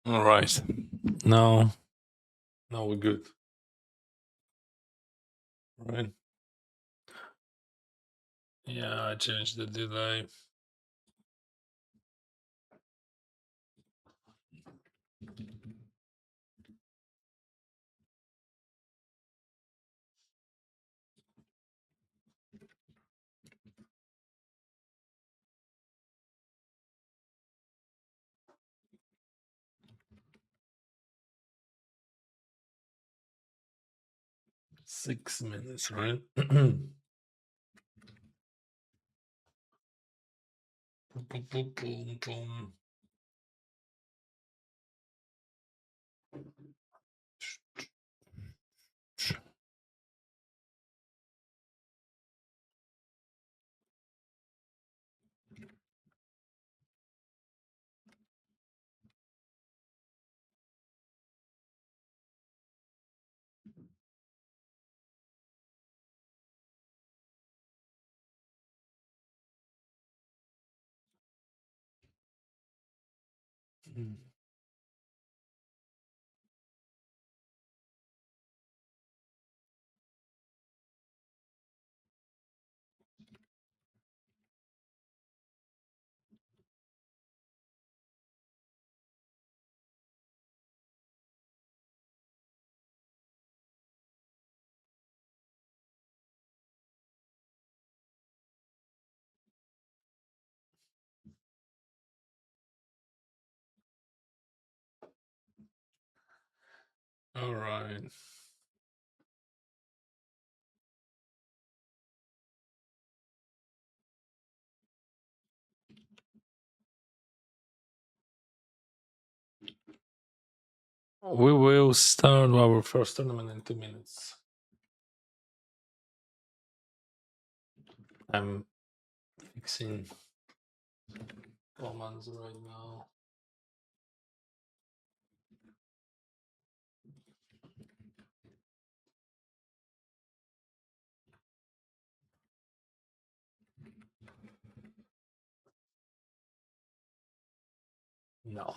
All right. Now, now we're good. Right. Yeah, I changed the delay. 6 minutes, right? Boom, boom, boom, boom, boom. All right. We will start our first tournament in 2 minutes. I'm fixing commands right now. No.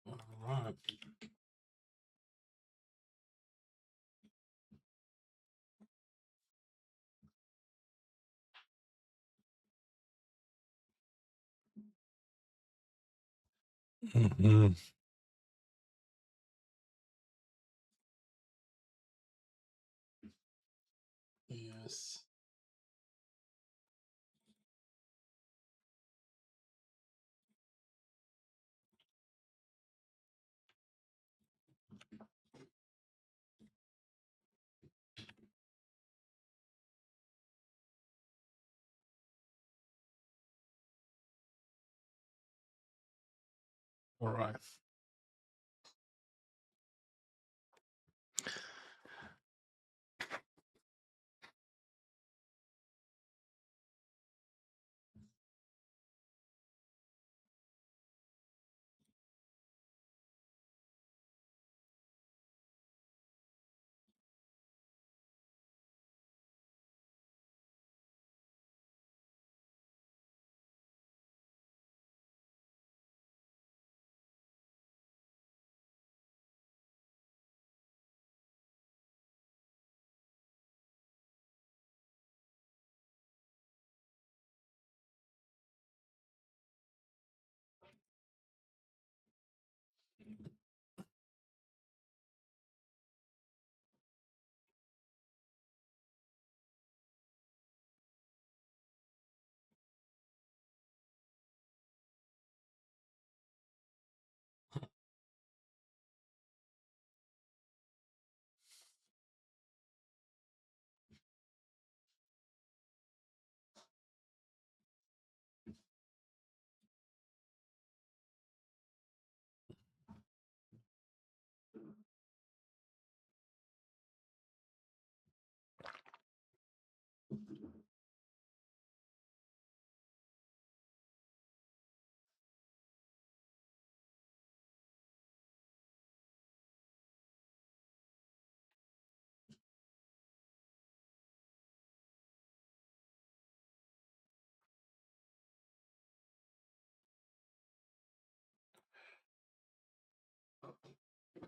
All right. Mhm. Yes. All right.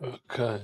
Okay.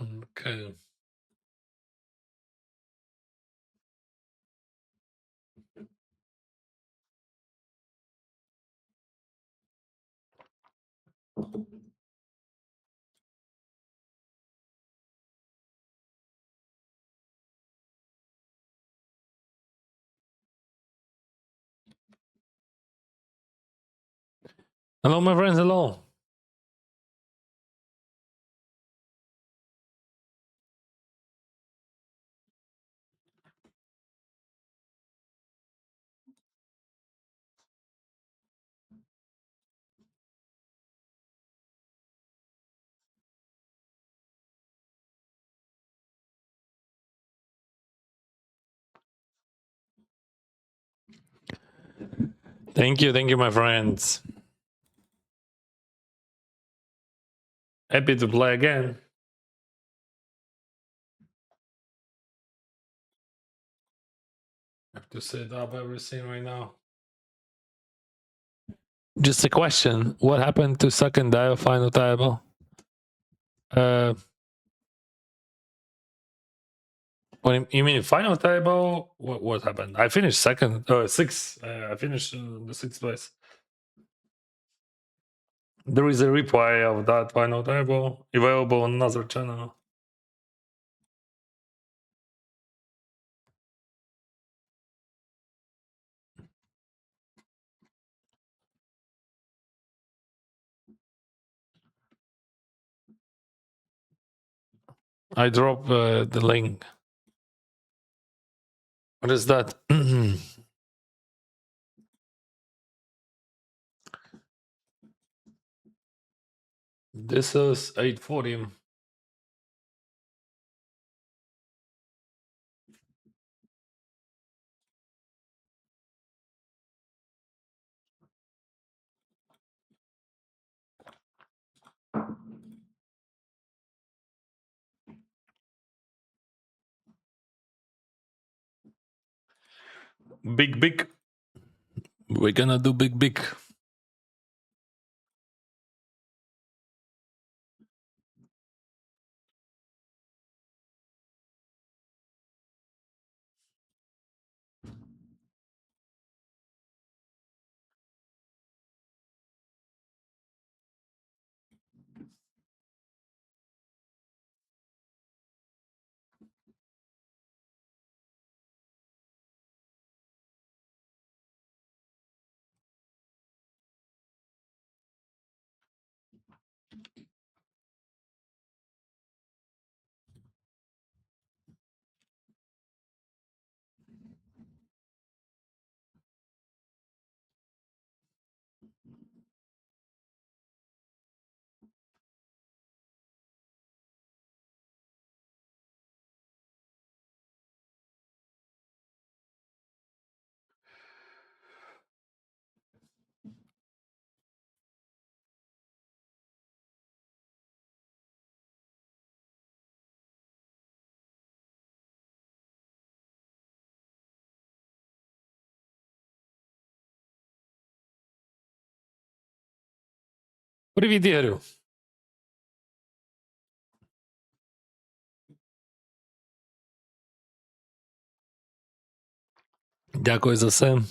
Okay. Hello, my friends. Hello. Thank you, my friends. Happy to play again. I have to set up everything right now. Just a question: what happened to second dial final table? When you mean final table? What happened? I finished second, sixth. I finished the sixth place. There is a replay of that final table available on another channel. I drop the link. What is that? This is 840. Big. We're gonna do big. Привіт, Ігорю. Дякую за все.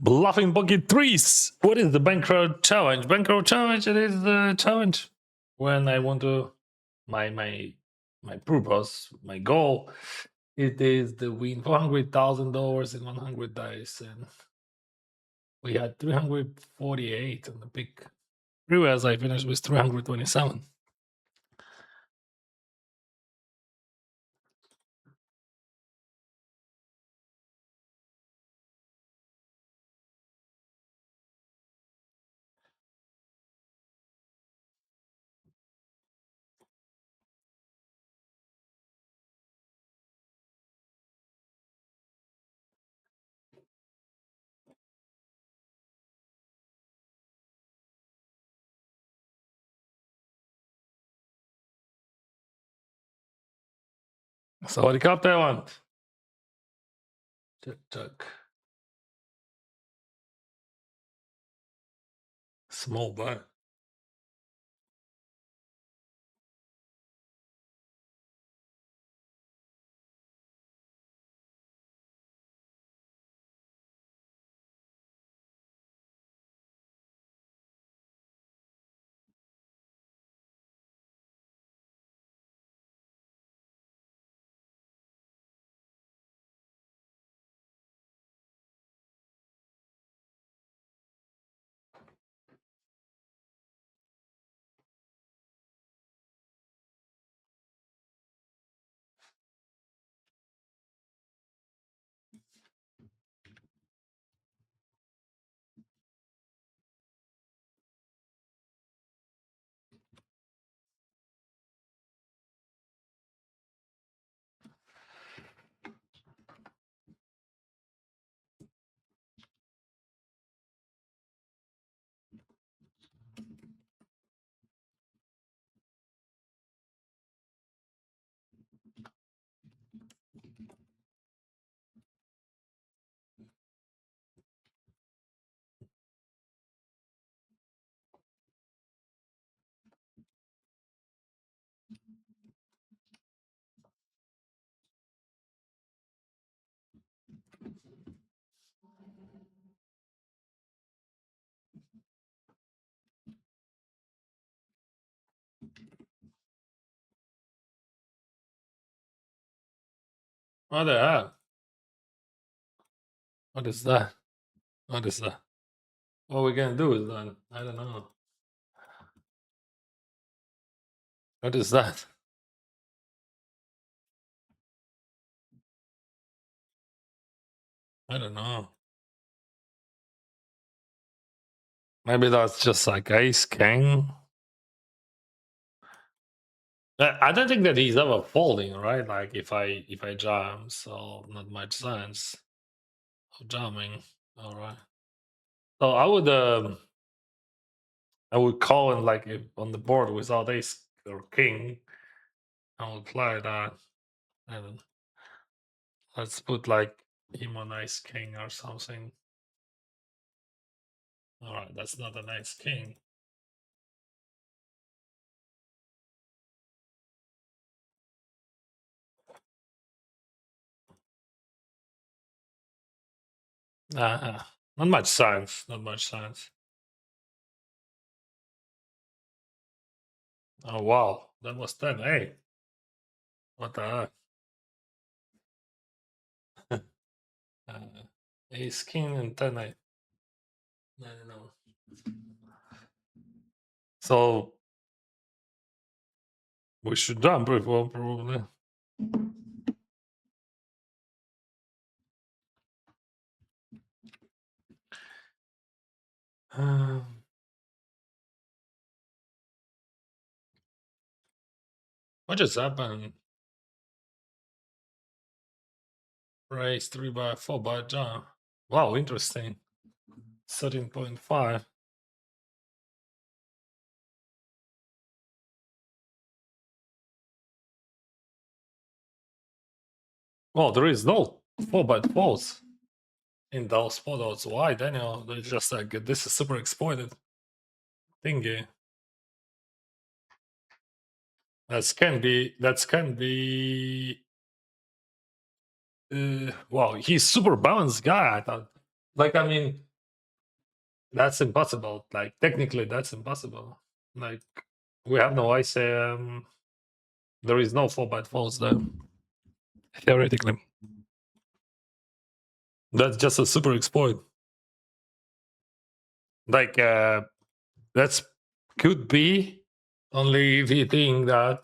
Bluffing bucket threes. What is the bankroll challenge? Bankroll challenge. It is the challenge when I want to my purpose, my goal. It is to win $400,000 in 100 dice, and we had 348 on the pick. Whereas I finished with 327. So what cup I want? Check. Small buy. What the hell? What is that? What is that? What we gonna do is that? I don't know. What is that? I don't know. Maybe that's just like ace king. I don't think that he's ever folding, right? Like if I jam, so not much sense of jamming. All right. So I would call him like if on the board without ace or king. I would play that. And let's put like him on ace king or something. All right, that's not an ace king. Not much science. Not much science. Oh wow, that was 10-8. What the heck? Ace king and 10-8. I don't know. So we should jump if well, probably. What just happened? Raise 3 by 4 by jump. Wow, interesting. 13.5. Well, there is no 4 by 4s in those photos. Why, Daniel? It's just like this is super exploited thingy. That can be wow, he's super balanced guy. I thought, like, I mean, That's impossible. Like technically, that's impossible. Like we have no ice. There is no 4x4s there. Theoretically, that's just a super exploit. Like that's could be only if you think that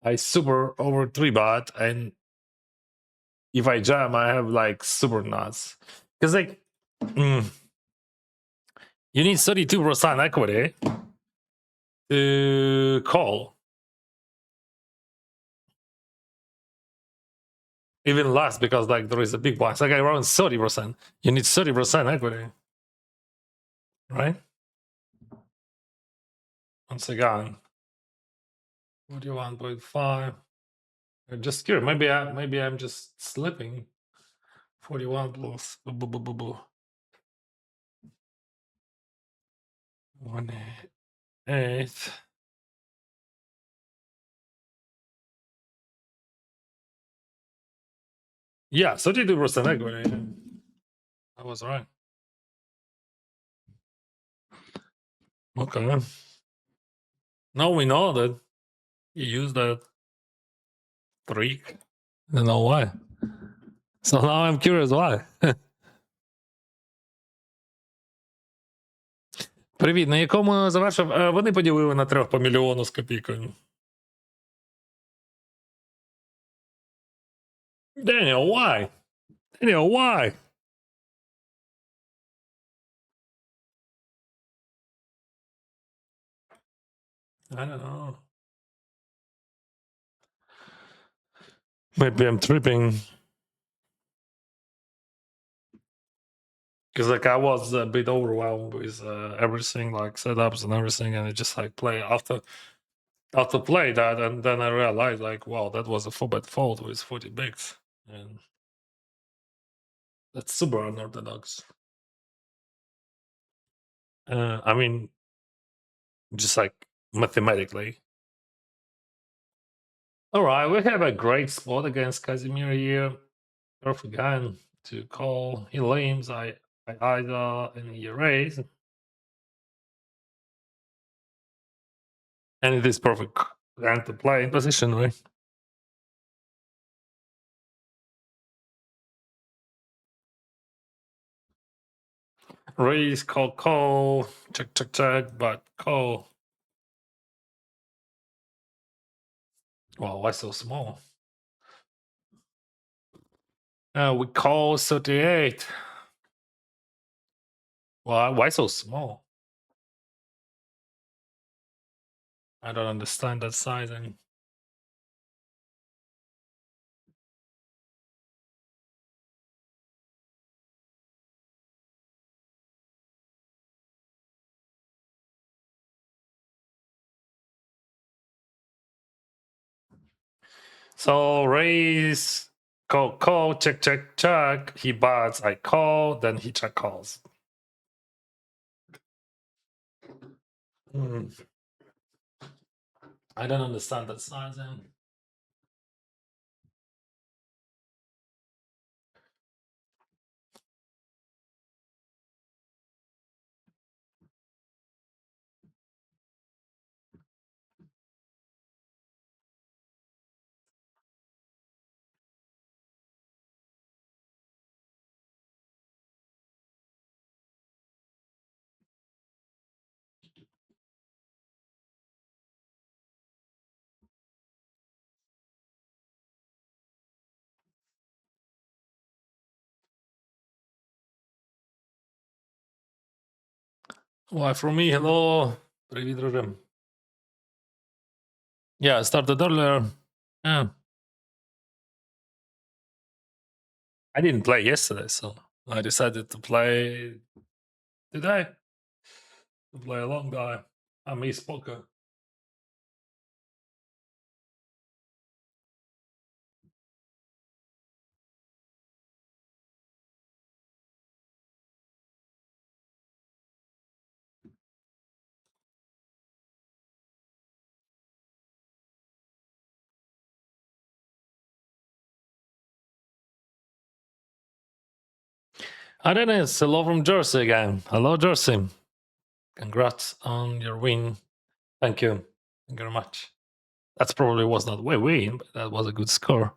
I super over 3-bot, and if I jam, I have like super nuts. Because like you need 32% equity to call. Even less because like there is a big box. Like around 30%. You need 30% equity. Right? Once again. 41.5. I'm just curious. Maybe I'm just slipping. 41 plus. 1/8. Yeah, 32% equity. I was right. Okay. Now we know that you use that trick. I don't know why. So now I'm curious why. Привіт, на якому завершив? Вони поділили на 3 по мільйону з копійкою. Daniel, why? Daniel, why? I don't know. Maybe I'm tripping. Because like I was a bit overwhelmed with everything, like setups and everything, and it just like play after play that, and then I realized like, wow, that was a 4-bet fold with 40 bigs, and that's super unorthodox. I mean, just like mathematically. All right, we have a great spot against Casimir here. Perfect hand to call. He lames. I either and he raise. And it is perfect hand to play in position, right? Raise, call, check, but call. Wow, why so small? We call 38. Why so small? I don't understand that sizing. So raise, call, check. He bats, I call, then he check calls. I don't understand that sizing. Why for me? Hello. Привіт, друже. Yeah, I started earlier. Yeah. I didn't play yesterday, so I decided to play today. To play a long guy. I miss poker. I don't know. It's hello from Jersey again. Hello, Jersey. Congrats on your win. Thank you. Thank you very much. That's probably was not a win, but that was a good score.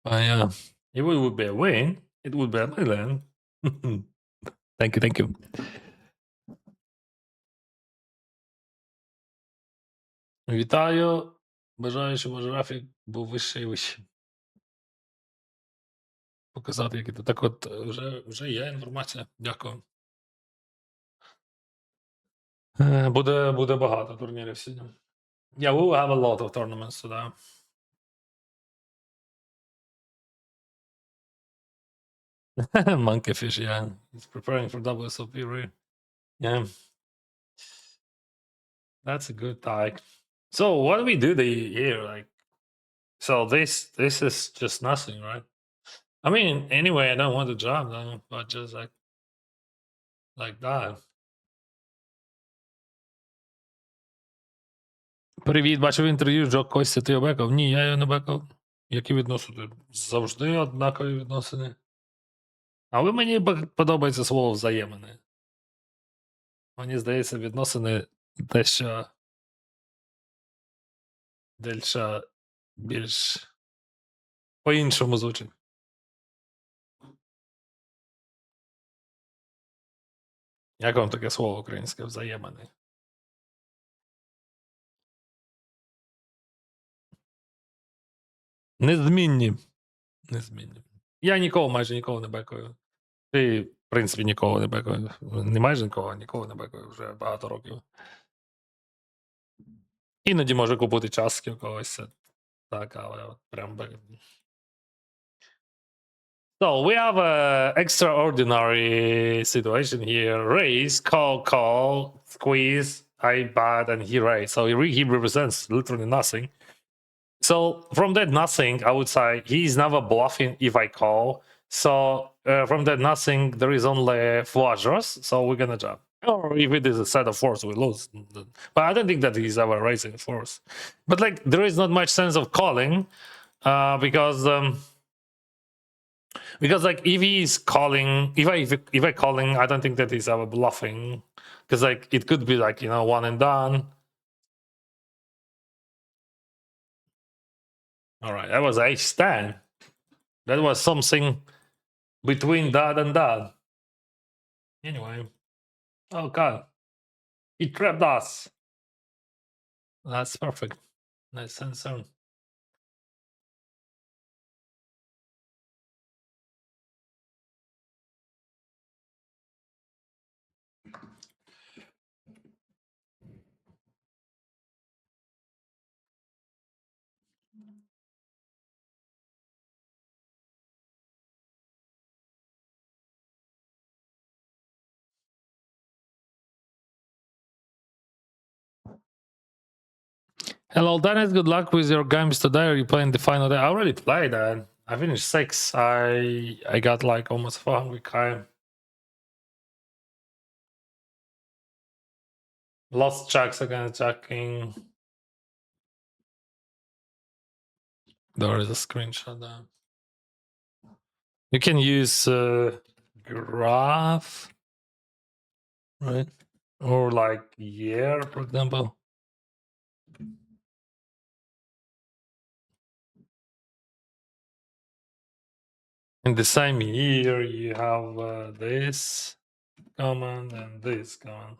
But yeah, if it would be a win, it would be a million. Thank you, thank you. Вітаю. Бажаю, щоб ваш графік був вищий і вищий. Показати, який то. Так от, вже є інформація. Дякую. Буде багато турнірів сьогодні. Yeah, we will have a lot of tournaments today. Monkeyfish, yeah. He's preparing for WSOP, really. Yeah. That's a good tag. So what do we do here? Like, so this is just nothing, right? I mean, anyway, I don't want to drop them, but just like that. Привіт, бачив інтерв'ю Джо Костя, ти його бекав? Ні, я його не бекав. Які відносини? Завжди однакові відносини. Але мені подобається слово взаємини. Мені здається, відносини дещо більш по-іншому звучить. Як вам таке слово українське взаємини? Незмінні. Незмінні. Я майже нікого не бекаю. І, в принципі, нікого не бекаю. Не майже нікого не бекаю вже багато років. Іноді можу купити частки у когось. Так, але от прям бекаю. So we have an extraordinary situation here. Raise, call, squeeze, I bad, and he raise. So he represents literally nothing. So from that nothing, I would say he's never bluffing if I call. So from that nothing, there is only flush draws. So we're gonna jump. Or if it is a set of fours, we lose. But I don't think that he's ever raising fours. But like there is not much sense of calling because like if he's calling, if I calling, I don't think that he's ever bluffing because like it could be like one and done. All right, that was ace 10. That was something between that and that. Anyway, oh god, he trapped us. That's perfect. Nice answer. Hello, Dennis. Good luck with your games today. Are you playing the final day? I already played that. I finished 6. I got like almost 400k. Lost checks against jacking. There is a screenshot there. You can use graph, right? Or like year, for example. In the same year, you have this command and this command.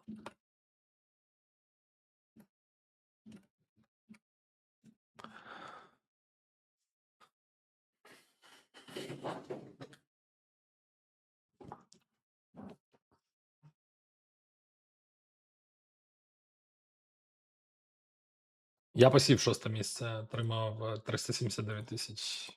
Я посів 6 місце, отримав 379 тисяч.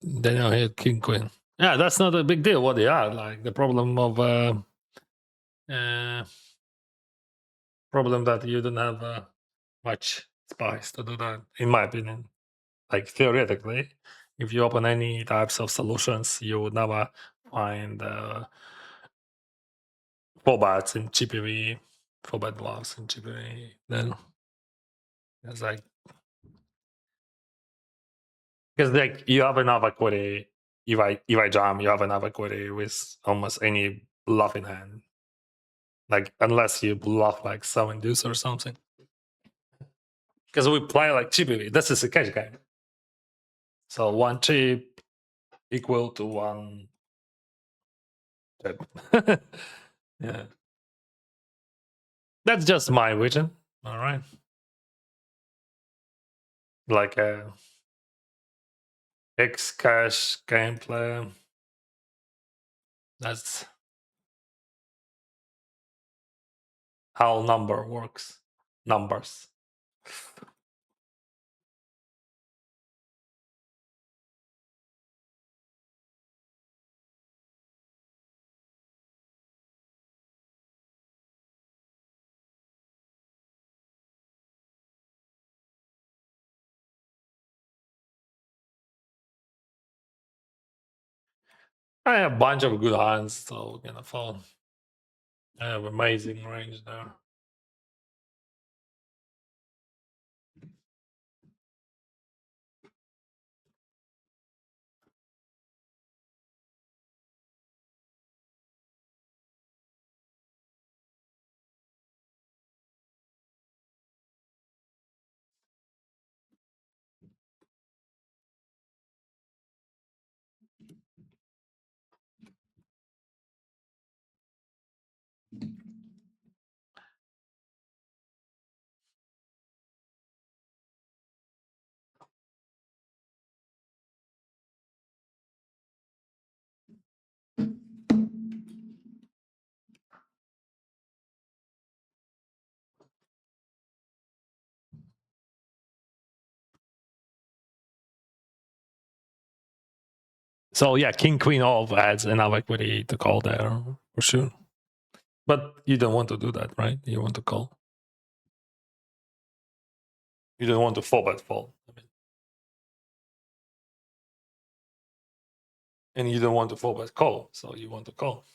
Daniel hit king queen. Yeah, that's not a big deal. What they are like the problem of problem that you don't have much spice to do that, in my opinion. Like theoretically, if you open any types of solutions, you would never find four bats in GPV, four bat bluffs in GPV. Then it's like because like you have enough equity. If I jam, you have enough equity with almost any bluff in hand. Like unless you bluff like seven deuce or something. Because we play like GPV. This is a cash game. So one chip equal to one chip. Yeah. That's just my vision. All right. Like a X cash gameplay. That's how number works. Numbers. I have a bunch of good hands, so we're gonna fall. I have amazing range there. So yeah, king queen off adds enough equity to call there for sure. But you don't want to do that, right? You want to call. You don't want to four bet fold. I mean, and you don't want to four bet call, so you want to call.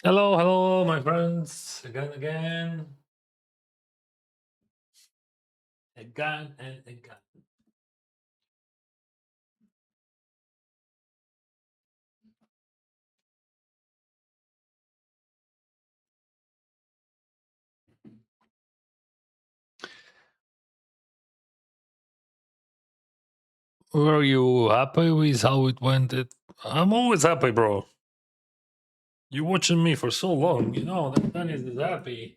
Hello, hello, my friends. Again. Again and again. Were you happy with how it went? I'm always happy, bro. You watching me for so long, you know that Dennis is happy.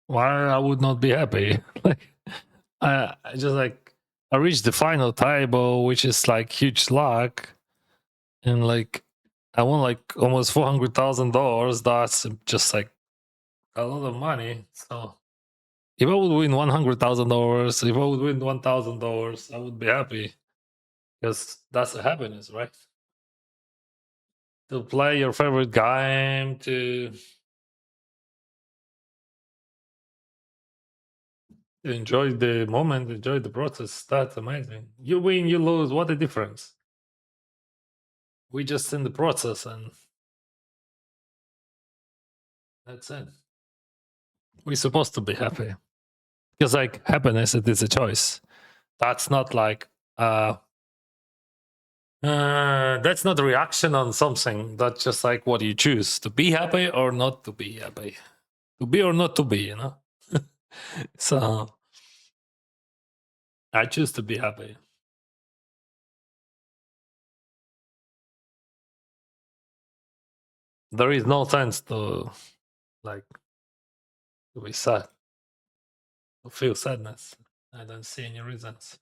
Why I would not be happy? Like I just like I reached the final table, which is like huge luck, and like I won like almost $400,000. That's just like a lot of money. So if I would win $100,000, if I would win $1,000, I would be happy because that's a happiness, right? To play your favorite game, to enjoy the moment, enjoy the process. That's amazing. You win, you lose. What a difference. We just in the process, and that's it. We're supposed to be happy because, like, happiness it is a choice. That's not like that's not a reaction on something. That's just like what you choose to be happy or not to be happy, to be or not to be. You know. So I choose to be happy. There is no sense to like to be sad, to feel sadness. I don't see any reasons.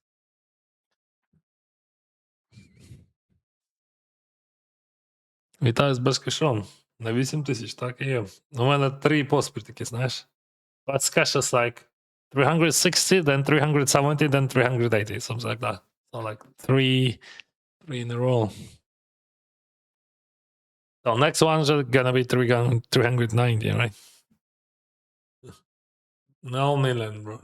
Вітаю з безкешом. На 8 тисяч, так і є. У мене 3 поспіль такі, знаєш. But cash is like 360, then 370, then 380, something like that. So like three in a row. So next one's gonna be 390, right? No million, bro.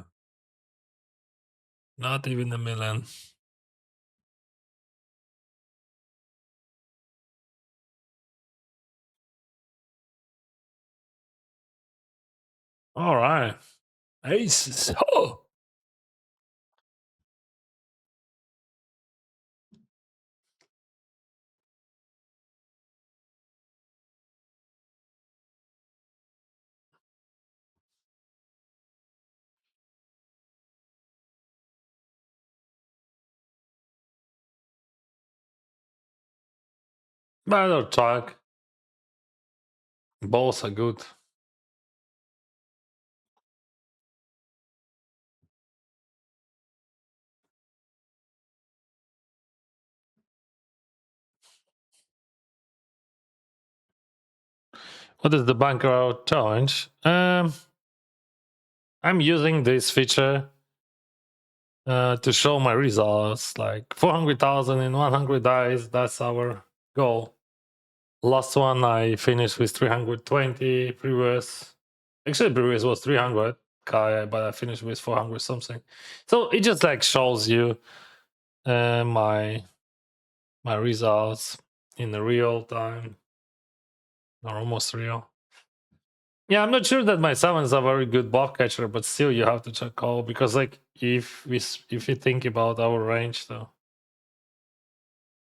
Not even a million. All right. Aces. Oh. Better talk. Both are good. What is the banker challenge? I'm using this feature to show my results, like 400,000 in 100 dice. That's our goal. Last one I finished with 320. Previous, actually, previous was 300, but I finished with 400 something. So it just like shows you my results in the real time, or almost real. Yeah, I'm not sure that my sevens are very good buff catcher, but still you have to check call because like if you think about our range though.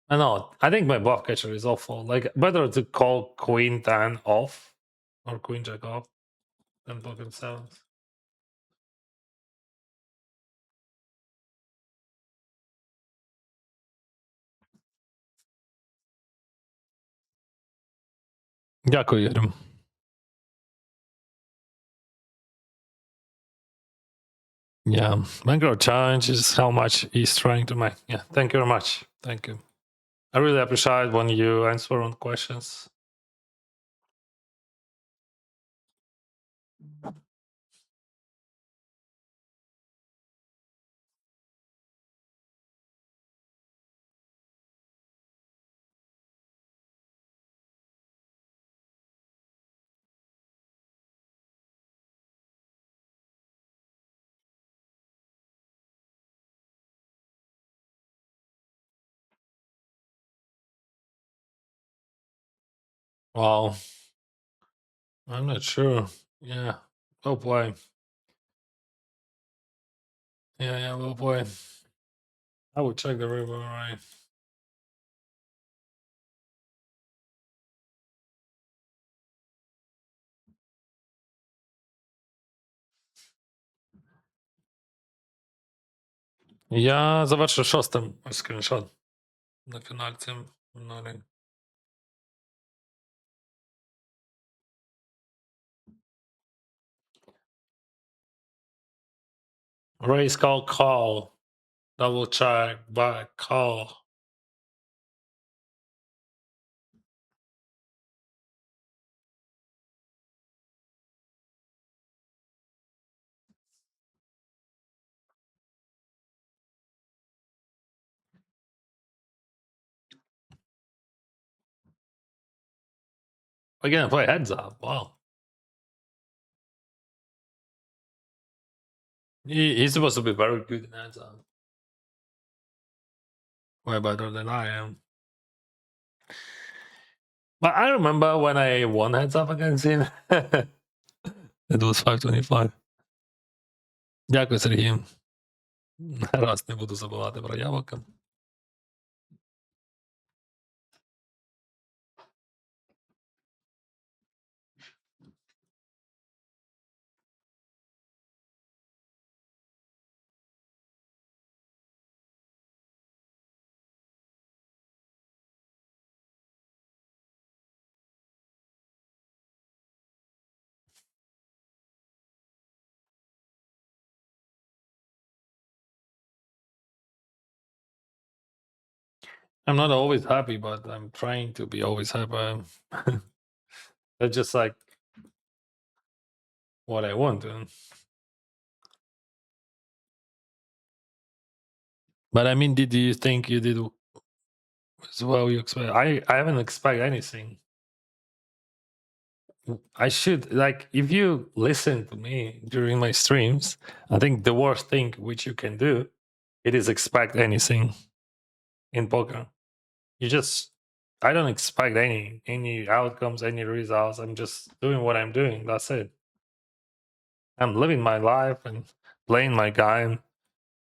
I know. I think my buff catcher is awful. Like better to call queen 10 off or queen jack off than blocking sevens. Дякую, Ірим. Yeah, macro challenge is how much he's trying to make. Yeah, thank you very much. Thank you. I really appreciate when you answer on questions. Wow. I'm not sure. Yeah. Oh boy. Yeah, oh boy. I will check the river, right? Ja zobaczę szóstym screenshot na finalce. No, race call. Double check, back, call. Again, play heads up. Wow. He's supposed to be very good in heads up. Way better than I am. But I remember when I won heads up against him. It was 525. Дякую, Сергій. Раз не буду забувати про яблука. I'm not always happy, but I'm trying to be always happy. That's just like what I want. But I mean, did you think you did as well? You expect? I haven't expect anything. I should like if you listen to me during my streams. I think the worst thing which you can do it is expect anything in poker. You just I don't expect any outcomes, any results. I'm just doing what I'm doing. That's it. I'm living my life and playing my game.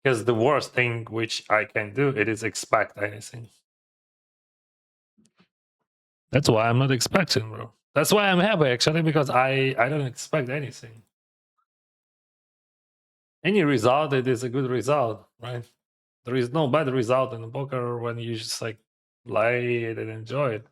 Because the worst thing which I can do it is expect anything. That's why I'm not expecting, bro. That's why I'm happy actually because I don't expect anything. Any result it is a good result, right? There is no bad result in poker when you just like play it and enjoy it.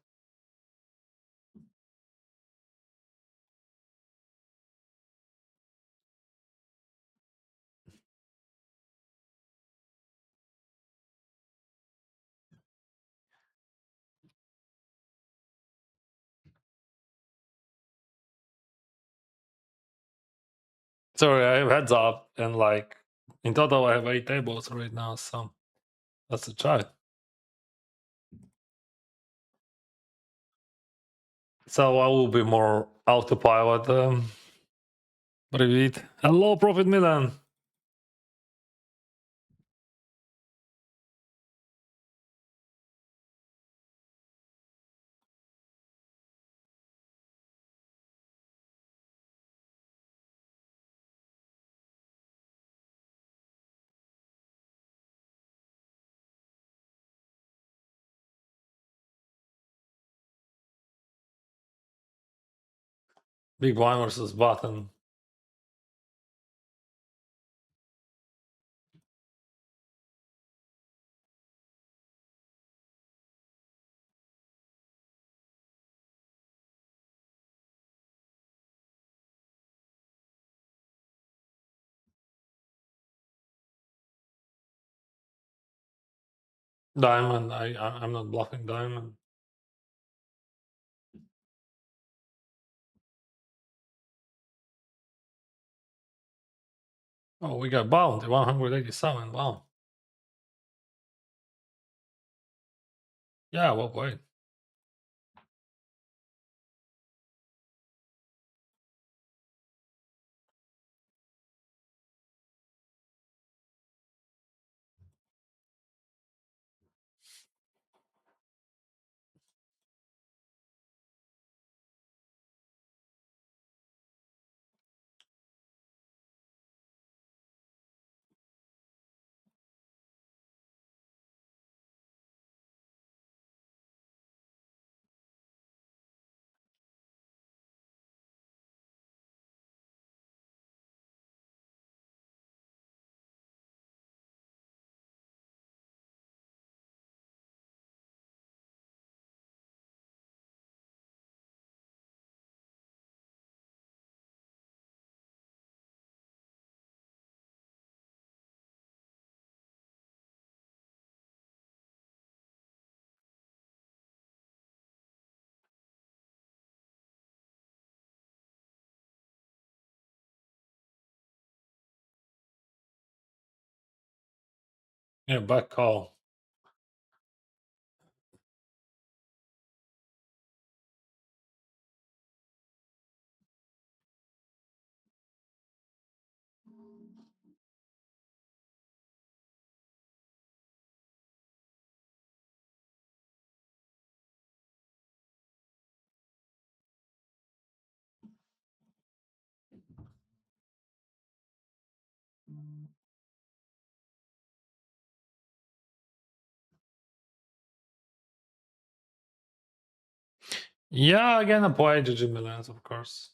Sorry, I have heads up and like in total I have 8 tables right now, so that's a try. So I will be more autopilot. Привіт. Hello, Profit Milan. Big blind versus button. Diamond. I'm not bluffing diamond. Oh, we got bounty 187. Wow. Yeah, well played. Yeah, back call. Yeah, again, apply GG millions, of course.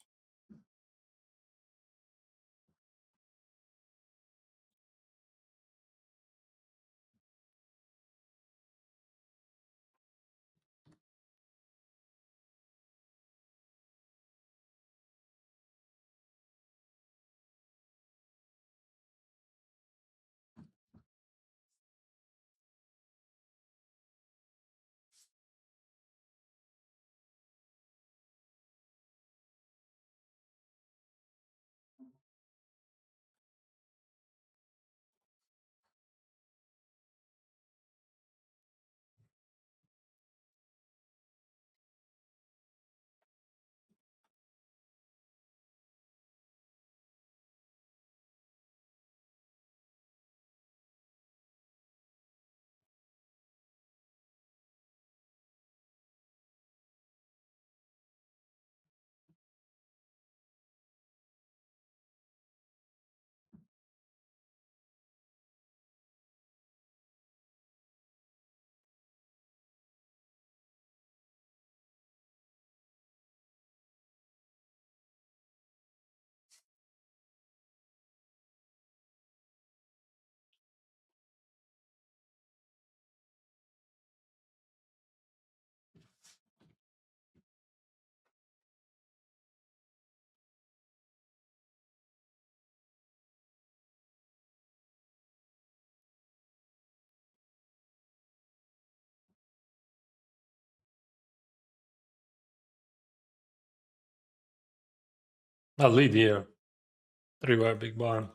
I'll lead here. 3-wire big blind.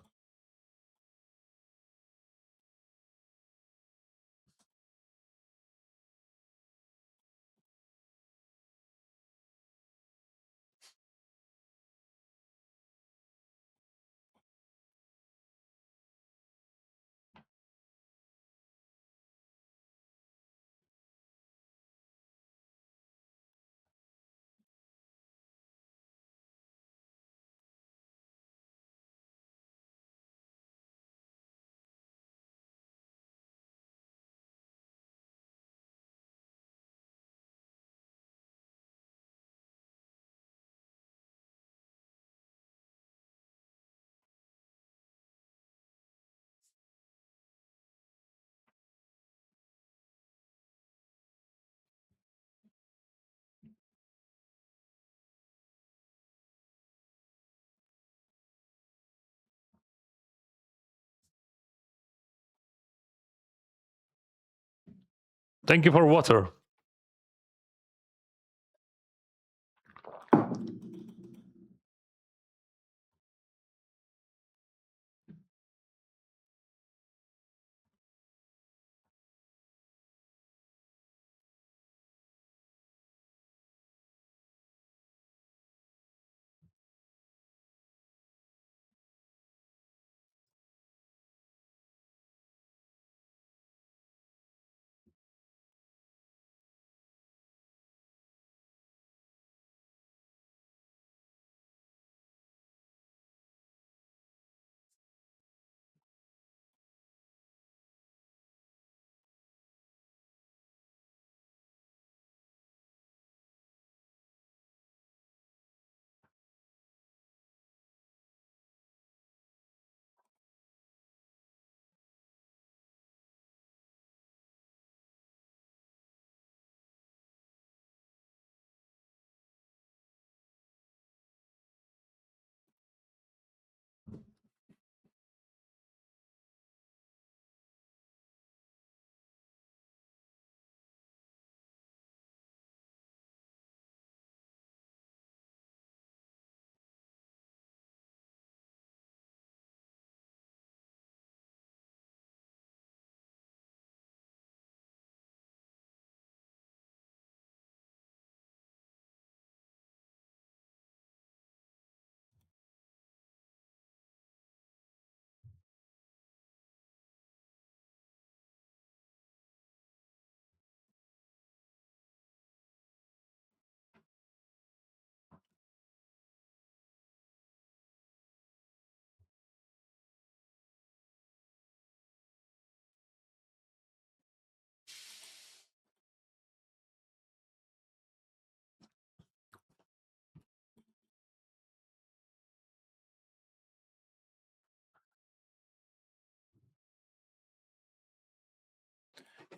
Thank you for water.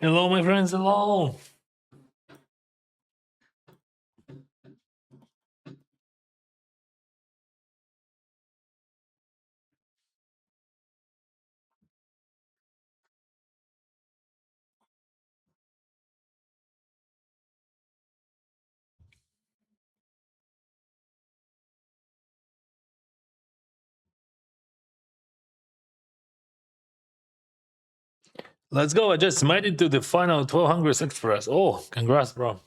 Hello, my friends. Hello. Let's go. I just made it to the final 12 Hungries Express. Oh, congrats, bro.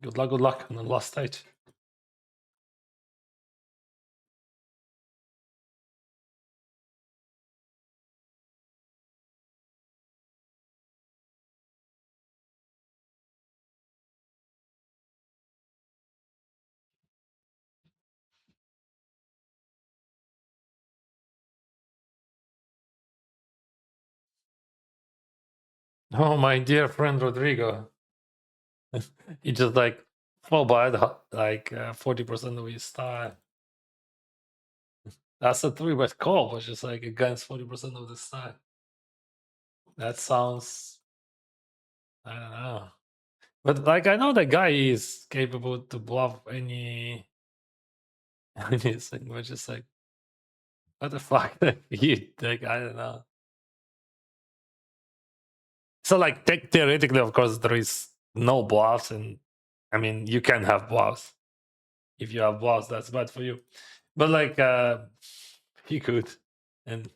Good luck on the last stage. Oh, my dear friend Rodrigo. He just like fall by like 40% of his time. That's a 3-bet call, but just like against 40% of the stack. That sounds, I don't know. But like I know the guy is capable to bluff any anything, but just like what the fuck you like I don't know. So like theoretically, of course, there is no bluffs, and I mean you can have bluffs. If you have bluffs, that's bad for you. But like he could, and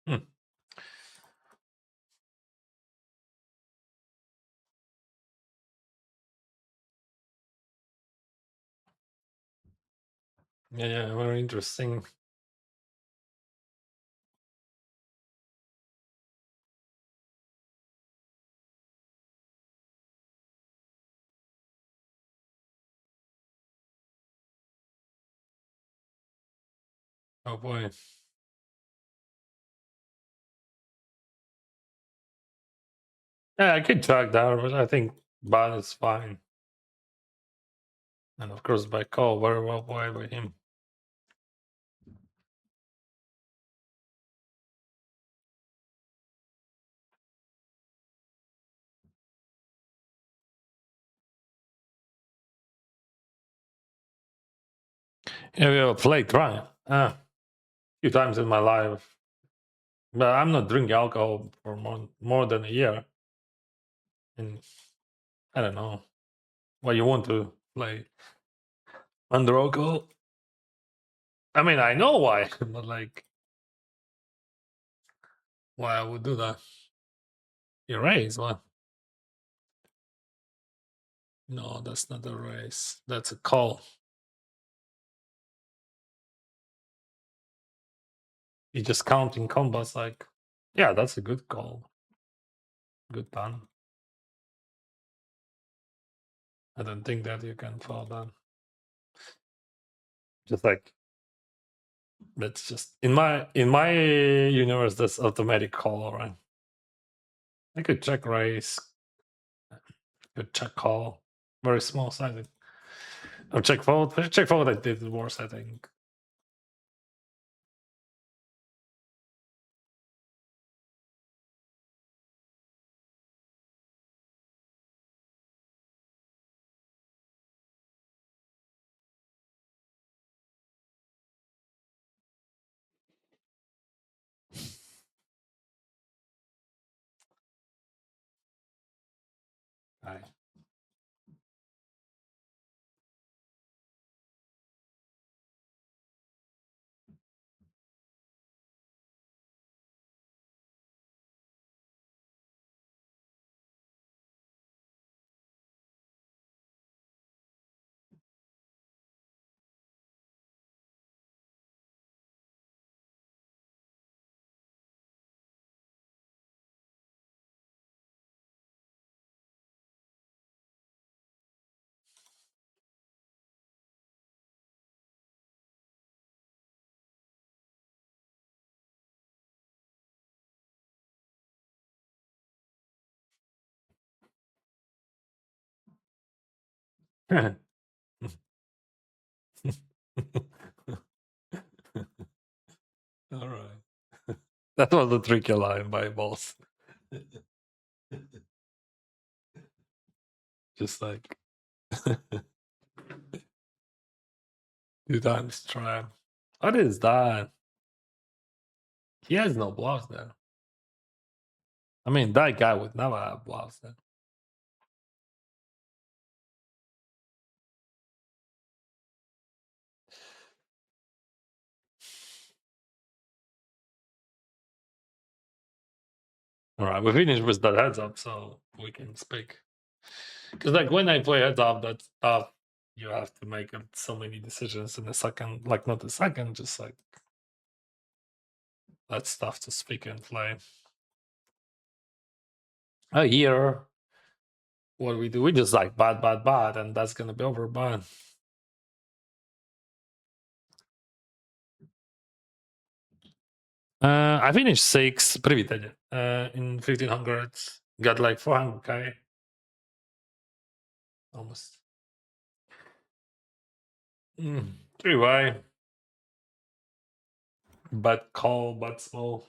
hmm. Yeah, very interesting. Oh boy. Yeah, I could track there, but I think ban is fine. And of course, by call, very well played by him. Yeah, we have played try. A few times in my life. But I'm not drinking alcohol for more than a year. And I don't know why you want to play under alcohol. I mean, I know why, but like, why I would do that? You raise what? No, that's not a raise. That's a call. You just counting combos like, yeah, that's a good call. Good done. I don't think that you can fall down. Just like that's just in my universe. That's automatic call. All right. I could check raise. Could check call. Very small sizing. Or check fold. Check fold. I did worse. I think. I All right. That was a tricky line by boss. Just like 2 times try. What is that? He has no bluffs there. I mean, that guy would never have bluffs there. All right, we finished with that heads up, so we can speak. Because like when I play heads up, that stuff you have to make so many decisions in a second. Like not a second, just like that stuff to speak and play. Here, what we do, we just like bad, bad, bad, and that's gonna be over bad. I finished 6, привітання, in 1500s. Got like 400k. Almost. 3Y. But call, but small.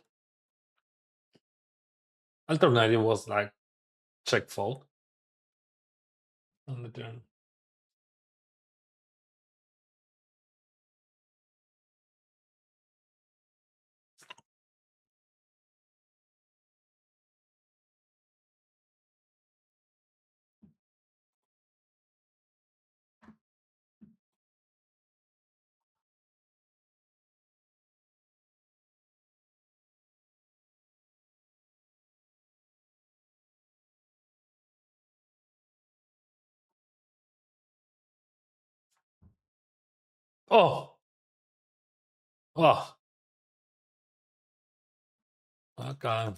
Alternative was like check fold on the turn. Oh, oh, okay.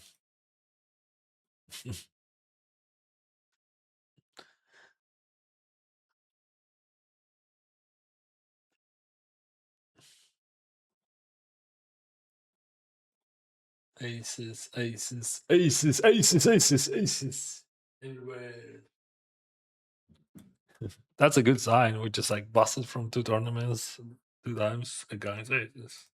Aces, aces, aces, aces, aces, aces. Everywhere. That's a good sign. We just like busted from 2 tournaments 2 times against aces.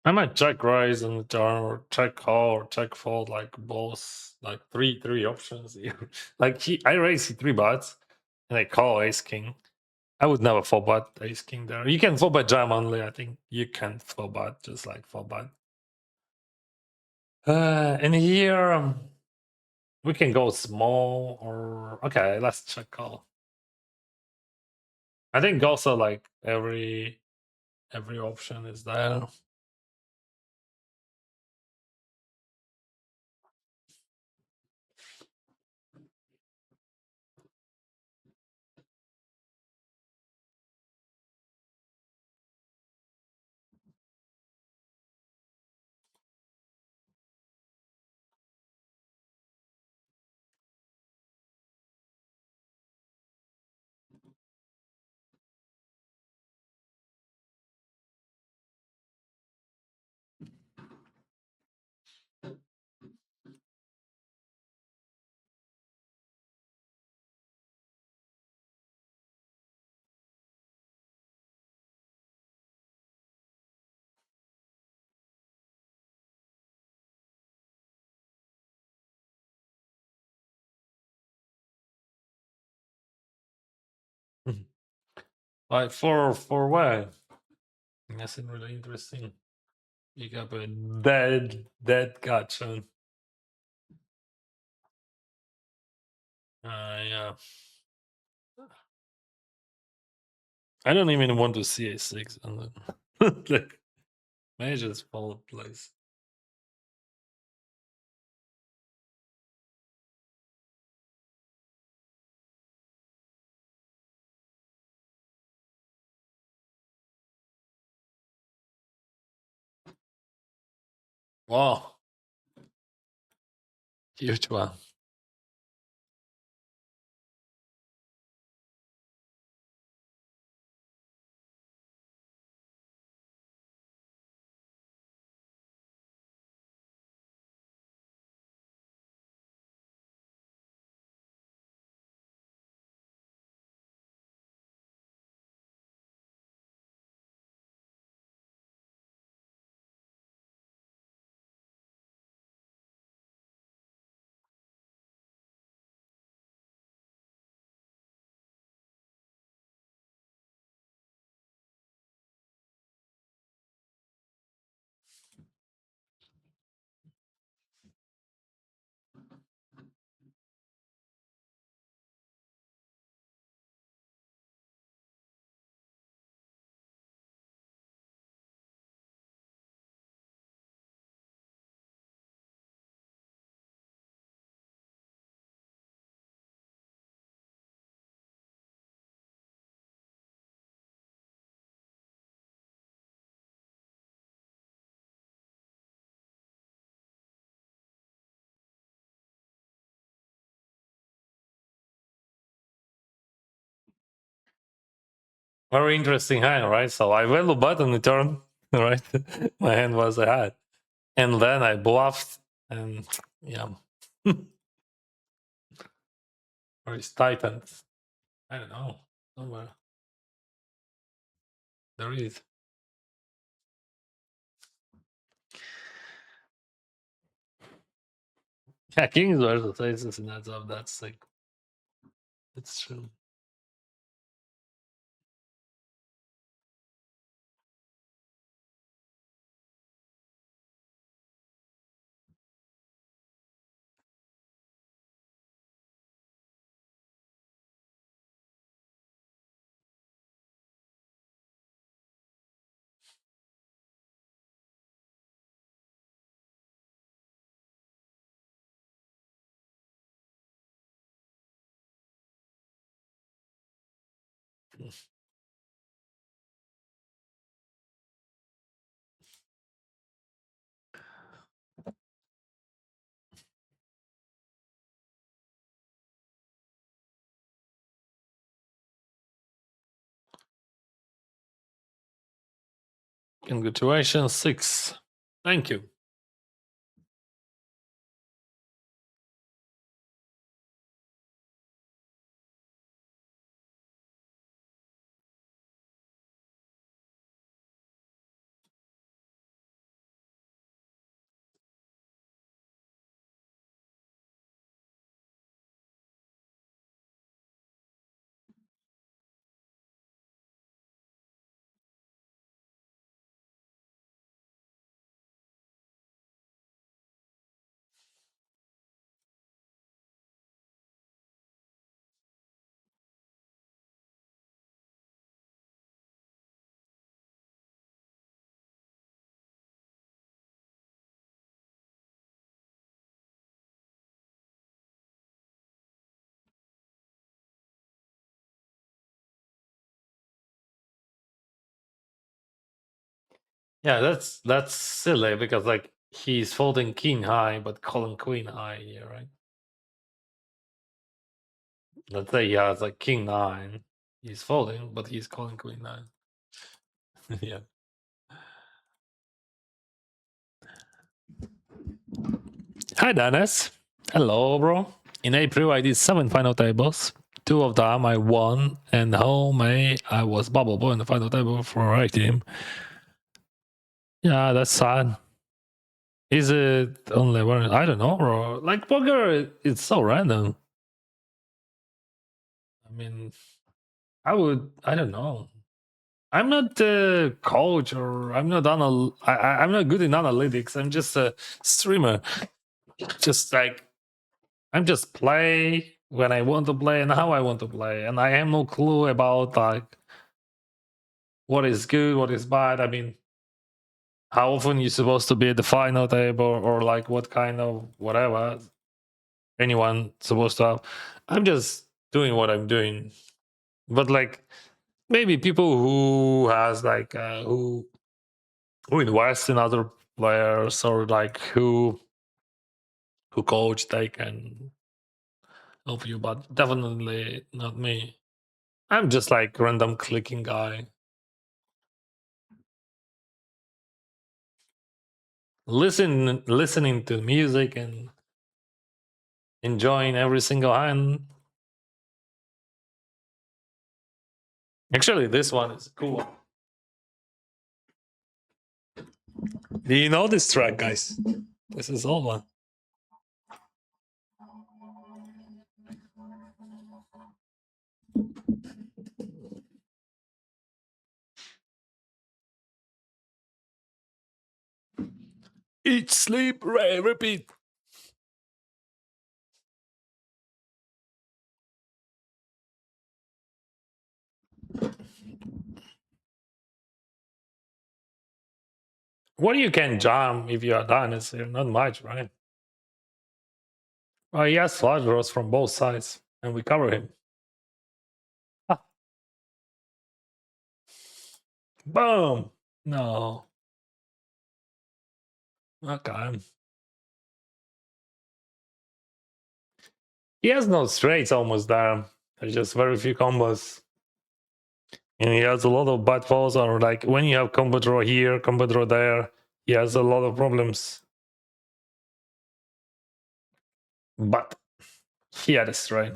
I might check raise on the turn or check call or check fold like both like three options here. Like I raise he 3 bets and I call ace king. I would never four bet ace king there. You can four bet jam only. I think you can four bet just like four bet. And here we can go small or okay. Let's check call. I think also like every option is there. Like for where? That's really interesting. You got a dead gotcha. Yeah. I don't even want to see a6 on the like measures fold place. Wow. Huge one. Very interesting hand, right? So I value button the turn, right? My hand was ahead. And then I bluffed and yeah. Or it's tightened. I don't know. Somewhere. There is. Yeah, kings versus aces and that's like it's true. Congratulations, 6. Thank you. Yeah, that's silly because like he's folding king high but calling queen high here, right? Let's say he has like king 9. He's folding, but he's calling queen 9. Yeah. Hi, Dennis. Hello, bro. In April, I did 7 final tables. 2 of them I won, and home I was bubble boy in the final table for our team. Yeah, that's sad. Is it only one? I don't know, bro. Like poker, it's so random. I mean, I don't know. I'm not a coach or I'm not I'm not good in analytics. I'm just a streamer. Just like I'm just play when I want to play and how I want to play, and I have no clue about like what is good, what is bad. I mean, how often you're supposed to be at the final table or like what kind of whatever anyone supposed to have. I'm just doing what I'm doing, but like maybe people who has like who invest in other players or like who coach, they can help you, but definitely not me. I'm just like random clicking guy. Listening to music and enjoying every single hand. Actually, this one is cool. Do you know this track, guys? This is all one. Eat, sleep, repeat. What you can jam if you are done is not much, right? Well, he has flush draws from both sides, and we cover him. Ah, boom! No. Okay. He has no straights almost there. There's just very few combos. And he has a lot of bad falls, or like when you have combo draw here, combo draw there, he has a lot of problems. But he had a straight.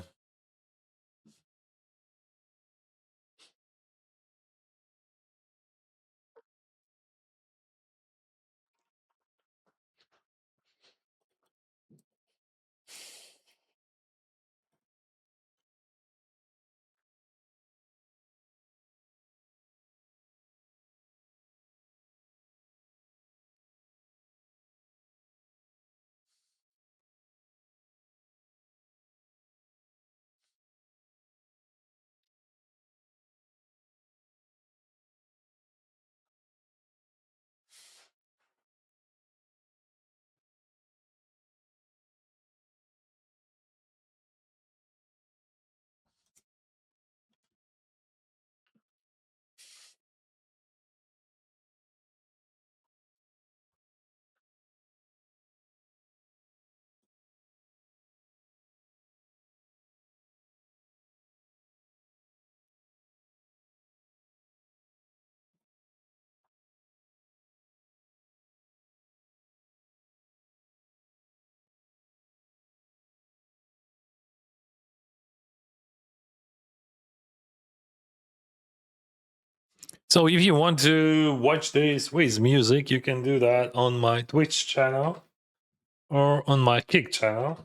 So if you want to watch this with music, you can do that on my Twitch channel or on my Kick channel.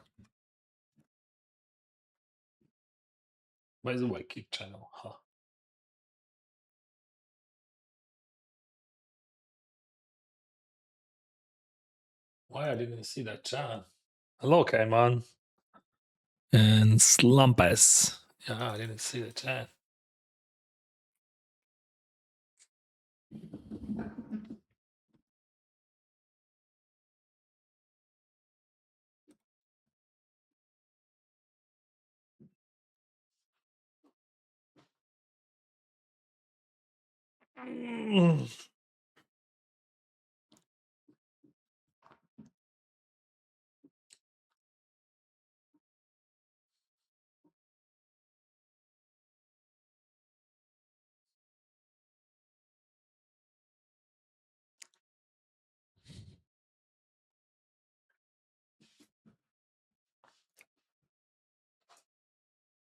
By the way, Kick channel, huh? Why I didn't see that chat? Hello, Kaiman. And Slumpus. Yeah, I didn't see the chat. Mm.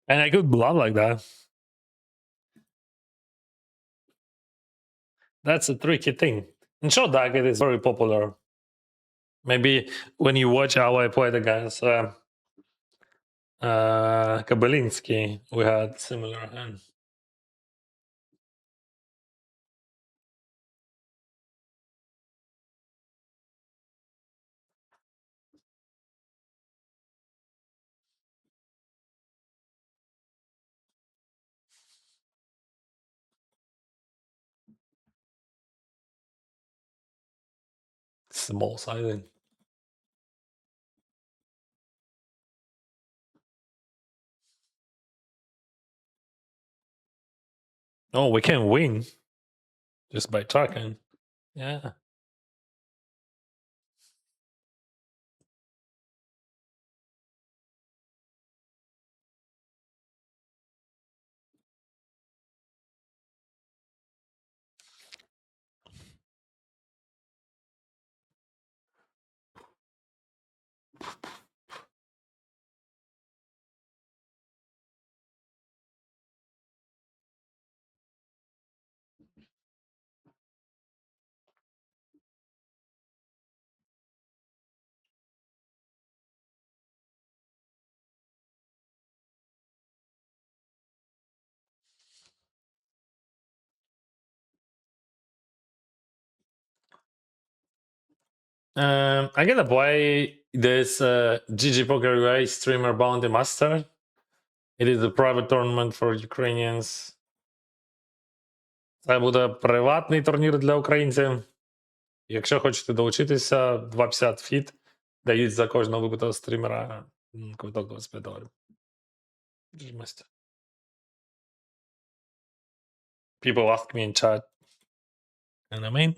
And I could blood like that. That's a tricky thing. In short, it is very popular. Maybe when you watch how I played against Kabelinsky, we had similar hands. Small sided. Oh, we can win just by talking. Yeah. I gotta buy this GG Poker UA Streamer Bounty Master. It is a private tournament for Ukrainians. Це буде приватний турнір для українців. Якщо хочете долучитися, 2,50 фіт дають за кожного вибитого стрімера квиток $25. Жмасте. People ask me in chat. And I mean,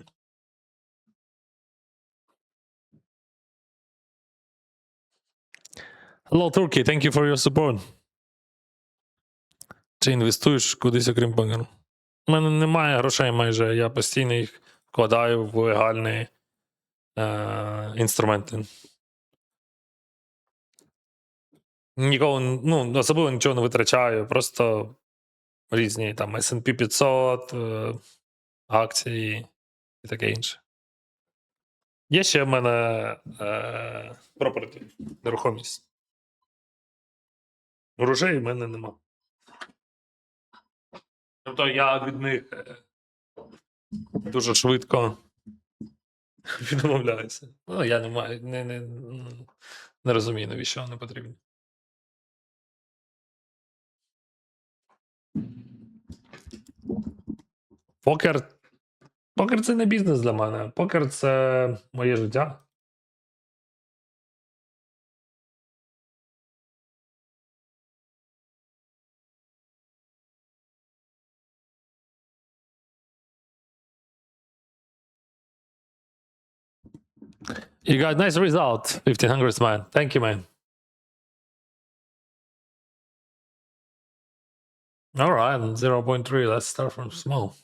hello, Turkey, thank you for your support. Чи інвестуєш кудись, окрім покеру? У мене немає грошей майже, я постійно їх вкладаю в легальні інструменти. Ніколи, ну, особливо нічого не витрачаю, просто різні там S&P 500, акції і таке інше. Є ще в мене property, нерухомість. Грошей в мене нема. Тобто я від них дуже швидко відмовляюся. Ну, я не маю, не розумію, навіщо вони потрібні. Покер. Покер це не бізнес для мене. Покер це моє життя. You got nice result, 1500 man. Thank you, man. All right, 0.3. Let's start from small.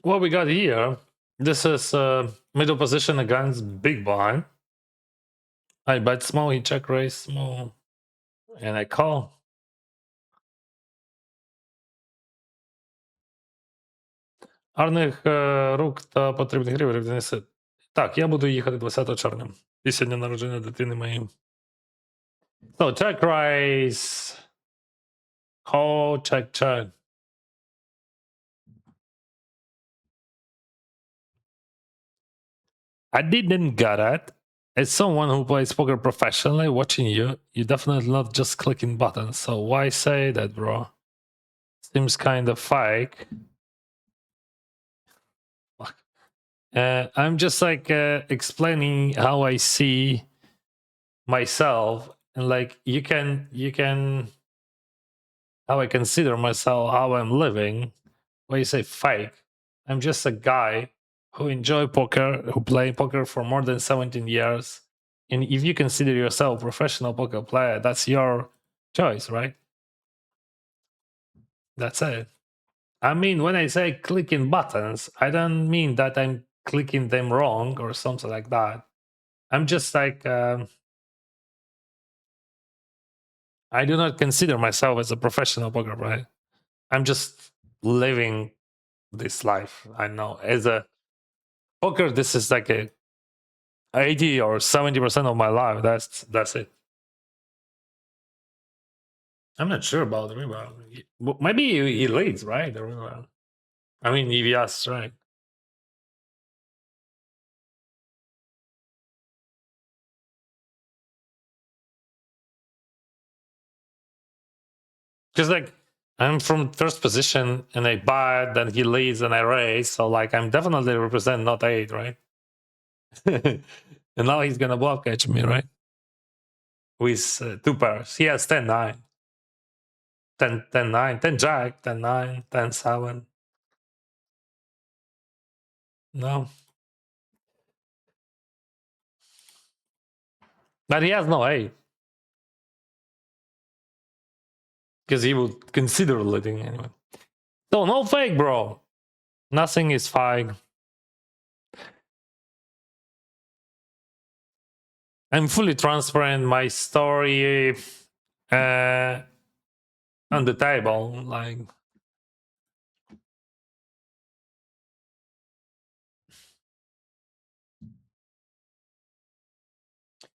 what we got here, this is middle position against big blind. I bet small, he check raise small, and I call. Арних рук та потрібних гривень віднесе. Так, я буду їхати 20 червня. Після дня народження дитини моєї. So, check raise. Call, check. I didn't get it. As someone who plays poker professionally, watching you, you definitely not just clicking buttons. So why say that, bro? Seems kind of fake. I'm just like explaining how I see myself, and like you can how I consider myself, how I'm living. Why you say fake? I'm just a guy who enjoy poker, who play poker for more than 17 years. And if you consider yourself a professional poker player, that's your choice, right? That's it. I mean, when I say clicking buttons, I don't mean that I'm clicking them wrong or something like that. I'm just like, I do not consider myself as a professional poker player. I'm just living this life. I know as a poker, this is like a 80 or 70% of my life. That's it. I'm not sure about the rebound. Maybe he leads, right? The rebound. I mean, EVS, right? Because like I'm from first position and I buy, then he leads and I raise. So like I'm definitely represent not 8, right? And now he's gonna block catch me, right? With 2 pairs. He has 10-9. 10-9, 10 jack, 10-9, 10-7. No. But he has no 8. Because he would consider leading anyway. So no fake, bro. Nothing is fake. I'm fully transparent. My story on the table, like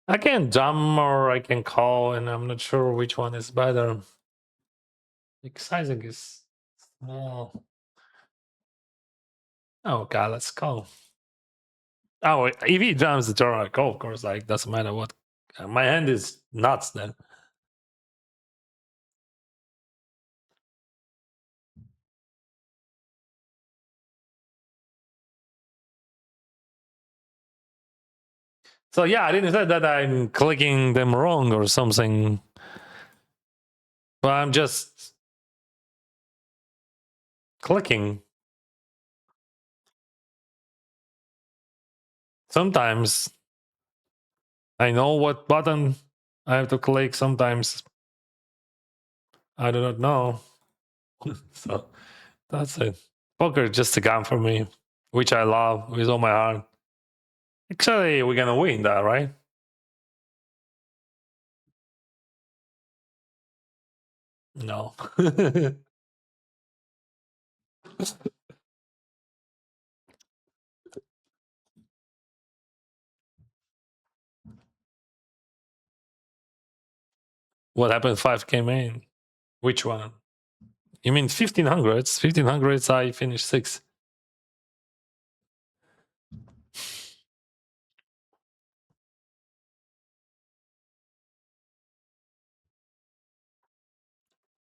I can jump or I can call, and I'm not sure which one is better. The sizing is small. Oh god, let's call. Oh, if he jumps the turn, I call, of course. Like doesn't matter what. My hand is nuts then. So yeah, I didn't say that I'm clicking them wrong or something, but I'm just clicking. Sometimes I know what button I have to click. Sometimes I do not know. So that's it. Poker is just a game for me, which I love with all my heart. Actually, we're gonna win that, right? No. What happened 5K main? Which one? You mean 1500s? 1500s, I finished 6.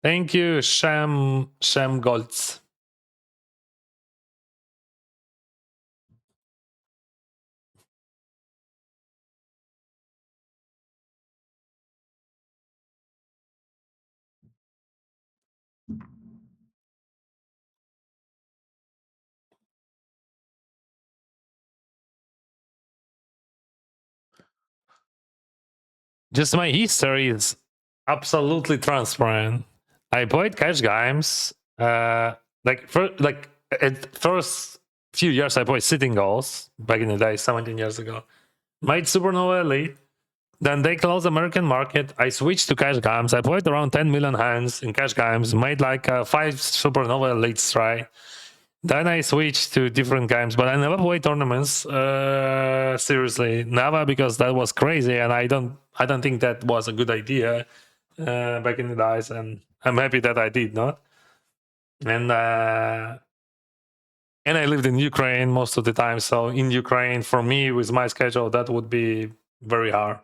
Thank you, Sham Golds. Just my history is absolutely transparent. I played cash games. Like at first few years I played Sitting Goals back in the day, 17 years ago. Made Supernova Elite. Then they closed the American market. I switched to cash games. I played around 10 million hands in cash games. Made like 5 Supernova Elites, right? Then I switched to different games, but I never played tournaments. Seriously, never, because that was crazy, and I don't think that was a good idea back in the days. And I'm happy that I did not. And I lived in Ukraine most of the time, so in Ukraine, for me, with my schedule, that would be very hard.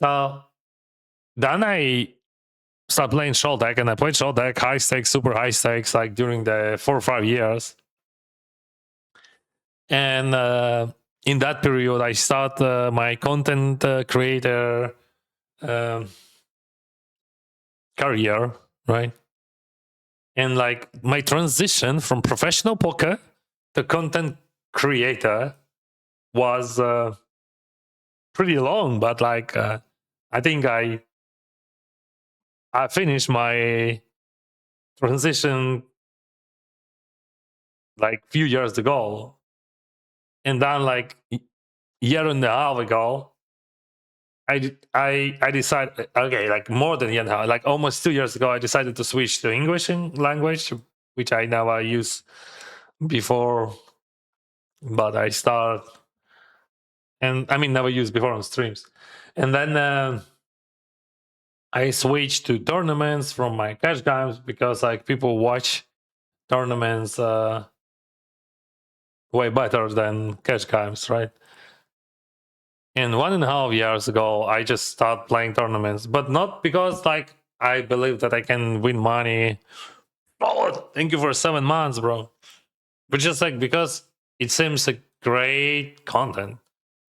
So then I started playing short deck, and I played short deck, high stakes, super high stakes, like during the 4 or 5 years. And in that period, I started my content creator career, right? And like my transition from professional poker to content creator was pretty long, but like I think I finished my transition like few years ago, and then like year and a half ago, I decided, okay, like more than a year and a half, like almost 2 years ago, I decided to switch to English language, which I never used before, but I start, and I mean never used before on streams, and then I switched to tournaments from my cash games because like people watch tournaments way better than cash games, right? And 1.5 years ago, I just started playing tournaments, but not because like I believe that I can win money. Oh, thank you for 7 months, bro. But just like because it seems like great content,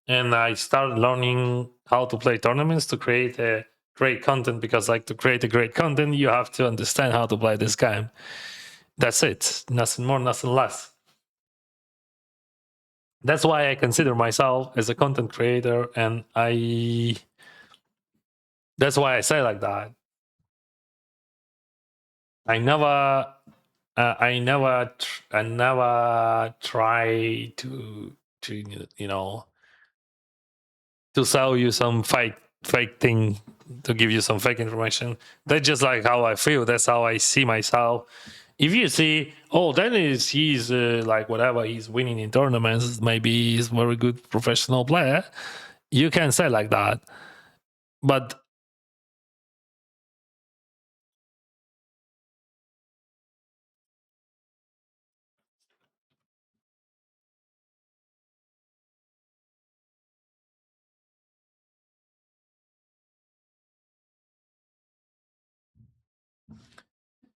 and I started learning how to play tournaments to create a great content. Because like to create a great content, you have to understand how to play this game. That's it. Nothing more, nothing less. That's why I consider myself as a content creator, and that's why I say like that. I never try to you know to sell you some fake thing, to give you some fake information. That's just like how I feel. That's how I see myself. If you see, oh, Dennis, he's like whatever, he's winning in tournaments, maybe he's a very good professional player, you can say like that. But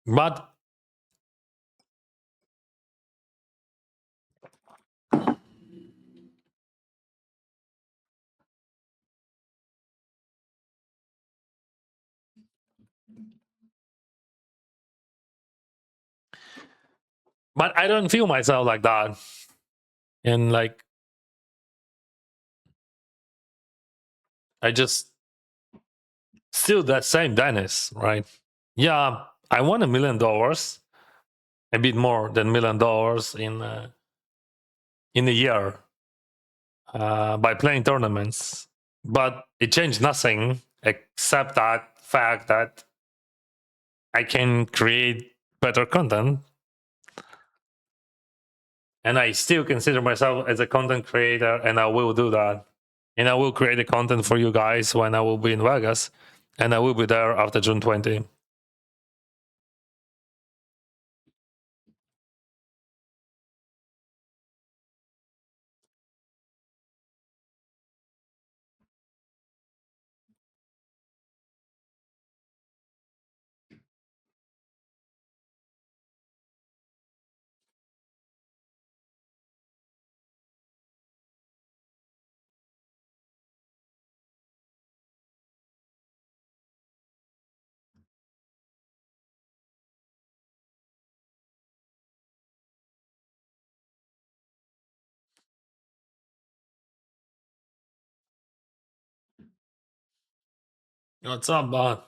but but I don't feel myself like that. And like I just still that same Dennis, right? Yeah, I won $1 million, a bit more than $1 million in a year by playing tournaments, but it changed nothing except that fact that I can create better content, and I still consider myself as a content creator, and I will do that, and I will create the content for you guys when I will be in Vegas, and I will be there after June 20. What's up, bud?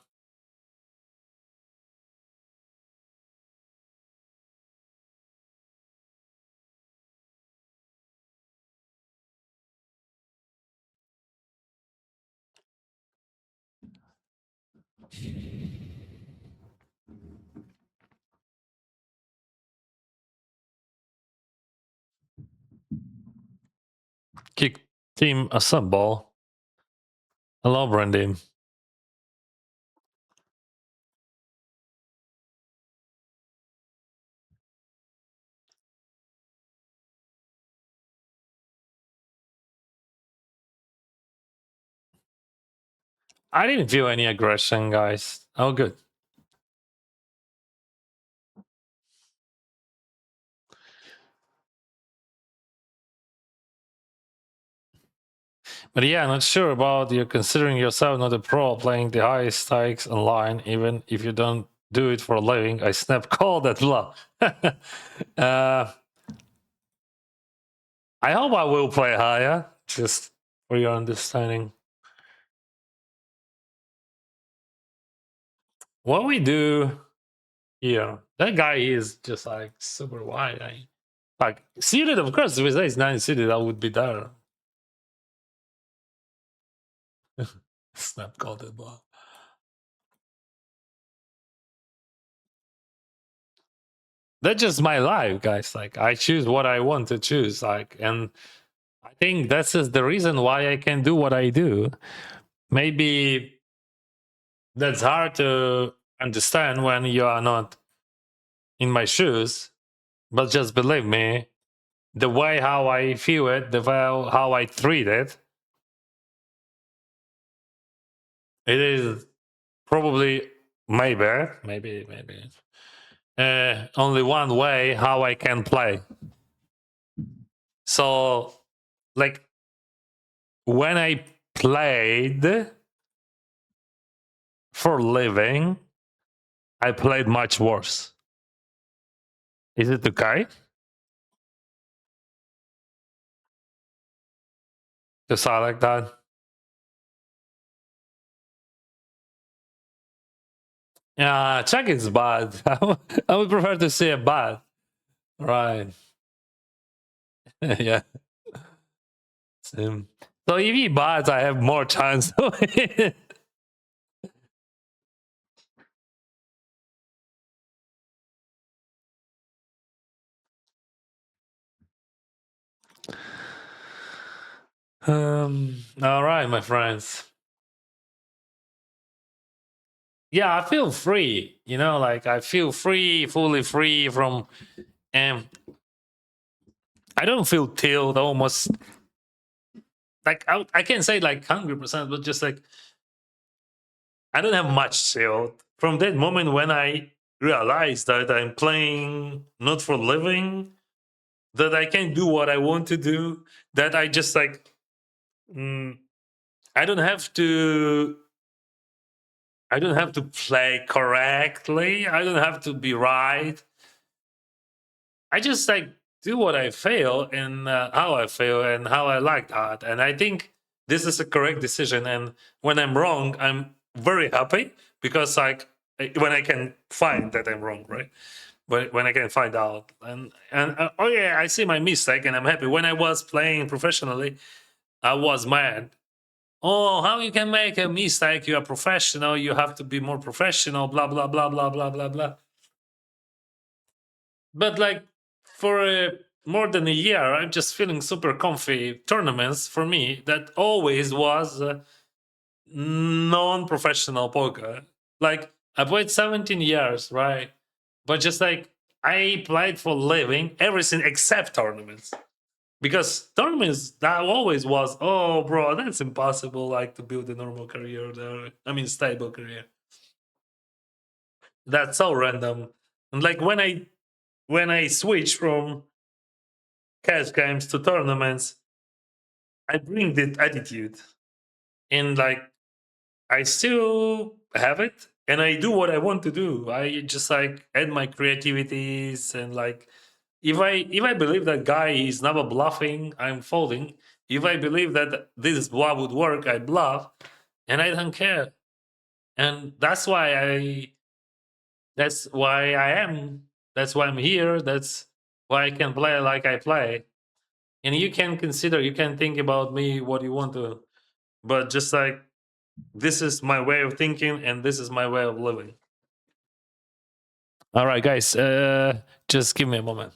Kick team assemble. Hello, Brandy. I didn't feel any aggression, guys. Oh, good. But yeah, not sure about you considering yourself not a pro playing the highest stakes online, even if you don't do it for a living. I snap call that blah. I hope I will play higher, just for your understanding. What we do here, that guy is just like super wide. Like suited, of course, with ace 9 suited, I would be there. Snap called it blah. That's just my life, guys. Like I choose what I want to choose. Like, and I think that's just the reason why I can do what I do. Maybe that's hard to understand when you are not in my shoes, but just believe me, the way how I feel it, the way how I treat it, it is probably maybe only one way how I can play. So, like when I played for living, I played much worse. Is it okay to sound like that? Yeah, check is bad. I would prefer to see a bad. Right. Yeah. Same. So if he bad, I have more chance to win. All right, my friends. Yeah, I feel free. You know, like I feel free, fully free from. I don't feel tilt almost. Like I can't say like 100%, but just like I don't have much tilt from that moment when I realized that I'm playing not for living, that I can do what I want to do, that I just like I don't have to play correctly. I don't have to be right. I just like do what I feel and how I feel and how I like that. And I think this is a correct decision. And when I'm wrong, I'm very happy because like when I can find that I'm wrong, right? When I can find out and oh yeah, I see my mistake and I'm happy. When I was playing professionally, I was mad. Oh, how you can make a mistake? You are professional. You have to be more professional. Blah blah blah blah blah blah blah. But like for more than a year, I'm just feeling super comfy. Tournaments for me that always was non-professional poker. Like I played 17 years, right? But just like I played for living everything except tournaments. Because tournaments that always was, oh bro, that's impossible like to build a normal career there. I mean stable career. That's so random. And like when I switch from cash games to tournaments, I bring that attitude. And like I still have it and I do what I want to do. I just like add my creativities and like if I believe that guy is never bluffing, I'm folding. If I believe that this bluff would work, I bluff and I don't care. And that's why I am. That's why I'm here. That's why I can play like I play. And you can consider, you can think about me what you want to, but just like This is my way of thinking, and this is my way of living. All right, guys, just give me a moment.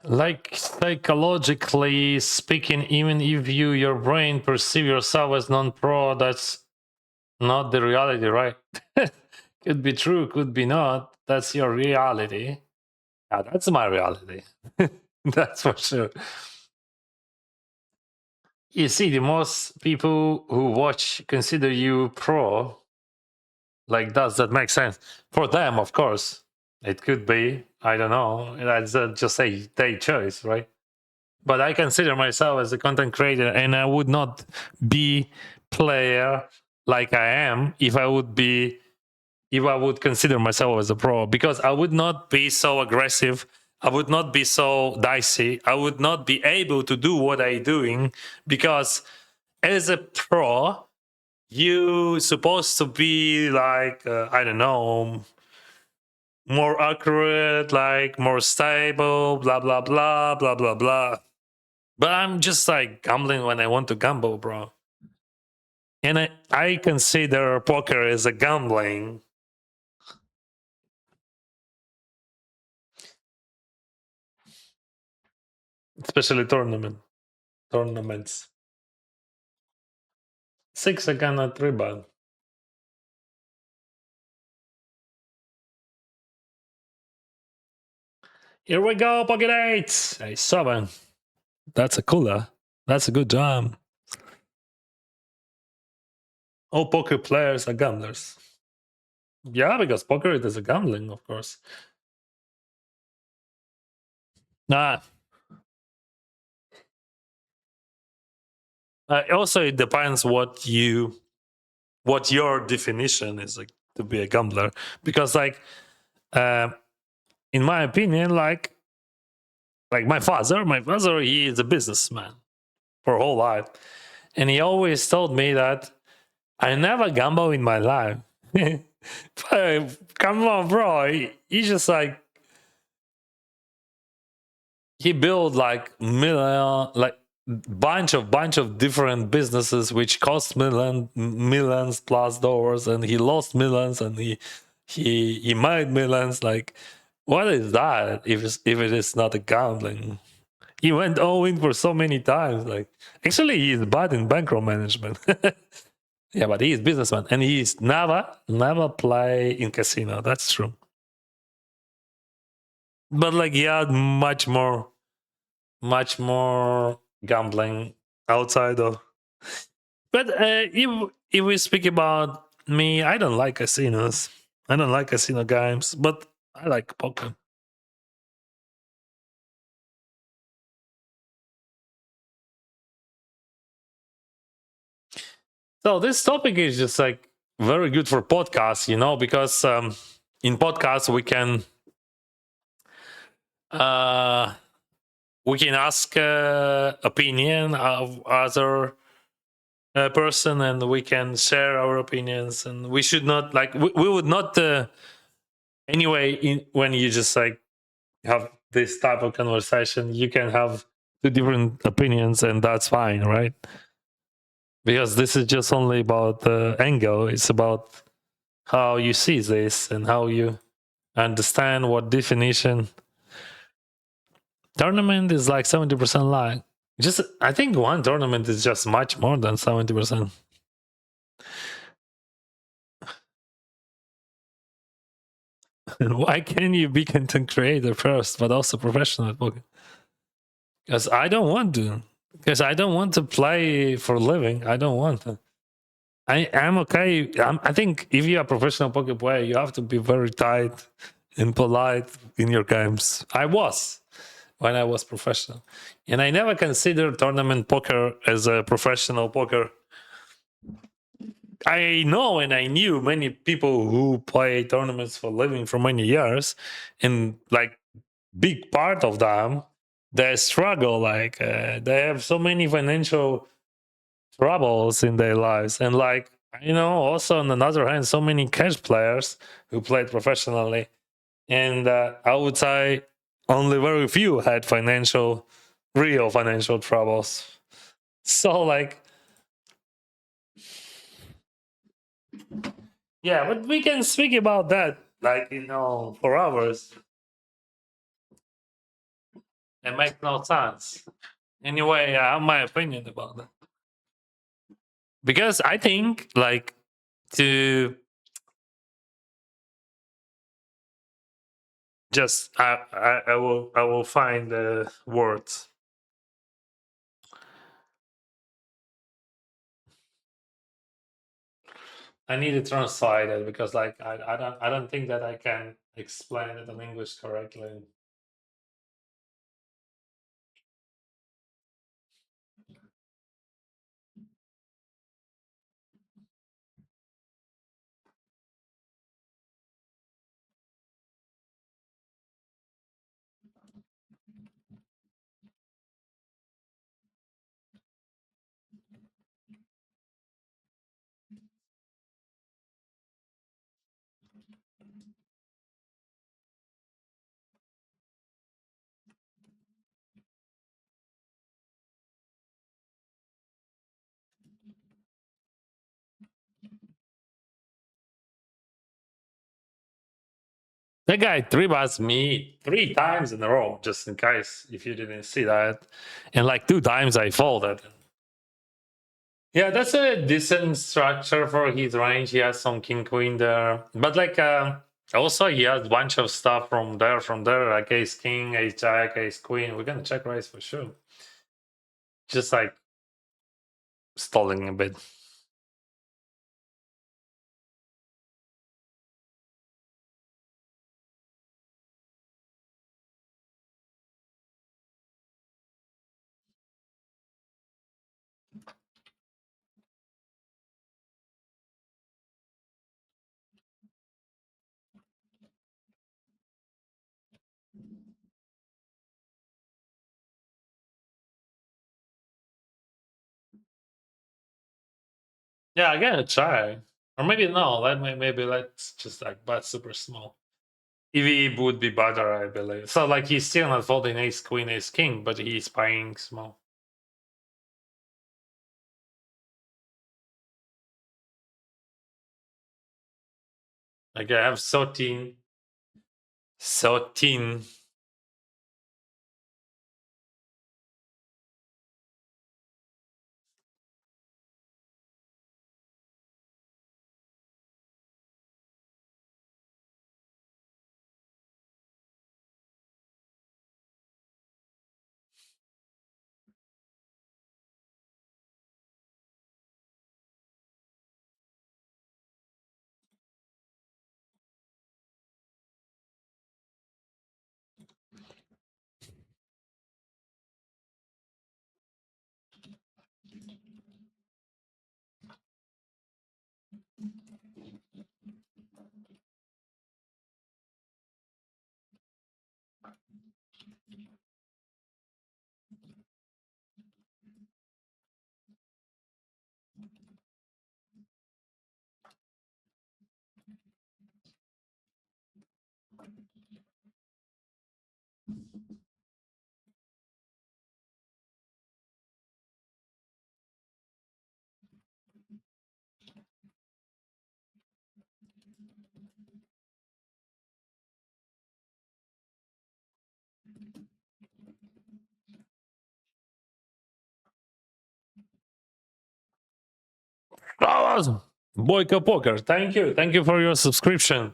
Like psychologically speaking, even if your brain perceive yourself as non-pro, that's not the reality, right? Could be true, could be not. That's your reality. Yeah, that's my reality. That's for sure. You see, the most people who watch consider you pro. Like, does that make sense for them? Of course, it could be. I don't know. That's just a their choice, right? But I consider myself as a content creator, and I would not be player like I am if I would consider myself as a pro, because I would not be so aggressive. I would not be so dicey. I would not be able to do what I'm doing, because as a pro, you supposed to be like I don't know, more accurate, like more stable, blah blah blah blah blah blah. But I'm just like gambling when I want to gamble, bro. And I consider poker as a gambling. Especially tournaments. 6 again at 3 bad. Here we go, pocket 8. A 7. That's a cooler. That's a good job. All poker players are gamblers. Yeah, because poker is a gambling, of course. Nah. Also, it depends what your definition is, like, to be a gambler. Because, like, in my opinion, like my father, he is a businessman for whole life, and he always told me that I never gamble in my life. Come on, bro. He just like he built like bunch of different businesses which cost millions plus dollars, and he lost millions, and he made millions. Like, what is that if it is not a gambling? He went all in for so many times. Like, actually, he is bad in bankroll management. Yeah, but he is businessman, and he's never play in casino. That's true. But like, he had much more much more gambling outside of. But if we speak about me, I don't like casinos. I don't like casino games, but I like poker. So this topic is just like very good for podcasts, because in podcasts uh, we can ask opinion of other person, and we can share our opinions, and we should not like we would not anyway when you just like have this type of conversation, you can have two different opinions, and that's fine, right? Because this is just only about the angle. It's about how you see this and how you understand what definition. Tournament is like 70% lie. Just I think one tournament is just much more than 70%. And why can you be content creator first, but also professional at poker? Because I don't want to. Because I don't want to play for a living. I don't want to. I'm okay. I think if you're a professional poker player, you have to be very tight and polite in your games. I was when I was professional, and I never considered tournament poker as a professional poker. I know and I knew many people who play tournaments for a living for many years, and like big part of them, they struggle. Like they have so many financial troubles in their lives, and like also on another hand, so many cash players who played professionally, and I would say only very few had real financial troubles. So like, yeah, but we can speak about that like for hours. It makes no sense. Anyway, I have my opinion about that because I think like to just I will find the words. I need to translate it because like I don't think that I can explain it in English correctly. That guy three bats me 3 times in a row, just in case if you didn't see that, and like 2 times I folded. Yeah, that's a decent structure for his range. He has some king queen there, but like also he has a bunch of stuff from there, like ace king, ace jack, ace queen. We're gonna check raise for sure. Just like stalling a bit. Yeah, I'm gonna try, or maybe no. Maybe let's just like bet super small. EV would be better, I believe. So like he's still not folding ace queen, ace king, but he's buying small. Like I have 13. Oh, awesome. Boyka Poker, thank you. Thank you for your subscription.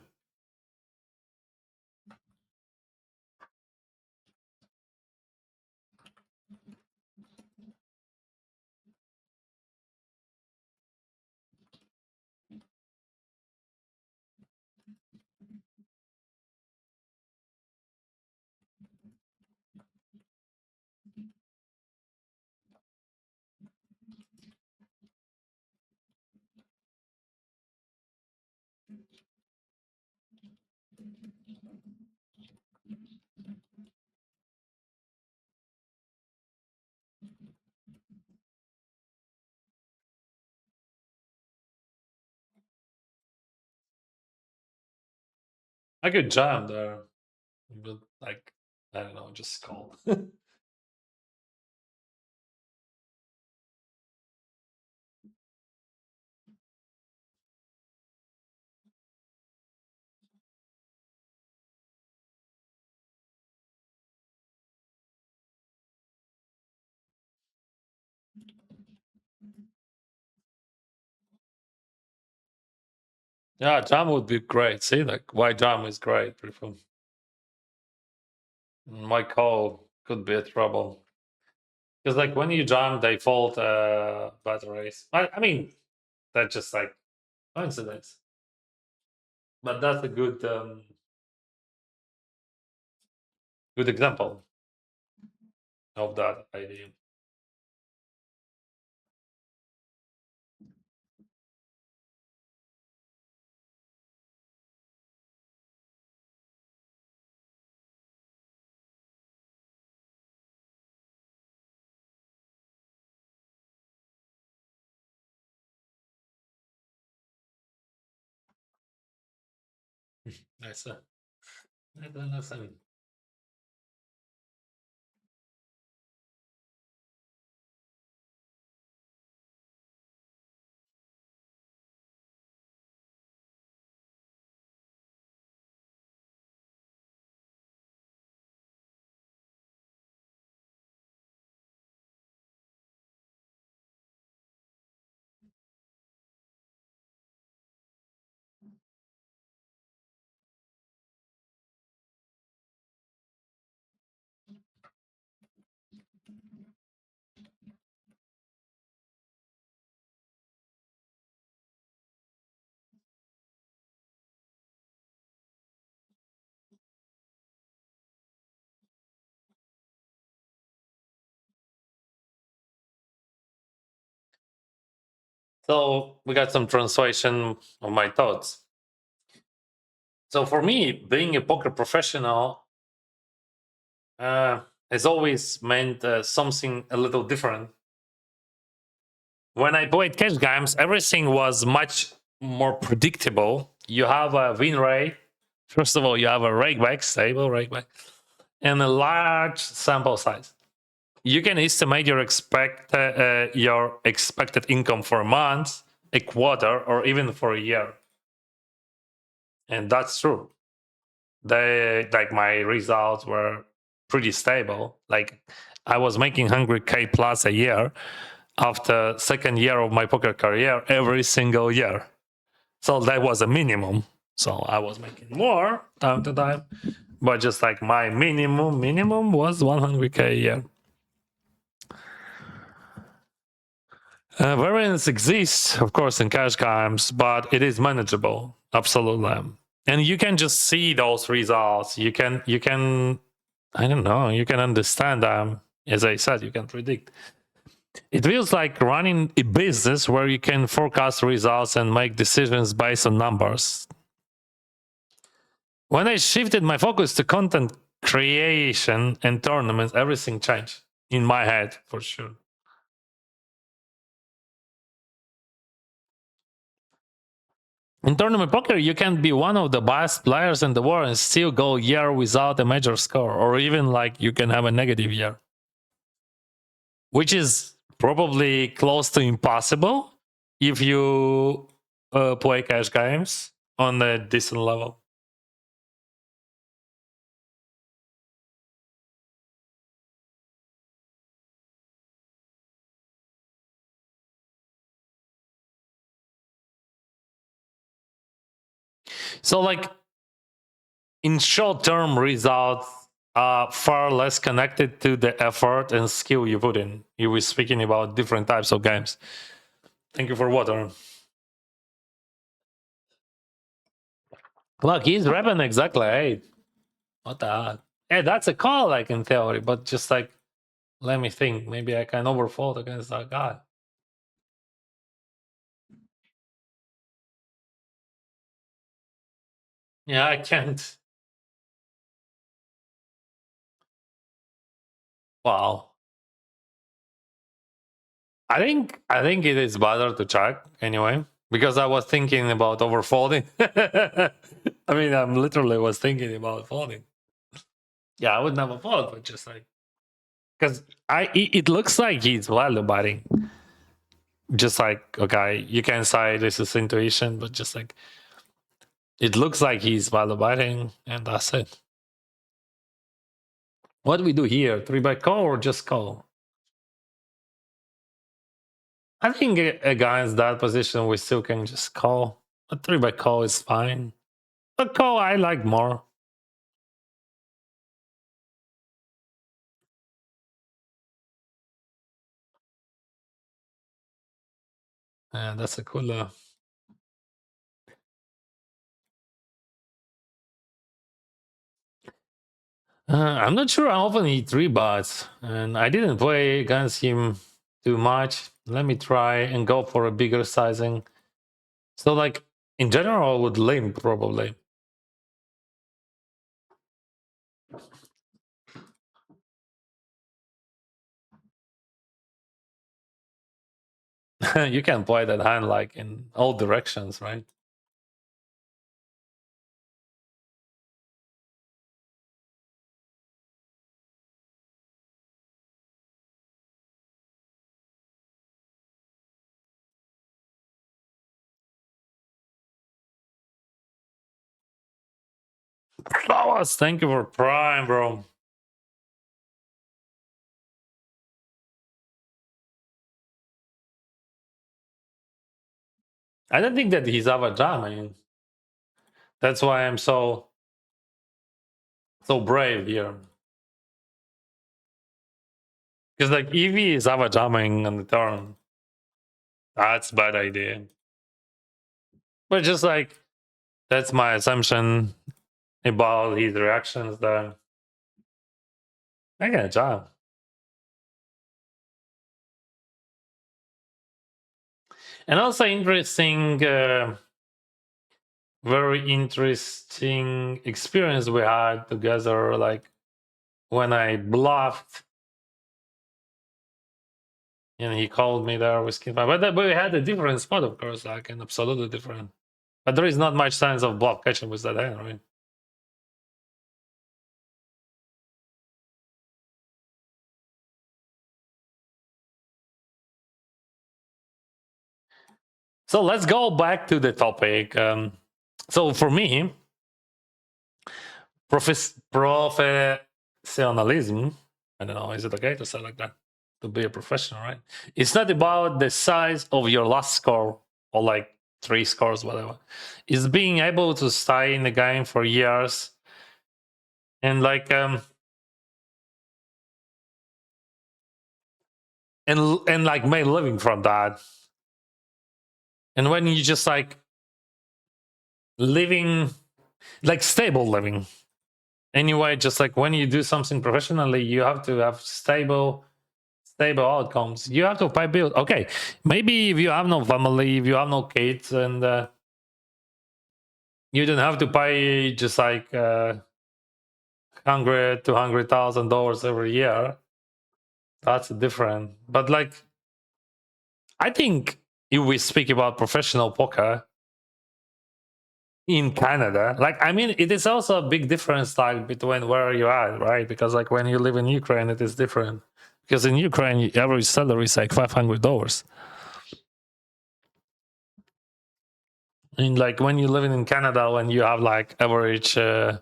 I could jam there, but like, I don't know, just call. Yeah, jam would be great. See, like, why jam is great. My call could be a trouble. Because, like, when you jam, they fault batteries. I mean, that's just like coincidence. But that's a good example of that idea. Nice. I don't understand. So we got some translation of my thoughts. So for me, being a poker professional has always meant something a little different. When I played cash games, everything was much more predictable. You have a win rate. First of all, you have a rakeback, stable rakeback, and a large sample size. You can estimate your expected income for a month, a quarter, or even for a year, and that's true. Like my results were pretty stable. Like I was making 100K plus a year after second year of my poker career every single year. So that was a minimum. So I was making more time to time, but just like my minimum was 100K a year. Variance exists, of course, in cash games, but it is manageable. Absolutely. And you can just see those results. You can, I don't know, you can understand them. As I said, you can predict. It feels like running a business where you can forecast results and make decisions based on numbers. When I shifted my focus to content creation and tournaments, everything changed in my head for sure. In tournament poker, you can be one of the best players in the world and still go a year without a major score, or even like you can have a negative year, which is probably close to impossible if you play cash games on a decent level. So, like, in short-term results are far less connected to the effort and skill you put in. You were speaking about different types of games. Thank you for water. Look, he's repping exactly 8. What the heck? Hey, that's a call, like, in theory, but just like, let me think. Maybe I can overfold against that guy. Yeah, I can't. Wow. I think it is better to check anyway, because I was thinking about overfolding. I mean, I'm literally was thinking about folding. Yeah, I would never fold, but just like, because it looks like he's value betting. Just like, okay, you can say this is intuition, but just like, it looks like he's value betting, and that's it. What do we do here? 3-bet call or just call? I think against that position, we still can just call. A 3-bet call is fine. But call I like more. Yeah, that's a cool. I'm not sure how often he 3-bets, and I didn't play against him too much. Let me try and go for a bigger sizing. So, like, in general, I would limp probably. You can play that hand like in all directions, right? Flowers, thank you for Prime, bro. I don't think that he's Avajam. I mean, that's why I'm so brave here. Because like Eevee is Avajamming on the turn. That's bad idea. But just like that's my assumption about his reactions there. I can jam. And also interesting, very interesting experience we had together. Like when I bluffed, and he called me there with Skin Five. But we had a different spot, of course, like an absolutely different. But there is not much sense of bluff catching with that hand, right? So let's go back to the topic. So for me, professionalism, I don't know, is it okay to say like that? To be a professional, right? It's not about the size of your last score or like 3 scores, whatever. It's being able to stay in the game for years and like and like make a living from that. And when you just like living like stable living. Anyway, just like when you do something professionally, you have to have stable outcomes. You have to pay bills. Okay, maybe if you have no family, if you have no kids, and you don't have to pay just like $100,000-$200,000 every year. That's different. But like, I think if we speak about professional poker, in Canada. Like, I mean, it is also a big difference, like, between where you are, right? Because, like, when you live in Ukraine, it is different. Because in Ukraine, average salary is like $500. And, like, when you're living in Canada, when you have, like, average, I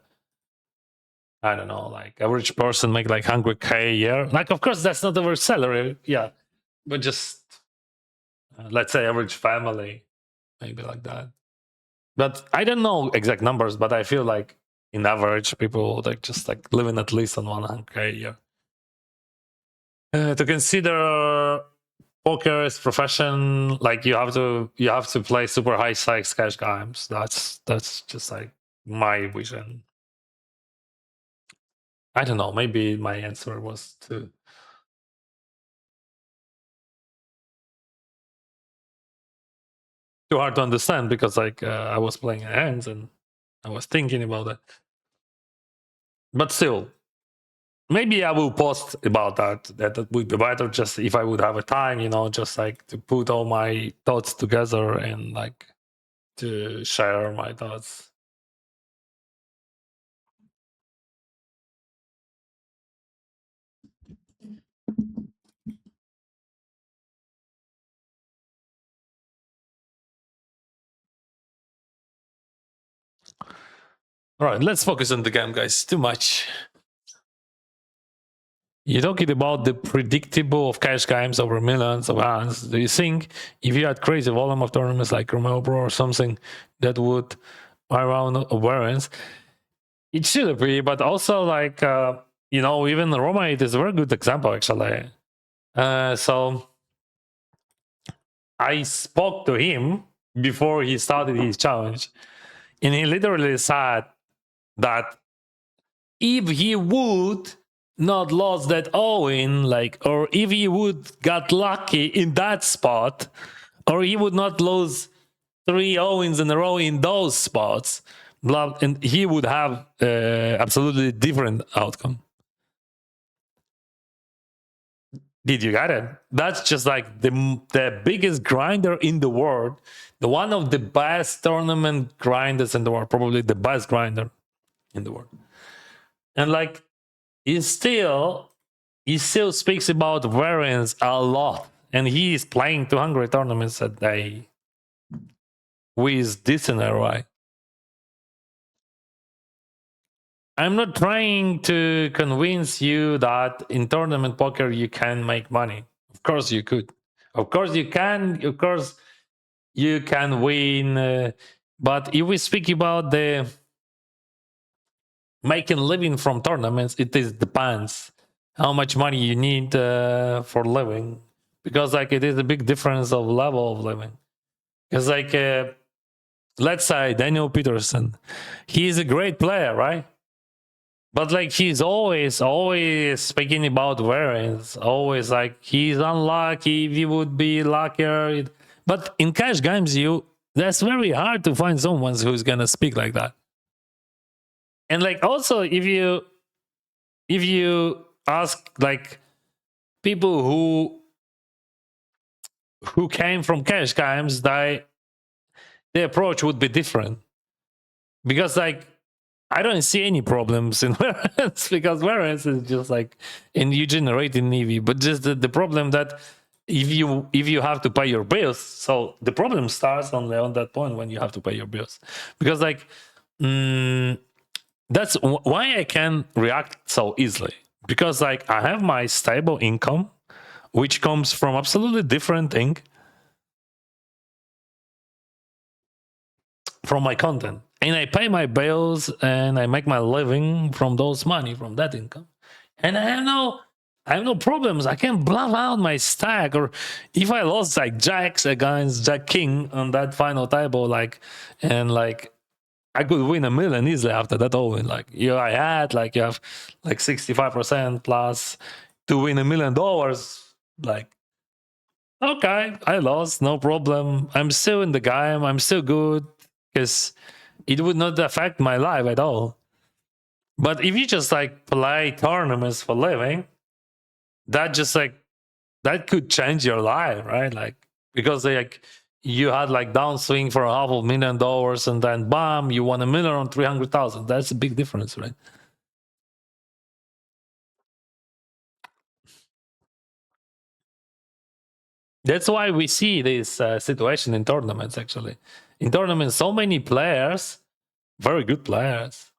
don't know, like, average person make, like, 100K a year. Like, of course, that's not average salary, yeah. But just, let's say average family, maybe like that. But I don't know exact numbers, but I feel like in average, people like just like living at least on 100K a year. To consider poker as profession, like you have to play super high stakes cash games. That's just like my vision. I don't know. Maybe my answer was too hard to understand because like I was playing hands and I was thinking about it. But still, maybe I will post about that. That would be better just if I would have a time, just like to put all my thoughts together and like to share my thoughts. All right, let's focus on the game, guys. Too much. You're talking about the predictable of cash games over millions of rounds. Do you think if you had crazy volume of tournaments like Romeo Pro or something that would around variance? It should be, but also like even Roma, it is a very good example actually. So I spoke to him before he started his challenge, and he literally said that if he would not lost that Owen, like, or if he would got lucky in that spot, or he would not lose 3 Owens in a row in those spots, and he would have absolutely different outcome. Did you get it? That's just like the biggest grinder in the world, the one of the best tournament grinders in the world, probably the best grinder in the world. And like he still speaks about variance a lot, and he is playing 200 tournaments a day with decent ROI. I'm not trying to convince you that in tournament poker you can make money. Of course you could. Of course you can. Of course you can win. But if we speak about the making living from tournaments, it is depends how much money you need for living, because like it is a big difference of level of living. Because like let's say Daniel Peterson, he's a great player, right? But like he's always speaking about variance, always like he's unlucky, he would be luckier. But in cash games, that's very hard to find someone who's gonna speak like that. And like also if you ask like people who came from cash games, the approach would be different. Because like I don't see any problems in variance, because variance is just like, and you generate in EV, but just the problem that if you have to pay your bills, so the problem starts only on that point when you have to pay your bills. Because like that's why I can react so easily, because like I have my stable income, which comes from absolutely different thing from my content, and I pay my bills and I make my living from those money, from that income, and I have no problems. I can bluff out my stack, or if I lost like jacks against Jack King on that final table, like, and like I could win $1 million easily after that all in. Like I had like you have like 65% plus to win $1 million. Like, okay, I lost, no problem. I'm still in the game. I'm still good because it would not affect my life at all. But if you just like play tournaments for living, that just like that could change your life, right? Like because like you had like downswing for $500,000 and then bam, you won $1 million on 300,000. That's a big difference, right? That's why we see this situation in tournaments. Actually, in tournaments, so many players, very good players.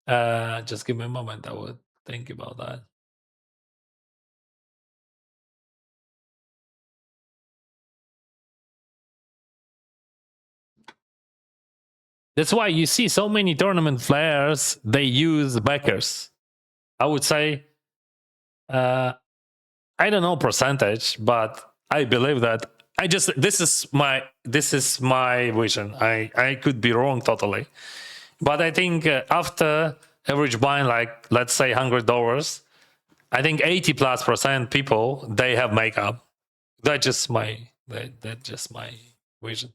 Just give me a moment. I would think about that. That's why you see so many tournament players. They use backers. I would say, I don't know percentage, but I believe that this is my vision. I could be wrong totally, but I think after average buying, like let's say $100, I think 80+% people they have makeup. That's just my vision.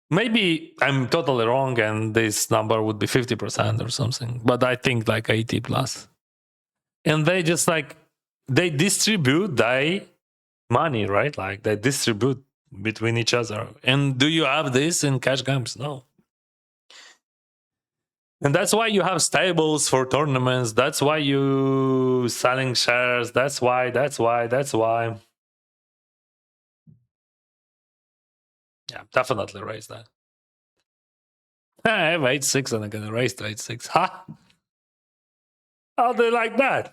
Maybe I'm totally wrong, and this number would be 50% or something. But I think like 80 plus, and they just like they distribute their money, right? Like they distribute between each other. And do you have this in cash games? No. And that's why you have stables for tournaments. That's why you selling shares. That's why. Yeah, definitely raise that. I have 8-6 and I'm gonna raise to 8-6. Ha! How do you like that?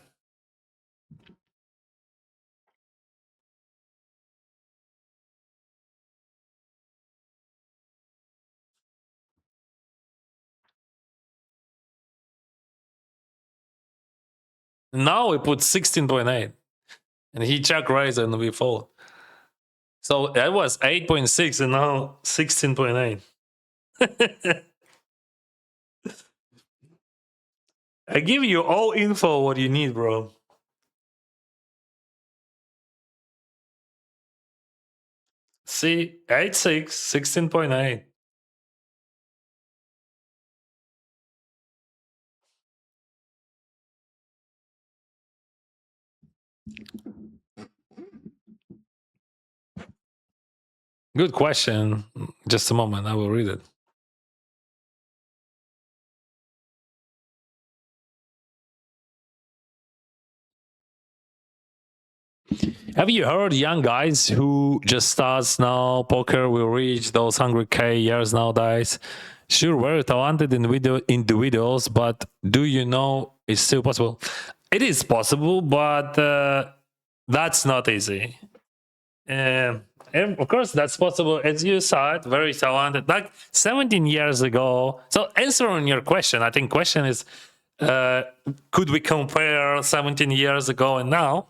Now we put 16.8 and he check raise and we fold. So that was 8.6 and now 16.8. I give you all info what you need, bro. See, 8-6, 16.8. Good question. Just a moment, I will read it. Have you heard young guys who just starts now poker will reach those 100K years nowadays? Sure, very talented individuals, but do you know it's still possible? It is possible, but that's not easy. And of course, that's possible. As you said, very talented. Like 17 years ago. So answering your question, I think question is, could we compare 17 years ago and now?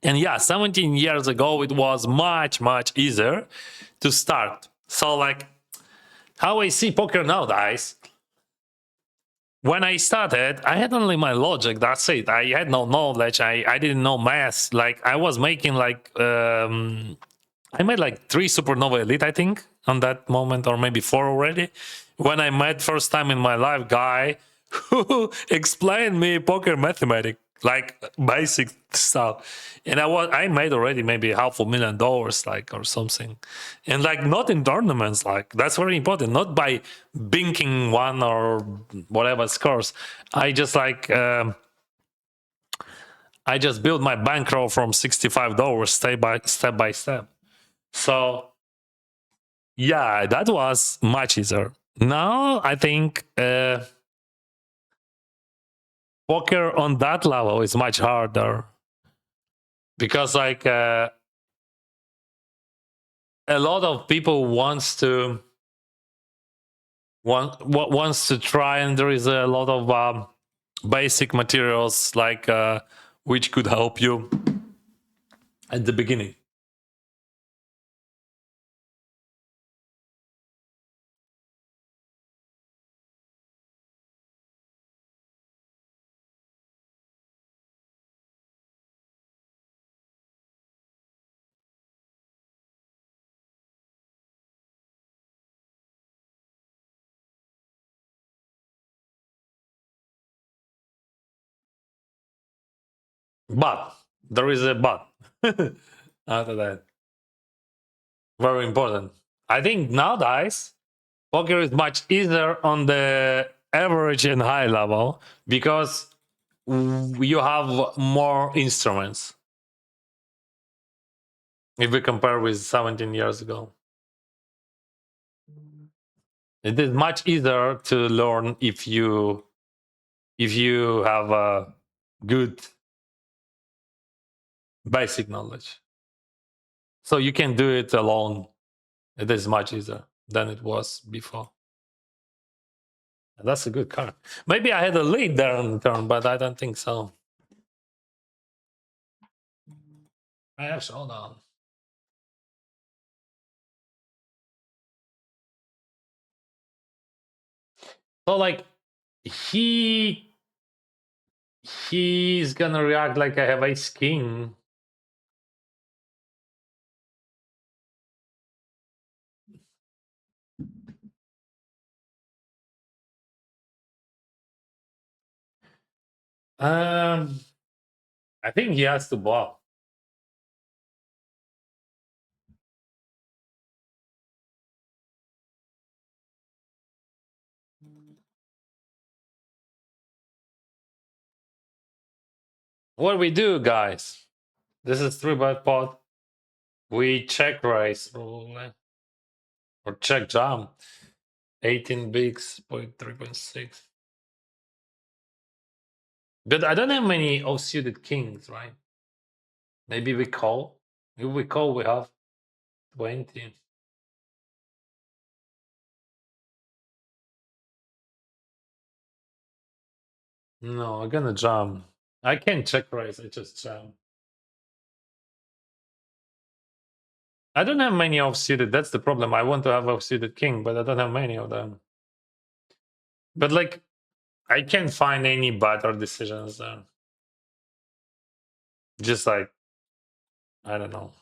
And yeah, 17 years ago, it was much, much easier to start. So like how I see poker nowadays, when I started, I had only my logic. That's it. I had no knowledge. I didn't know math. Like I was making like, I made like 3 Supernova Elite, I think, on that moment, or maybe 4 already. When I met first time in my life guy who explained me poker mathematics, like basic stuff. And I made already maybe $500,000, like, or something. And like not in tournaments, like that's very important. Not by binking one or whatever scores. I just like I just built my bankroll from $65 step by step. So yeah, that was much easier. Now I think poker on that level is much harder because like a lot of people wants to try, and there is a lot of basic materials like which could help you at the beginning. But there is a but. After that, very important. I think nowadays poker is much easier on the average and high level because you have more instruments if we compare with 17 years ago. It is much easier to learn if you have a good basic knowledge. So you can do it alone. It is much easier than it was before. And that's a good card. Maybe I had a lead there on the turn, but I don't think so. I have showdown. So like he's gonna react like I have ace king. I think he has to bluff. What we do, guys? This is 3-bet pot. We check raise probably. Or check jam. 18 bigs, 0.3.6. But I don't have many offsuited kings, right? Maybe we call. If we call, we have 20. No, I'm gonna jam. I can't check raise, I just jam. I don't have many offsuited, that's the problem. I want to have offsuited king, but I don't have many of them. But like, I can't find any better decisions there. Just like, I don't know.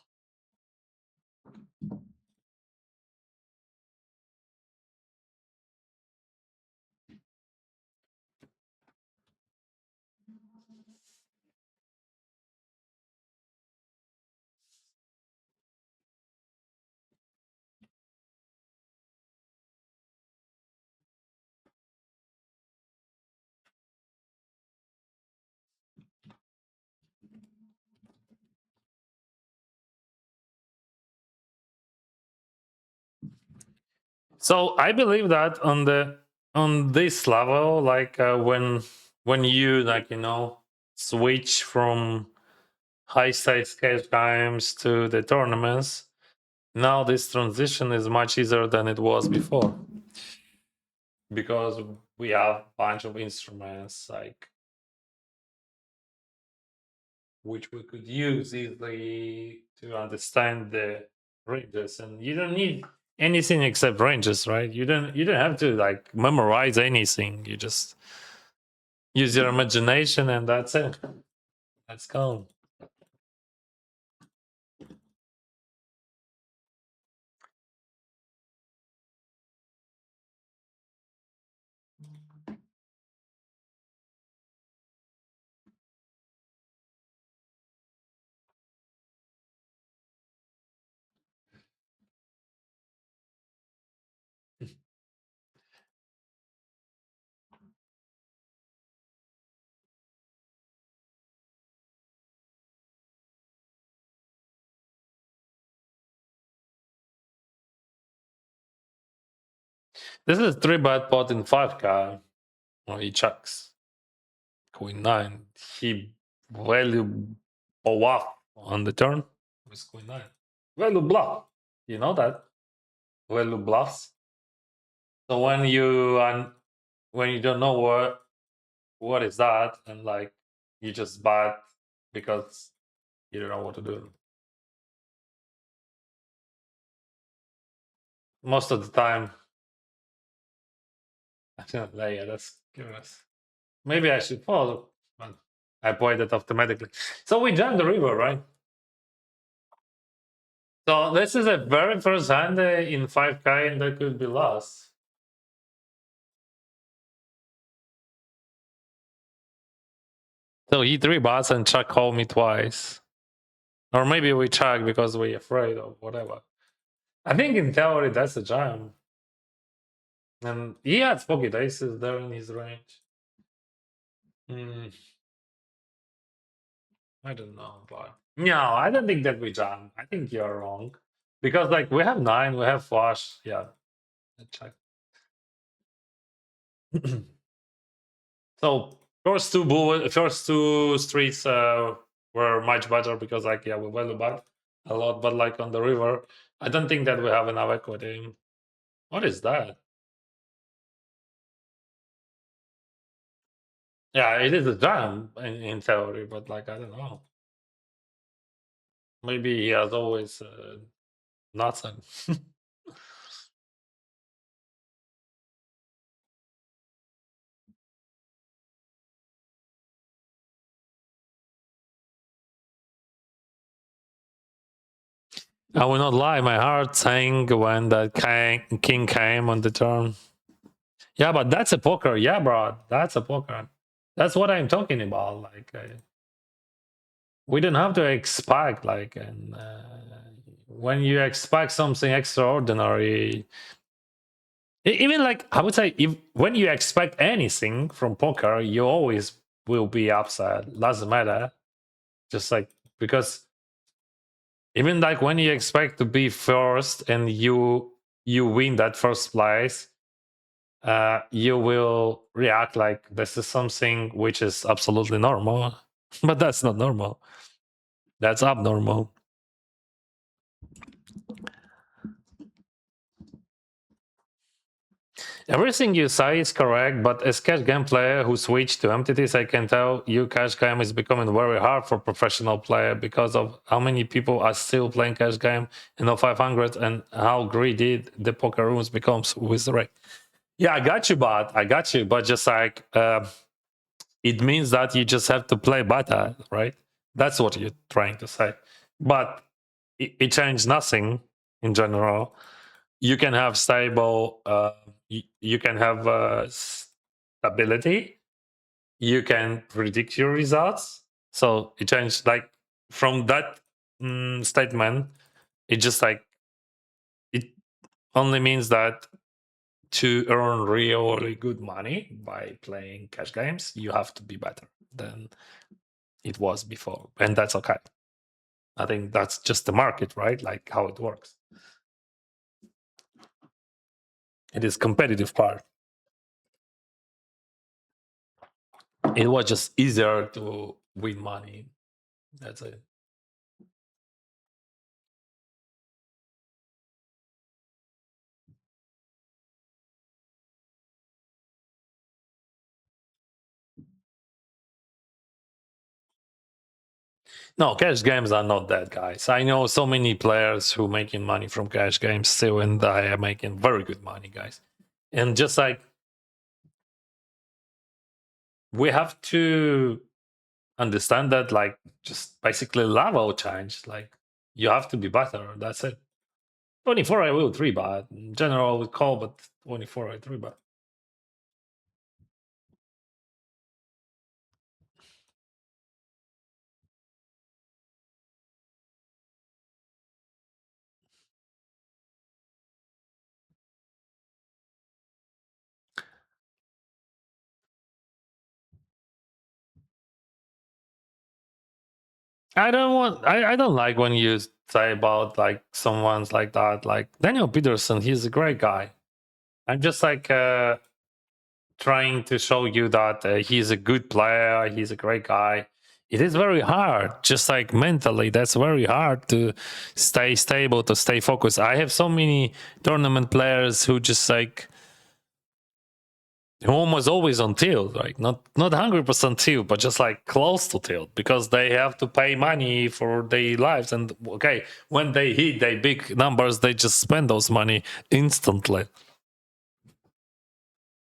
So I believe that on this level, like when you like switch from high stakes cash games to the tournaments, now this transition is much easier than it was before because we have a bunch of instruments like which we could use easily to understand the ranges, and you don't need anything except ranges, right? You don't have to like memorize anything. You just use your imagination and that's it. Let's go. This is 3-bet pot in 5k. Well, he checks. Queen 9. He value bluff on the turn with Queen 9. Value bluff. You know that? Value bluffs. So when you don't know what is that, and like you just bet because you don't know what to do. Most of the time, I don't know. Yeah, that's curious. Maybe I should follow. But I played it automatically. So we joined the river, right? So this is a very first hand in 5k, and that could be lost. So he 3 bats and Chuck called me twice. Or maybe we check because we're afraid or whatever. I think in theory that's a jam. And he had pocket aces there in his range. Hmm, I don't know, but no, I don't think that we jam. I think you're wrong. Because like we have nine, we have flush. Yeah. Check. So first two streets were much better because like yeah we value bad a lot, but like on the river, I don't think that we have enough equity. What is that? Yeah, it is a jam in theory, but like I don't know. Maybe he has always nothing. I will not lie, my heart sank when that king came on the turn. Yeah, but that's a poker. Yeah, bro, that's a poker. That's what I'm talking about. Like, we don't have to expect like, and when you expect something extraordinary, even like I would say, if when you expect anything from poker, you always will be upset. Doesn't matter. Just like because even like when you expect to be first and you win that first place, you will react like this is something which is absolutely normal, but that's not normal. That's abnormal. Everything you say is correct, but as cash game player who switched to entities, I can tell you cash game is becoming very hard for professional player because of how many people are still playing cash game in 0500 and how greedy the poker rooms becomes with the rate. Yeah, I got you, but just like it means that you just have to play better, right? That's what you're trying to say. But it changed nothing in general. You can have stable, you can have stability. You can predict your results. So it changed like from that statement. It just like it only means that to earn really good money by playing cash games, you have to be better than it was before, and that's okay. I think that's just the market, right? Like how it works. It is competitive part. It was just easier to win money. That's it. No, cash games are not that, guys. I know so many players who making money from cash games still, and I are making very good money, guys. And just like we have to understand that, like, just basically level change. Like, you have to be better. That's it. 24 I will 3 bet. In general, I would call, but 24 I 3 bet. I don't like when you say about like someone's like that. Like Daniel Peterson, he's a great guy. I'm just like trying to show you that he's a good player, he's a great guy. It is very hard, just like mentally, that's very hard to stay stable, to stay focused. I have so many tournament players who just like almost always on tilt, like not 100% tilt, but just like close to tilt because they have to pay money for their lives. And okay, when they hit their big numbers, they just spend those money instantly.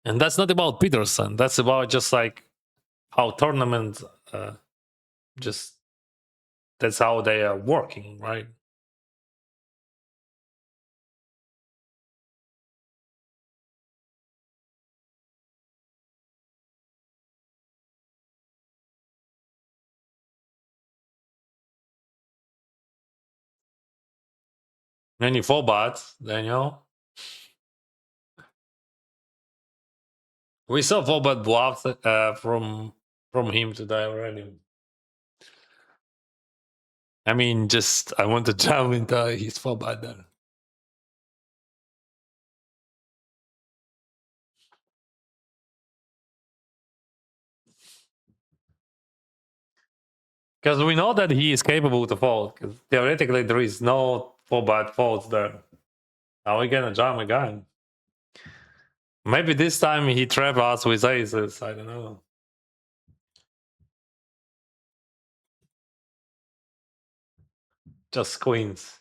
And that's not about Peterson. That's about just like how tournaments just that's how they are working, right? Any Fobat, Daniel? We saw Fobat bluffs from him today already. I mean, just I want to jump into his Fobat there. Because we know that he is capable to fold. Because theoretically, there is no 4-bet folds there. Are we gonna jump again? Maybe this time he trap us with aces. I don't know. Just queens.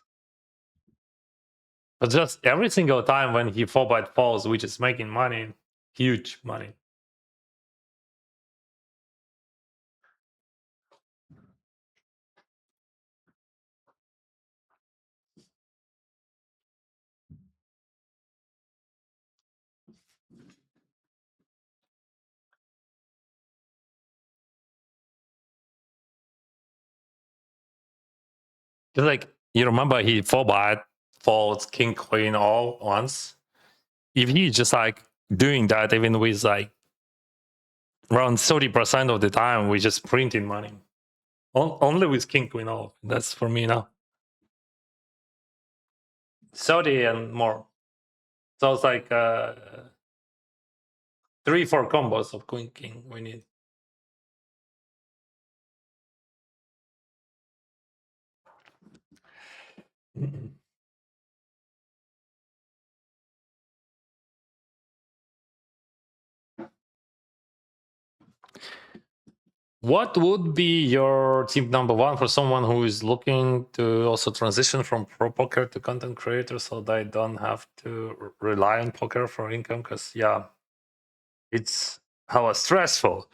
But just every single time when he 4-bet falls, which is making money, huge money. Just like you remember, he 4-bet folds king queen all once. If he's just like doing that, even with like around 30% of the time, we just printing money. Only with king queen all. That's for me now. 30 and more. So it's like 3-4 combos of queen king we need. What would be your tip number one for someone who is looking to also transition from pro poker to content creator so they don't have to rely on poker for income? Because yeah, it's how stressful.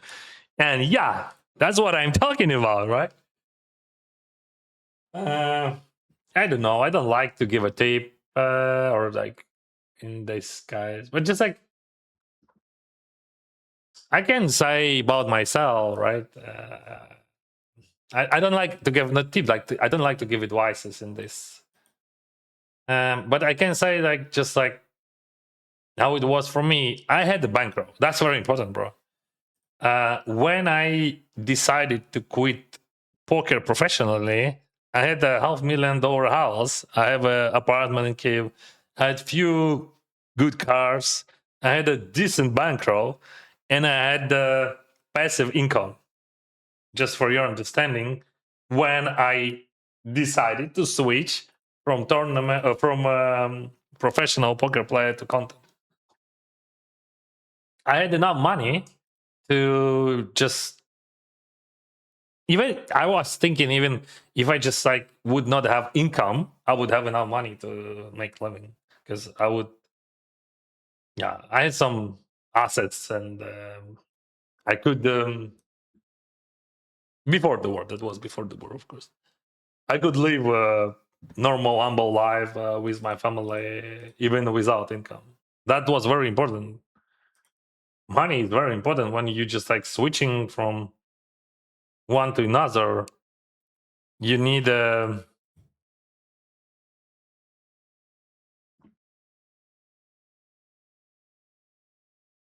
And yeah, that's what I'm talking about, right? I don't know. I don't like to give a tip or like in this guys, but just like I can say about myself, right? I don't like to give not tip like I don't like to give advices in this. But I can say like just like how it was for me. I had the bankroll. That's very important, bro. When I decided to quit poker professionally, I had a $500,000 house. I have an apartment in Kiev. I had few good cars. I had a decent bankroll, and I had the passive income. Just for your understanding, when I decided to switch from tournament from professional poker player to content, I had enough money to just even I was thinking even if I just like would not have income, I would have enough money to make living because I would. Yeah, I had some assets and I could before the war. That was before the war, of course. I could live a normal, humble life with my family, even without income. That was very important. Money is very important when you just like switching from one to another. You need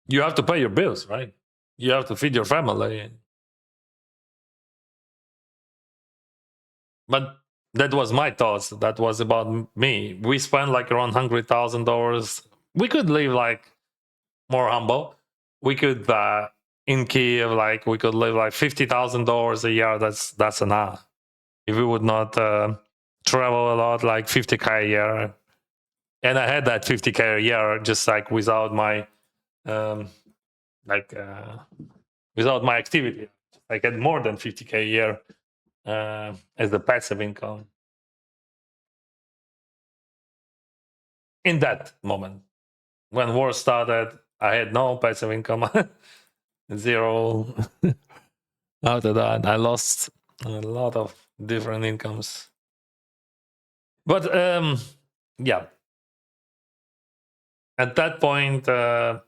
you have to pay your bills, right? You have to feed your family. But that was my thoughts. That was about me. We spent like around $100,000. We could live like more humble. We could in Kiev, like we could live like $50,000 a year. That's enough. If we would not travel a lot, like 50K a year. And I had that 50K a year just like without my like without my activity. I had more than 50K a year as the passive income in that moment. When war started, I had no passive income, zero. After that, I lost a lot of different incomes. But yeah, at that point, I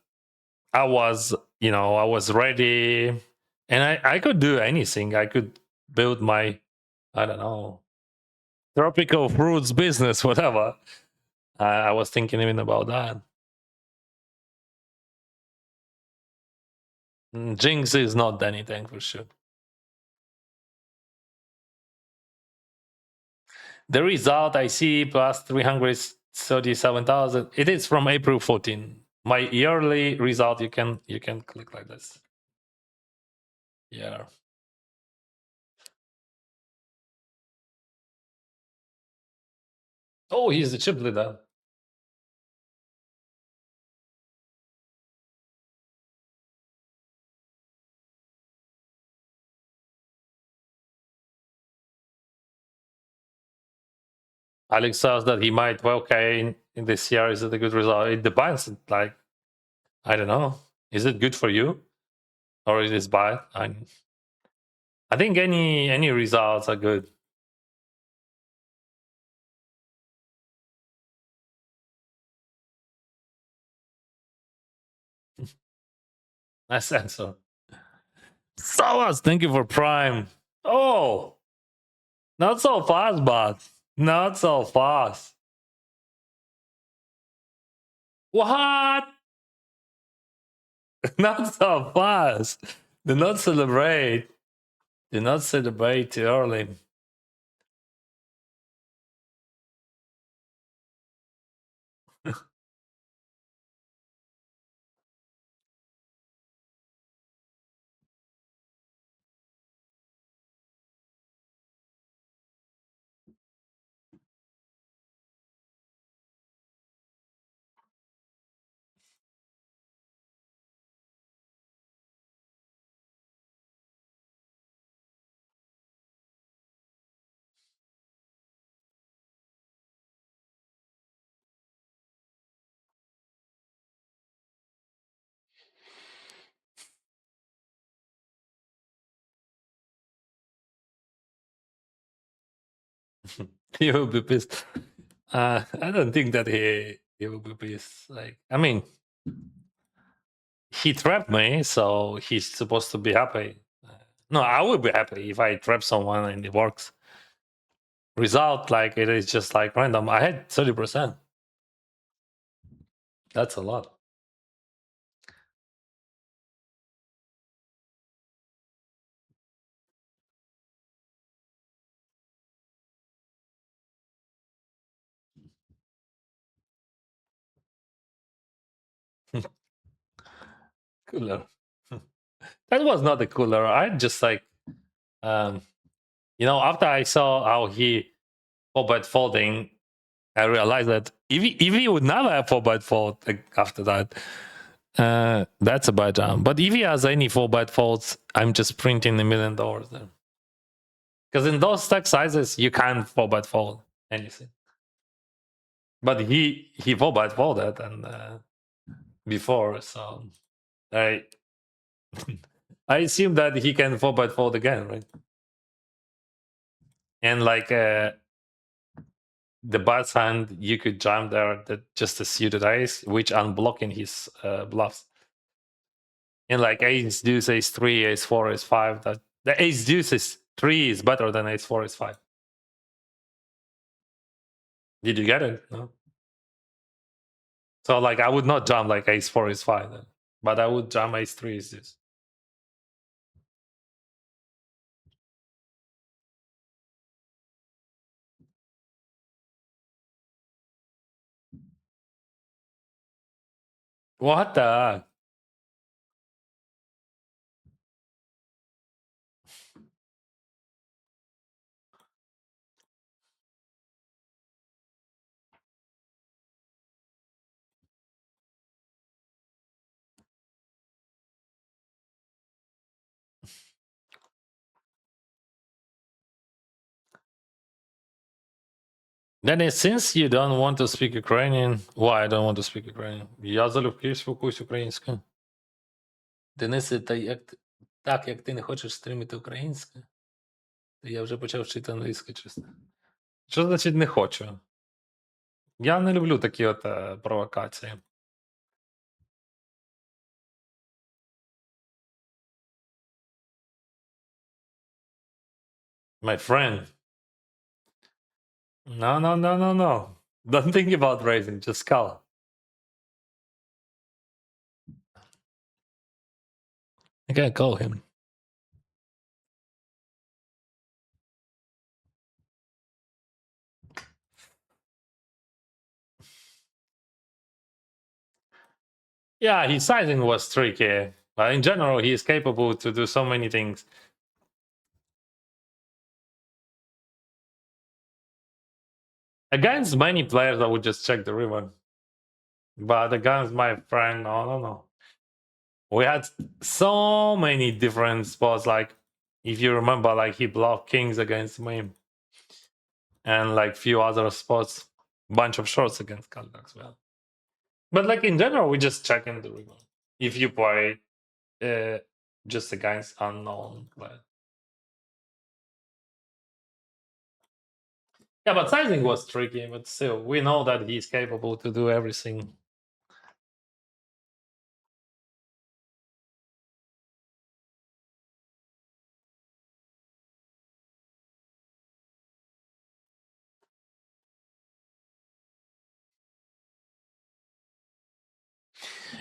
was, I was ready, and I could do anything. I could build my, I don't know, tropical fruits business, whatever. I was thinking even about that. Jinx is not anything for sure. The result I see plus 337,000. It is from April 14. My yearly result, you can click like this. Yeah. Oh, he's the chip leader. Alex says that he might in this year. Is it a good result? It depends. Like, I don't know. Is it good for you, or is it bad? I think any results are good. I said so. Salas, thank you for Prime. Oh, not so fast, but not so fast. What? Not so fast. Do not celebrate. Do not celebrate too early. He will be pissed. I don't think that he will be pissed. Like, I mean, he trapped me, so he's supposed to be happy. No, I would be happy if I trap someone and it works. Result, like, it is just like random. I had 30%. That's a lot. Cooler. That was not a cooler. I just like, um, after I saw how he 4-bet folding, I realized that if he would never have 4-bet fold after that, that's a bad jam. But if he has any 4-bet folds, I'm just printing $1 million there. Because in those stack sizes, you can't 4-bet fold anything. But he 4-bet folded and before, so I I assume that he can 4-bet fold again, right? And like the bad hand, you could jam there that just a suited ace, which unblocking his bluffs. And like ace deuce, ace 3, ace 4, ace 5, that the ace deuce is 3 is better than ace 4, ace 5. Did you get it? No. So like I would not jam like ace 4, ace 5, then, but I would jam ace 3, ace deuce. What the heck? Dennis, since you don't want to speak Ukrainian, why I don't want to speak Ukrainian? Я залюбки спілкуюсь українською. Денисе, так як ти не хочеш стрімити українською, то я вже почав вчити англійську, чесно. Що значить не хочу? Я не люблю такі от провокації. My friend, No, no, no, no, no. Don't think about raising, just call. I can't call him. Yeah, his sizing was tricky, but in general, he is capable to do so many things. Against many players, I would just check the river. But against my friend, no, no, no. We had so many different spots. Like, if you remember, like he bluffed kings against me, and like few other spots, bunch of shorts against Kaldak as well. But like in general, we just check in the river. If you play uh, just against unknown players. Yeah, but sizing was tricky, but still, we know that he's capable to do everything.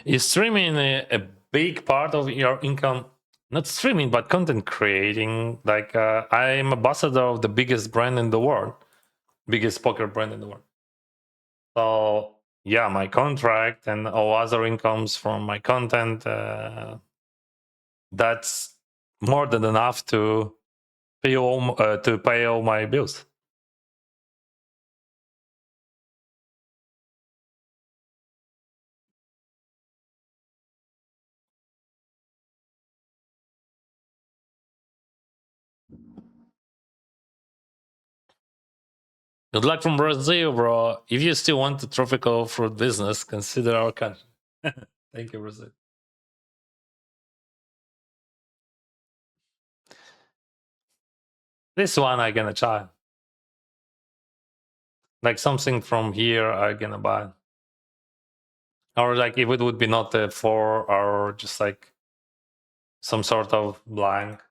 Is streaming a big part of your income? Not streaming, but content creating. Like, I'm ambassador of the biggest brand in the world, biggest poker brand in the world. So, yeah, my contract and all other incomes from my content, that's more than enough to pay all my bills. Good luck from Brazil, bro. If you still want the tropical fruit business, consider our country. Thank you, Brazil. This one I gonna try. Like something from here I gonna buy. Or like if it would be not a 4 or just like some sort of blank.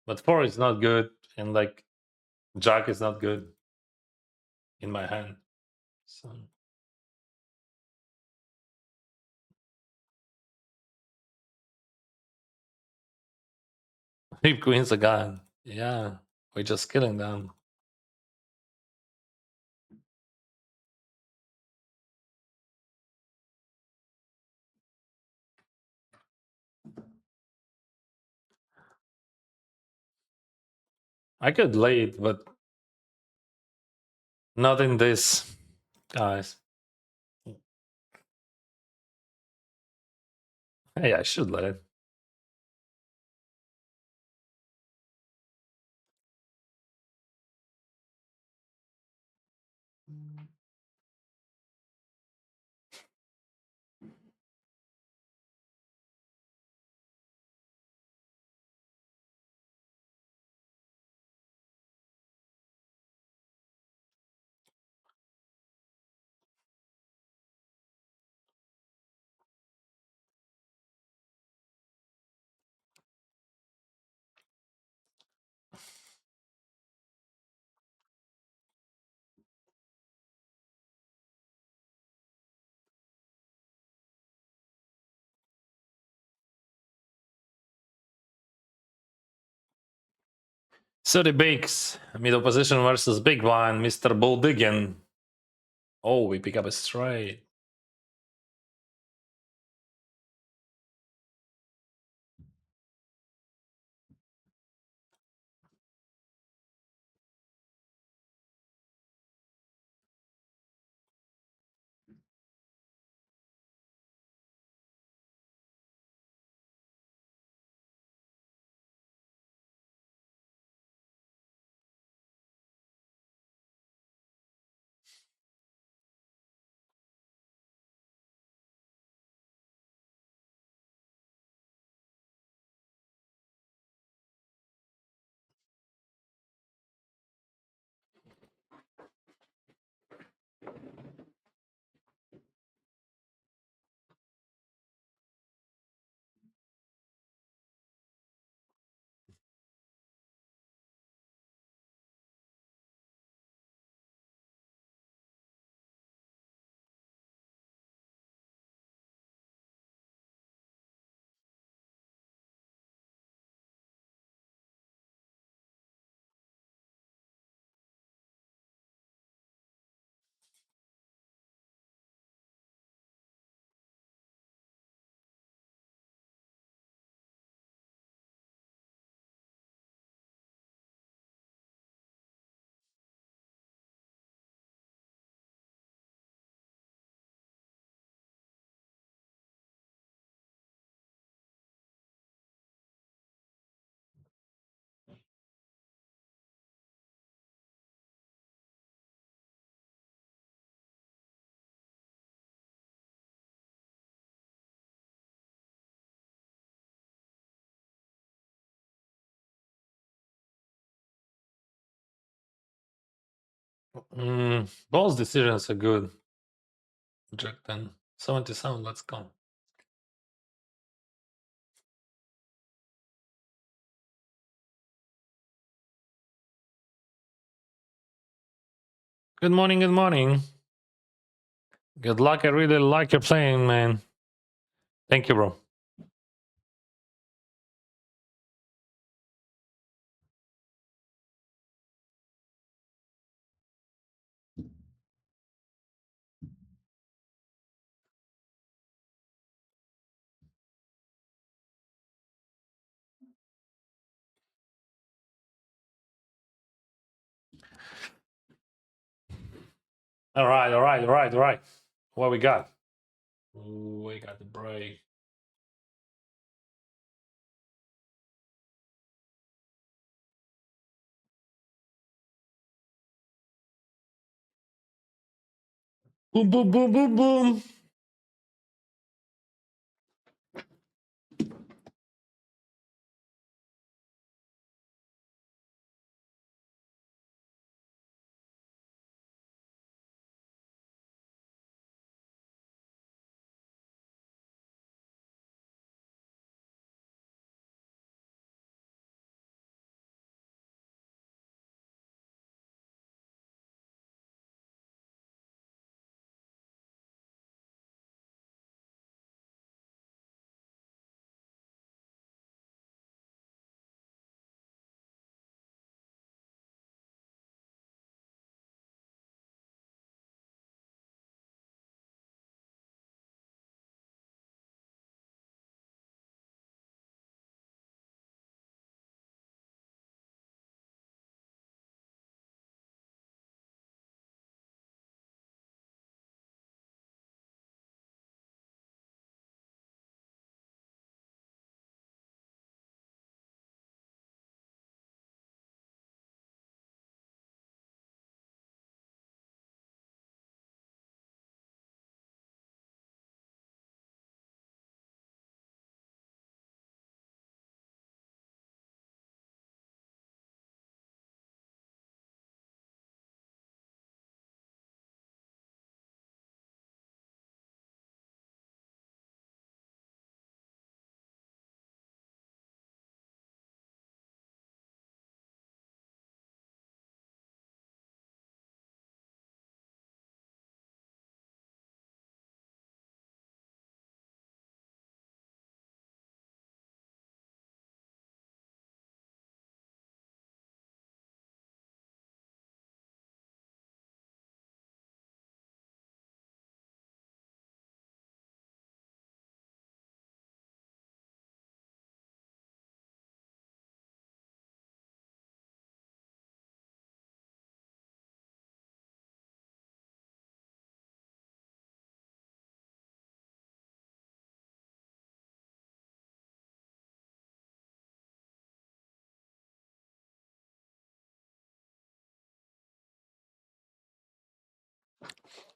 But 4 is not good, and like Jack is not good in my hand. So if Queen's again. Yeah, we're just killing them. I could lead, but not in this, guys. Hey, I should lead. So the bigs, middle position versus big one, Mr. Bulldiggin. Oh, we pick up a straight. Both decisions are good. Jack 10. 77, let's go. Good morning, good morning. Good luck. I really like your playing, man. Thank you, bro. All right, all right, all right, all right. What we got? Ooh, we got the break. Boom, boom, boom, boom, boom.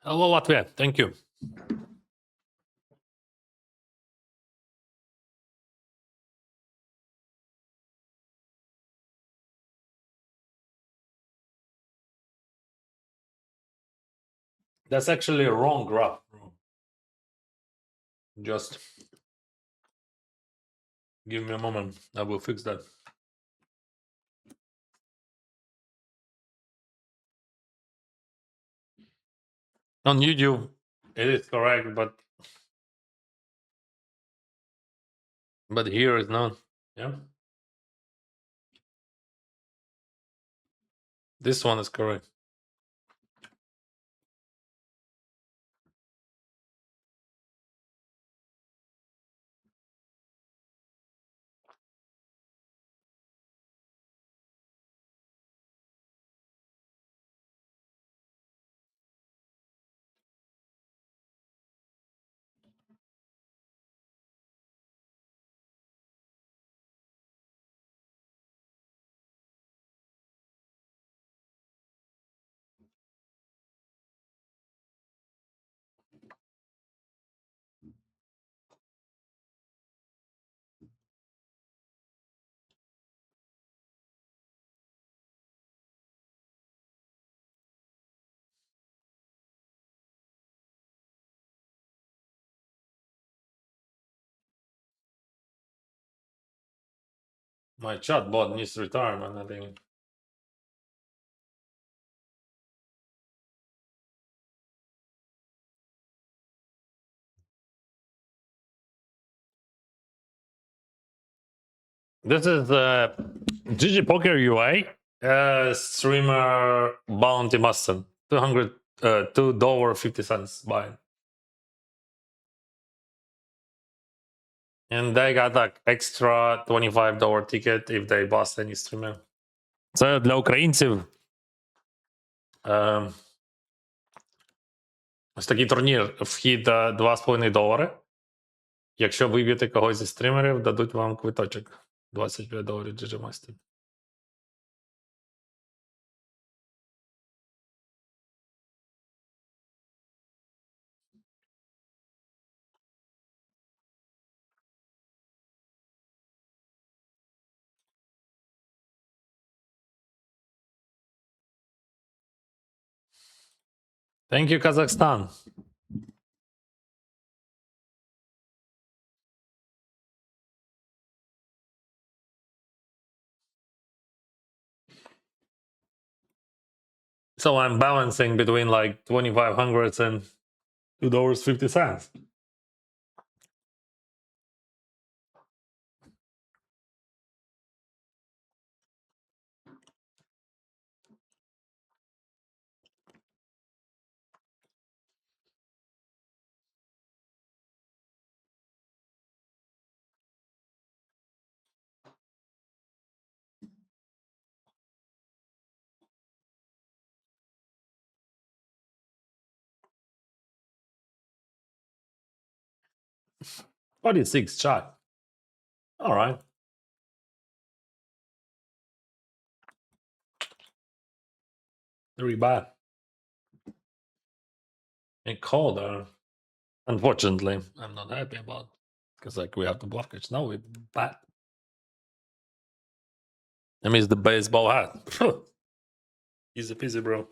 Hello, Latvia. Thank you. That's actually a wrong graph, bro. Just give me a moment. I will fix that. On YouTube, it is correct, but here is not. Yeah, this one is correct. My chatbot needs retirement, I think. This is GG Poker UA streamer Bounty Master. 200 $2.50 buying. And they got like extra $25 ticket if they bust any streamer. Це для українців. Ось такий турнір. Вхід $2,5. Якщо виб'єте когось зі стримерів, дадуть вам квиточок. $25 GG Master. Thank you, Kazakhstan. So I'm balancing between like 2,500 and $2.50. $46 chat. All right. Very bad. And Calder, unfortunately, I'm not happy about because like we have the blockage. Now we're bad. I miss the baseball hat. Easy peasy, bro.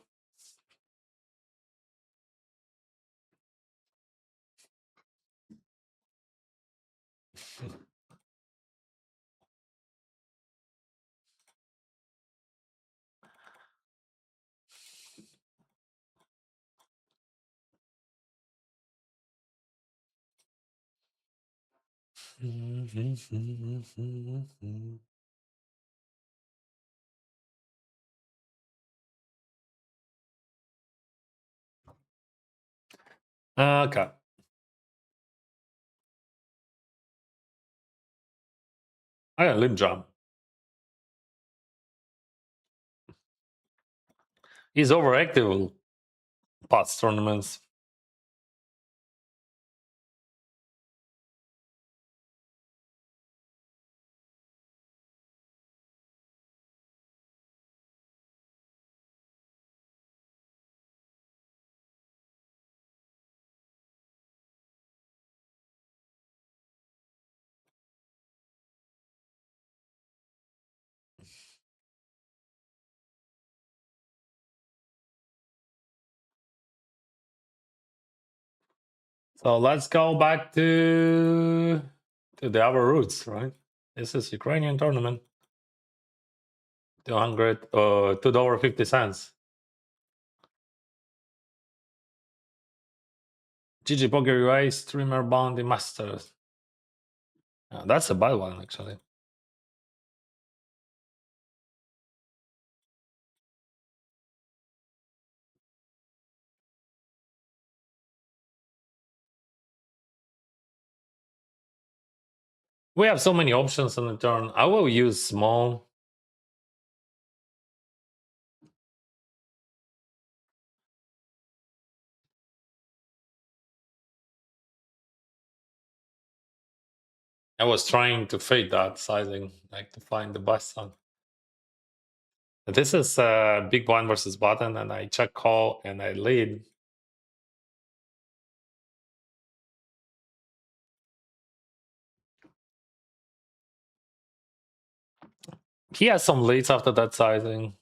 Okay. I got limb jump. He's overactive past tournaments. So let's go back to the other roots, right? This is Ukrainian tournament. 200 $2.50. GG Poker UA streamer Bounty Masters. That's a bad one, actually. We have so many options on the turn. I will use small. I was trying to fade that sizing, like to find the best one. This is big blind versus button, and I check call and I lead. He has some leads after that sizing.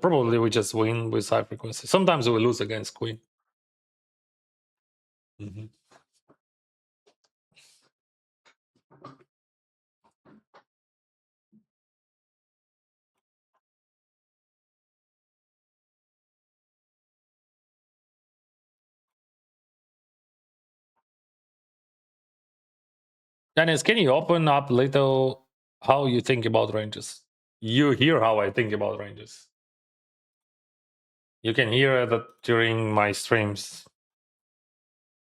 Probably we just win with high frequency. Sometimes we lose against queen. Dennis, can you open up little how you think about ranges? You hear how I think about ranges. You can hear that during my streams.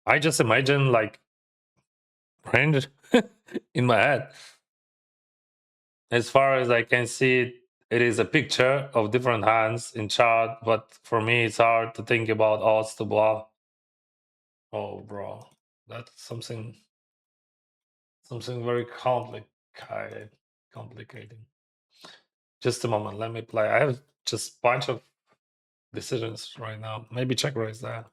I just imagine like range in my head. As far as I can see it, it is a picture of different hands in chart, but for me it's hard to think about odds to bluff. Oh bro, that's something very complicated. Just a moment, let me play. I have just bunch of decisions right now. Maybe check raise there.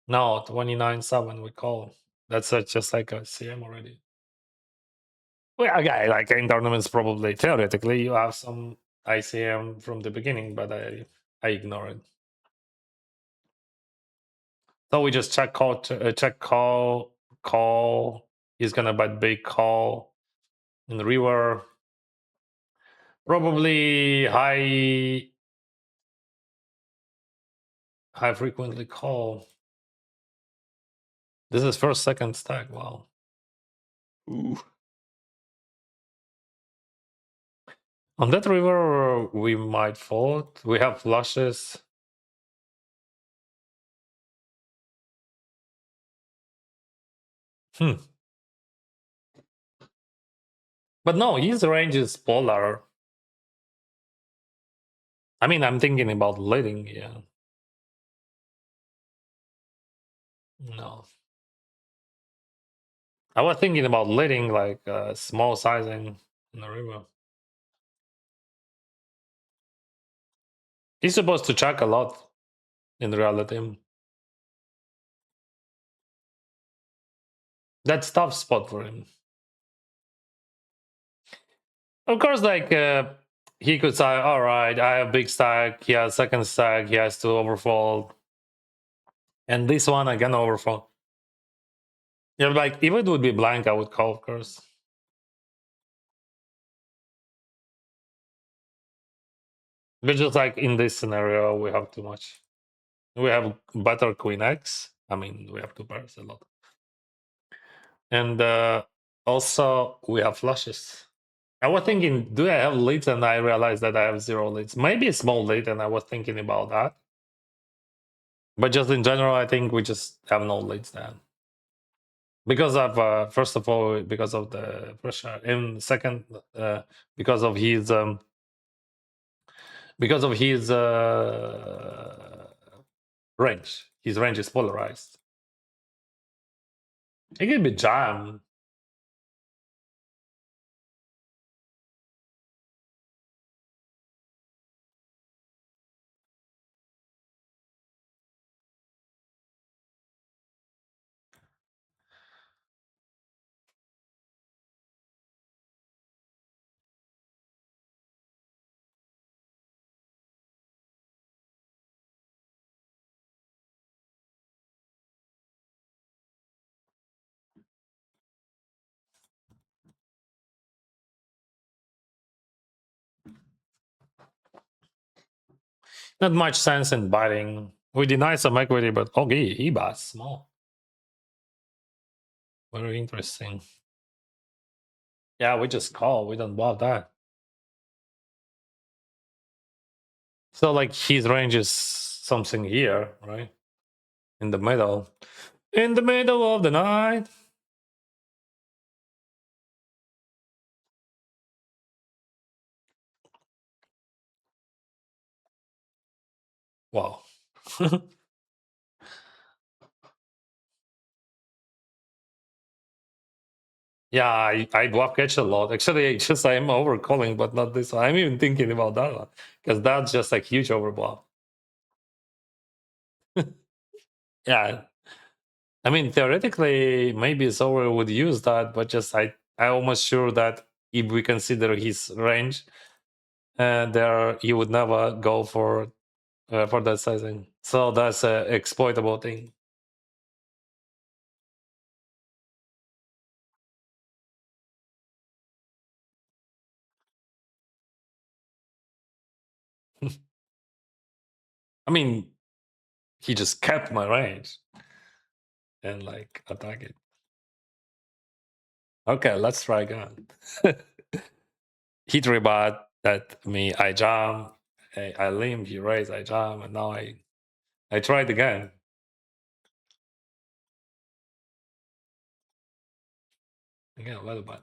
No, 29-7 we call. That's just like a CM already. Well, okay, like in tournaments, probably theoretically you have some ICM from the beginning, but I ignore it. So we just check call, check call, call. He's gonna bet big call in the river. Probably high frequently call. This is first, second stack. Wow. Ooh. On that river, we might fold. We have flushes. But no, his range is polar. I mean, I'm thinking about leading, yeah. No. I was thinking about leading, like small sizing in the river. He's supposed to check a lot in reality. That's tough spot for him. Of course, like he could say, all right, I have big stack, he has second stack, he has to overfold. And this one I can overfold. Yeah, like if it would be blank, I would call, of course. But just like in this scenario, we have too much. We have better queen X. I mean, we have two pairs a lot. And also we have flushes. I was thinking, do I have leads? And I realized that I have 0 leads. Maybe a small lead, and I was thinking about that. But just in general, I think we just have no leads then. Because of first of all, because of the pressure, and second, because of his range. His range is polarized. It can be jam. Not much sense in biting. We deny some equity, but okay, he bats small. Very interesting. Yeah, we just call. We don't bluff that. So like his range is something here, right? In the middle. In the middle of the night. Wow. Yeah, I bluff catch a lot. Actually, I am over calling, but not this one. I'm even thinking about that one because that's just like huge overbluff. Yeah, I mean theoretically, maybe Zower would use that, but just I almost sure that if we consider his range, there he would never go for that sizing. So that's a exploitable thing. I mean, he just kept my range and like attack it. Okay, let's try again. He rebut that me, I jam, I limp, he raise, I jam, and now I tried again. Again, a little bit.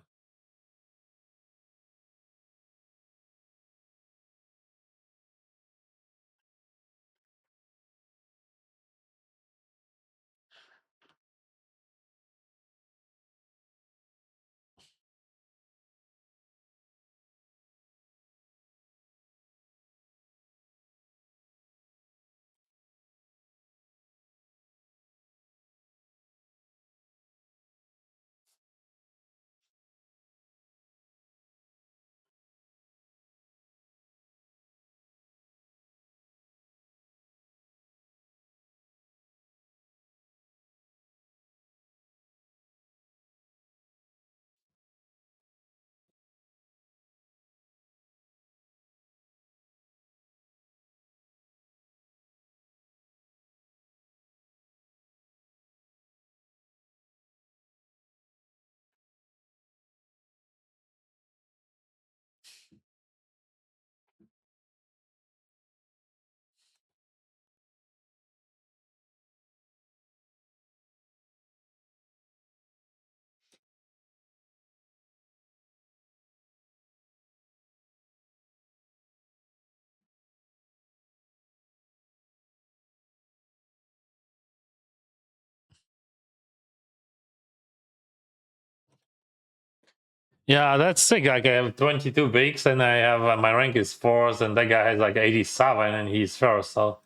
Yeah, that's sick. Like I have 22 bigs and I have my rank is 4th, and that guy has like 87 and he's first. So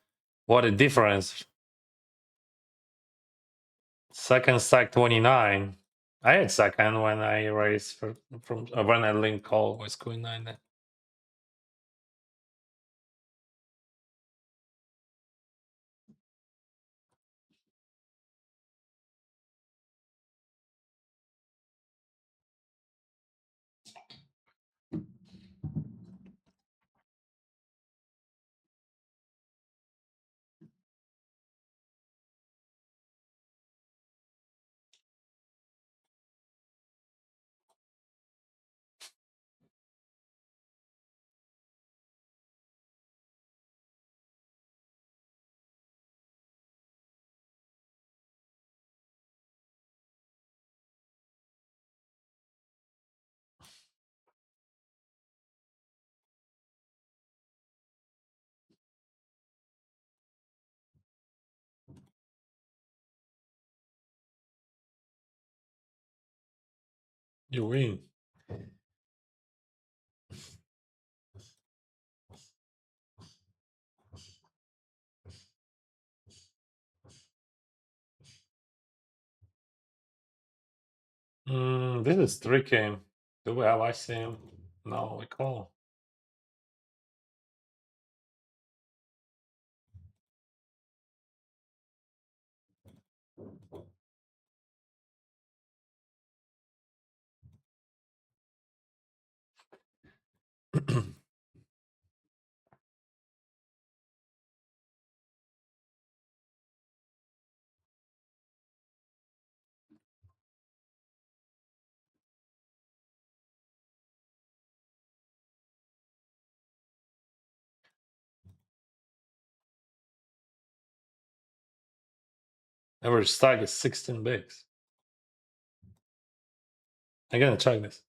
what a difference. Second stack 29. I had second when I raised from when I linked call with Queen 9. Then. You win. This is tricky. Do we have ICM? No, we call. Average stack is 16 bigs. I'm gonna check this.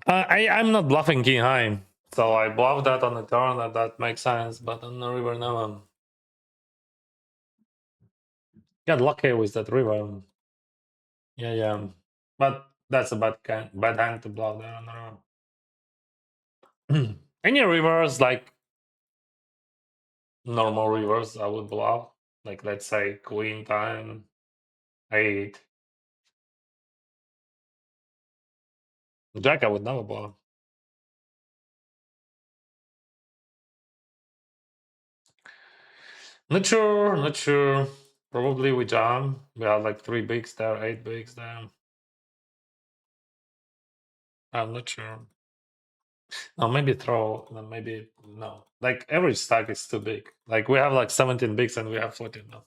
I'm not bluffing king high, so I bluff that on the turn, and that makes sense. But on the river now, got lucky with that river. Yeah. But that's a bad hand to bluff there on the river. Any rivers like normal rivers, I would bluff. Like let's say Queen 10, 8. Jack, I would never bluff. Not sure. Probably we jam. We have like 3 bigs there, 8 bigs there. I'm not sure. No, maybe throw. No, maybe no. Like every stack is too big. Like we have like 17 bigs and we have 14 now.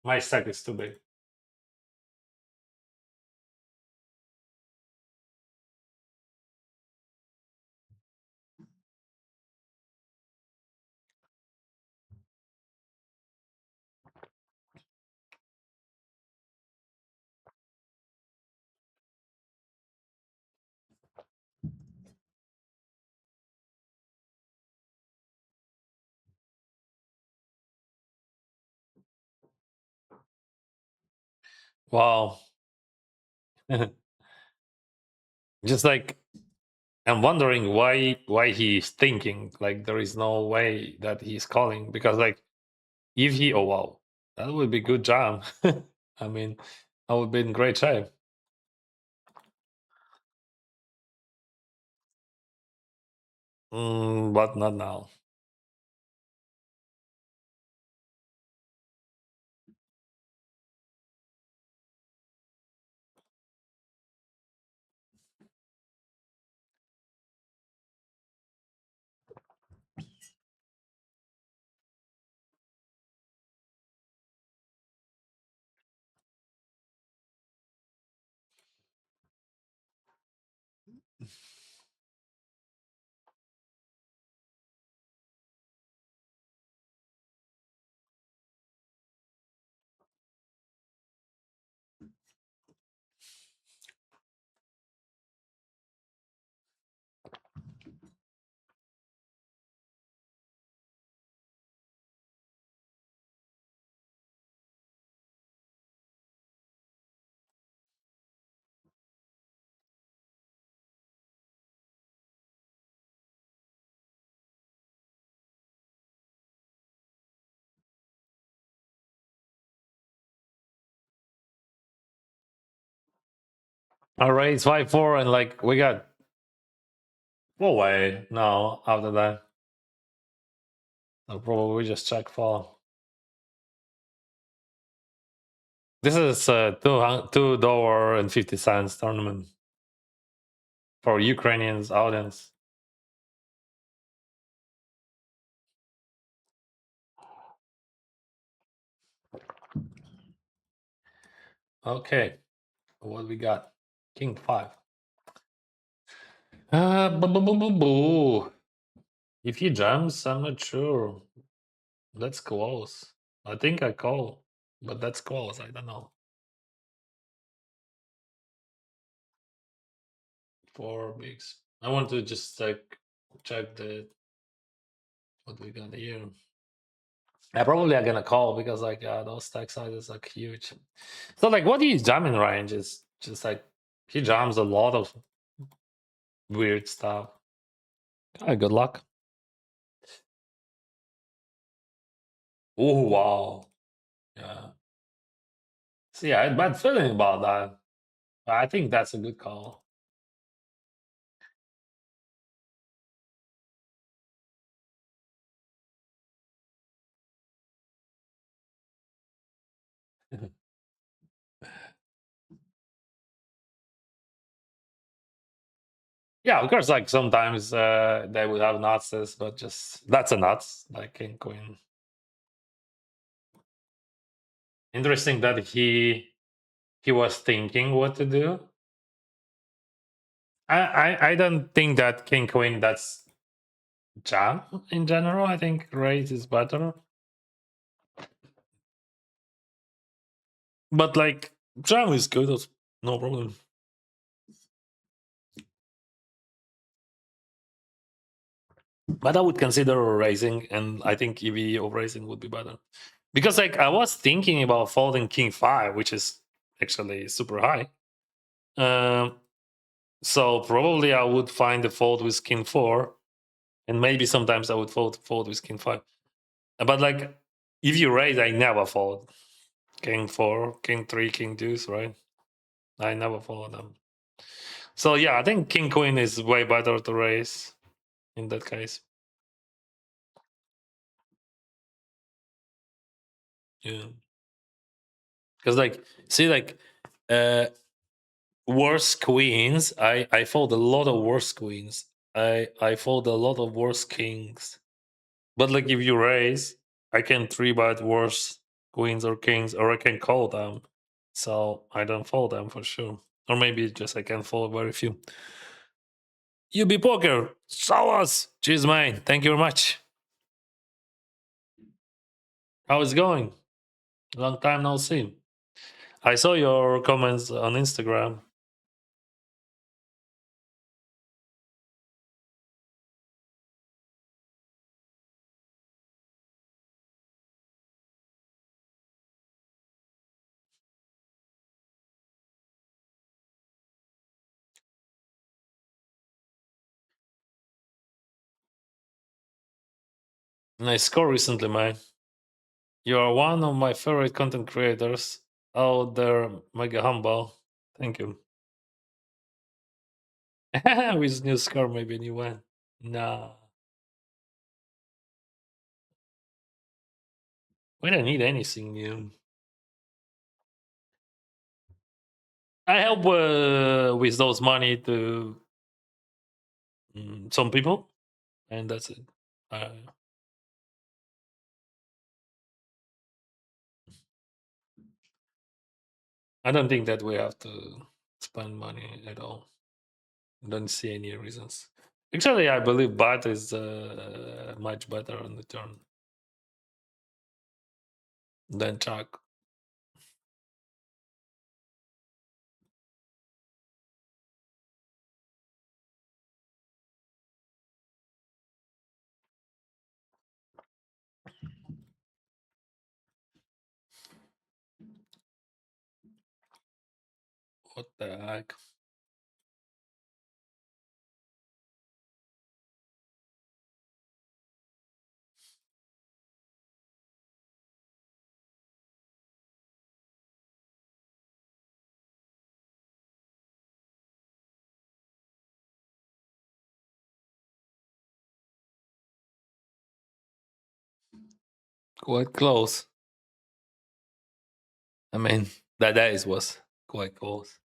My stack is too big. Wow. Just like I'm wondering why he's thinking like there is no way that he's calling, because like if he, oh wow, that would be good jam. I mean, I would be in great shape. But not now. All right, it's 5-4, and like we got full way now after that. I'll probably just check for. This is a $2.50 tournament for Ukrainians audience. Okay, what we got? King 5. Boo. If he jumps, I'm not sure. That's close. I think I call, but that's close. I don't know. 4 bigs. I want to just like check the what we got here. I probably are gonna call because like those stack sizes are huge. So like what he's jamming range is just like he jams a lot of weird stuff. Good luck. Oh wow. Yeah. See, I had bad feeling about that. I think that's a good call. Yeah, of course, like sometimes they would have nuts, but just that's a nuts, like king queen. Interesting that he was thinking what to do. I don't think that king queen that's jam in general. I think raise is better. But like jam is good, no problem. But I would consider raising, and I think EV of raising would be better. Because like I was thinking about folding king 5, which is actually super high. So probably I would find the fold with king 4, and maybe sometimes I would fold with king 5. But like if you raise, I never fold. King 4, king 3, king deuce, right? I never fold them. So yeah, I think king queen is way better to raise in that case. Yeah. Because like see like worse queens, I fold a lot of worse queens. I fold a lot of worse kings. But like if you raise, I can 3-bet worse queens or kings, or I can call them. So I don't fold them for sure. Or maybe just I can fold very few. UB Poker, show us. Cheers, man. Thank you very much. How is it going? Long time no see. I saw your comments on Instagram. Nice score recently, man. You are one of my favorite content creators out there. Mega humble. Thank you. With new score, maybe a new one. Nah, we don't need anything new. I help with those money to some people, and that's it. Uh, I don't think that we have to spend money at all. I don't see any reasons. Actually, I believe BAT is much better on the turn than Chuck. What the heck? Quite close. I mean, that days was quite close.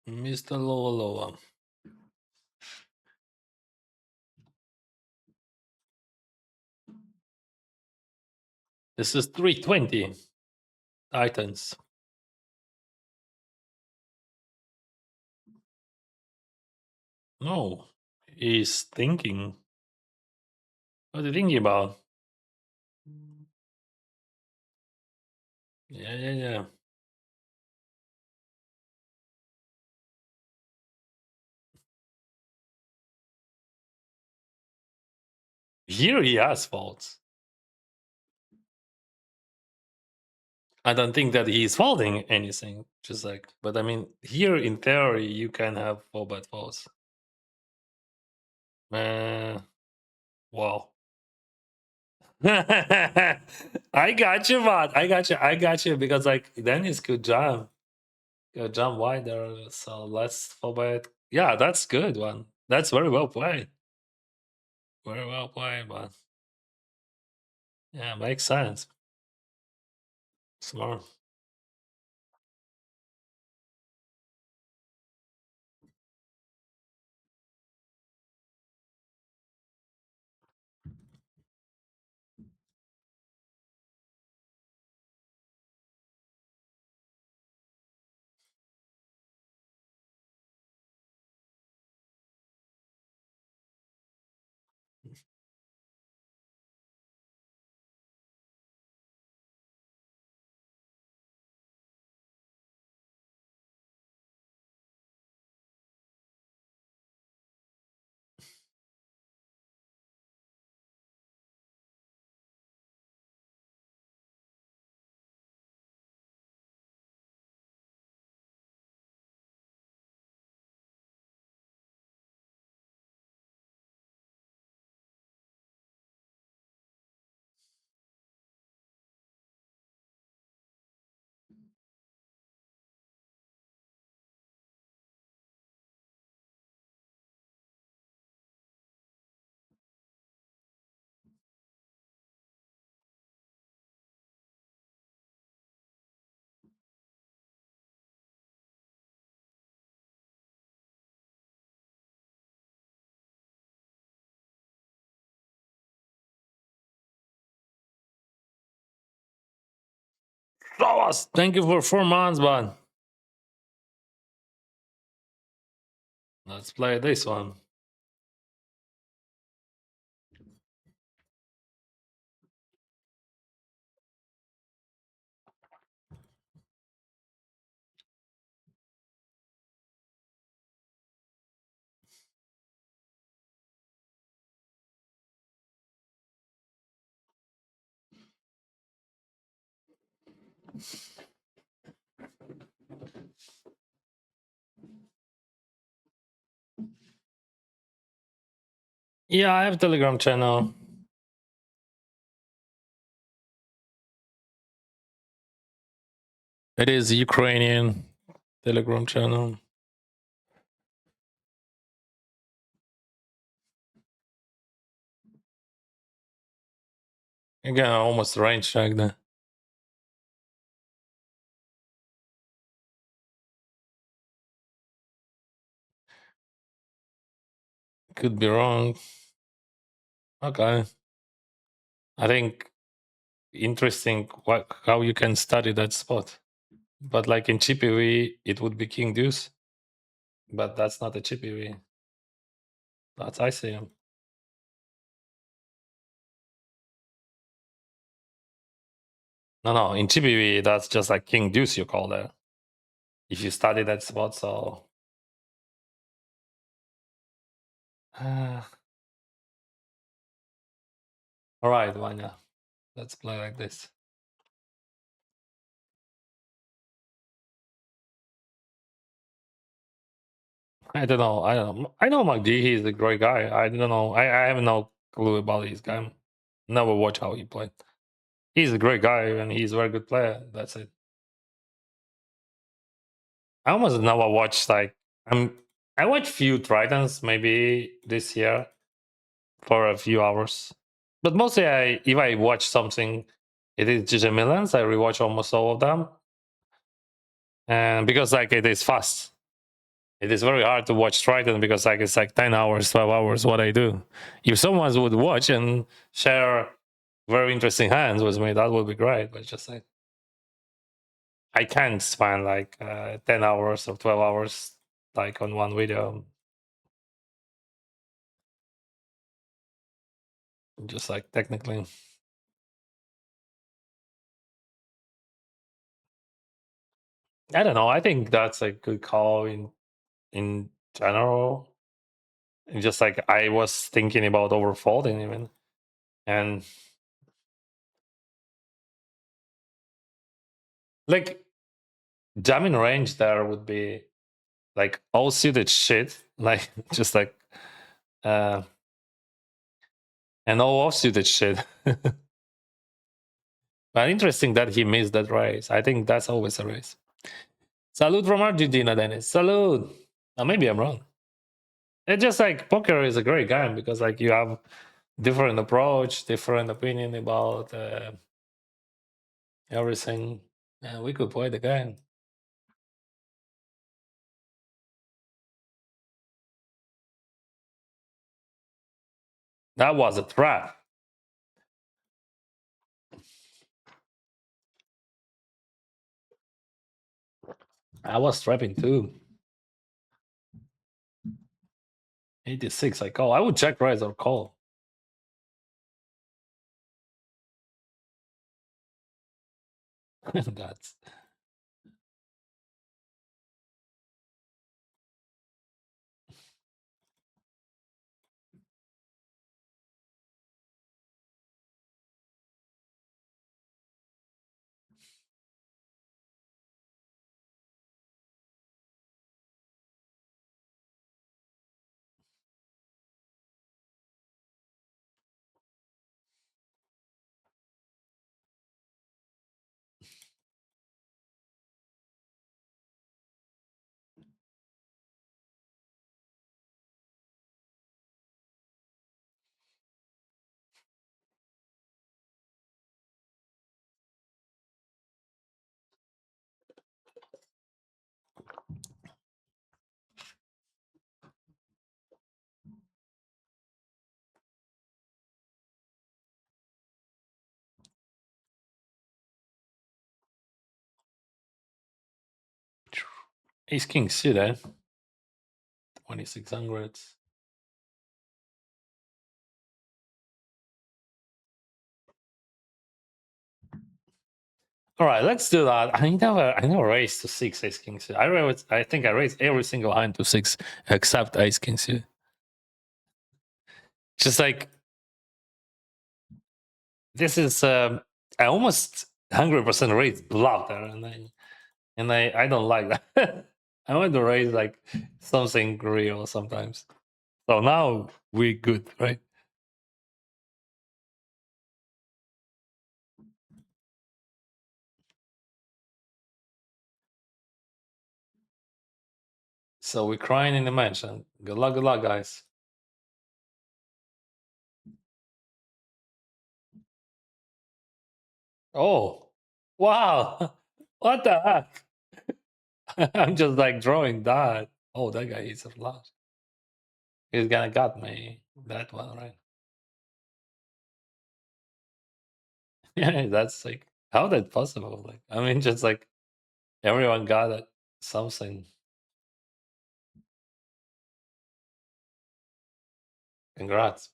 Mr. Loa Loa. This is 320 Titans. No, he's thinking. What are you thinking about? Yeah, yeah, yeah. Here he has faults. I don't think that he's faulting anything. Just like, but I mean, here in theory, you can have 4-bet faults. Wow. I got you, bot. I got you because like Dennis could jump wider. So let's 4-bet. Yeah, that's good one. That's very well played. Very well played, but yeah, makes sense. Smart. Flowers, thank you for 4 months, man. Let's play this one. Yeah, I have a Telegram channel. It is Ukrainian Telegram channel. Again, I almost range check there. Could be wrong. Okay. I think interesting how you can study that spot. But like in GPV, it would be King Deuce. But that's not a GPV. That's ICM. No, in GPV, that's just like King Deuce you call that. If you study that spot, so. All right, Vanya. Let's play like this. I don't know. I know McD. He's a great guy. I don't know. I have no clue about this guy. Never watch how he played. He's a great guy and he's a very good player. That's it. I almost never watched like I watched few Tritons maybe this year for a few hours, but mostly if I watch something, it is GG Millions. I rewatch almost all of them, and because like it is fast. It is very hard to watch Triton because like it's like 10 hours, 12 hours what I do. If someone would watch and share very interesting hands with me, that would be great. But just like I can't spend like 10 hours or 12 hours like on one video. Just like technically. I don't know. I think that's a good call in general. And just like I was thinking about overfolding even. And like jamming range there would be like all suited shit. Like just like and all offsuited shit. But interesting that he missed that race. I think that's always a race. Salute from Argentina, Dennis. Salute. Now maybe I'm wrong. It's just like poker is a great game because like you have different approach, different opinion about everything. And we could play the game. That was a trap. I was trapping too. 86, I call. I would check raise or call. That's Ace king suited. 2600. All right, let's do that. I never raised to 6 ace king suited. I think I raised every single hand to 6 except ace king suited. Just like this is I almost 100% raise bluff there, and I don't like that. I want to raise like something real sometimes. So now we good, right? So we're crying in the mansion. Good luck, guys. Oh, wow! What the heck? I'm just like drawing that. Oh, that guy is a lot. He's gonna got me that one, right? Yeah, that's like how that possible? Like, I mean, just like everyone got it, something. Congrats.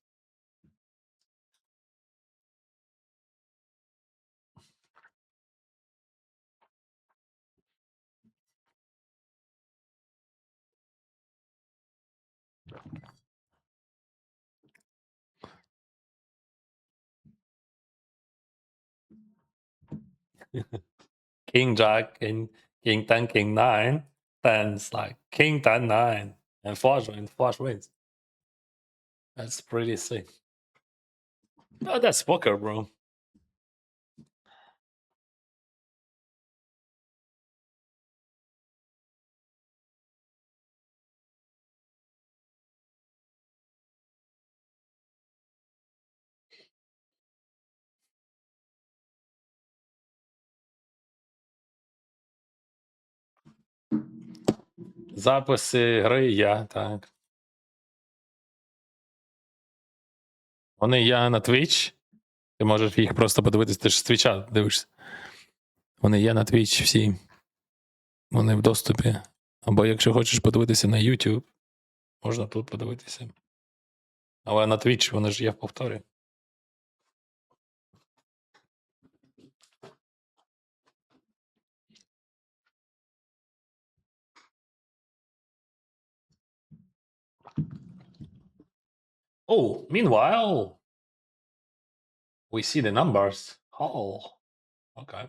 King Jack, King 10, King 9. Then it's like King 10, 9. And flush wins. That's pretty sick. Oh, that's poker, bro. Записи гри є, так. Вони є на Twitch. Ти можеш їх просто подивитися, ти ж з Твіча дивишся. Вони є на Twitch всі. Вони в доступі. Або якщо хочеш подивитися на YouTube, можна тут подивитися. Але на Twitch вони ж є в повторі. Oh, meanwhile, we see the numbers. Oh, okay.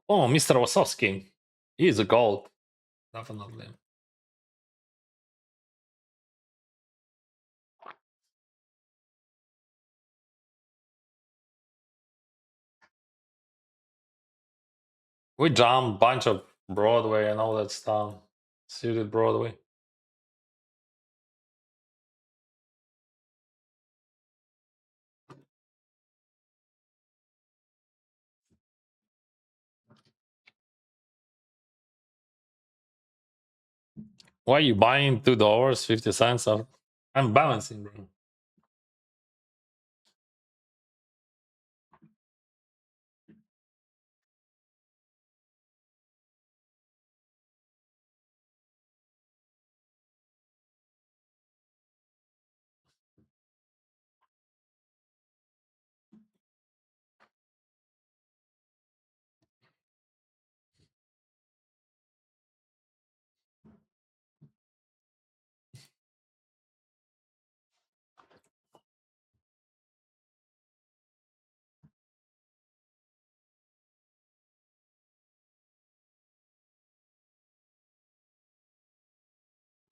Oh, Mr. Wasowski. He is a gold. Definitely. We jumped bunch of Broadway and all that stuff. Suited Broadway. Why are you buying $2, 50 cents? I'm balancing, bro.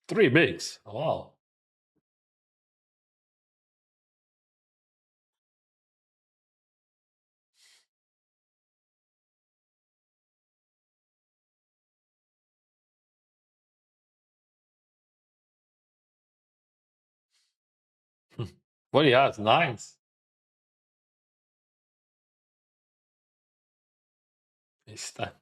Three bigs. Wow. What do you have? Nines. It's that.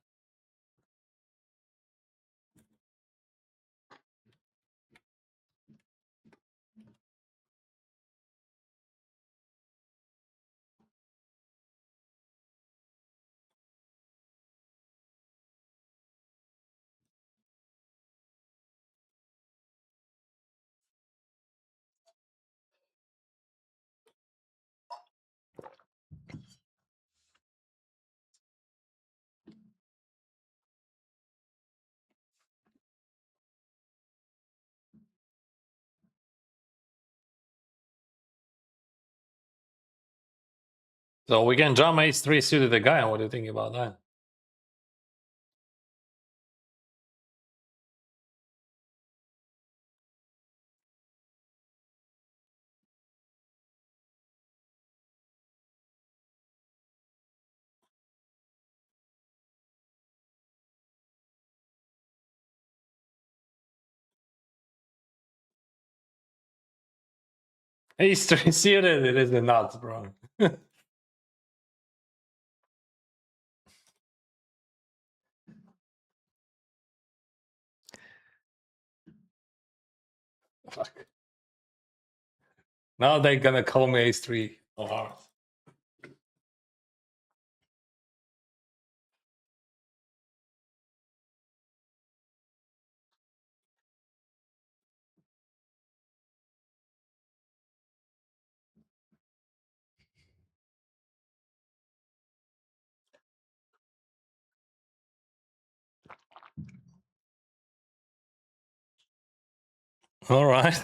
So we can jump ace-3 suited again. What do you think about that? Ace-3 suited, it is the nuts, bro. Fuck. Now they're gonna call me ace-3 of hearts. All right.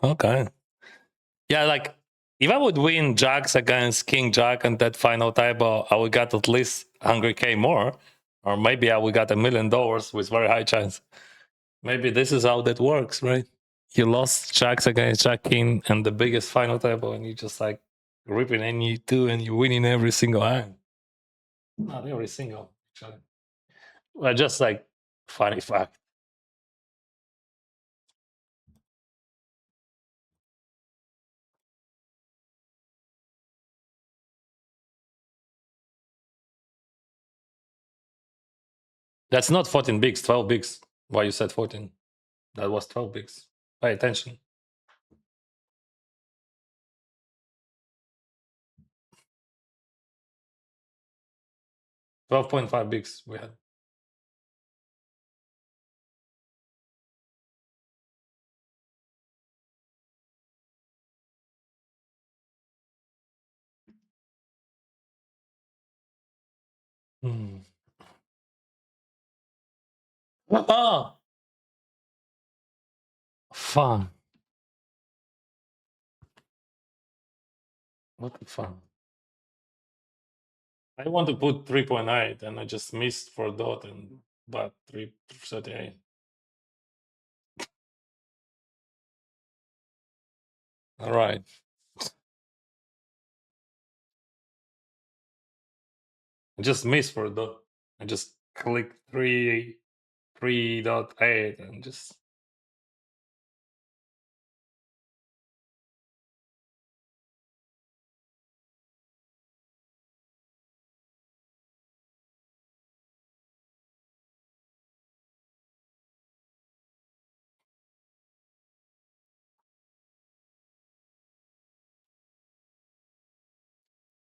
Okay. Yeah, like if I would win jacks against king jack and that final table, I would get at least 100K more, or maybe I would get $1 million with very high chance. Maybe this is how that works, right? You lost jacks against jack king and the biggest final table, and you just like ripping any two, and you're winning every single hand. Not every single, actually. Well, just like funny fact. That's not 14 bigs, 12 bigs. Why you said 14? That was 12 bigs. Pay attention. 12.5 bigs we had. Hmm. Oh, fun. What the fun? I want to put 3.8 and I just missed for dot and but 338. All right. I just missed for dot. I just clicked 3.8 and just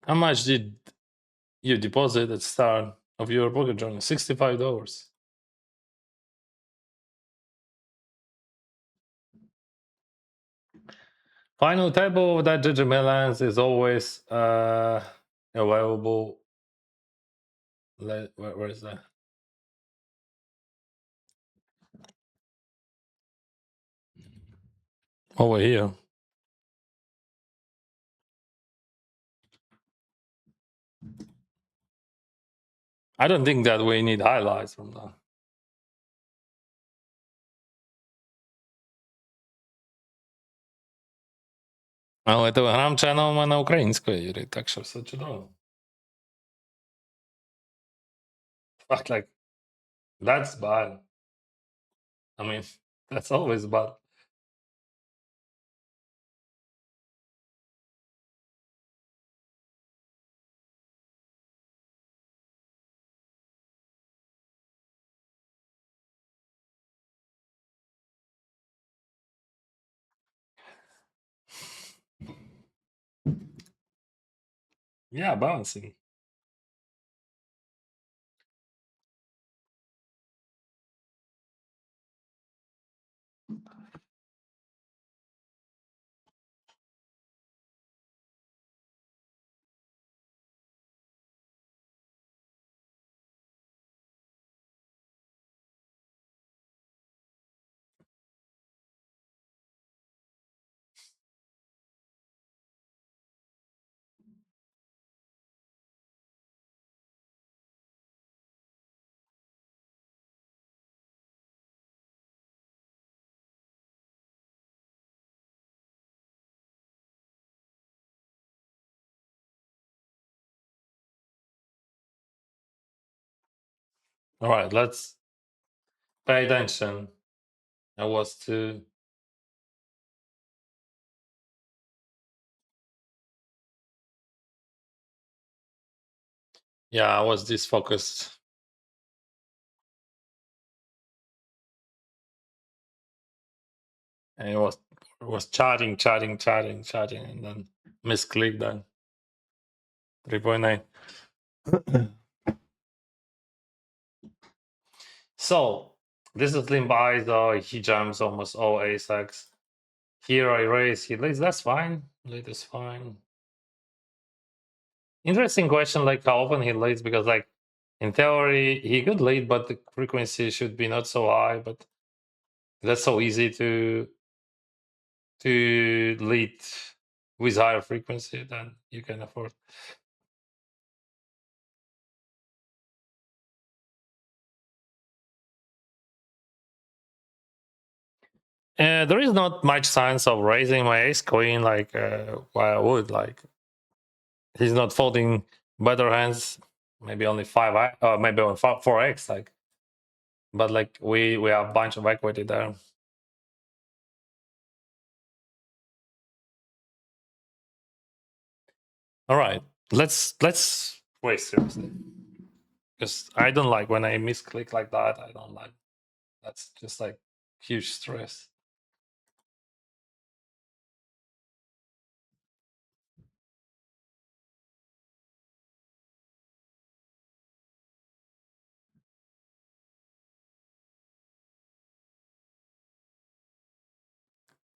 how much did you deposit at the start of your poker journey? $65. Final table of that GG Melans is always available. Where is that? Over here. I don't think that we need highlights from that. Але телеграм-ченел у мене українською, Юрій, так що все чудово. Fuck, like, that's bad. I mean, that's always bad. Yeah, balancing. All right, let's pay attention. I was too. Yeah, I was disfocused. And it was chatting, and then misclicked then 3.9. So this is Limbai, though he jumps almost all ace X. Here I raise, he leads, that's fine. Lead is fine. Interesting question, like how often he leads, because like in theory he could lead, but the frequency should be not so high, but that's so easy to lead with higher frequency than you can afford. There is not much sense of raising my ace queen like why I would. Like he's not folding better hands, maybe only 5, maybe on 4x. Like, but like we have a bunch of equity there. All right, let's wait seriously, because I don't like when I misclick like that. I don't like. That's just like huge stress.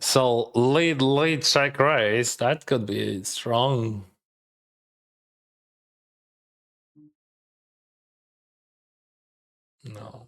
So lead check raise, that could be strong. No.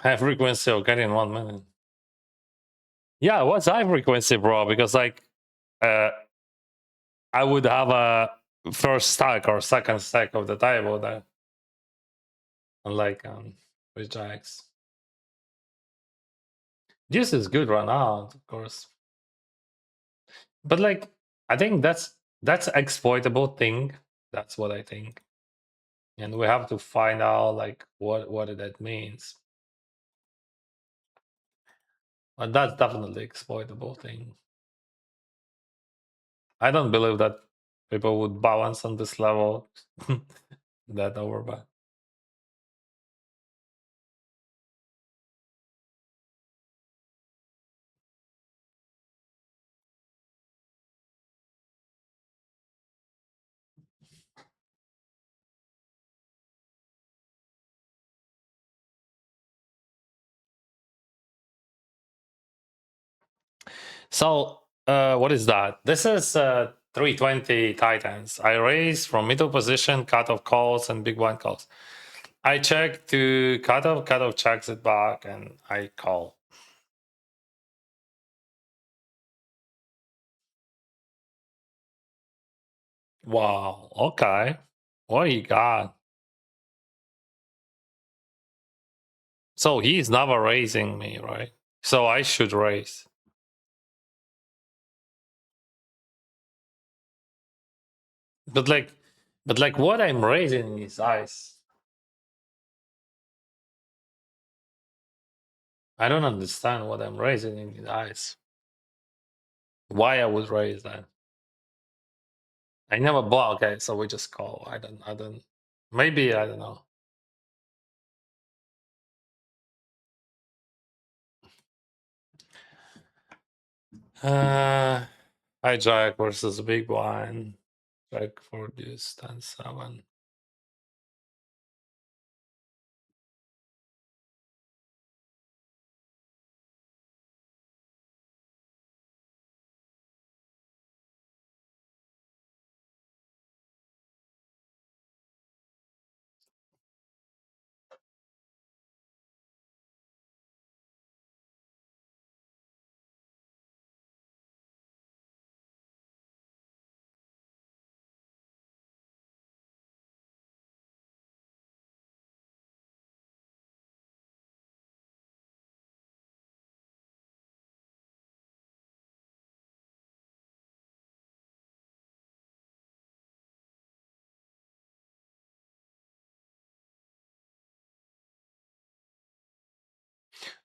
High frequency, okay, in 1 minute. Yeah, what's high frequency, bro? Because like uh I would have a first stack or second stack of the table there. Unlike with Jacks. This is good right now, of course. But like I think that's exploitable thing. That's what I think. And we have to find out like what that means. And that's definitely exploitable thing. I don't believe that people would balance on this level that overbet. So what is that? This is 320 Titans. I raise from middle position, cut off calls and big blind calls. I check to cut off checks it back, and I call. Wow, okay. What he got? So he's never raising me, right? So I should raise. But like what I'm raising in his eyes. I don't understand what I'm raising in his eyes. Why I would raise that? I never block. Okay, so we just call. I don't. Maybe I don't know. Hijack versus big blind. Check for this 10-7.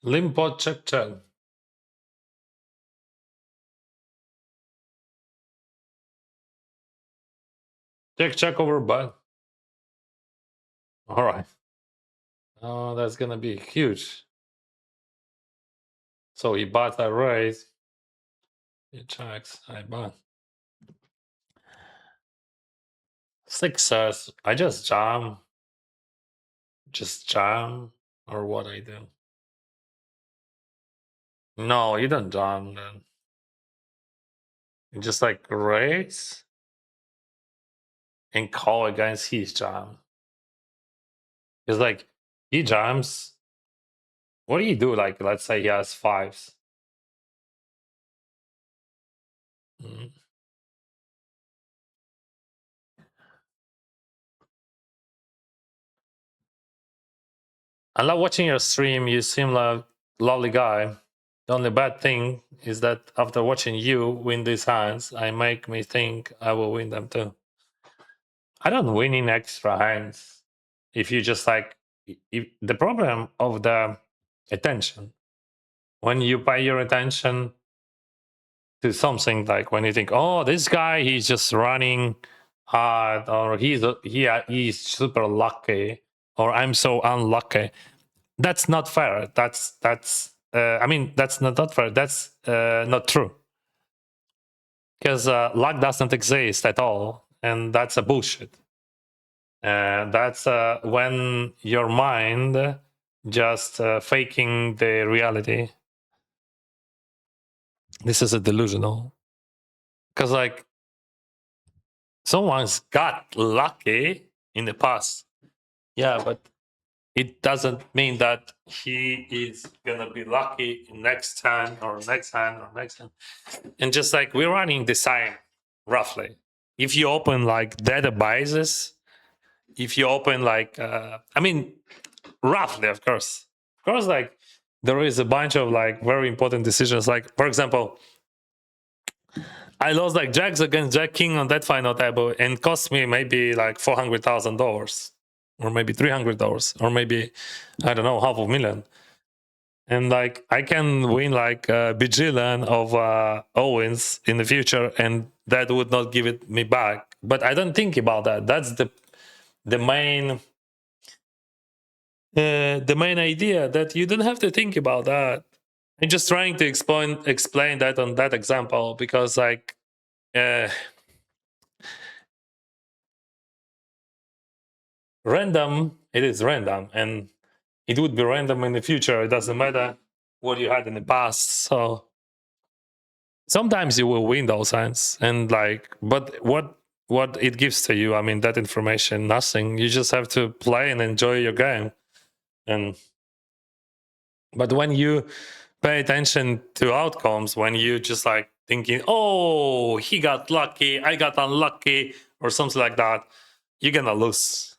Limpo check check. Check check over button. All right. Oh, that's gonna be huge. So he bought a raise. He checks. I bought. Success. I just jam. Just jam. Or what I do. No, you don't jam then. You just like raise and call against his jam. It's like he jams. What do you do? Like, let's say he has fives. Mm. I love watching your stream. You seem like a lovely guy. The only bad thing is that after watching you win these hands, I make me think I will win them too. I don't win in extra hands. If you just like, if the problem of the attention, when you pay your attention to something, like when you think, oh, this guy, he's just running hard, or he's super lucky, or I'm so unlucky. That's not fair. I mean, that's not fair. That's not true, because luck doesn't exist at all, and that's a bullshit. That's when your mind just faking the reality. This is a delusional, because like someone's got lucky in the past. Yeah, but it doesn't mean that he is gonna be lucky next time or next time or next time. And just like we're running the same roughly. If you open like databases, if you open like I mean roughly, of course, like there is a bunch of like very important decisions. Like for example, I lost like jacks against Jack King on that final table and cost me maybe like $400,000 or maybe $300 or maybe I don't know, half a million. And like I can win like a bajillion of Owens in the future, and that would not give it me back. But I don't think about that. That's the main the main idea, that you don't have to think about that. I'm just trying to explain that on that example, because like random, it is random, and it would be random in the future. It doesn't matter what you had in the past. So sometimes you will win those hands, and like, but what it gives to you, I mean, that information, nothing. You just have to play and enjoy your game. And but when you pay attention to outcomes, when you just like thinking, oh, he got lucky, I got unlucky, or something like that, you're gonna lose.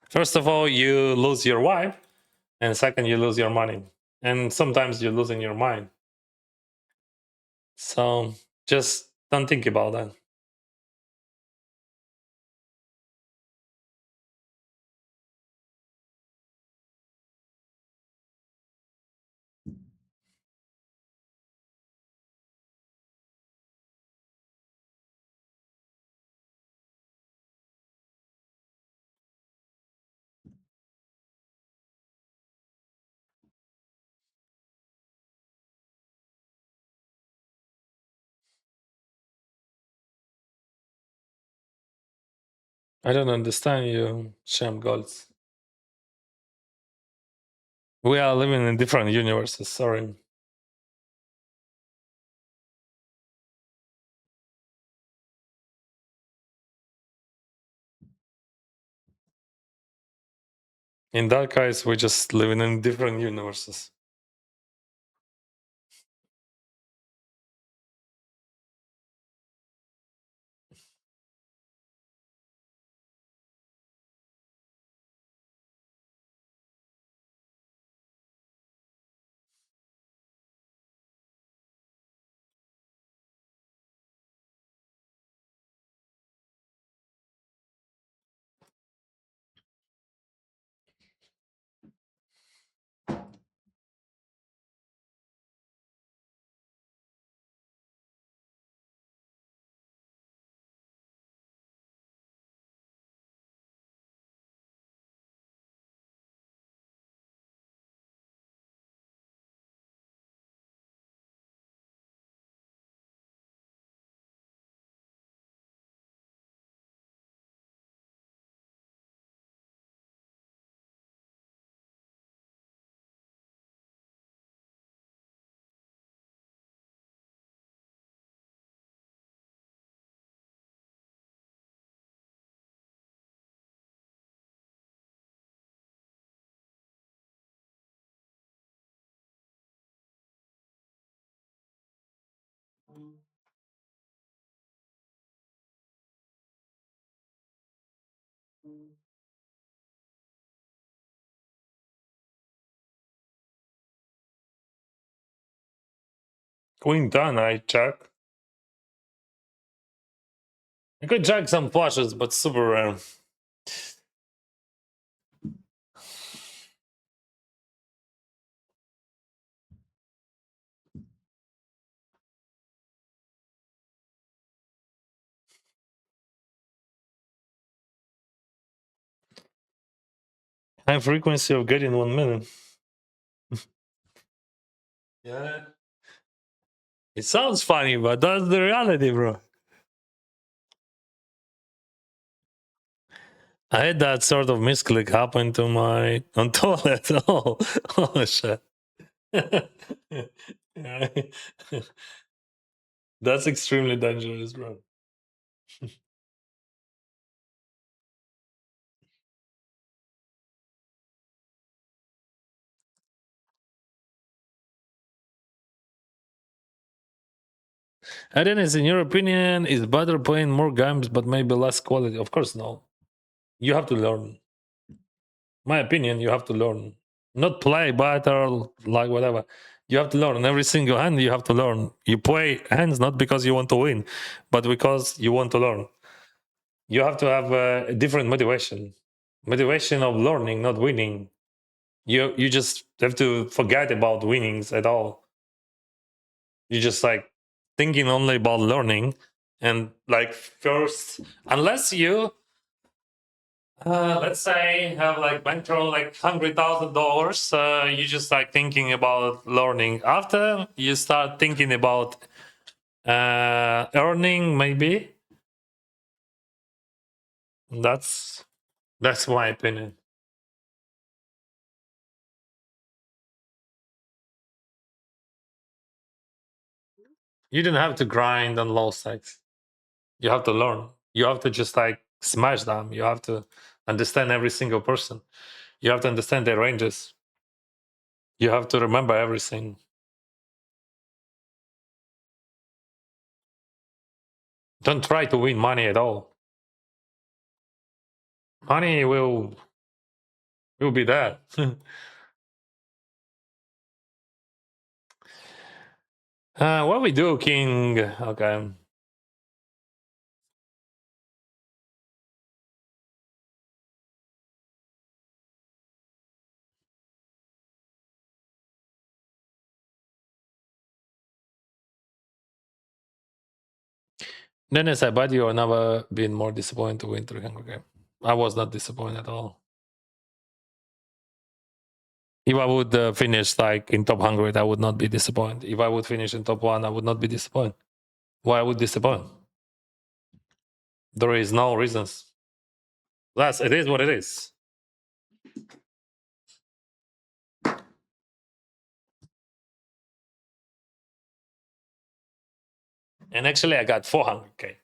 First of all, you lose your wife, and second, you lose your money, and sometimes you're losing your mind. So just don't think about that. I don't understand you, Sham Golds. We are living in different universes. Sorry. In that case, we're just living in different universes. Queen done, I check. I could jack some flushes, but super rare. High frequency of getting 1 minute. Yeah. It sounds funny, but that's the reality, bro. I had that sort of misclick happen to my on toilet. Oh shit. Yeah. That's extremely dangerous, bro. And Dennis, in your opinion, is better playing more games but maybe less quality? Of course, no. You have to learn. My opinion, you have to learn. Not play better, like whatever. You have to learn. Every single hand, you have to learn. You play hands not because you want to win, but because you want to learn. You have to have a different motivation. Motivation of learning, not winning. You just have to forget about winnings at all. You just like thinking only about learning, and like first, unless you let's say have like bankroll like $100,000, you just like thinking about learning. After you start thinking about earning, maybe that's my opinion. You don't have to grind on low stakes. You have to learn. You have to just like smash them. You have to understand every single person. You have to understand their ranges. You have to remember everything. Don't try to win money at all. Money will be there. What we do, King? Okay. Dennis, I bet you have never been more disappointed to win 300 game. I was not disappointed at all. If I would finish like in top 100, I would not be disappointed. If I would finish in top 1, I would not be disappointed. Why I would disappoint? There is no reasons. That's it is what it is. And actually, I got 400k.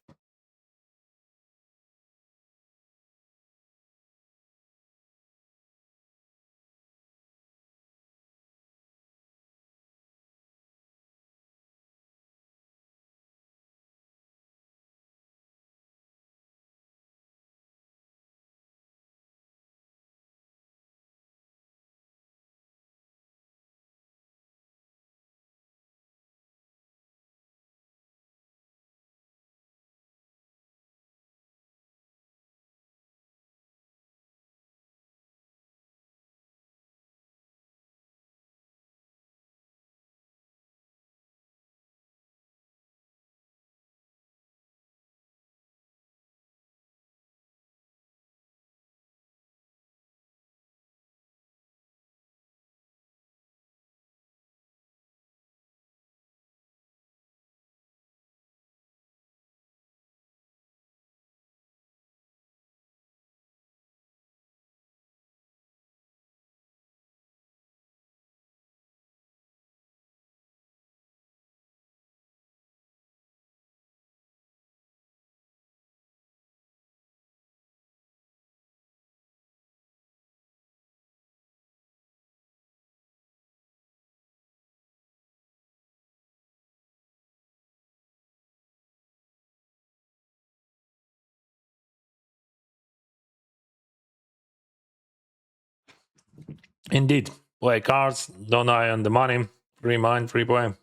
Indeed. Play cards, don't eye on the money, free mind, free play.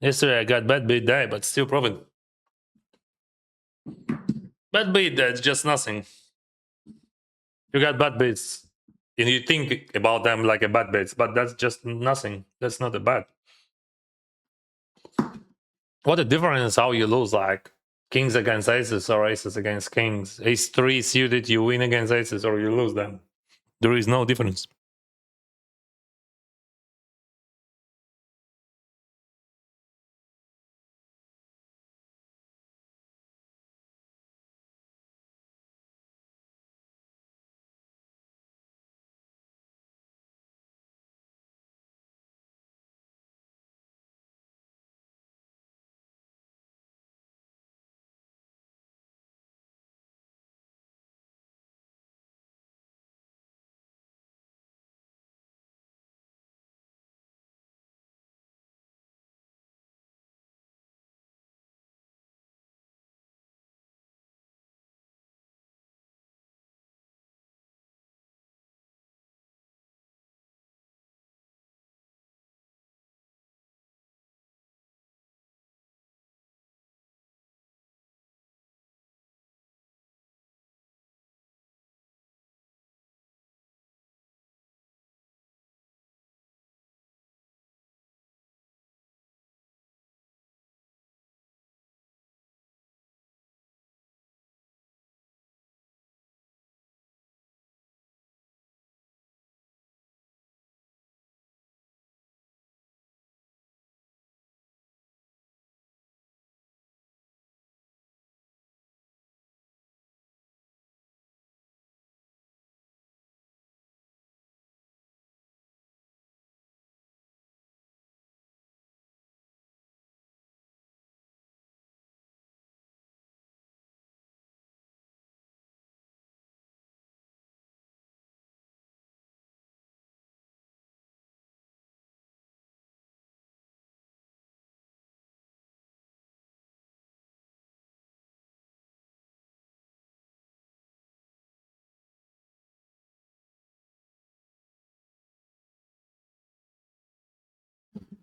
Yesterday I got bad beat day, but still profit. Bad beat, that's just nothing. You got bad beats, and you think about them like a bad beats, but that's just nothing. That's not a bad. What a difference how you lose, like kings against aces or aces against kings. Ace three suited, you win against aces or you lose them. There is no difference.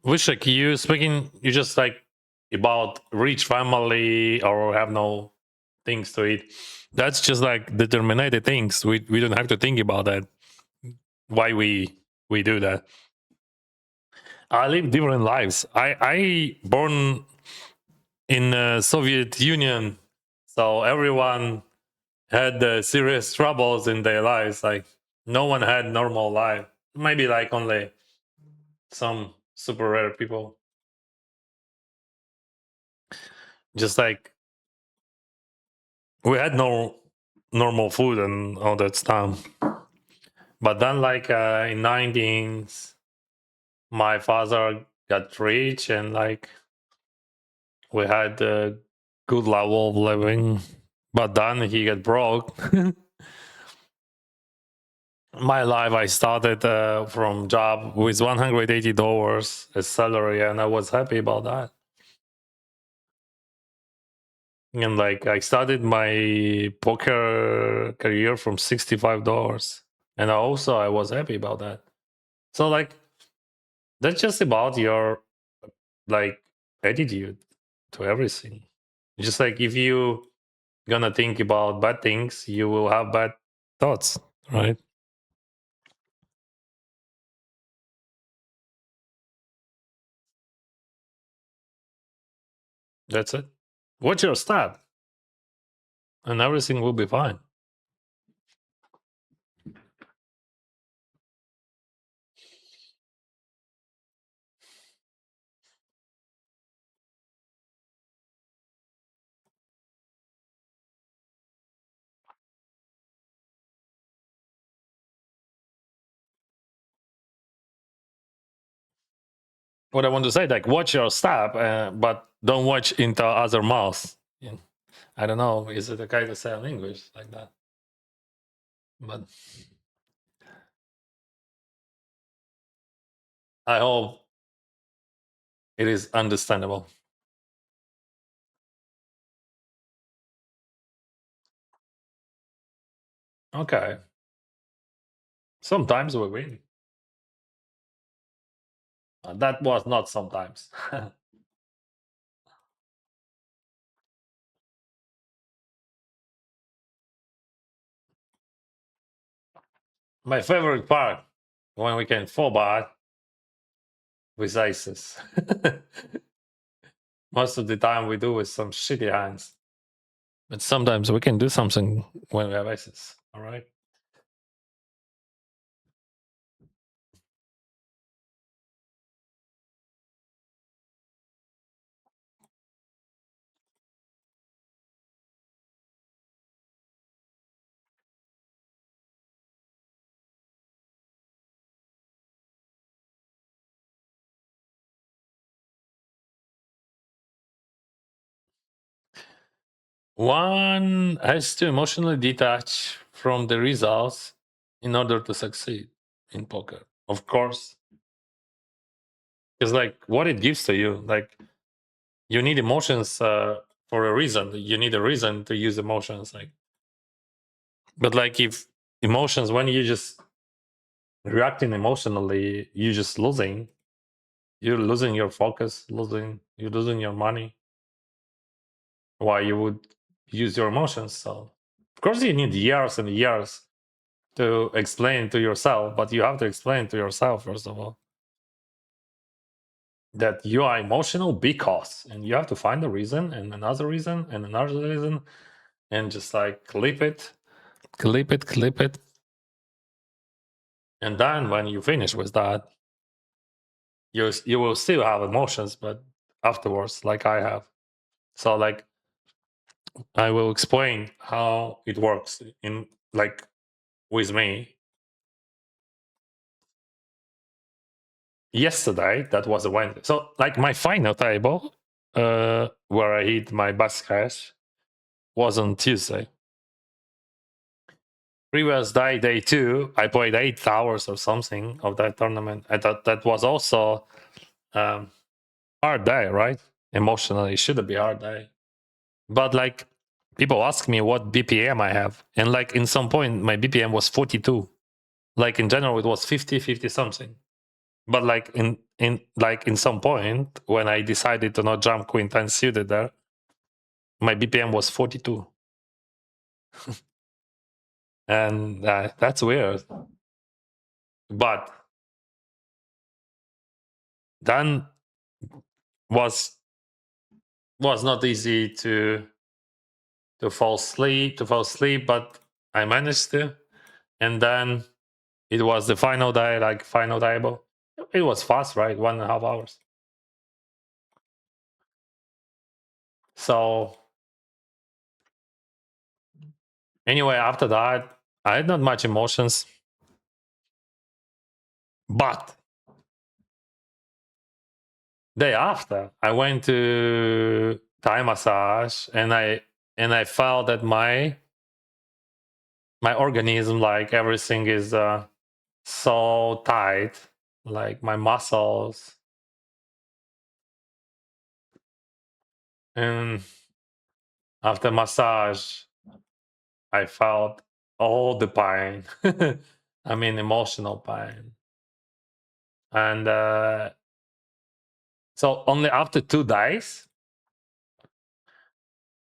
Vishak, you speaking, you just like about rich family or have no things to eat. That's just like determined things. We don't have to think about that. Why we do that. I live different lives. I born in Soviet Union, so everyone had serious troubles in their lives. Like no one had normal life. Maybe like only some super rare people. Just like we had no normal food and all that stuff. But then, like in 19s, my father got rich and like we had a good level of living. But then he got broke. My life, I started from job with $180 as salary, and I was happy about that. And like I started my poker career from $65, and also I was happy about that. So like that's just about your like attitude to everything. Just like if you gonna think about bad things, you will have bad thoughts, right? That's it. Watch your step, and everything will be fine. What I want to say, like, watch your step, but don't watch into other mouths. Yeah. I don't know. Is it okay to say in English like that? But I hope it is understandable. Okay. Sometimes we win. That was not sometimes. My favorite part when we can 4-bar with aces. Most of the time we do with some shitty hands. But sometimes we can do something when we have aces. All right. One has to emotionally detach from the results in order to succeed in poker. Of course. It's like what it gives to you. Like you need emotions for a reason. You need a reason to use emotions. Like, but like if emotions, when you just reacting emotionally, you're just losing. You're losing your focus. You're losing your money. Why you would use your emotions? So of course you need years and years to explain to yourself, but you have to explain to yourself first of all that you are emotional because, and you have to find a reason and another reason and another reason, and just like clip it, and then when you finish with that, you will still have emotions, but afterwards, like I have. So like I will explain how it works in like with me. Yesterday, that was a Wednesday. So like my final table, where I hit my best cash was on Tuesday. Previous day 2, I played 8 hours or something of that tournament. I thought that was also hard day, right? Emotionally, it should be hard day. But like people ask me what BPM I have, and like in some point my BPM was 42. Like in general, it was 50 something. But like in some point when I decided to not jump queen 10 suited there, my BPM was 42. And that's weird. But then was not easy to fall asleep, but I managed to. And then it was the final day, like final table. It was fast, right? 1.5 hours. So anyway, after that, I had not much emotions. But day after, I went to Thai massage, and I felt that my organism, like everything is so tight, like my muscles, and after massage I felt all the pain. I mean emotional pain. And so only after 2 days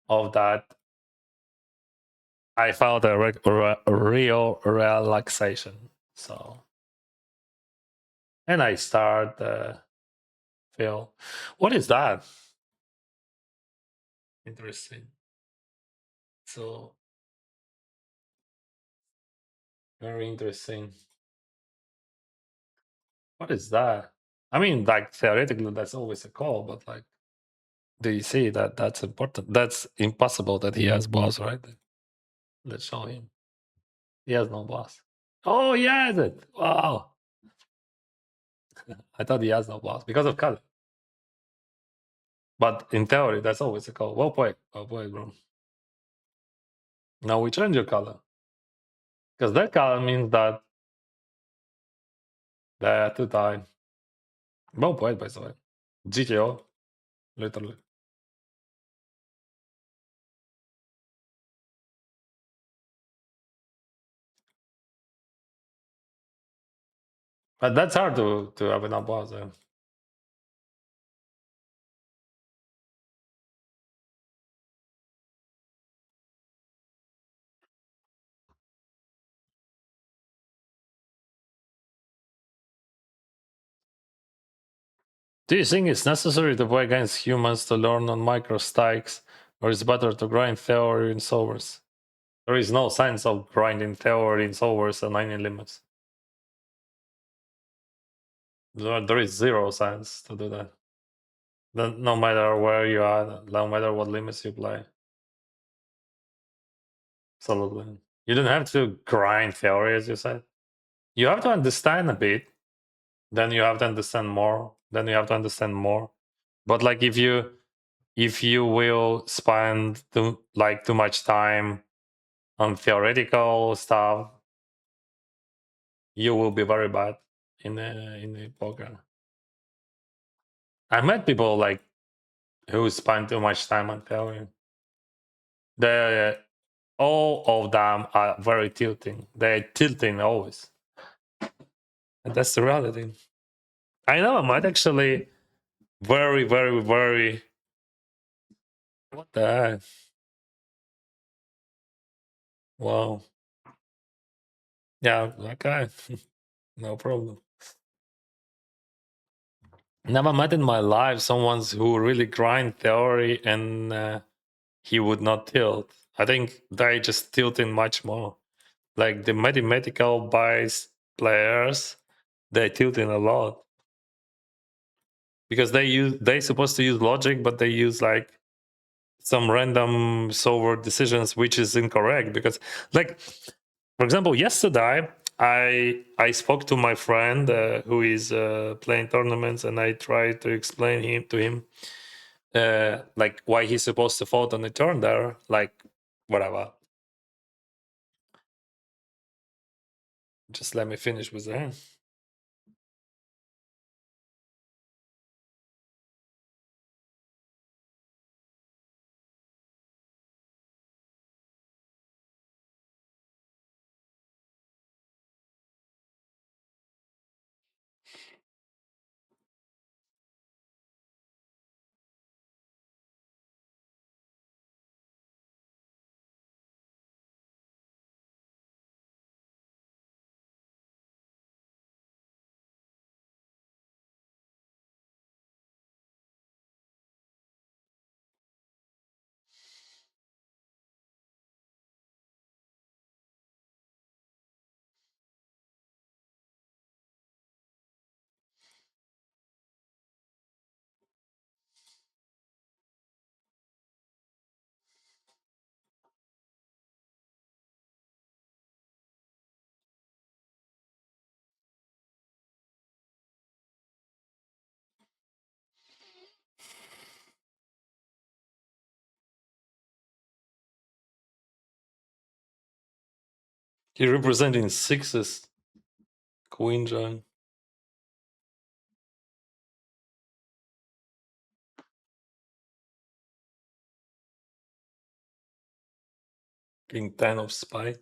of that I felt a real relaxation. So and I start feel, what is that? Interesting. So very interesting. What is that? I mean, like theoretically, that's always a call, but like, do you see that that's important? That's impossible that he has boss, right? Let's show him. He has no boss. Oh, he has it. Wow. I thought he has no boss because of color. But in theory, that's always a call. Well played. Well played, bro. Now we change your color. Because that color means that they're too tight. Well played, by the way. GTO, literally. But that's hard to have an applause. Do you think it's necessary to play against humans to learn on micro stakes, or is it better to grind theory in solvers? There is no sense of grinding theory in solvers and mining limits. There is zero sense to do that. No matter where you are, no matter what limits you play. Absolutely. You don't have to grind theory, as you said. You have to understand a bit, then you have to understand more, then you have to understand more. But like if you will spend too much time on theoretical stuff, you will be very bad in the poker. I met people like who spend too much time on theory. They all of them are very tilting. They're tilting always, and that's the reality. I know I might actually very, very, very. What the heck? Wow. Yeah. Okay. No problem. Never met in my life someone who really grind theory and he would not tilt. I think they just tilting much more. Like the mathematical biased players, they tilting a lot because they supposed to use logic, but they use like some random solver decisions, which is incorrect. Because, like, for example, yesterday I spoke to my friend who is playing tournaments, and I tried to explain to him like why he's supposed to fold on the turn there, like whatever. Just let me finish with that. He representing sixes, Queen John, King 10 of Spite.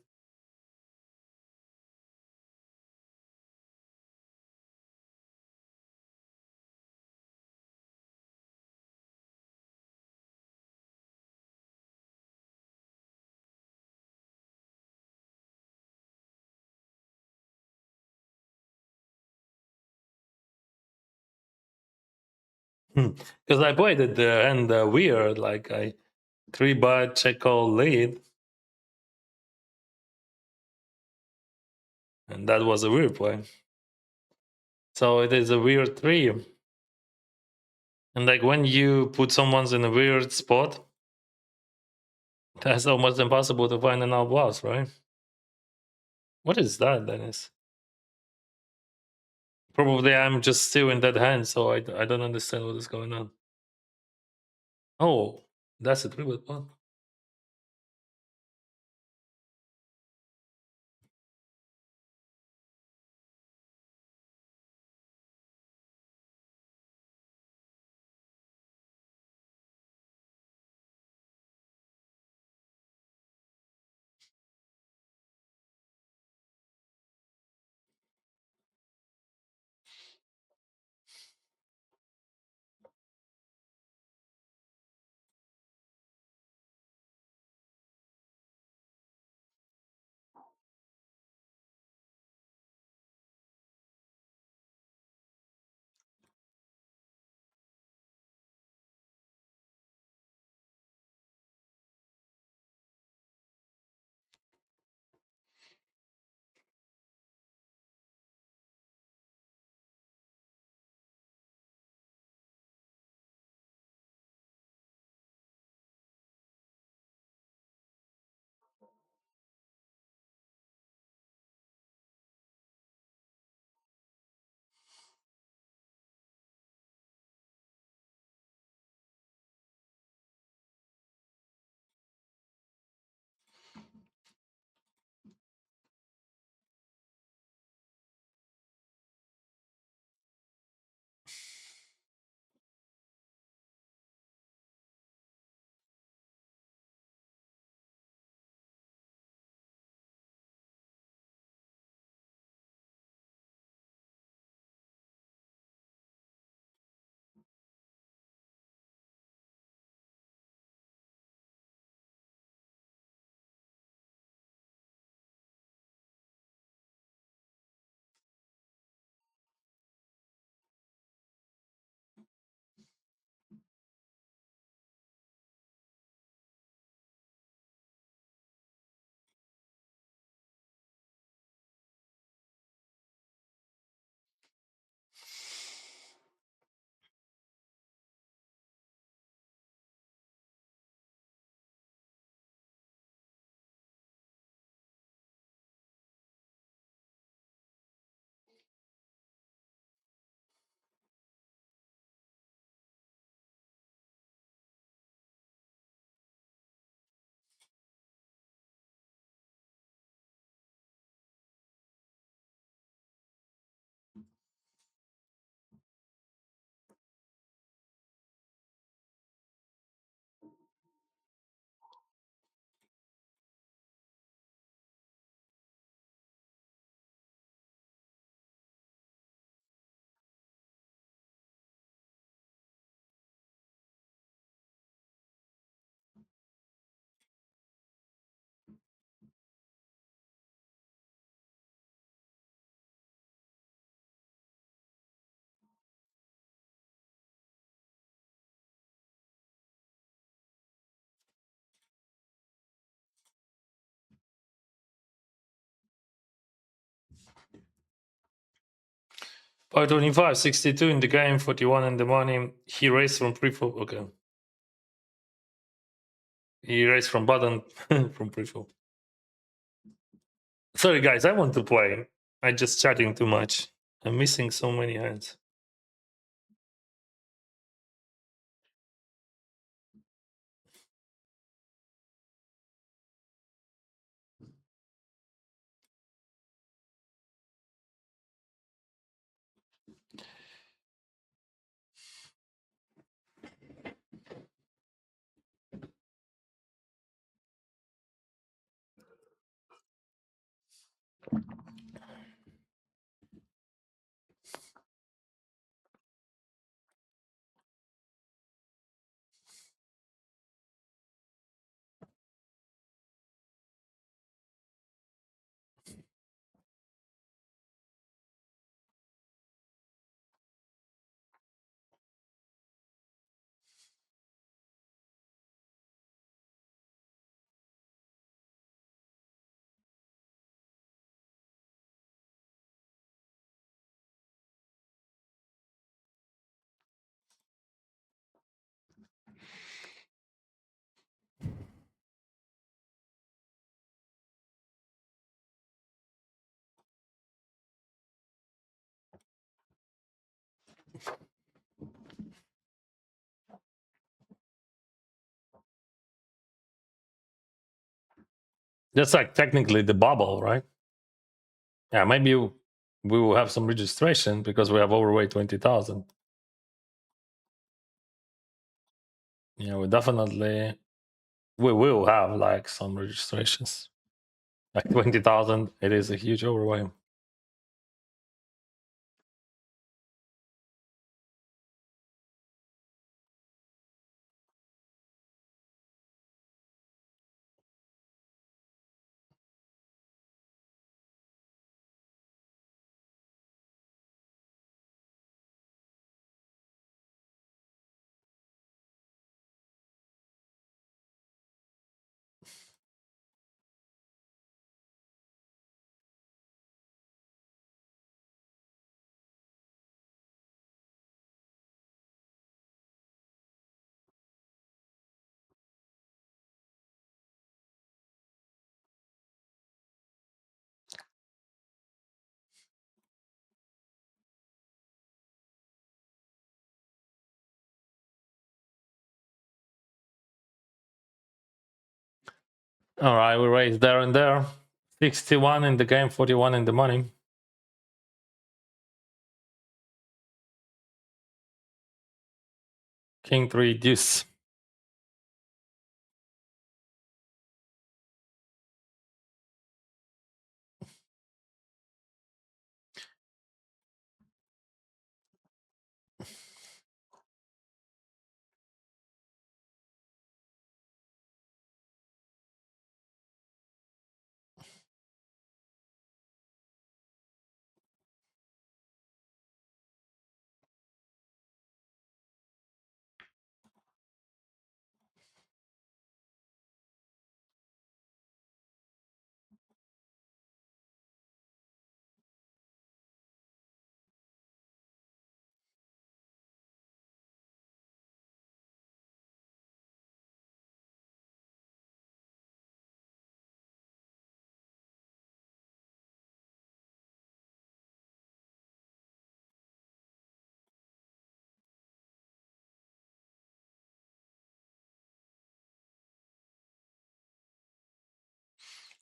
Because I played at the end weird, like I 3-bet check call lead, and that was a weird play. So it is a weird 3. And like when you put someone's in a weird spot, that's almost impossible to find an outblast, right? What is that, Dennis? Probably I'm just still in that hand, so I don't understand what is going on. Oh, that's a 3-bet pot. 525, 62 in the game, 41 in the morning. He raised from pre-flop. Okay. He raised from button from pre-flop. Sorry, guys, I want to play. I'm just chatting too much. I'm missing so many hands. That's like technically the bubble, right? Yeah, maybe we will have some registration because we have overweight 20,000. Yeah, we will have like some registrations. Like 20,000, it is a huge overweight. All right, we raised there and there. 61 in the game, 41 in the money. King 3 deuce.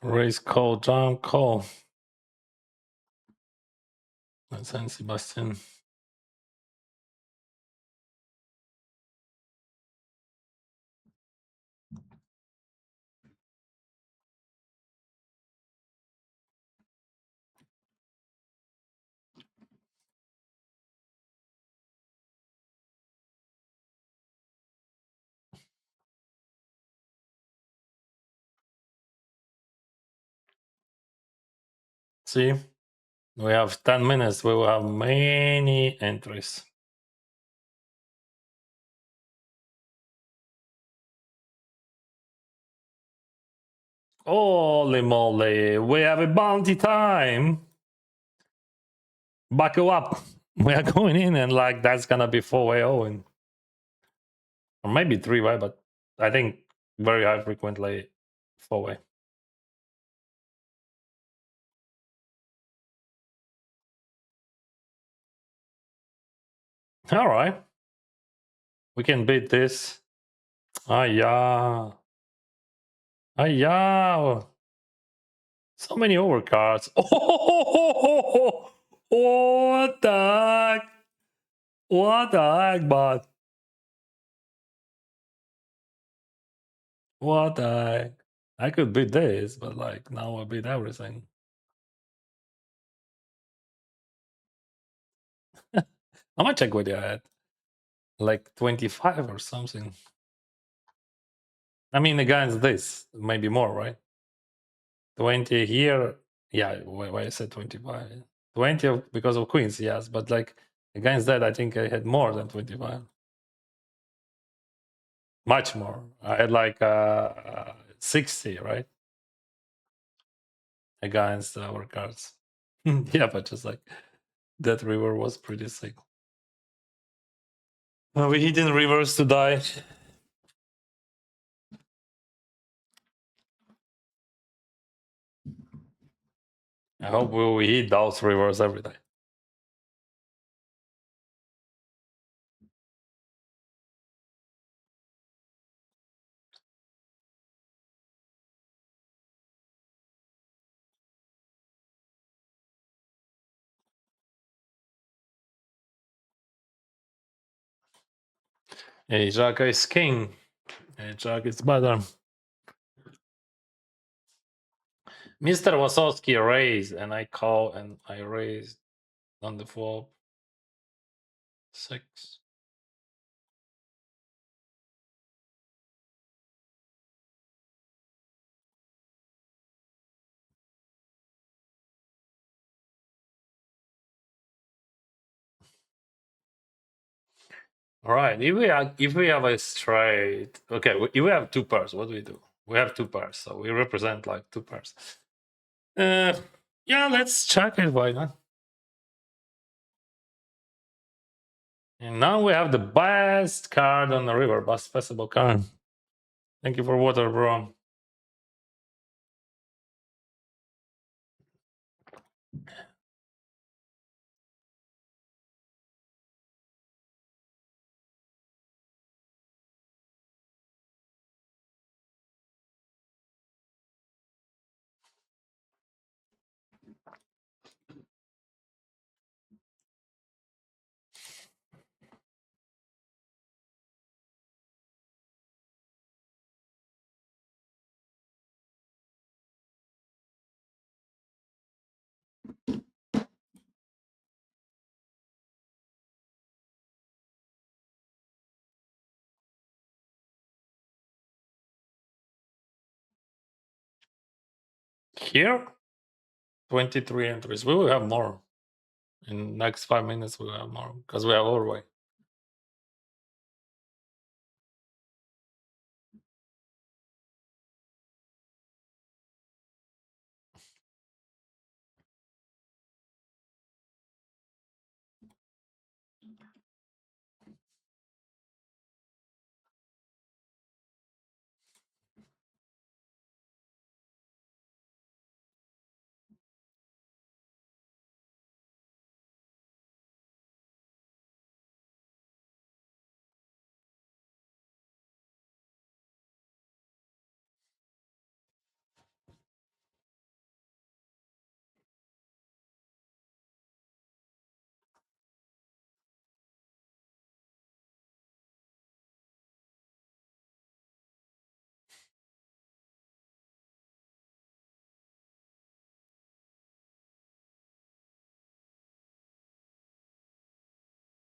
Raise, call, jump, call. San Sebastian. See, we have 10 minutes. We will have many entries. Holy moly, we have a bounty time. buckle up. We are going in, and like that's gonna be 4-way Owen. Or maybe 3-way, but I think very high frequently 4-way. All right. We can beat this. Ah, yeah. Ah, yeah. So many overcards. Oh, what the heck? What the heck, bud? What the heck? I could beat this, but like now I beat everything. How much equity I had? Like 25 or something. I mean, against this, maybe more, right? 20 here. Yeah, why I said 25? 20 because of queens, yes. But like against that, I think I had more than 25. Much more. I had like 60, right? Against our cards. Yeah, but just like that river was pretty sick. We hit in rivers to die. I hope we hit those rivers every day. Hey, Jack is king. Hey, Jack is better. Mr. Wasowski raised, and I call, and I raised on the flop 6. All right. If we have a straight, okay. If we have 2 pairs, what do we do? We have 2 pairs, so we represent like 2 pairs. Yeah, let's check it. Why not? And now we have the best card on the river, best possible card. Thank you for water, bro. Here, 23 entries. We will have more. In next 5 minutes, we will have more because we have overway.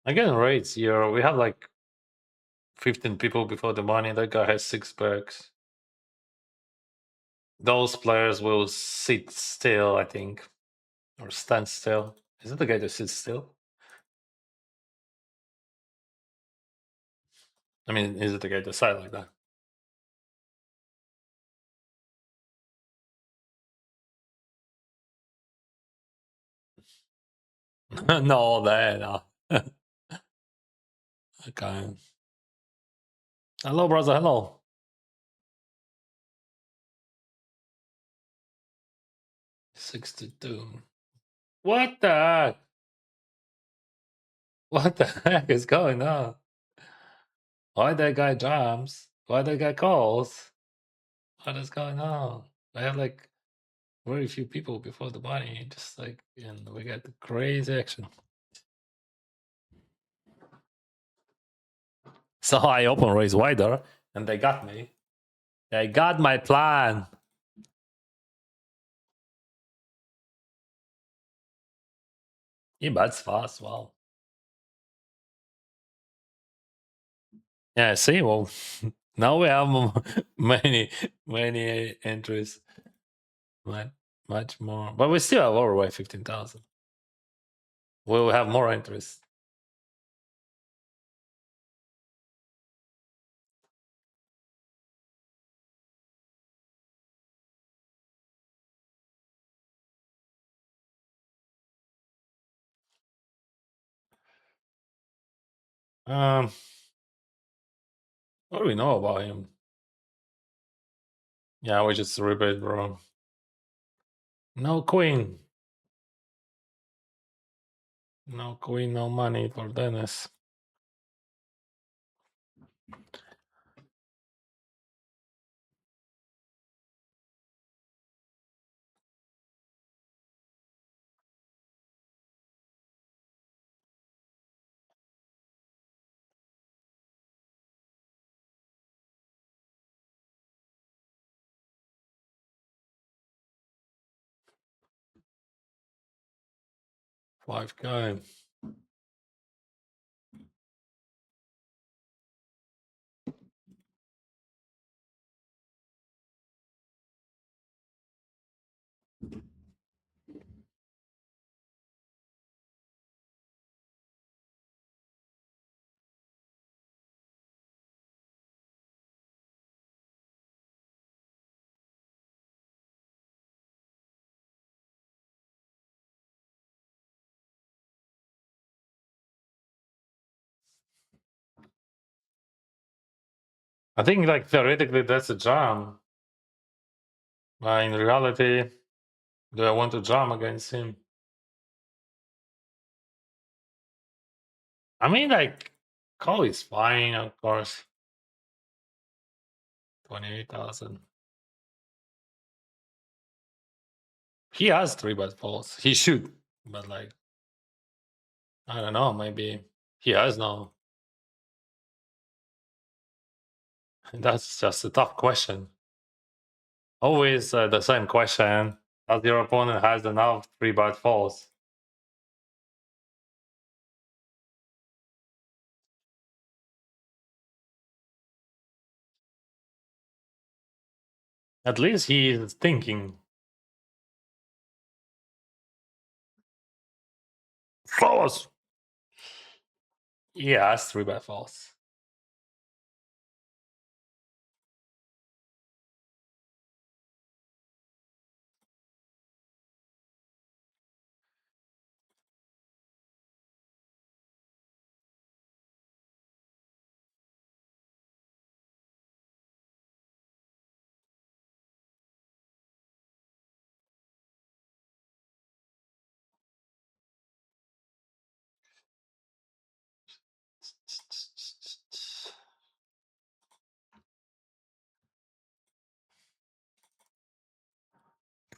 Again, rates here. We have like 15 people before the money. That guy has 6 bags. Those players will sit still, I think, or stand still. Is it the guy that sits still? I mean, is it the guy that side like that? No, no. Okay. Hello, brother. Hello. $62. What the heck? What the heck is going on? Why that guy jumps? Why that guy calls? What is going on? I have like very few people before the money, just like, and we got the crazy action. So I open raise wider, and they got me. They got my plan. He bets fast. Wow. Yeah. See. Well, now we have many entries. Much more, but we still have overweight 15,000. We will have more entries. What do we know about him? Yeah, we just rebate, bro. No queen. No queen, no money for Dennis. Five guy. I think like theoretically that's a jam. But in reality, do I want to jam against him? I mean, like, call is fine, of course. 28,000. He has three bet falls. He should, but like, I don't know. Maybe he has no. That's just a tough question. Always the same question. Does your opponent has enough three bet falls? At least he is thinking. False. He has three bet falls.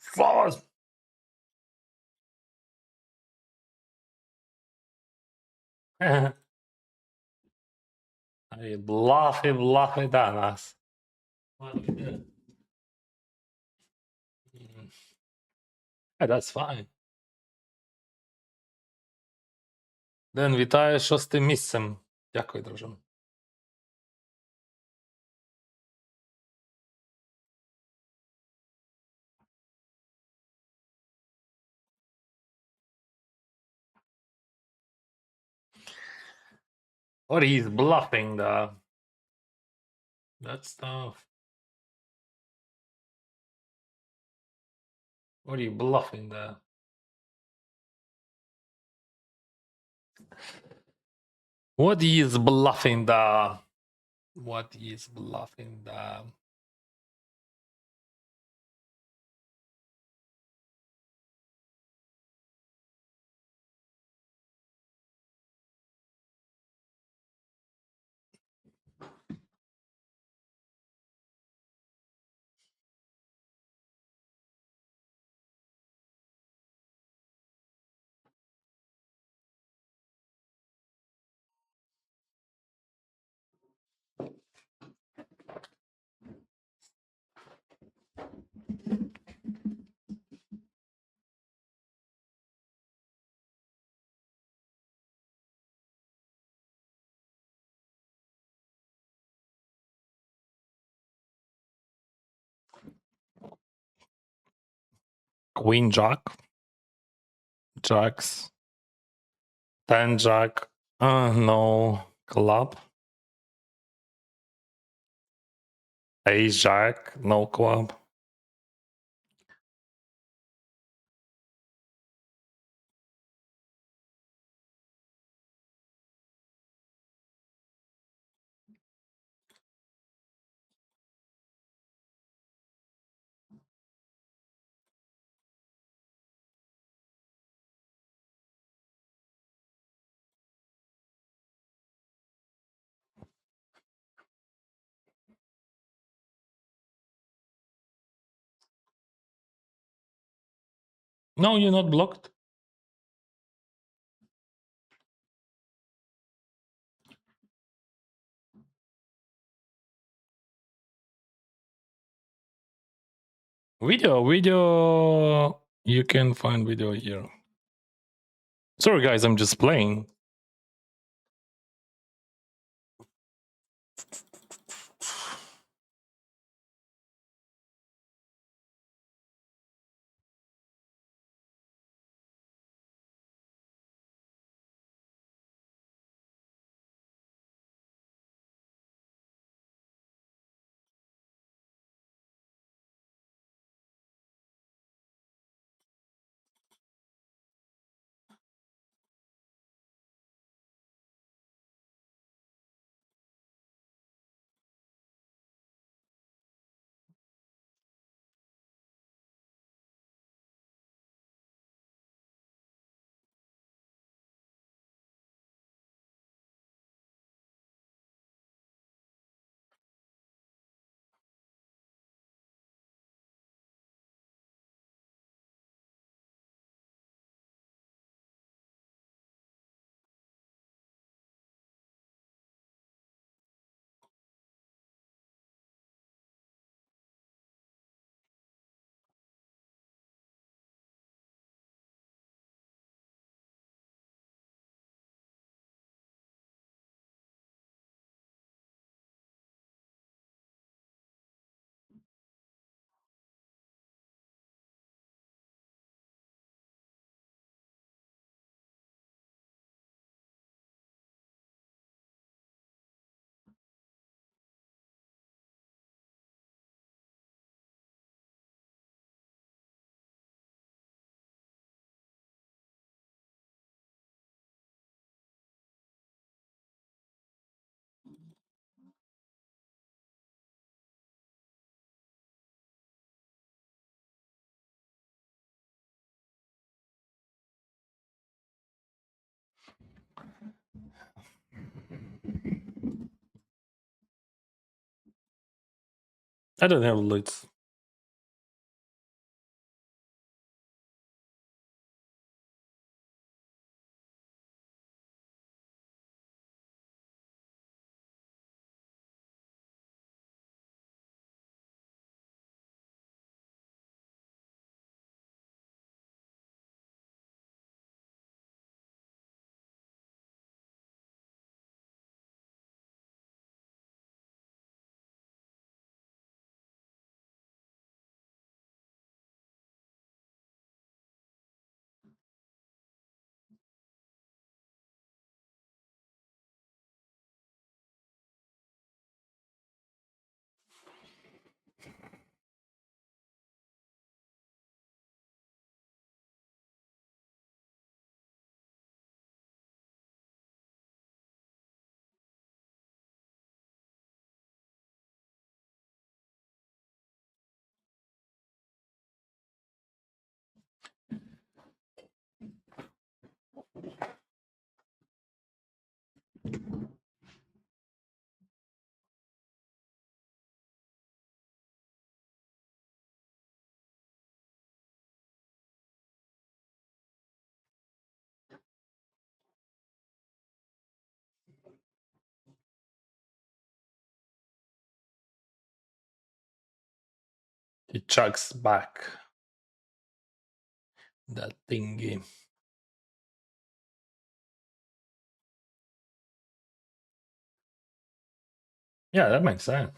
False. I bluffy Danas. That's fine. Ден, вітаю 6-м місцем. Дякую, друже. Or he's bluffing the. That's tough. What are you bluffing there? What is bluffing the? What is bluffing the? Queen Jack, Jacks, 10 Jack. No club. Ace Jack, no club. No, you're not blocked. Video. You can find video here. Sorry, guys, I'm just playing. I don't have lights. He chucks back that thingy. Yeah, that makes sense.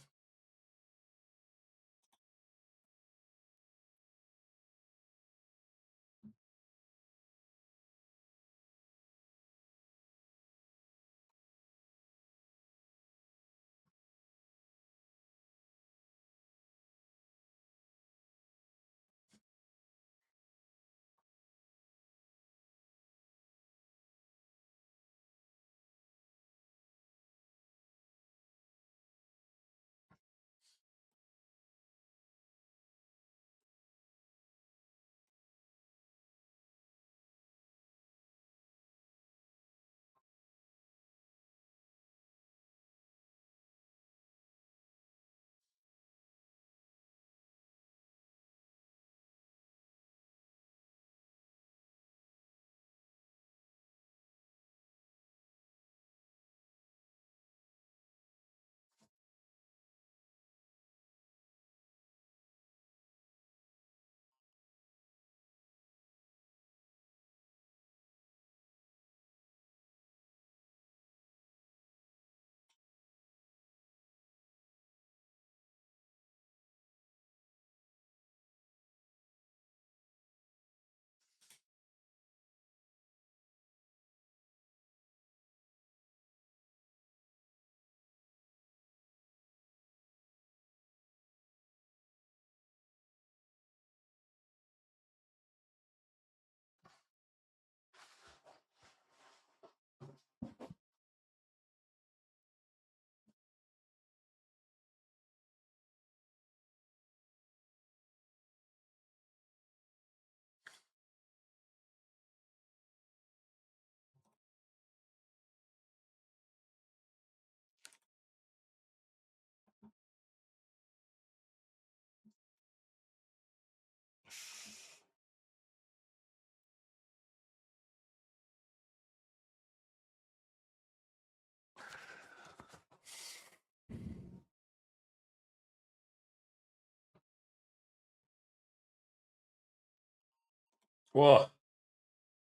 Whoa.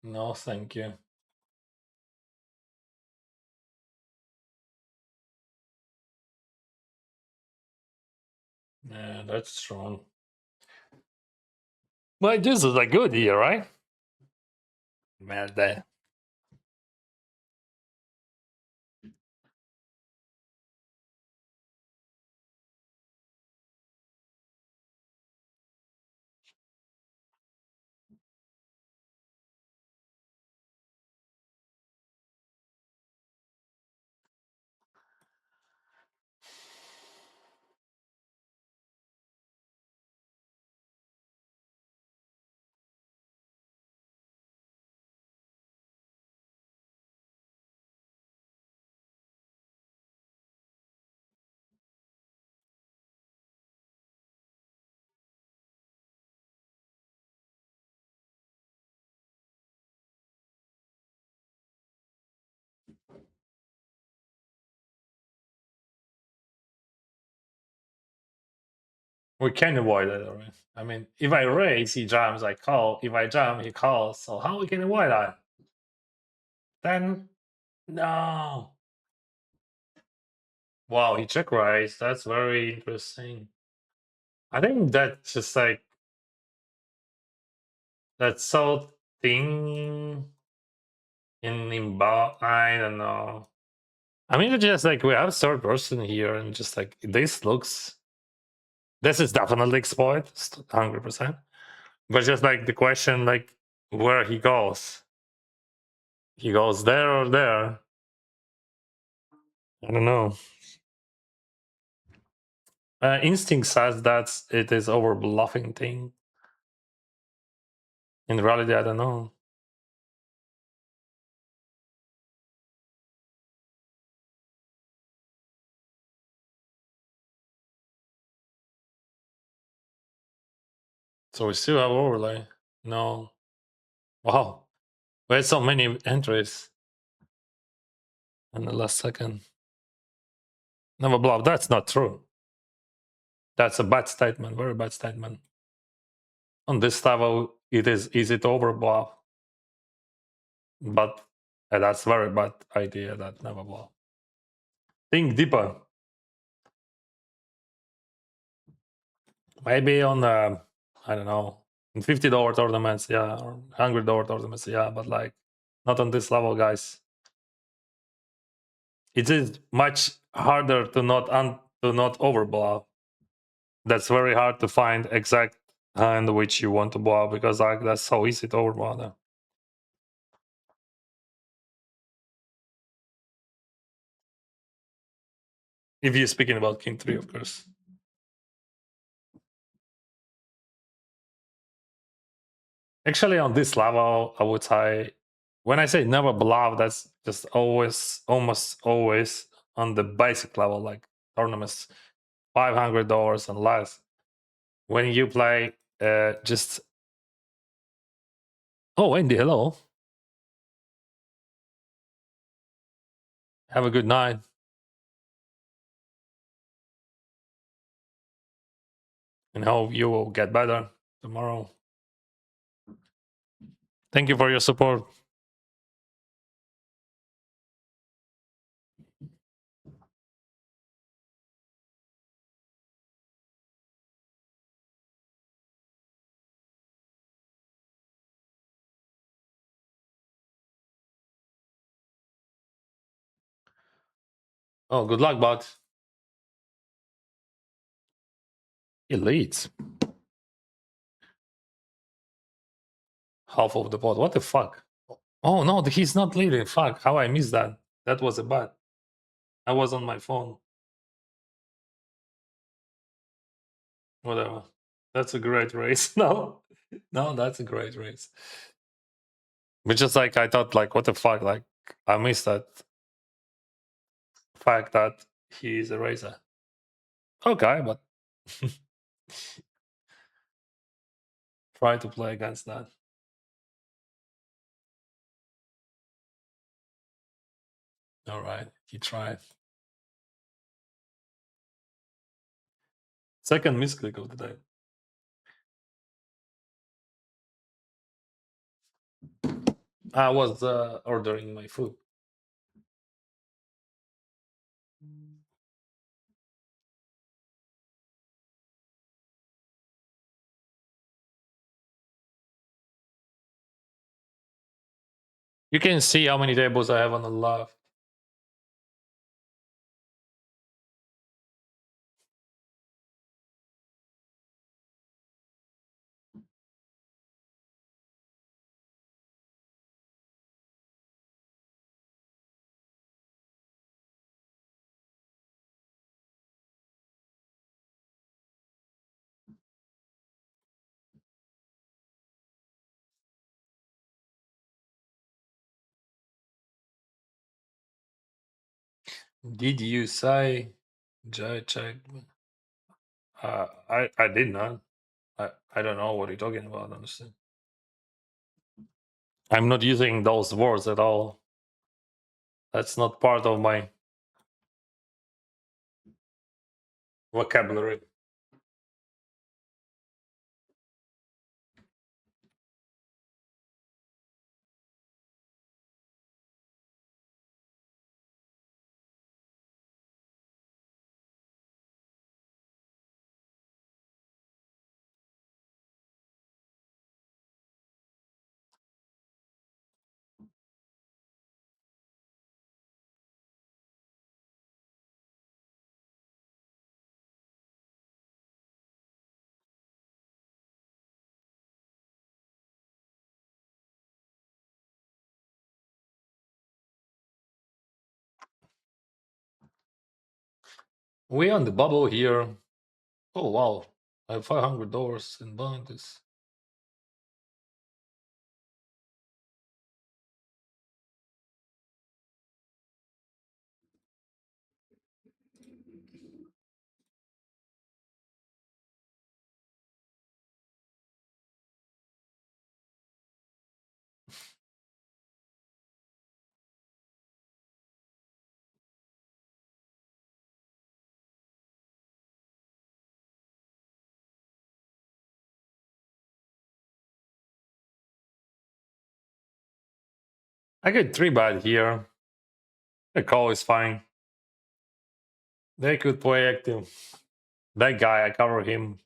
No, thank you. Yeah, that's strong. But this is a good year, right? Man, that. We can avoid it, right? I mean, if I raise, he jumps, I call. If I jump, he calls. So how we can avoid that? Then, no. Wow, he check raised. That's very interesting. I think that's just like, that's so thing in I don't know. I mean, it's just like we have third person here, and just like this looks, this is definitely exploit, 100%. But just like the question, like where he goes there or there. I don't know. Instinct says that it is over bluffing thing. In reality, I don't know. So we still have overlay. No. Wow. We had so many entries in the last second. Never bluff. That's not true. That's a bad statement, very bad statement. On this level, it is easy to overbluff, but that's very bad idea. That never bluff. Think deeper. Maybe on I don't know, in $50 tournaments, yeah, or $100 tournaments, yeah, but like not on this level, guys. It is much harder to not overbluff. That's very hard to find exact hand which you want to bluff because like that's so easy to overbluff them. If you're speaking about King 3, of course. Actually, on this level, I would say, when I say never bluff, that's just always, almost always on the basic level, like tournaments, $500 and less. When you play, just oh, Andy, hello. Have a good night. And hope you will get better tomorrow. Thank you for your support. Oh, good luck, bud. He leads. Half of the pot. What the fuck? Oh no, he's not leading. Fuck, how I missed that. That was a bad. I was on my phone. Whatever. That's a great race. No, no, that's a great race. But just like I thought, like, what the fuck? Like, I missed that fact that he is a racer. Okay, but try to play against that. All right, he tried. Second misclick of the day. I was ordering my food. You can see how many tables I have on the left. Did you say Jai check? I did not. I don't know what you're talking about, honestly. I'm not using those words at all. That's not part of my vocabulary. We on the bubble here. Oh wow, I have $500 in bounties. I get 3 bet here. The call is fine. They could play active. That guy, I cover him.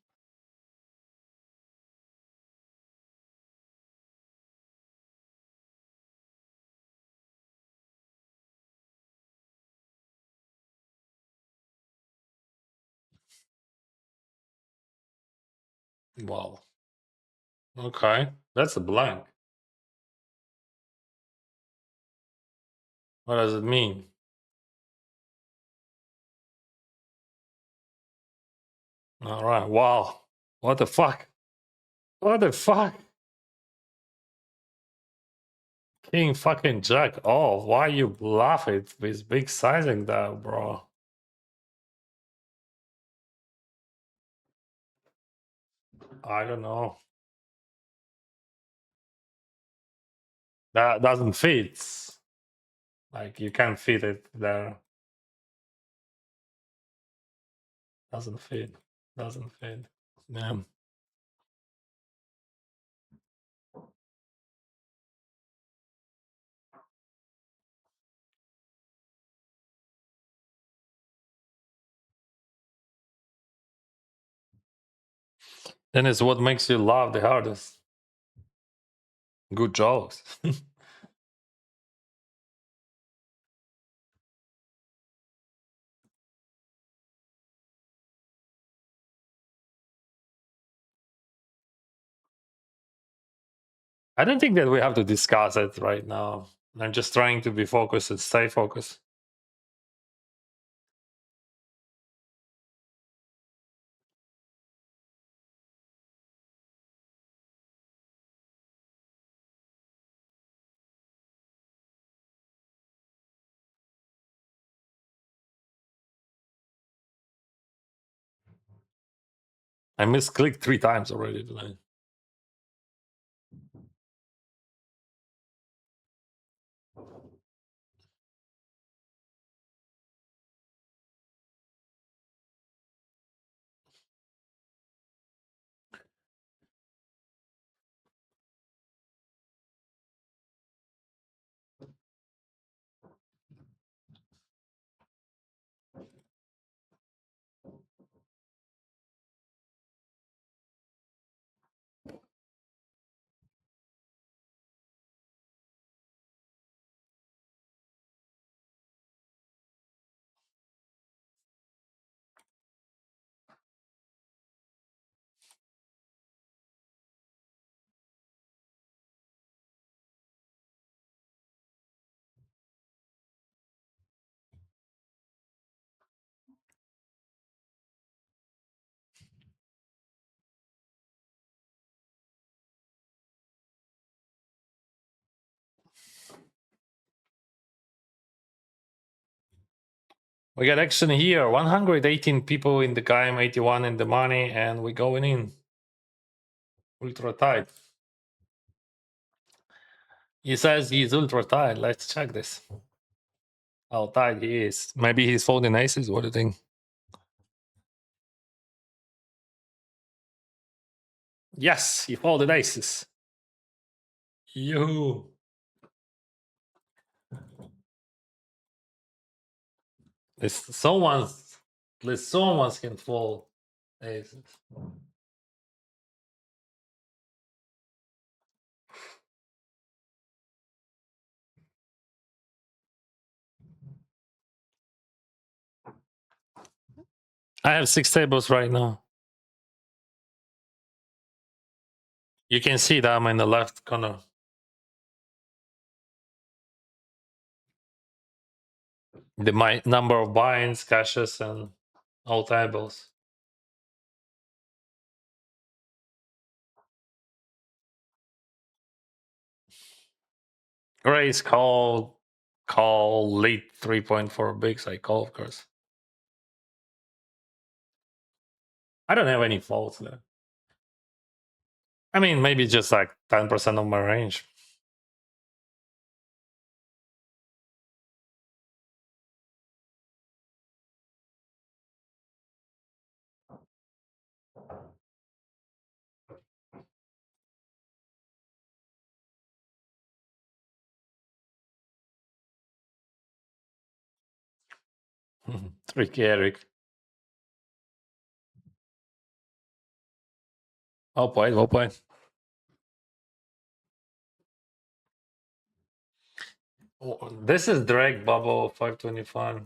Wow. Okay. That's a blank. What does it mean? All right. Wow. What the fuck? What the fuck? King fucking jack off. Why you bluff it with big sizing there, bro? I don't know. That doesn't fit. Like you can't fit it there. Doesn't fit. Doesn't fit. Yeah. Then it's what makes you laugh the hardest. Good jokes. I don't think that we have to discuss it right now. I'm just trying to be focused and stay focused. I misclicked 3 times already tonight. We got action here. 118 people in the game, 81 in the money, and we're going in. Ultra tight. He says he's ultra tight. Let's check this. How tight he is. Maybe he's folding aces. What do you think? Yes, he folded aces. Yoo. Someone's, at least someone's can fold aces. I have 6 tables right now. You can see that I'm in the left corner. My number of binds, cashes, and all tables. Raise, call, lead 3.4 bigs. I call, of course. I don't have any faults there. I mean, maybe just like 10% of my range. Tricky Eric. Well played, well played. This is Drake Bubble 525.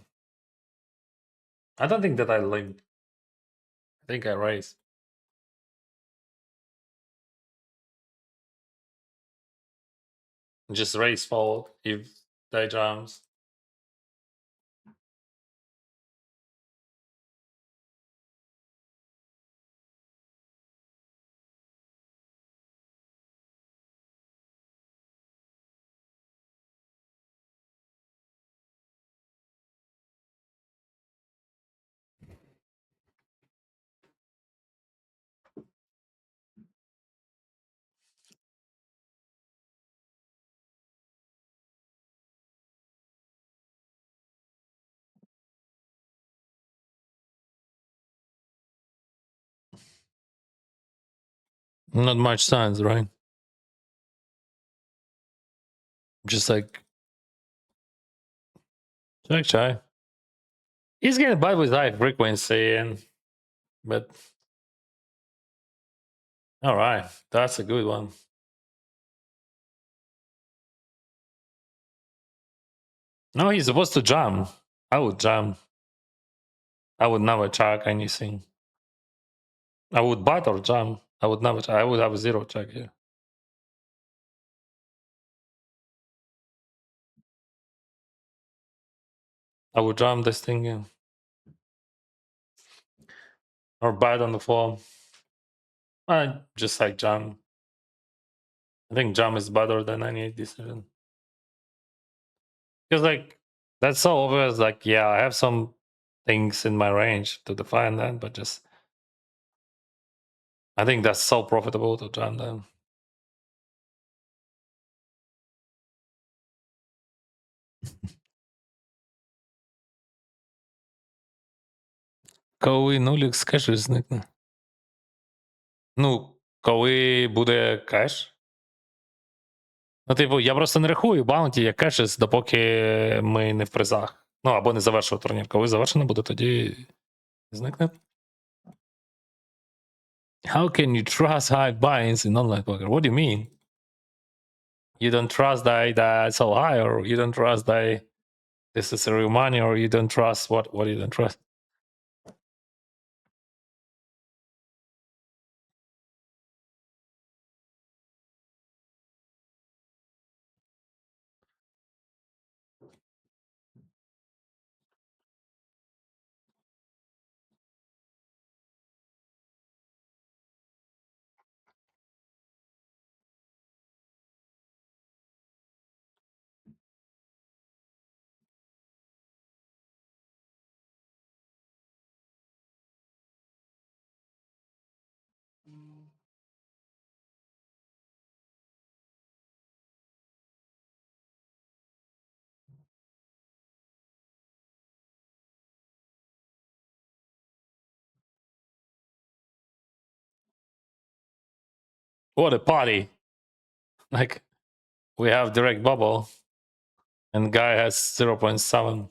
I don't think that I linked. I think I raised. Just raise fold if they jams. Not much signs, right? Just like check chai. He's getting bad with high frequency but all right, that's a good one. No, he's supposed to jam. I would jam. I would never check anything. I would bat or jam. I would never check. I would have a zero check here. I would jam this thing in. Or bat on the floor. I just like jam. I think jam is better than any decision. Because like that's so obvious. Like, yeah, I have some things in my range to define that, but just I think that's so profitable to jam them. Коли нулік скажеш зникне. Ну, коли буде кеш. Ну, типу, я просто не рахую баунті як кешес, допоки ми не в призах. Ну, або не завершив турнір. Коли завершено буде, тоді зникне. How can you trust high buy-ins in online poker? What do you mean? You don't trust that so high, or you don't trust that this is real money, or you don't trust what you don't trust? What a party! Like, we have direct bubble, and guy has 0.7.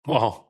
Wow.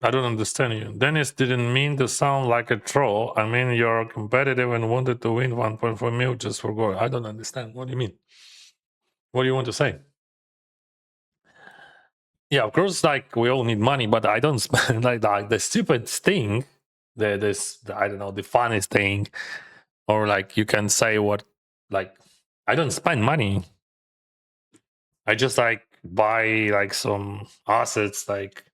I don't understand you. Dennis didn't mean to sound like a troll. I mean, you're competitive and wanted to win 1.4 mil just for goal. I don't understand. What do you mean? What do you want to say? Yeah, of course, like we all need money, but I don't spend like the stupid thing, I don't know, the funniest thing, or like you can say what, like I don't spend money. I just like buy like some assets. Like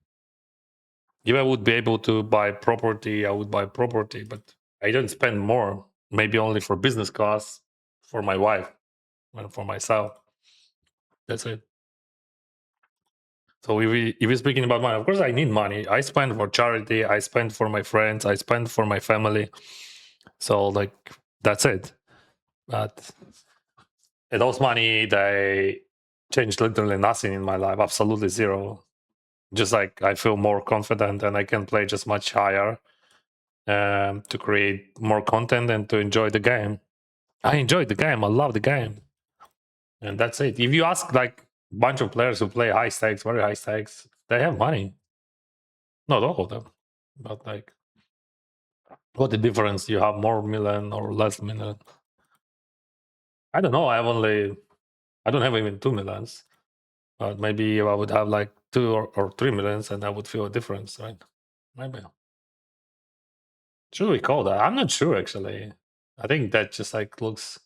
if I would be able to buy property, I would buy property, but I don't spend more. Maybe only for business class for my wife and for myself. That's it. So if we're speaking about money, of course I need money. I spend for charity, I spend for my friends, I spend for my family. So like that's it. But those money they changed literally nothing in my life, absolutely zero. Just like I feel more confident and I can play just much higher to create more content and to enjoy the game. I enjoy the game. I love the game, and that's it. If you ask like a bunch of players who play high stakes, very high stakes, they have money. Not all of them, but like, what the difference? You have more million or less million? I don't know. I don't have even 2 millions, but maybe I would have like 2 or 3 millions, and I would feel a difference, right? Maybe. Should we call that? I'm not sure actually. I think that just like looks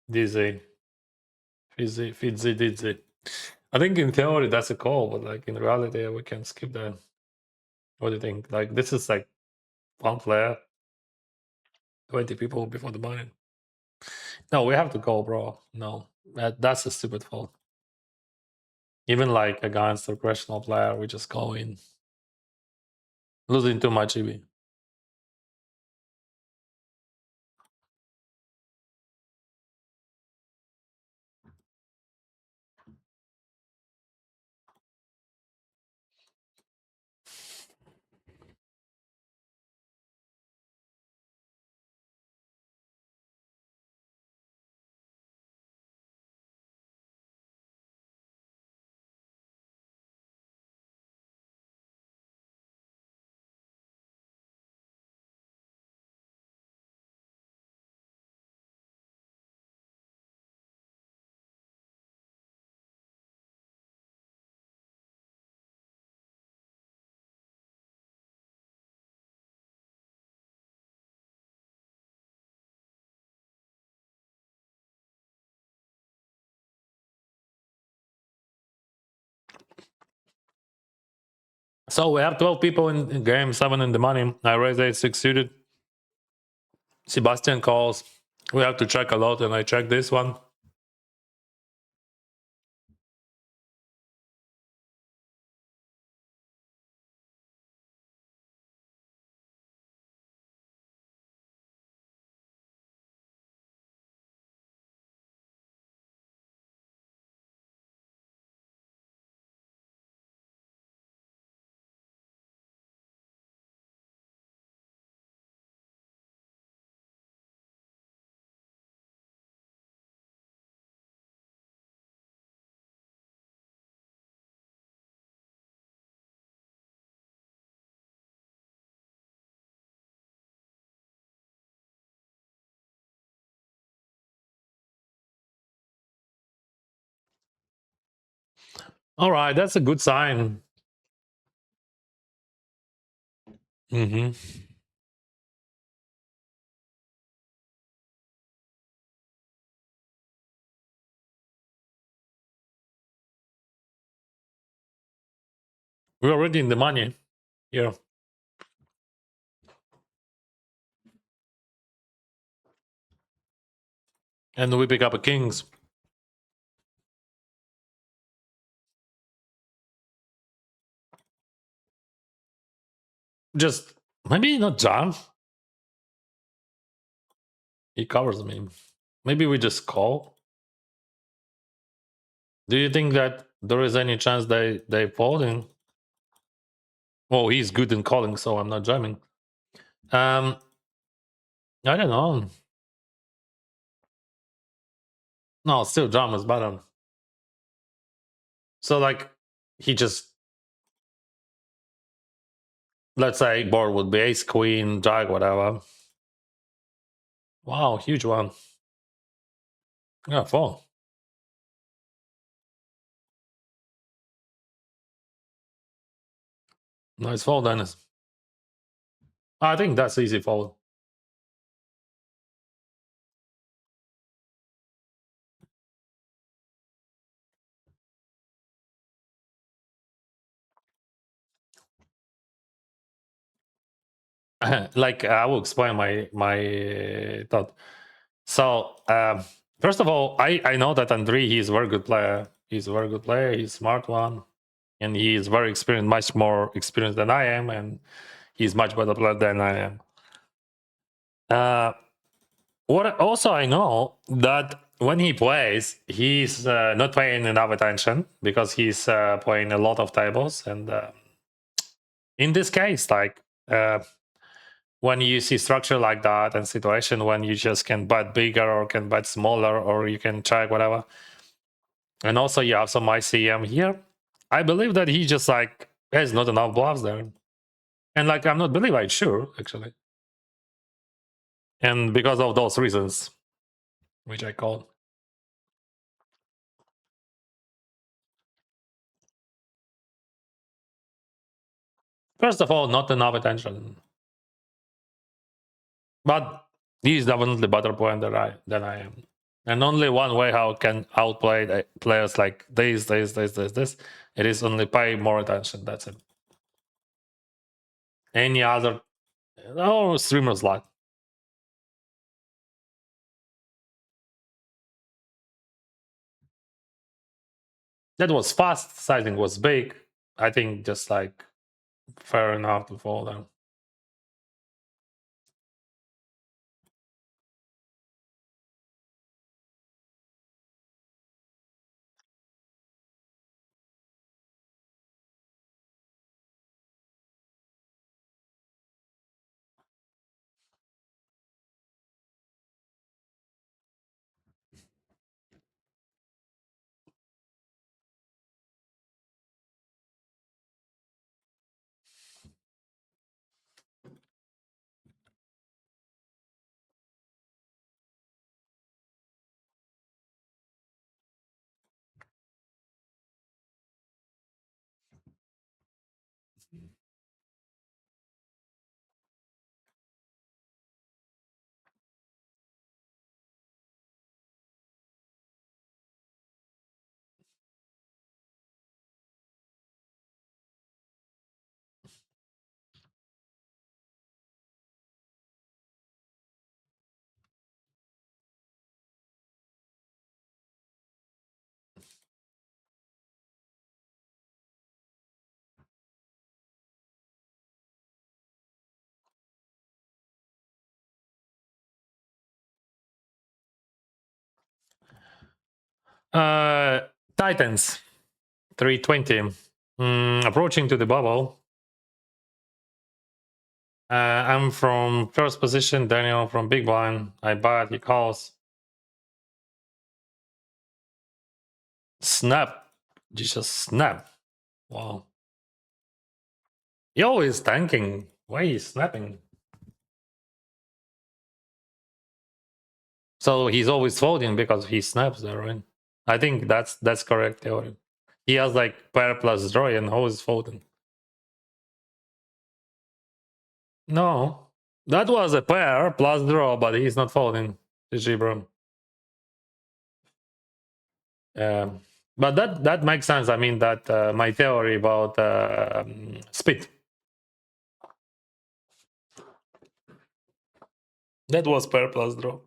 dizzy, fizzy, dizzy. I think in theory that's a call, but like in reality we can skip that. What do you think? Like this is like one player, 20 people before the buy-in. No, we have to call, bro. No, that's a stupid fault. Even like against a professional player, we just go in, losing too much EV. So we have 12 people in game, 7 in the money. I raise 8 6 suited. Sebastian calls. We have to check a lot, and I check this one. All right, that's a good sign. Mm-hmm. We're already in the money. Yeah. And we pick up a kings. Just maybe not jam. He covers me. Maybe we just call. Do you think that there is any chance they fold in? Oh, he's good in calling, so I'm not jamming. I don't know. No, still jam is better. So like he just let's say board would be ace, queen, jack, whatever. Wow, huge one. Yeah, fold. Nice fold, Dennis. I think that's easy fold. Like I will explain my thought. So first of all, I know that Andriy, he's a very good player. He's a very good player. He's a smart one, and he is very experienced, much more experienced than I am, and he's much better player than I am. What also I know that when he plays, he's not paying enough attention because he's playing a lot of tables, and in this case, like. When you see structure like that and situation when you just can bet bigger or can bet smaller or you can check whatever, and also you have some ICM here, I believe that he just like has not enough bluffs there, and like I'm not believe I'm sure actually, and because of those reasons which I called. First of all, not enough attention, but he's definitely better player than I am. And only one way how can outplay players like this. It is only pay more attention. That's it. Any other, oh, streamer's luck. That was fast. Sizing was big. I think just like fair enough to fall down. Uh, Titans 320. Approaching to the bubble. I'm from first position. Daniel from big blind. I bet he calls. Snap. Just snap. Wow. He always tanking. Why he's snapping? So he's always folding because he snaps there, right? I think that's correct theory. He has like pair plus draw and always folding. No, that was a pair plus draw, but he's not folding. GG, bro. But that makes sense. I mean that my theory about speed. That was pair plus draw.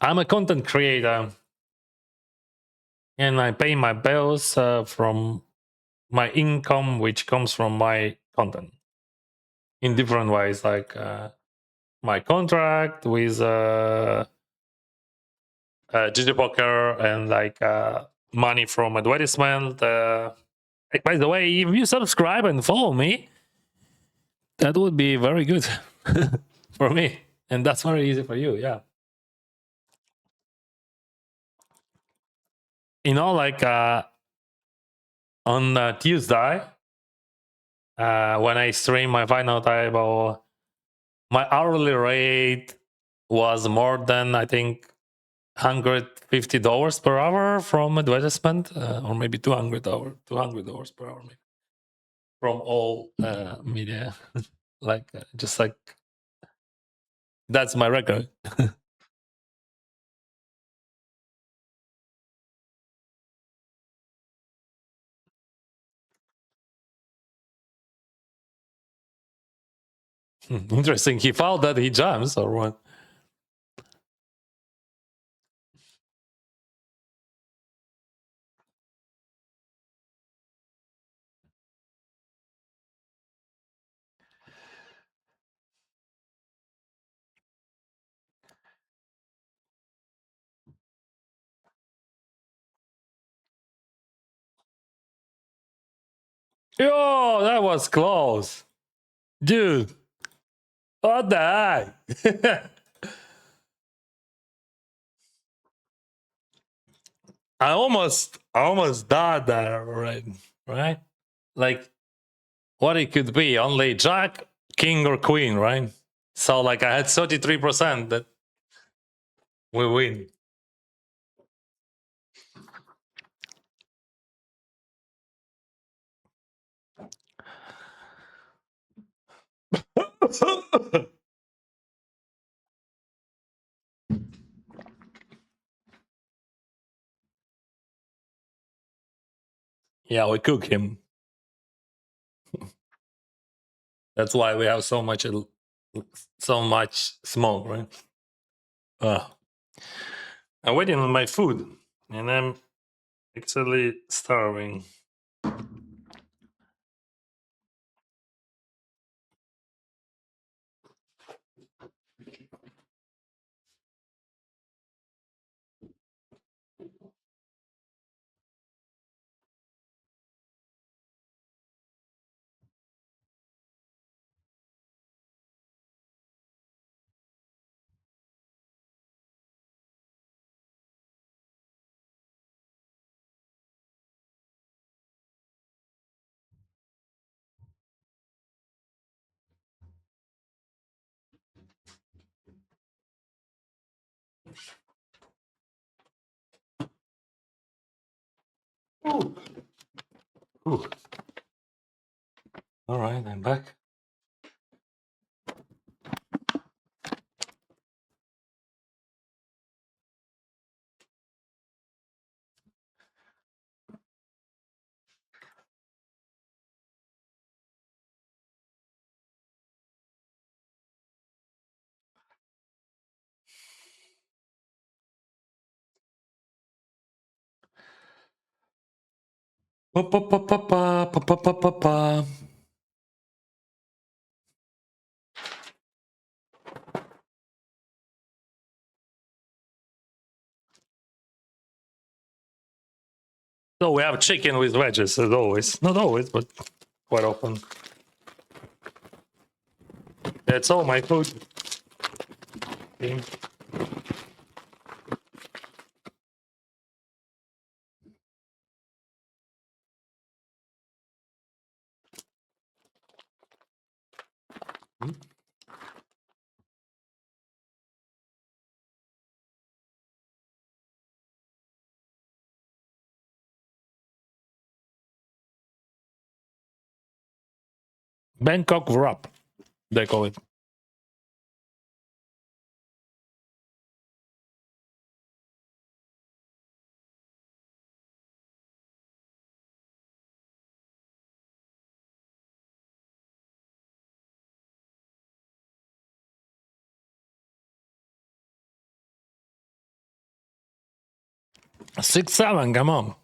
I'm a content creator, and I pay my bills from my income, which comes from my content. in different ways, like my contract with GG Poker and like money from advertisement. By the way, if you subscribe and follow me, that would be very good for me, and that's very easy for you. Yeah, like on Tuesday when I stream my final table, my hourly rate was more than, I think, $150 per hour from advertisement, or maybe $200 per hour, maybe, from all media. Like just like that's my record. Interesting. He found that he jumps or what? Yo, that was close, dude. What the heck? I almost died there already, right? Like, what it could be? Only Jack, King, or Queen, right? So, like, I had 33% that we win. Yeah, we cook him. That's why we have so much smoke, right? I'm waiting on my food, and I'm actually starving. Ooh. Ooh. All right, I'm back. Pa, pa, pa, pa, pa, pa, pa, pa, pa, pa. So we have chicken with wedges as always. Not always, but quite often. That's all my food. Bangkok wrap, they call it. Six, seven, come on.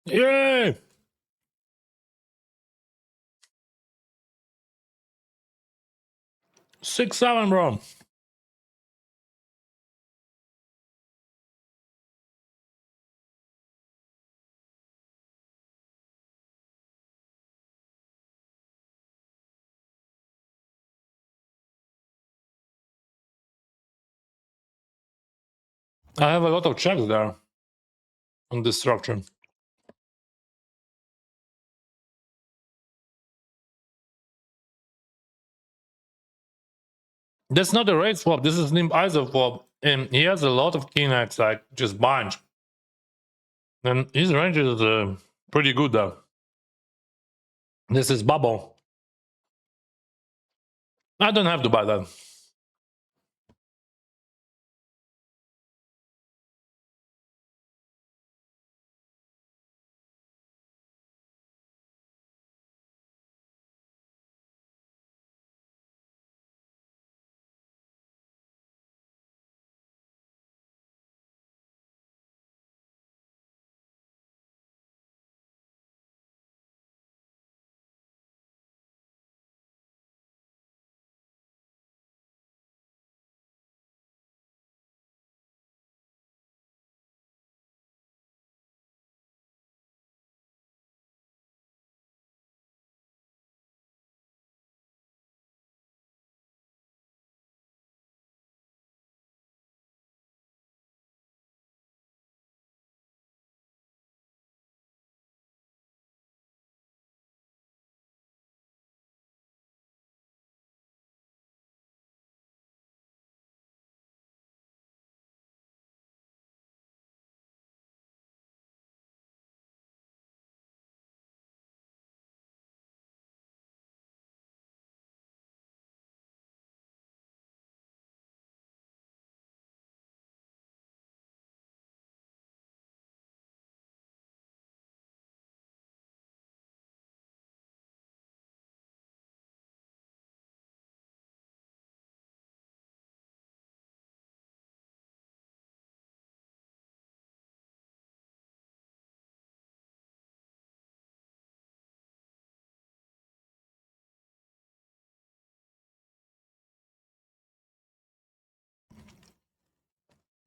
Yay! 6-7, bro. I have a lot of checks there on this structure. That's not a raid swap. This is Limp ISO swap. And he has a lot of keynex, like just bunch. And his range is pretty good though. This is bubble. I don't have to buy that.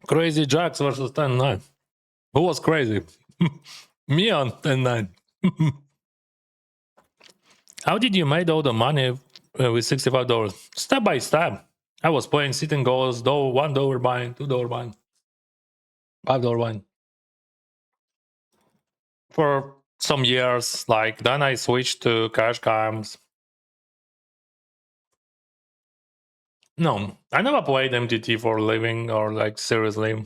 Crazy Jacks versus 10-9. Who was crazy? Me on 10-9. How did you make all the money with $65? Step by step. I was playing sitting goals, though $1 buying, $2 buying, $5 buying. For some years, like then I switched to cash cams. No, I never played MTT for a living or like seriously.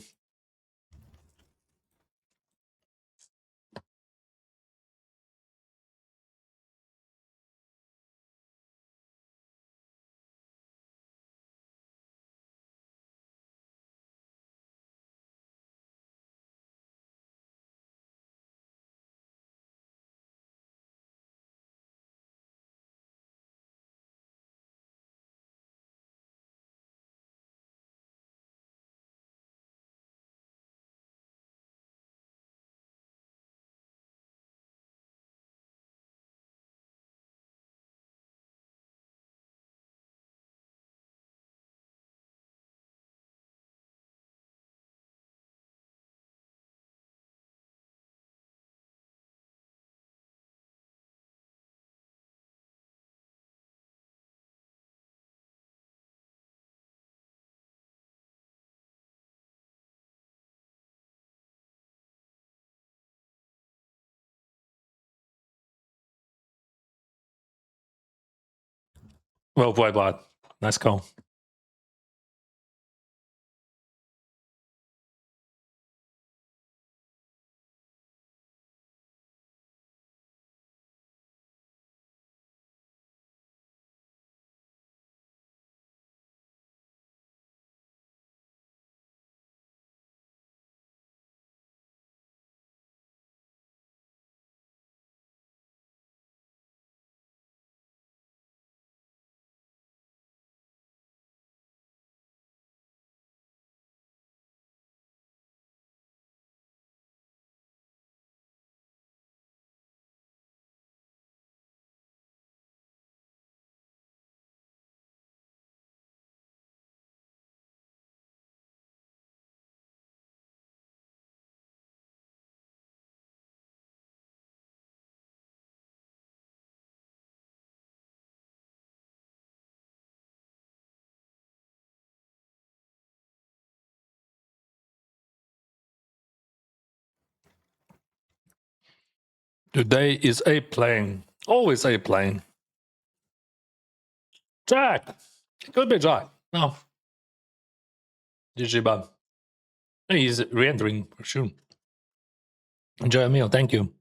Well played, bud. Nice call. Today is a plane. Always a plane. Jack. It could be Jack. No. GG Bob. He's re-entering for sure. Enjoy a meal. Thank you.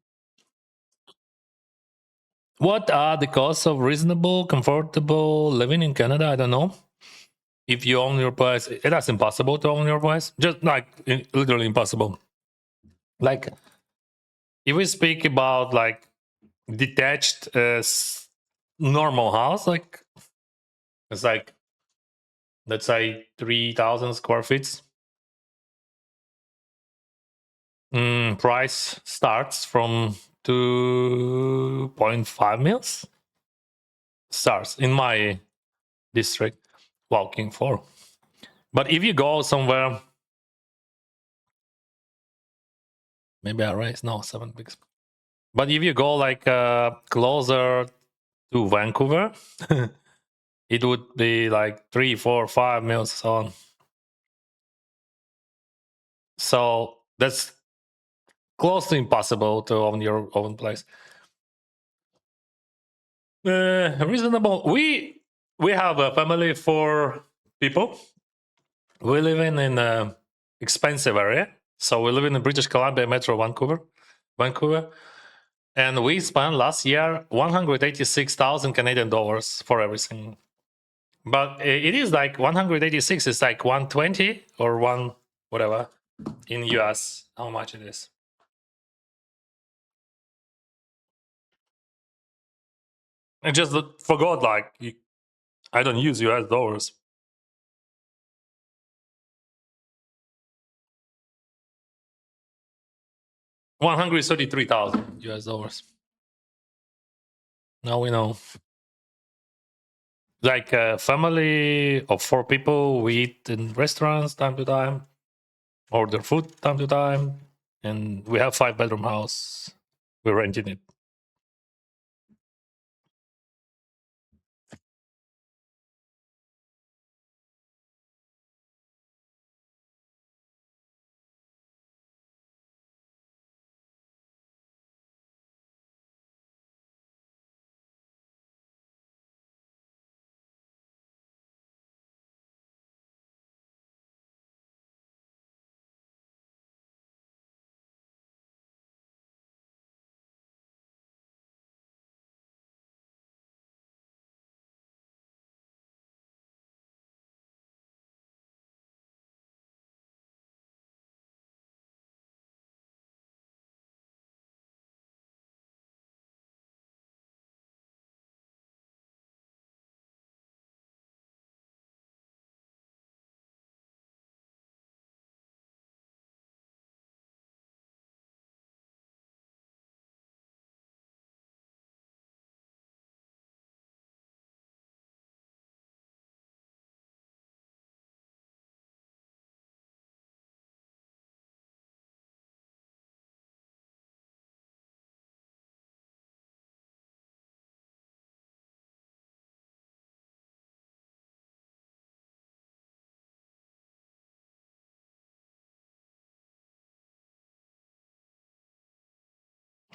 What are the costs of reasonable, comfortable living in Canada? I don't know. If you own your place, that's impossible to own your place. Just like literally impossible. Like if we speak about like detached normal house, like it's like let's say 3,000 square feet. Price starts from 2.5 mils. Starts in my district. Walking for. But if you go somewhere, maybe I raise no 7 weeks. But if you go like closer to Vancouver, it would be like 3, 4, 5 mils so on. So that's close to impossible to own your own place. Reasonable. We have a family for people. We live in an expensive area. So we live in the British Columbia Metro, Vancouver. And we spent last year 186,000 Canadian dollars for everything. But it is like 186 is like 120 or one whatever in US. How much it is? I just forgot like I don't use US dollars. 133,000 US dollars. Now we know. Like a family of 4 people, we eat in restaurants time to time, order food time to time, and we have 5-bedroom house. We're renting it.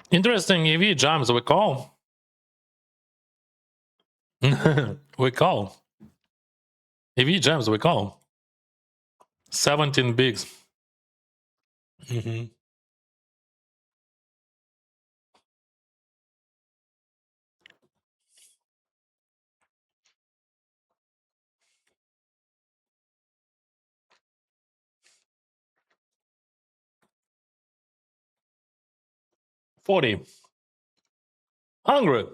Interesting EV jams we call. We call. EV jams we call. 17 bigs. Mm-hmm. $40. Hungry.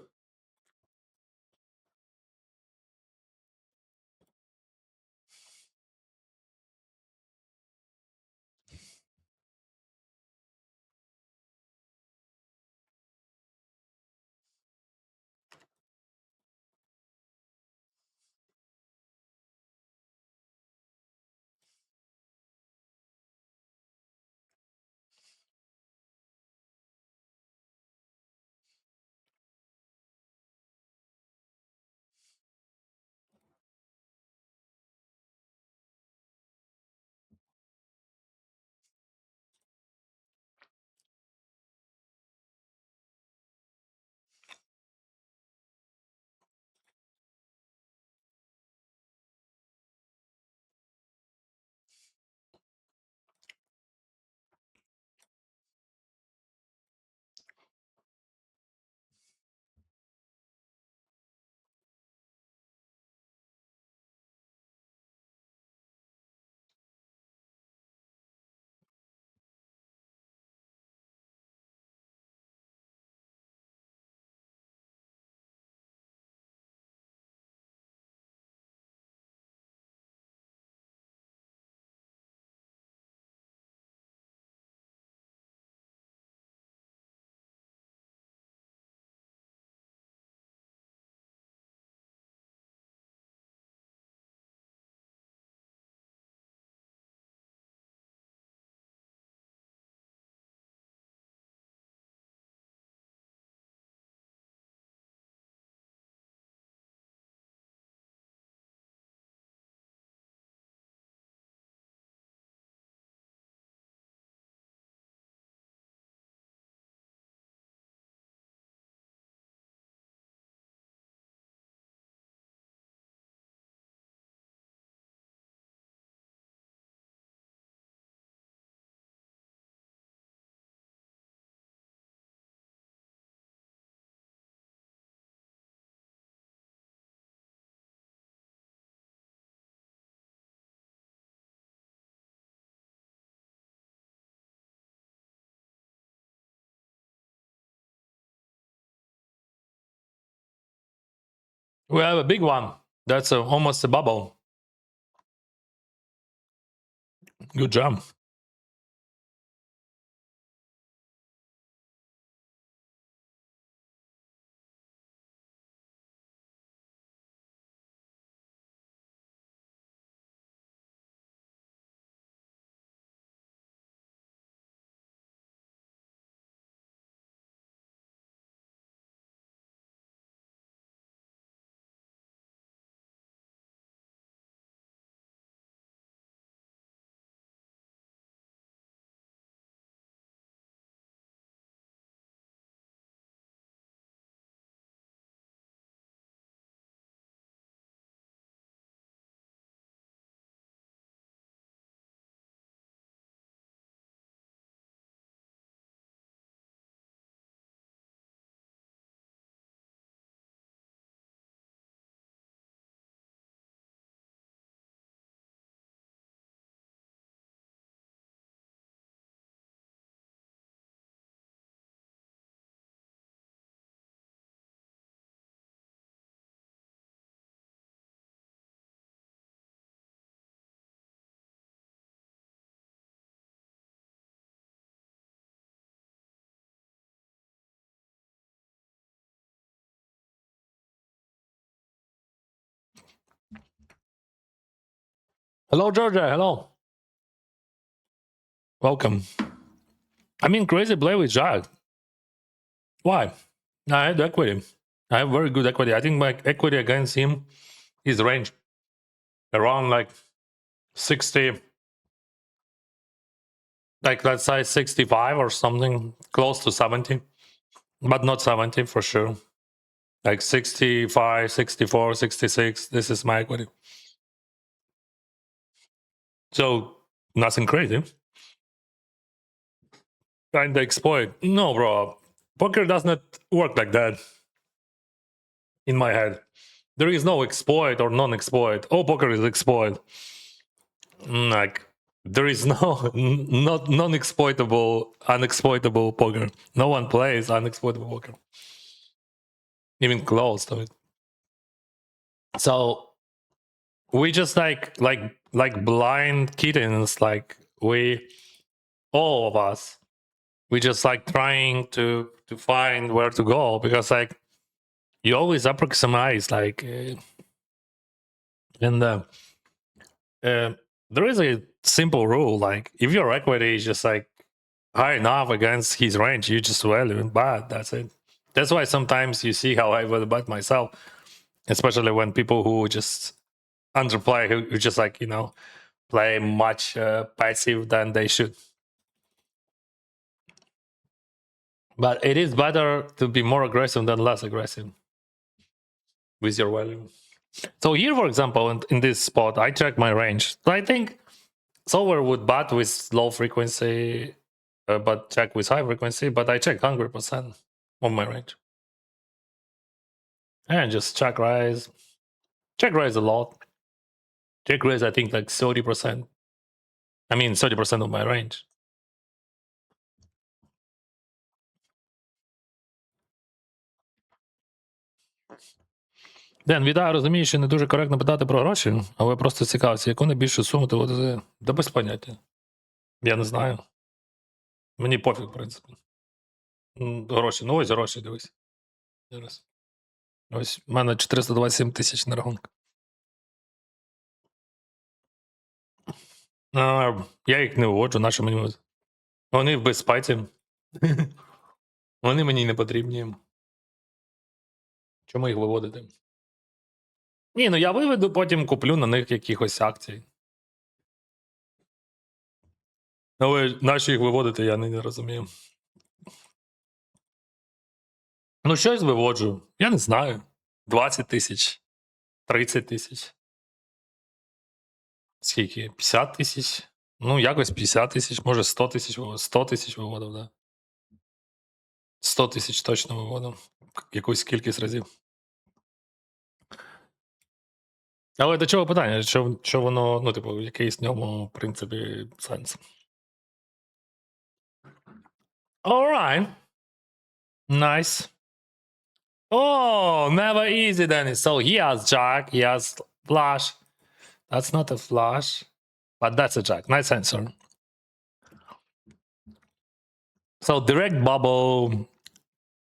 We have a big one. That's almost a bubble. Good job. Hello, Georgia. Hello. Welcome. I mean, crazy play with Jack. Why? I had equity. I have very good equity. I think my equity against him is range around like 60, like let's say 65 or something, close to 70, but not 70 for sure. Like 65, 64, 66. This is my equity. So nothing crazy. And the exploit. No, bro. Poker does not work like that in my head. There is no exploit or non-exploit. All poker is exploit. Like there is no not non-exploitable, unexploitable poker. No one plays unexploitable poker, even close to it. So we just like blind kittens. Like we, all of us, we just like trying to find where to go, because like you always approximate like and there is a simple rule, like if your equity is just like high enough against his range, you just value it bad. That's it. That's why sometimes you see how I will bet myself, especially when people who just underplay, who just like, you know, play much passive than they should. But it is better to be more aggressive than less aggressive with your value. So here, for example, in this spot, I check my range. I think Solver would bet with low frequency, but check with high frequency. But I check 100% on my range. And just check raise. Check raise a lot. Check raise, I think, like 30%. I mean, 30% of my range. Ден, вітаю, розумію, що не дуже коректно питати про гроші, але просто цікавиться, яку найбільшу суму ти водити? Да без поняття. Я не знаю. Мені пофіг, в принципі. Гроші. Ну ось гроші, дивись. Зараз. Ось в мене 427 тисяч на рахунку. Я їх не виводжу, на що мені. Вони в безпеці. Вони мені не потрібні. Чому їх виводити? Ні, ну я виведу, потім куплю на них якихось акцій. Але нащо їх виводити, я не розумію. Ну, щось виводжу. Я не знаю. 20 тисяч, 30 тисяч. Скільки? 50 тисяч? Ну, якось 50 тисяч, може 100 тисяч виводив. 100 тисяч виводив, так. Да. 100 тисяч точно виводив. Якусь кількість разів. Але до чого питання? Що воно, ну, типу, якийсь в ньому, в принципі, сенс. Alright. Nice. Oh, never easy, Dennis. So he has jack, he has flush. That's not a flush, but that's a jack. Nice answer. So direct bubble,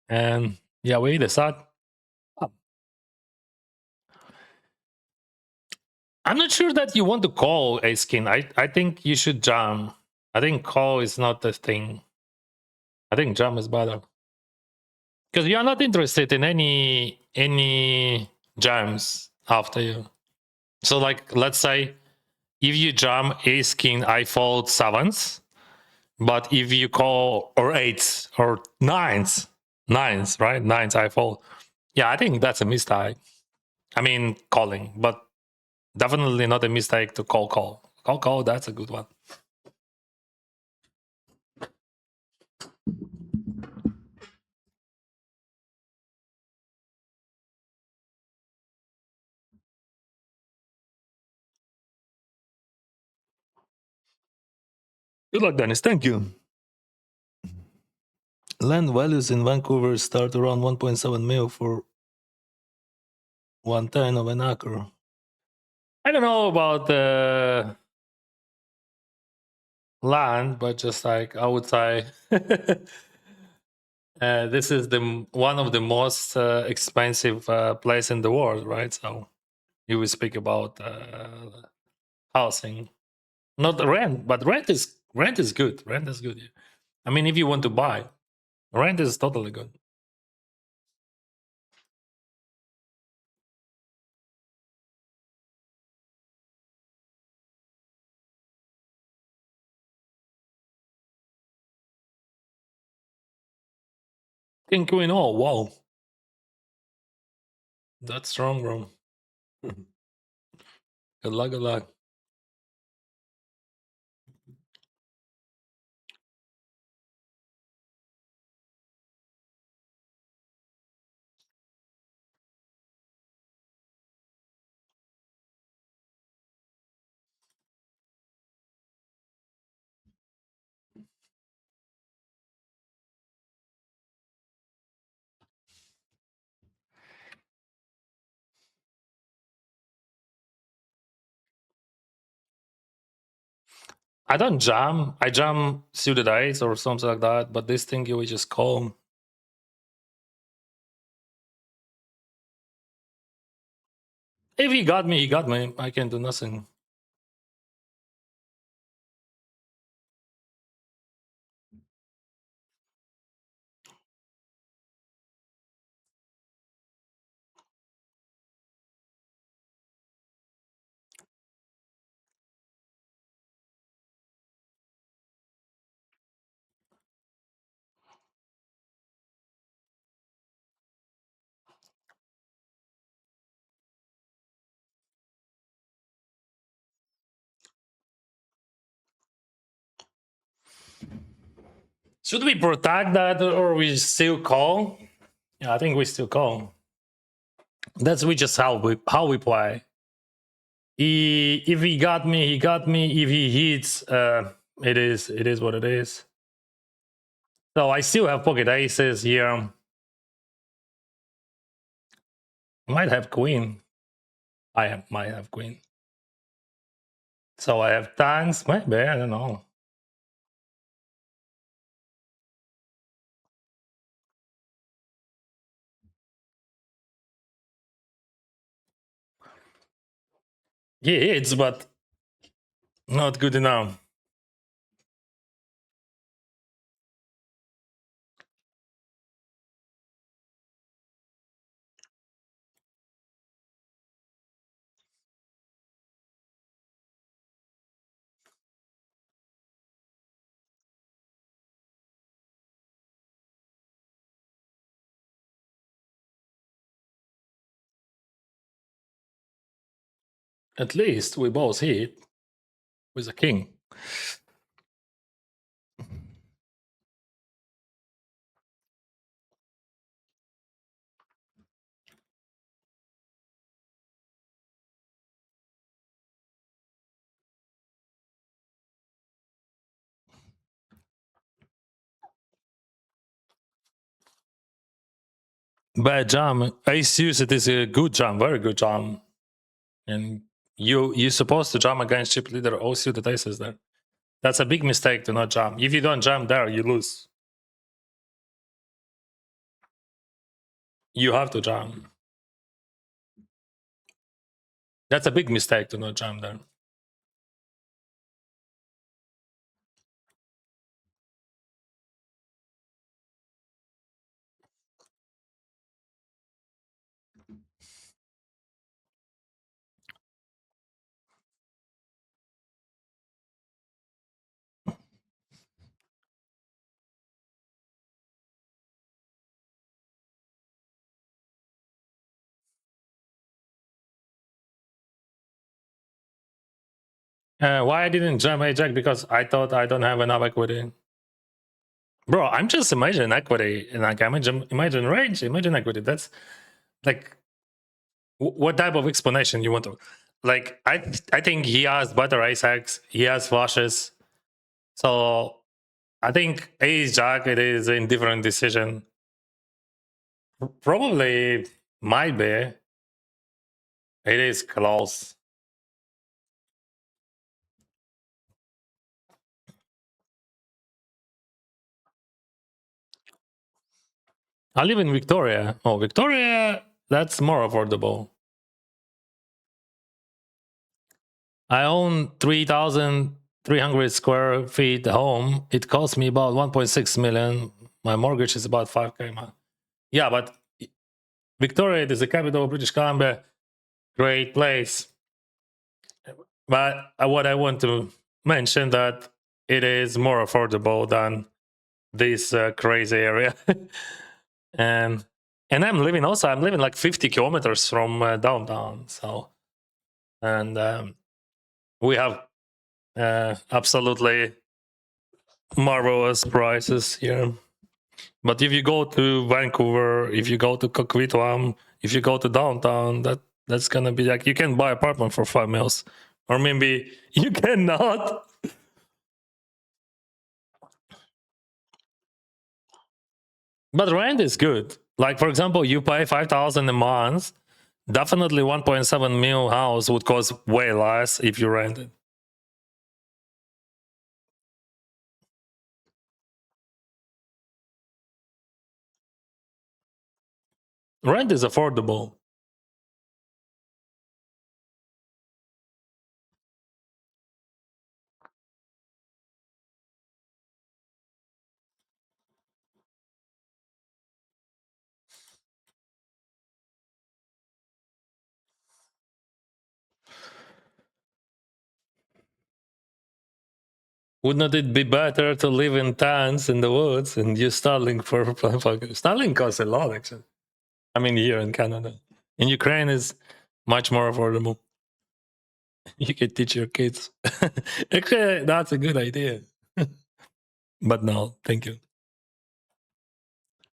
and yeah, we decide. I'm not sure that you want to call a skin. I think you should jam. I think call is not the thing. I think jam is better because you are not interested in any jams after you. So like, let's say if you jam ace king, I fold sevens, but if you call or eights or nines, right? Nines, I fold. Yeah, I think that's a mistake. I mean, calling, but definitely not a mistake to call. That's a good one. Good luck, Dennis. Thank you. Land values in Vancouver start around 1.7 mil for 1/10 of an acre. I don't know about the land, but just like I would say, this is the one of the most expensive place in the world, right? So you will speak about housing, not rent, but rent is good. Rent is good. I mean, if you want to buy, rent is totally good. King Queen. Oh wow, that's strong, bro. Good luck. Good luck. I don't jam. I jam suited eyes or something like that. But this thing you will just call. If he got me, he got me. I can do nothing. Should we protect that or we still call? Yeah, I think we still call. That's we just how we play. If he got me, he got me. If he hits, it is what it is. So I still have pocket aces here. Might have queen. Might have queen. So I have tens, maybe, I don't know. He hits, but not good enough. At least we both hit with a king. Bad jam. Ace use it is a good jam, very good jam. And you're supposed to jam against chip leader OC that aces there. That's a big mistake to not jam. If you don't jam there, you lose. You have to jam. That's a big mistake to not jam there. Why I didn't jam hijack? Because I thought I don't have enough equity. Bro, I'm just imagining equity. Like imagine range, imagine equity. That's like what type of explanation you want to like I think he has better ace X, he has flushes. So I think ace jack it is a different decision. Probably might be. It is close. I live in Victoria. Oh, Victoria, that's more affordable. I own 3,300 square feet home. It costs me about 1.6 million. My mortgage is about 5K. Yeah, but Victoria is the capital of British Columbia. Great place. But what I want to mention that it is more affordable than this crazy area. and I'm living like 50 kilometers from downtown. So, and we have absolutely marvelous prices here. But if you go to Vancouver, if you go to Coquitlam, if you go to downtown, that's gonna be like you can buy apartment for 5 mils, or maybe you cannot. But rent is good. Like for example, you pay 5,000 a month. Definitely 1.7 mil house would cost way less if you rent it. Rent is affordable. Wouldn't it be better to live in tents in the woods and use Starlink for Starlink costs a lot actually. I mean here in Canada. In Ukraine is much more affordable. You can teach your kids. Actually, that's a good idea. But no, thank you.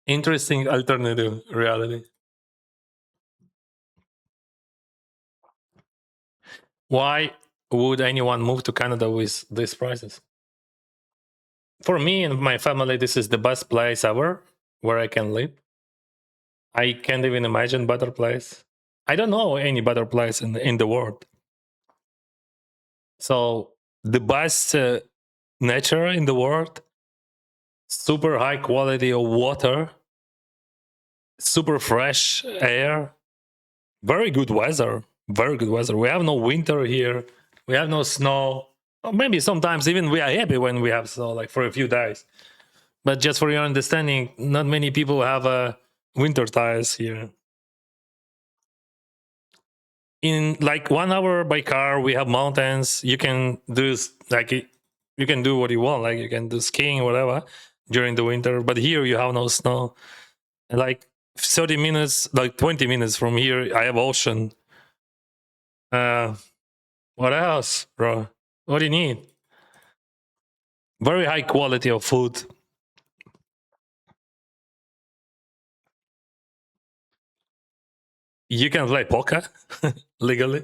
Interesting alternative reality. Why would anyone move to Canada with these prices? For me and my family, this is the best place ever where I can live. I can't even imagine better place. I don't know any better place in the world. So the best nature in the world, super high quality of water, super fresh air, very good weather. Very good weather. We have no winter here. We have no snow. Or maybe sometimes even we are happy when we have snow, like for a few days. But just for your understanding, not many people have winter tires here. In like 1 hour by car, we have mountains. You can do like you can do what you want. Like you can do skiing, whatever, during the winter. But here you have no snow. And like 30 minutes, like 20 minutes from here, I have ocean. What else, bro? What do you need? Very high quality of food. You can play poker legally.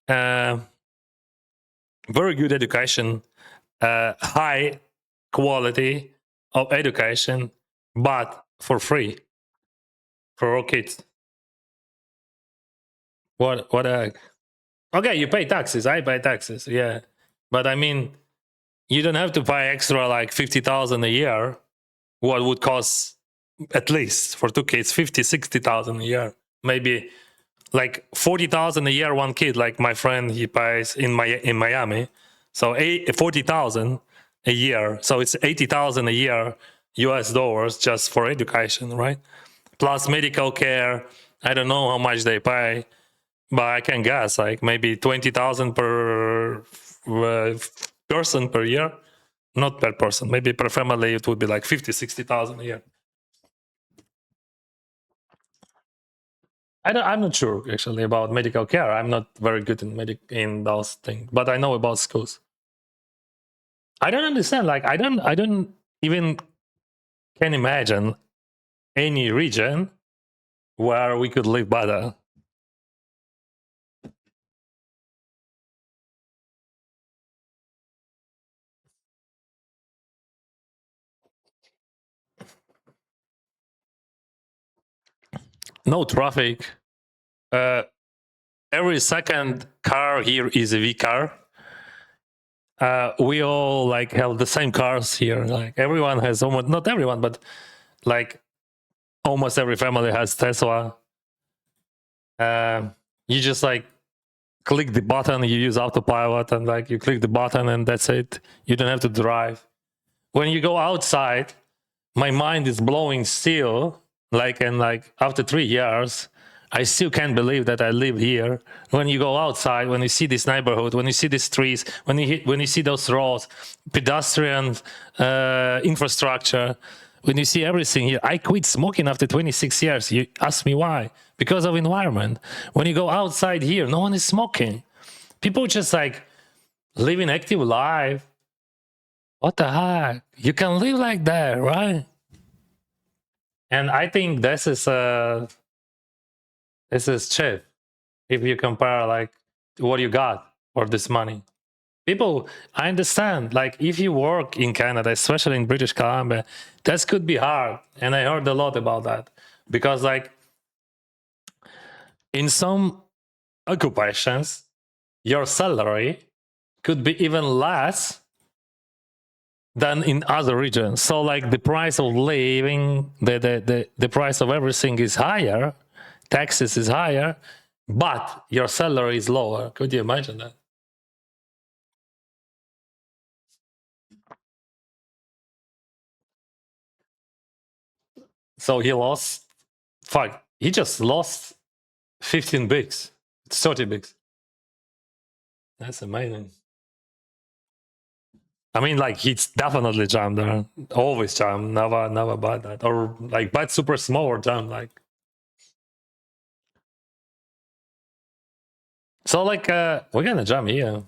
Uh, very good education, high quality of education, but for free for all kids. What the heck? Okay, you pay taxes. I pay taxes. Yeah, but I mean, you don't have to pay extra like 50,000 a year. What would cost at least for two kids 50, 60,000 a year, maybe like 40,000 a year one kid. Like my friend, he pays in Miami, so 40,000 a year. So it's 80,000 a year US dollars just for education, right? Plus medical care. I don't know how much they pay, but I can guess like maybe 20,000 per person per year. Not per person, maybe per family it would be like 50, 60,000 a year. I'm not sure actually about medical care. I'm not very good in those things, but I know about schools. I don't understand. Like I don't even can imagine any region where we could live better. No traffic. Every second car here is a V car. We all like have the same cars here. Like everyone has almost, not everyone, but like almost every family has Tesla. You just like click the button, you use autopilot, and like you click the button and that's it. You don't have to drive. When you go outside, my mind is blowing still. Like, and like after 3 years, I still can't believe that I live here. When you go outside, when you see this neighborhood, when you see these trees, when you see those roads, pedestrian infrastructure, when you see everything here, I quit smoking after 26 years. You ask me why? Because of environment. When you go outside here, no one is smoking. People just like living active life. What the heck? You can live like that, right? And I think this is cheap if you compare like what you got for this money. People, I understand, like if you work in Canada, especially in British Columbia, this could be hard. And I heard a lot about that because like in some occupations, your salary could be even less than in other regions. So like the price of living, the price of everything is higher, taxes is higher, but your salary is lower. Could you imagine that? So he lost, fuck, he just lost 15 bigs, 30 bigs. That's amazing. I mean, like he's definitely jammed there. Always jam, never buy that. Or like buy super small or jam, like. So like we're gonna jam here.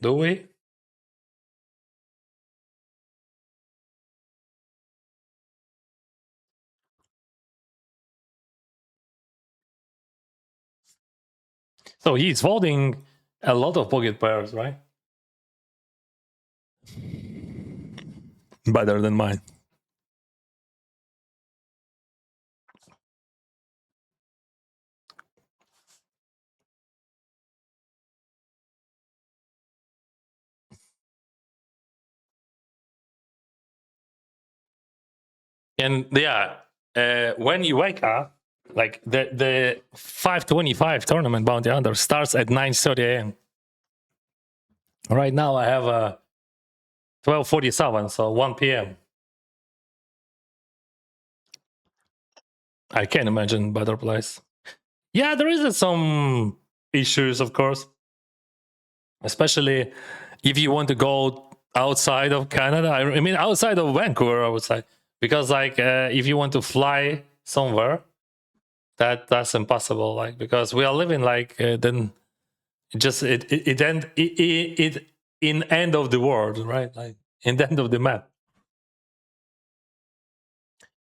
Do we? So he's folding a lot of pocket pairs, right? Better than mine. And yeah, when you wake up, like the 525 tournament bounty hunter starts at 9:30 a.m. Right now I have a 12:47, so 1 p.m. I can't imagine better place. Yeah, there is some issues, of course, especially if you want to go outside of Canada. I mean, outside of Vancouver, I would say, because like if you want to fly somewhere, that's impossible. Like because we are living like then it in end of the world, right? Like in the end of the map.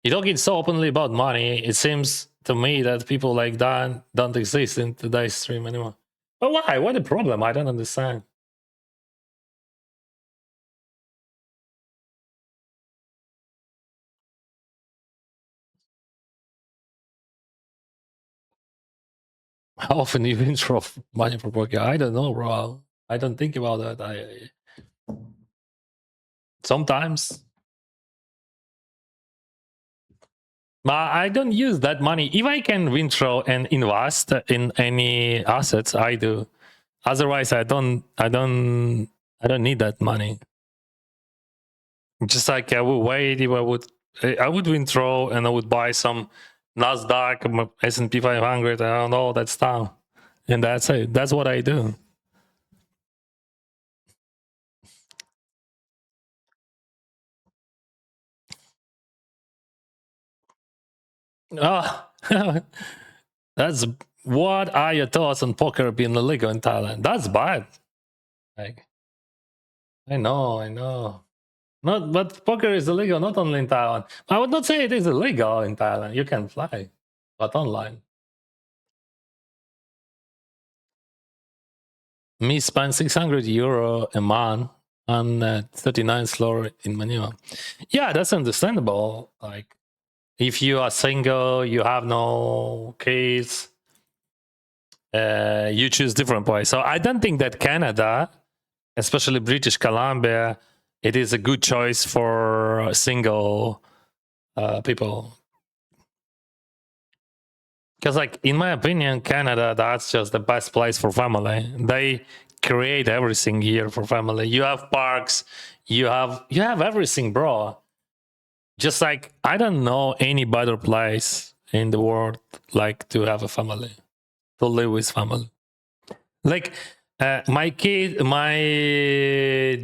You talking so openly about money. It seems to me that people like that don't exist in today's stream anymore. But why? What the problem? I don't understand. How often you withdraw money from poker? I don't know, bro. I don't think about that. I sometimes, but I don't use that money. If I can withdraw and invest in any assets, I do. Otherwise, I don't. I don't need that money. Just like I would wait if I would withdraw and I would buy some Nasdaq, S&P 500, I don't know that stuff, and that's it. That's what I do. Oh, that's what are your thoughts on poker being illegal in Thailand? That's bad. Like, I know. Not, but poker is illegal not only in Thailand. I would not say it is illegal in Thailand. You can play, but online. Me spend 600 euro a month on 39th floor in Manila. Yeah, that's understandable. Like, if you are single, you have no kids, you choose different place. So I don't think that Canada, especially British Columbia, it is a good choice for single people. Because, like, in my opinion, Canada, that's just the best place for family. They create everything here for family. You have parks, you have everything, bro. Just like I don't know any better place in the world like to have a family, to live with family. Like my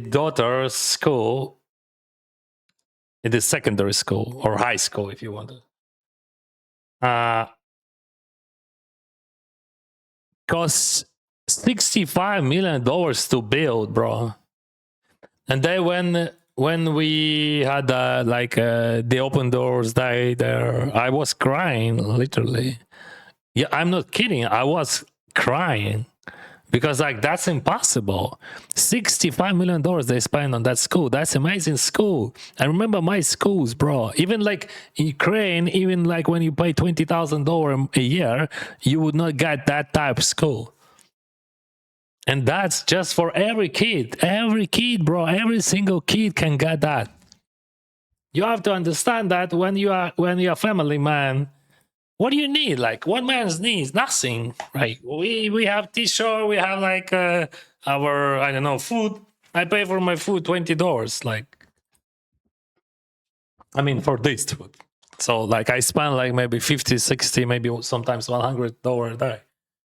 daughter's school, it is secondary school or high school if you want to. Costs $65 million to build, bro. And then when we had the open doors day there, I was crying literally. Yeah, I'm not kidding. I was crying because like that's impossible. $65 million they spend on that school. That's amazing school. I remember my schools, bro. Even like in Ukraine, even like when you pay $20,000 a year, you would not get that type of school. And that's just for every kid. Every kid, bro. Every single kid can get that. You have to understand that when you're a family man, what do you need? Like one man's needs nothing, right? We have t-shirt, we have like our I don't know food. I pay for my food $20. Like, I mean for this food. So like I spend like maybe 50, 60, maybe sometimes $100 a day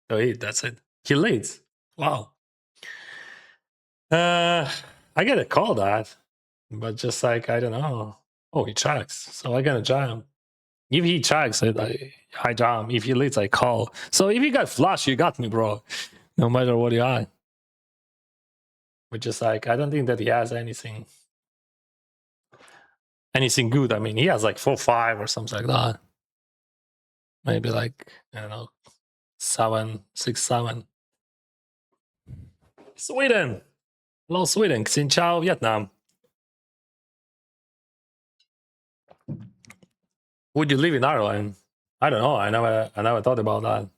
to eat. That's it. He leads. Wow. I get a call that, but just like I don't know. Oh, he checks, so I gotta jam. If he checks, I jam. If he leads, I call. So if you got flush, you got me, bro. No matter what you are. But just like I don't think that he has anything good. I mean, he has like 4-5 or something like that. Maybe like I don't know 7, 6, 7. Sweden. Hello, Sweden. Xin chào, Vietnam. Would you live in Ireland? I don't know. I never thought about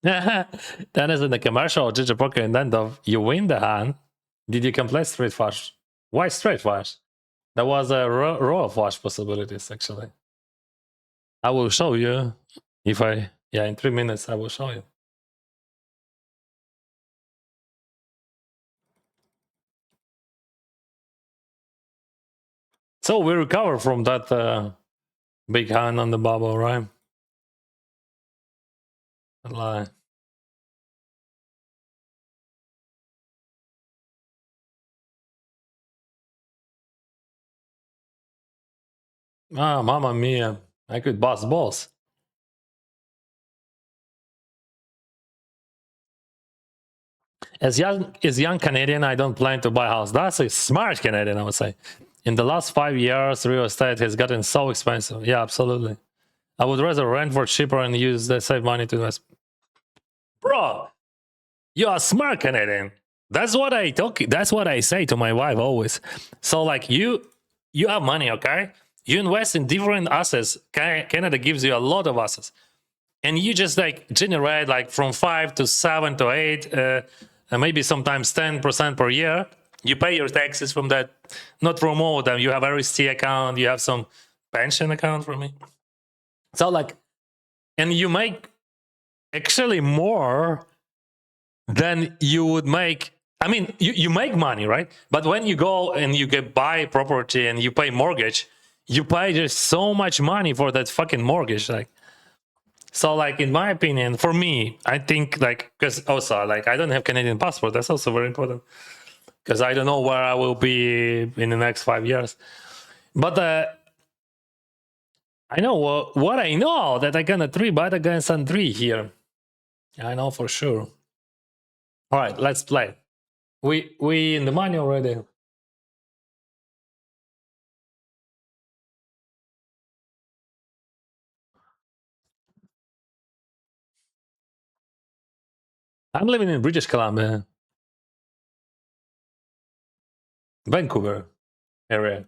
that. Then is in the commercial Jiji Poker and end of you win the hand. Did you complete straight flush? Why straight flush? There was a row of flush possibilities actually. I will show you if in 3 minutes I will show you. So we recover from that big hand on the bubble, right? Lie. Ah, mamma mia. I could bust balls. As young Canadian, I don't plan to buy a house. That's a smart Canadian, I would say. In the last 5 years, real estate has gotten so expensive. Yeah, absolutely. I would rather rent for cheaper and use the save money to invest. Bro, you are smart Canadian. That's what I talk. That's what I say to my wife always. So like you have money, okay? You invest in different assets. Canada gives you a lot of assets, and you just like generate like from 5 to 7 to 8, and maybe sometimes 10% per year. You pay your taxes from that, not from all of them. You have RST account. You have some pension account for me. So like, and you make actually more than you would make. I mean, you make money, right? But when you go and you get buy property and you pay mortgage, you pay just so much money for that fucking mortgage. Like, so like in my opinion, for me, I think like because also like I don't have Canadian passport. That's also very important because I don't know where I will be in the next 5 years. But I know what I know that I gonna three bet against Andri here. I know for sure. All right, let's play. We in the money already. I'm living in British Columbia, Vancouver area.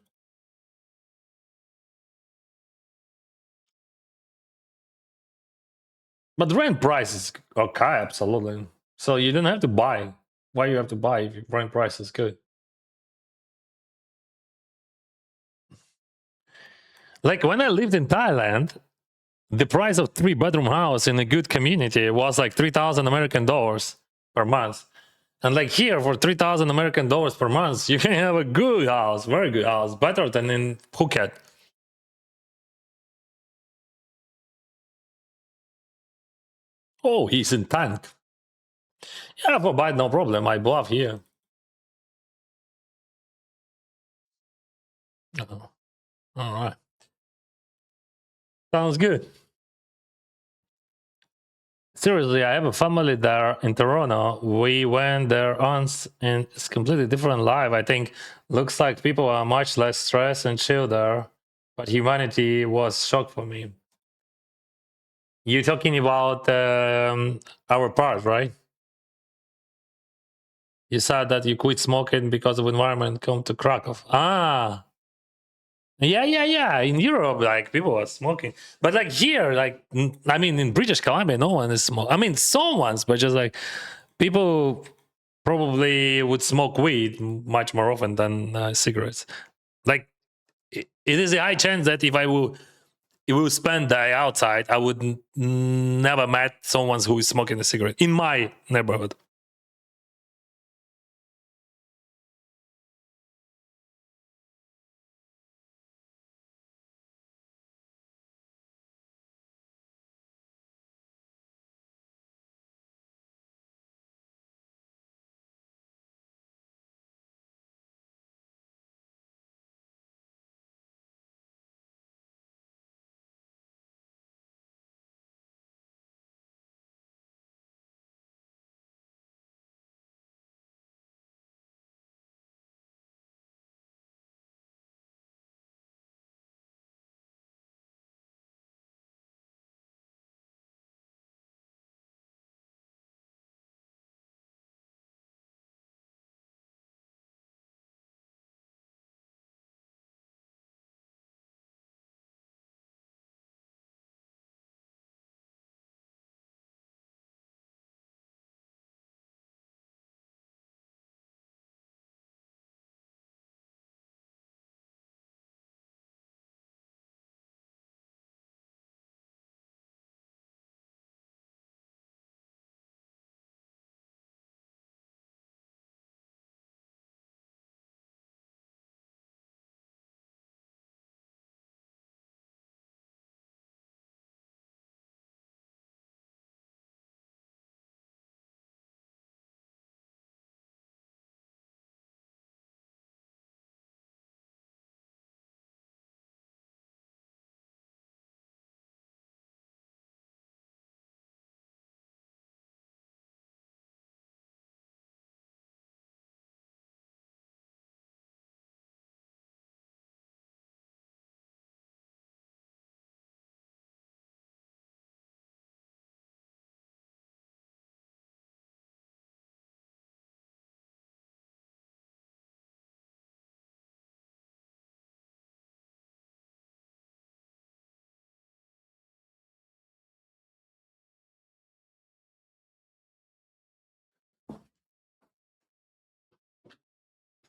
But rent price is okay, absolutely. So you don't have to buy. Why you have to buy if rent price is good? Like when I lived in Thailand, the price of 3 bedroom house in a good community was like 3,000 American dollars per month. And like here for 3,000 American dollars per month, you can have a good house, very good house, better than in Phuket. Oh, he's in tank. Yeah, for buy no problem. I bought here. Oh, all right. Sounds good. Seriously, I have a family there in Toronto. We went there once and it's completely different life. I think looks like people are much less stressed and chill there. But humanity was shock for me. You talking about our part, right? You said that you quit smoking because of environment. Come to Krakow. Ah, yeah. In Europe, like people are smoking, but like here, like I mean, in British Columbia, no one is smoking. I mean, someone's, but just like people probably would smoke weed much more often than cigarettes. Like it is a high chance that if we will spend day outside, I would never met someone who is smoking a cigarette in my neighborhood.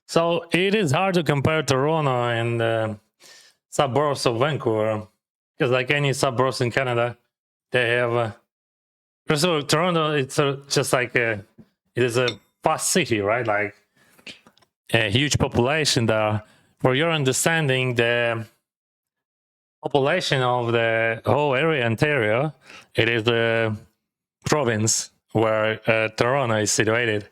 So it is hard to compare Toronto and suburbs of Vancouver, because like any suburbs in Canada, they have. So Toronto, it's just like it is a fast city, right? Like a huge population there. For your understanding, the population of the whole area, Ontario, it is the province where Toronto is situated.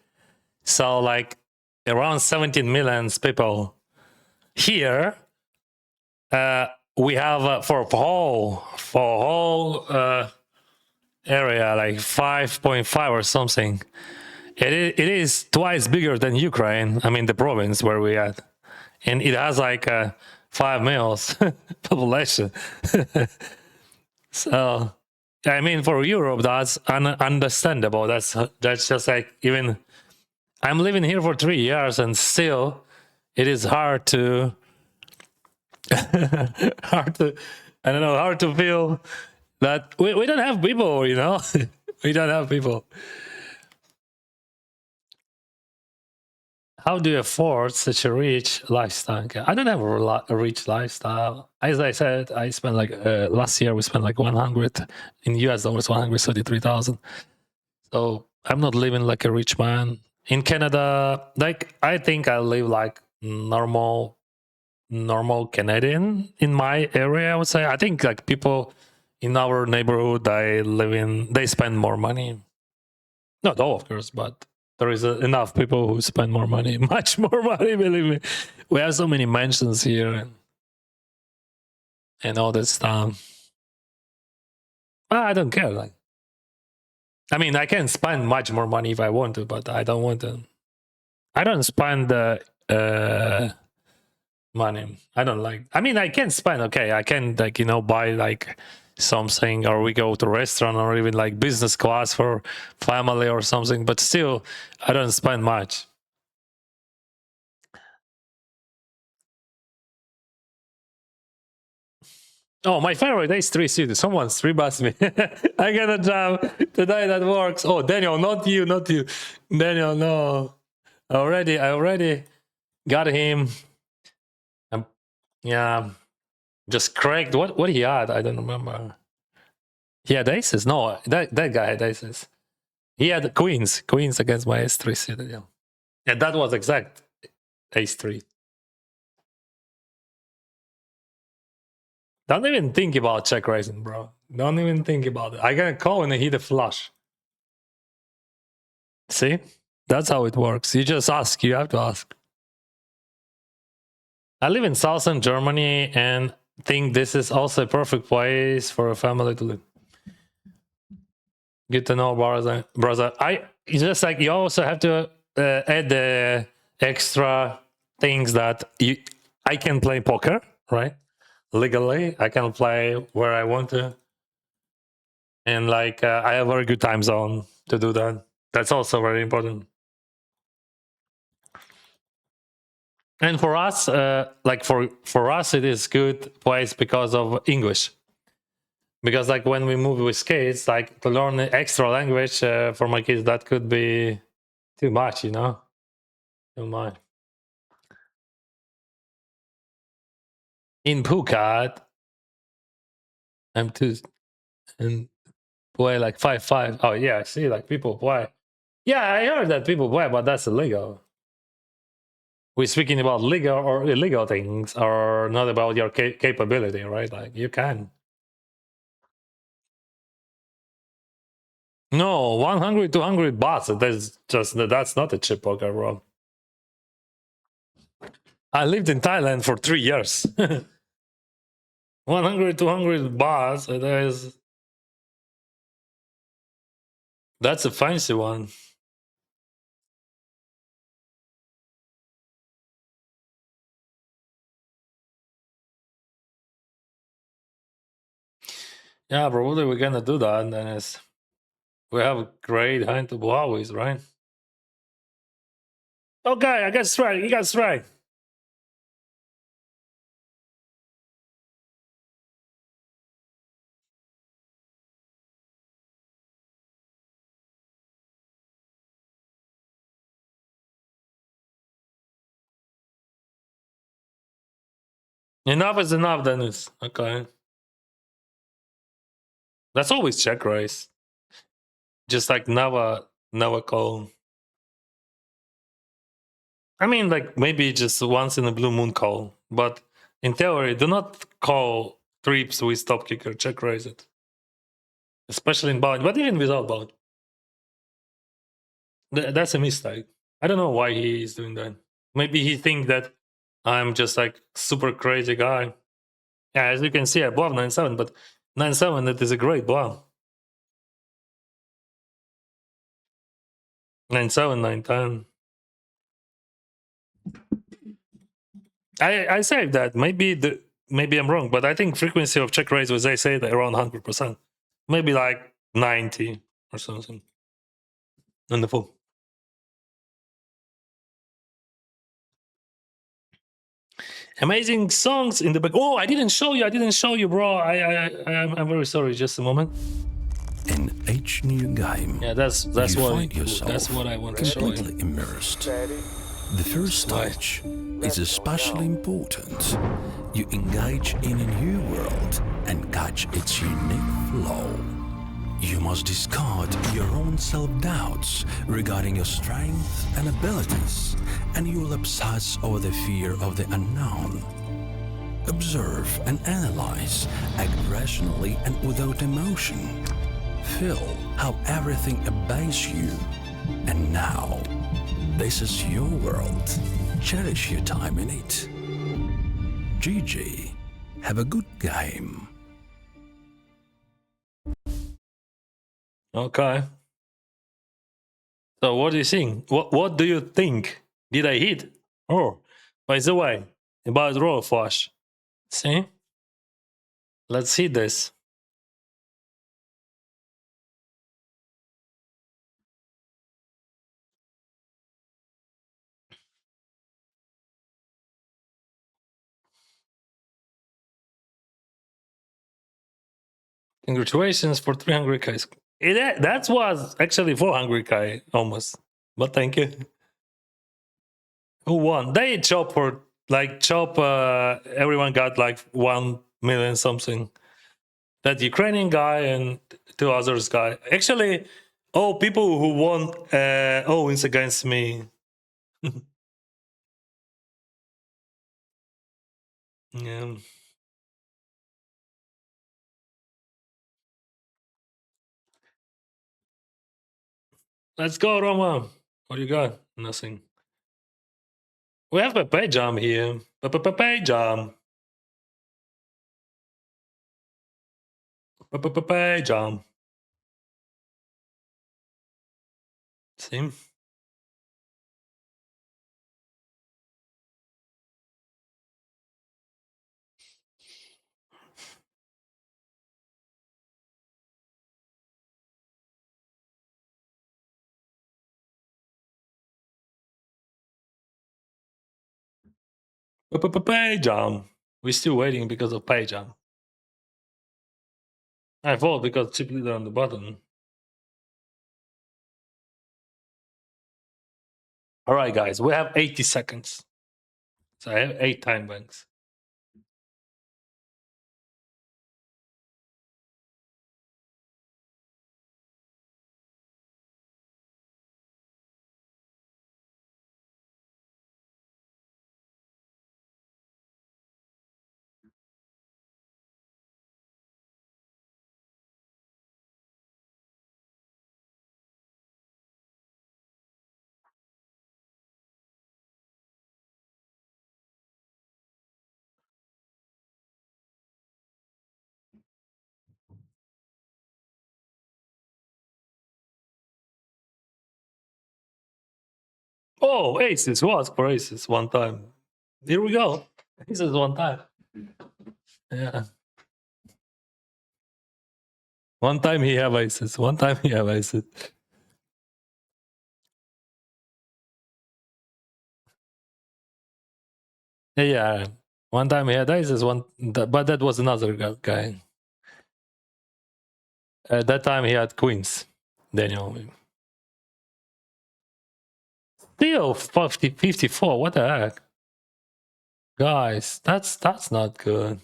So like around 17 million people here. We have for whole area like 5.5 or something. It is twice bigger than Ukraine. I mean the province where we at, and it has like 5 mils population. So I mean for Europe that's understandable. That's just like even I'm living here for 3 years and still it is hard to hard to I don't know hard to feel that we don't have people, you know. We don't have people. How do you afford such a rich lifestyle? Okay, I don't have a rich lifestyle. As I said, I spent like last year we spent like 100 in US dollars, 133,000. So I'm not living like a rich man. In Canada, like I think I live like normal Canadian in my area. I would say I think like people in our neighborhood I live in, they spend more money. Not all, of course, but there is enough people who spend more money, much more money. Believe me, we have so many mansions here and all that stuff. I don't care. Like, I mean, I can spend much more money if I want to, but I don't want to. I don't spend money. I don't like. I mean, I can spend. Okay, I can like buy like something, or we go to restaurant, or even like business class for family or something. But still, I don't spend much. Oh, my favorite is 3 City. Someone three bus me. I got a job today that works. Oh, Daniel, not you, not you. Daniel, no. I already got him. Yeah, just cracked. What he had? I don't remember. He had aces. No, that guy had aces. He had queens against my S3 Citadel. And that was exact ace three. Don't even think about check raising, bro. Don't even think about it. I got a call and I hit a flush. See? That's how it works. You just ask. You have to ask. I live in southern Germany and think this is also a perfect place for a family to live. Good to know, brother. It's just like you also have to add the extra things that I can play poker, right? Legally, I can play where I want to, and like I have a very good time zone to do that. That's also very important. And for us, like for us, it is good place because of English. Because like when we move with kids, like to learn an extra language for my kids, that could be too much, too much. In Phuket, I'm too and play like 5-5. Oh yeah, I see, like people play. Yeah, I heard that people play, but that's illegal. We're speaking about legal or illegal things, or not about your capability, right? Like you can. No, 100, 200 bahts. That's not a cheap poker, bro. I lived in Thailand for 3 years. 100, 200 bahts. That's a fancy one. Yeah, probably we're gonna do that. And then we have a great hand to always, right? Okay, I got straight. You got straight. Enough is enough, Dennis. Okay. That's always check raise. Just like never call. I mean, like maybe just once in a blue moon call. But in theory, do not call trips with top kicker, check raise it. Especially in bound, but even without bound. That's a mistake. I don't know why he is doing that. Maybe he think that I'm just like super crazy guy. Yeah, as you can see, I bluff 9-7, but 9-7, that is a great bluff. 9-7, 9-10. I saved that. Maybe I'm wrong, but I think frequency of check raise was I say that around 100%. Maybe like 90 or something. On the full. Amazing songs in the back. Oh, I didn't show you, bro. I'm very sorry. Just a moment. In each new game, Yeah, that's you what find yourself that's what I want to show you. completely immersed. The first stage is especially important. You engage in a new world and catch its unique flow. You must discard your own self-doubts regarding your strengths and abilities, and you will obsess over the fear of the unknown. Observe and analyze, act rationally and without emotion. Feel how everything obeys you. And now, this is your world. Cherish your time in it. GG. Have a good game. Okay. So what do you think? What do you think? Did I hit? Oh, by the way, about roll flush. See? Let's see this. Congratulations for 300k. That was actually 400k almost. But thank you. Who won? They chop for everyone got like 1 million something. That Ukrainian guy and two others guy. Actually, people who won wins against me. Yeah. Let's go, Roma. What do you got? Nothing. We have a pay jam here. Pay jam. Pay jam. See? Pay jam. We're still waiting because of pay jam. I vote because chip leader on the button. All right, guys, we have 80 seconds. So I have 8 time banks. Oh, aces. Who asked for aces one time? Here we go. Aces one time. Yeah. One time he have aces. One time he have aces. Yeah. One time he had aces. But that was another guy. At that time he had queens. Daniel. Still 54. What the heck? Guys, that's not good.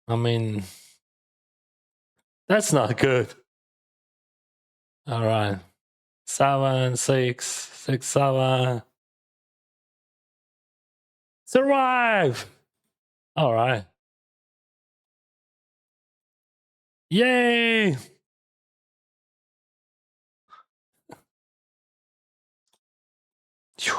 I mean, that's not good. All right. 7, 6, 6, 7. Survive! All right. Yay! Phew.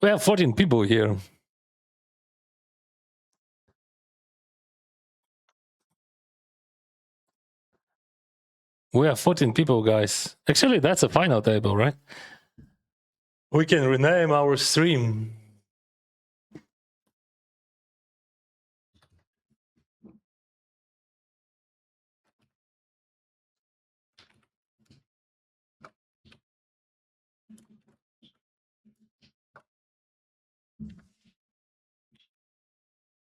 We have 14 people here. We have 14 people, guys. Actually, that's a final table, right? We can rename our stream.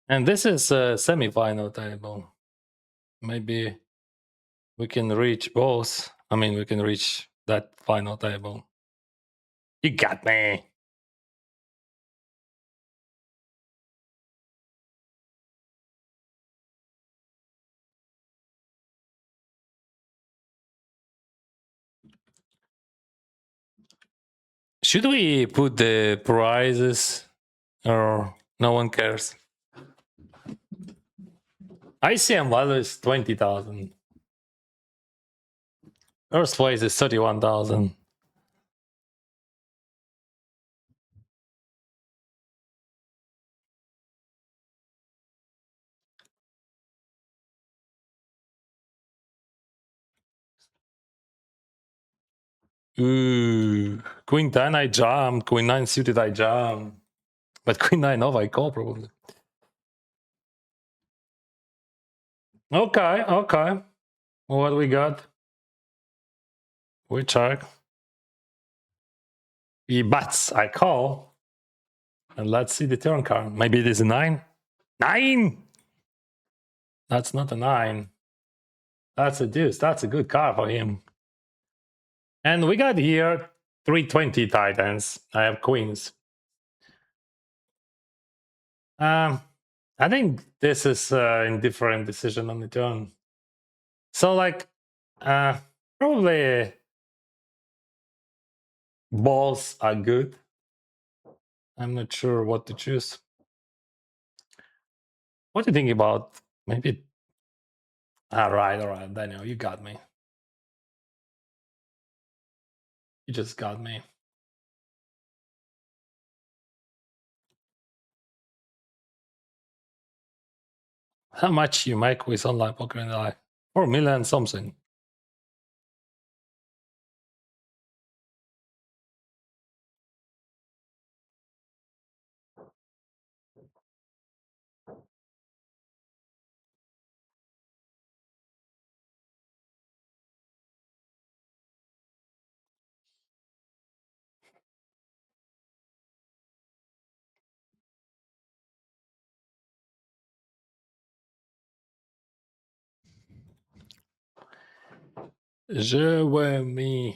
And this is a semi-final table. Maybe we can reach both. I mean, we can reach that final table. You got me. Should we put the prizes or no one cares? ICM value is 20,000. First place is 31,000. Ooh, Queen 10 I jump, Queen 9 suited I jump. But Queen 9 off I call probably. Okay, okay. What we got? We check. He bats, I call. And let's see the turn card. Maybe it is a 9. 9! That's not a 9. That's a deuce. That's a good card for him. And we got here 320 titans. I have queens. I think this is indifferent decision on the turn. So like probably balls are good. I'm not sure what to choose. What do you think about maybe? All right, Daniel, you got me. You just got me. How much you make with online poker in life? 4 million something. Je veux me.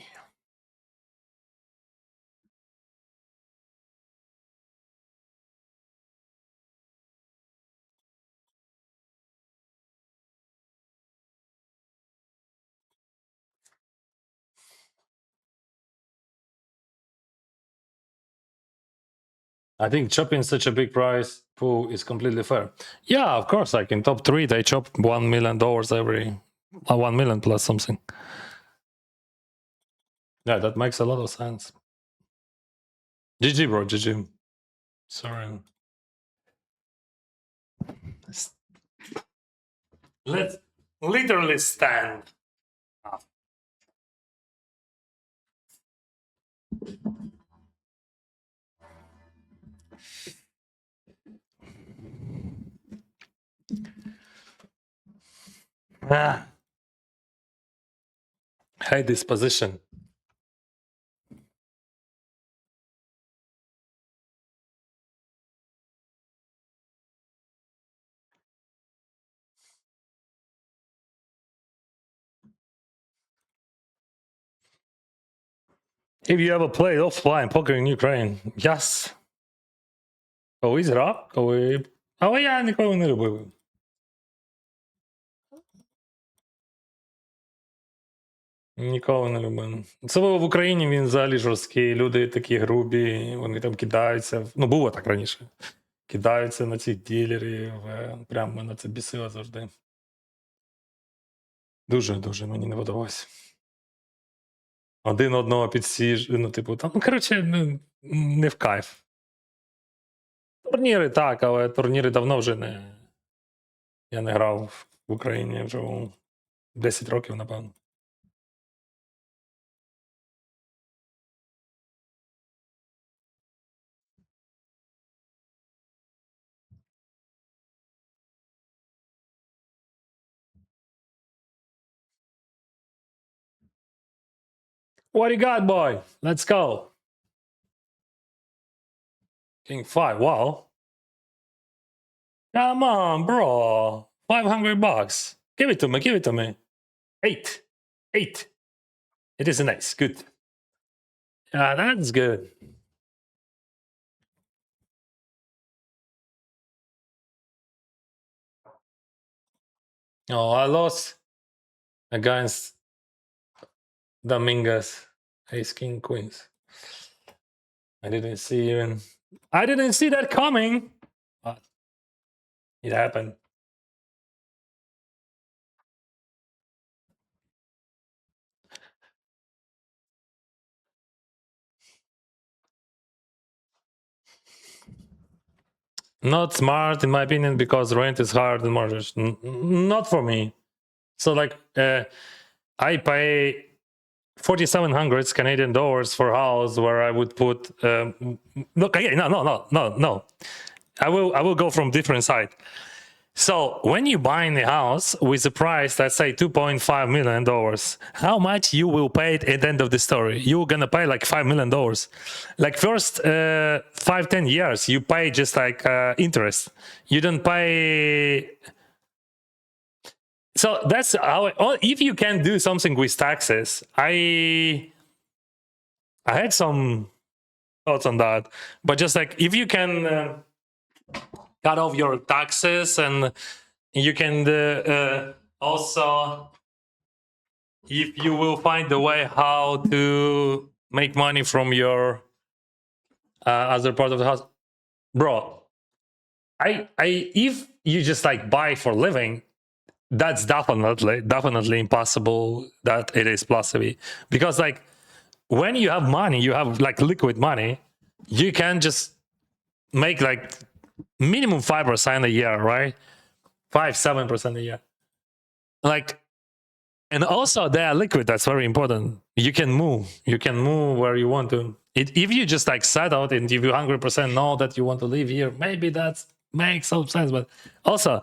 I think chopping such a big price pool is completely fair. Yeah, of course, like in top 3, they chop $1 million every 1 million plus something. Yeah, that makes a lot of sense. GG, bro, GG. Sorry. Let's literally stand up. Ah. Hate this position. If you ever played offline poker in Ukraine, yes. Колись грав, але я ніколи не любив. Ніколи не любив. Особливо в Україні він взагалі жорсткий. Люди такі грубі, вони там кидаються. Ну, було так раніше. Кидаються на цих ділерів. Прям мене це бісило завжди. Дуже мені не подобалось. Один одного підсіж, ну, типу, там, ну, коротше, не в кайф. Турніри так, але турніри давно вже не. Я не грав в Україні вже 10 років, напевно. What you got, boy? Let's go. King 5, wow. Come on, bro. $500. Give it to me, give it to me. 8. It is an ace, good. Yeah, that's good. Oh, I lost against Dominguez. Ace, King, Queens. I didn't see that coming. But it happened. Not smart, in my opinion, because rent is higher than mortgage. Not for me. So, like, I pay 4,700 Canadian dollars for a house where I would put. No. I will go from different side. So when you buy a house with a price, let's say $2.5 million, how much you will pay at the end of the story? You're gonna pay like $5 million. Like first 5-10 years, you pay just like interest. You don't pay. So that's how. If you can do something with taxes, I had some thoughts on that, but just like if you can. Cut off your taxes, and you can also, if you will find a way how to make money from your other part of the house, bro. I if you just like buy for living, that's definitely impossible that it is possible, because like when you have money, you have like liquid money, you can just make like minimum 5% a year, right? 5-7% a year. Like, and also they are liquid. That's very important. You can move where you want to. If you just like set out and if you 100% know that you want to live here, maybe that makes some sense. But also,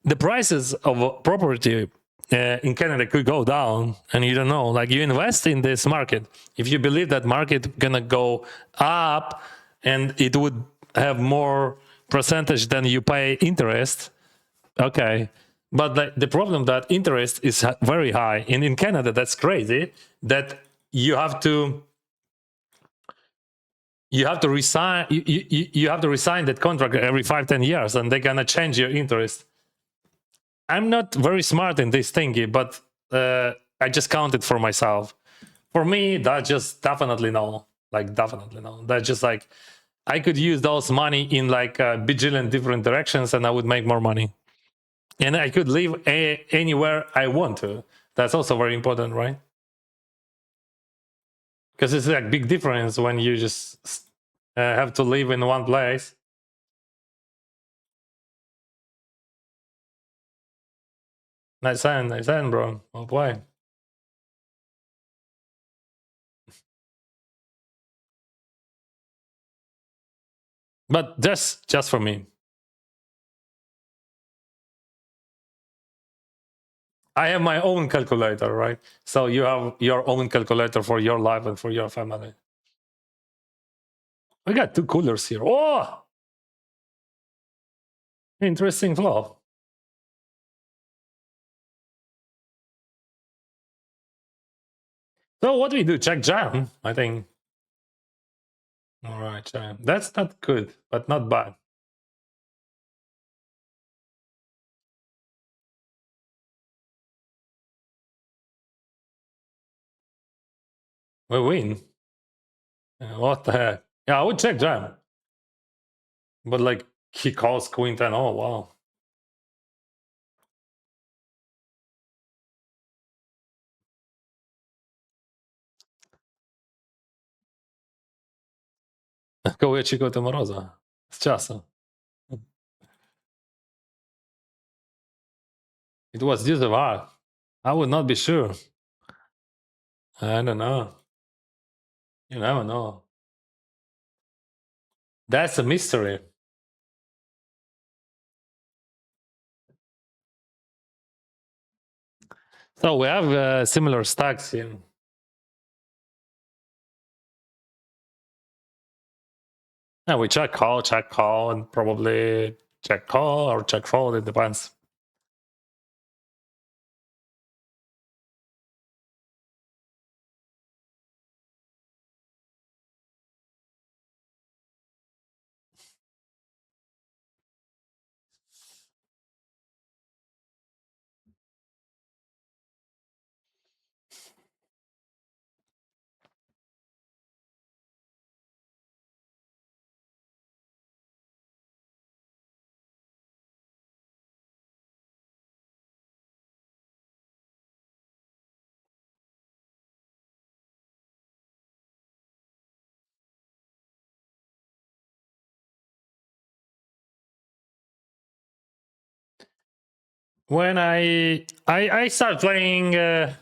the prices of property in Canada could go down, and you don't know. Like, you invest in this market. If you believe that market gonna go up, and it would have more percentage than you pay interest, okay, but the problem that interest is very high, and in Canada that's crazy, that you have to resign you have to resign that contract every 5-10 years, and they're gonna change your interest. I'm not very smart in this thingy, but I just counted for myself. For me, that just definitely no. That just like I could use those money in like a bajillion different directions, and I would make more money. And I could live anywhere I want to. That's also very important, right? Because it's like big difference when you just have to live in one place. Nice hand, bro. Well played. But just for me. I have my own calculator, right? So you have your own calculator for your life and for your family. We got 2 coolers here. Oh! Interesting flop. So what do we do? Check jam, I think. All right, that's not good, but not bad. We win. What the heck? Yeah, I would check jam, but like he calls queen 10. Oh wow. Koło Chico to Moroza. Z czasem. It was this of art. I would not be sure. I don't know. You never know. That's a mystery. So we have similar stacks here. Yeah, we check call, and probably check call or check fold. It depends. When I started playing, that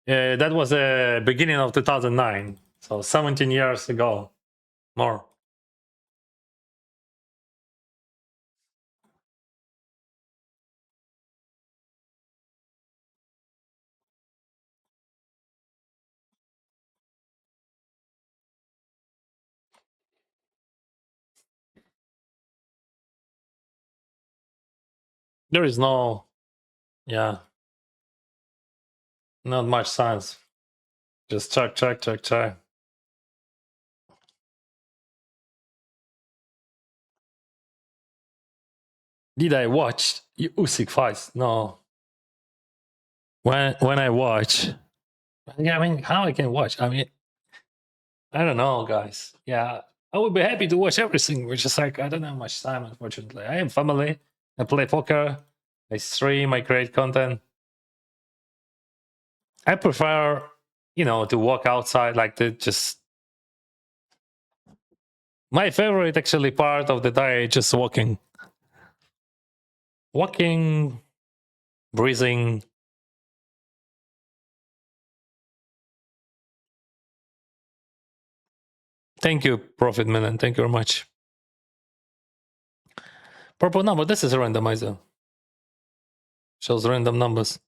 was the beginning of 2009, so 17 years ago, more. There is no, yeah, not much science. Just check. Did I watch Usyk fights? No. When I watch, yeah, I mean, how I can watch? I mean, I don't know, guys. Yeah, I would be happy to watch everything, which is like I don't have much time, unfortunately. I have family. I play poker. I stream. I create content. I prefer, to walk outside, like to just. My favorite actually part of the day is just walking, breathing. Thank you, Profit Milan. Thank you very much. Purple number. This is a randomizer. Shows random numbers.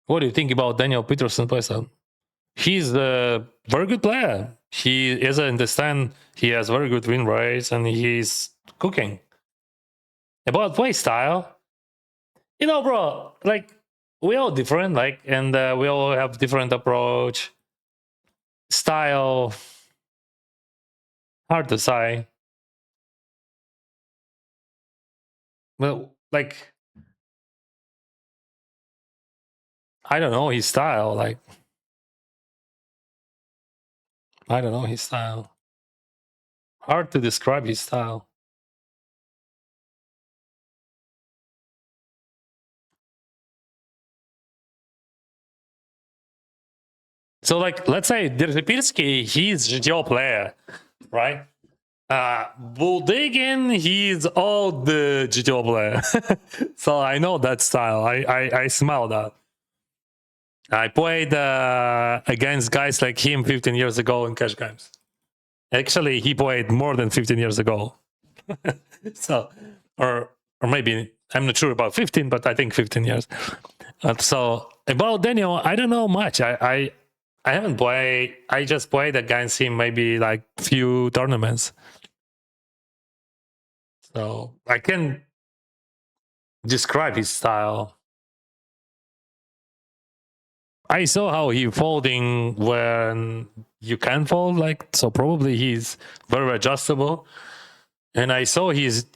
What do you think about Daniel Peterson, Paisa? He's a very good player. He is in the stand. He has very good win rates, and he's cooking. About play style, bro. Like we all different, and we all have different approach, style. Hard to say. Well, like I don't know his style. Like I don't know his style. Hard to describe his style. So, like, let's say Derzipirski, he's GTO player, right? Buldegin, he's all the GTO player. So I know that style. I smell that. I played against guys like him 15 years ago in cash games. Actually, he played more than 15 years ago. So, or maybe I'm not sure about 15, but I think 15 years. So about Daniel, I don't know much. I haven't played. I just played against him maybe like few tournaments. So I can describe his style. I saw how he folding when you can fold, like, so probably he's very adjustable. And I saw he's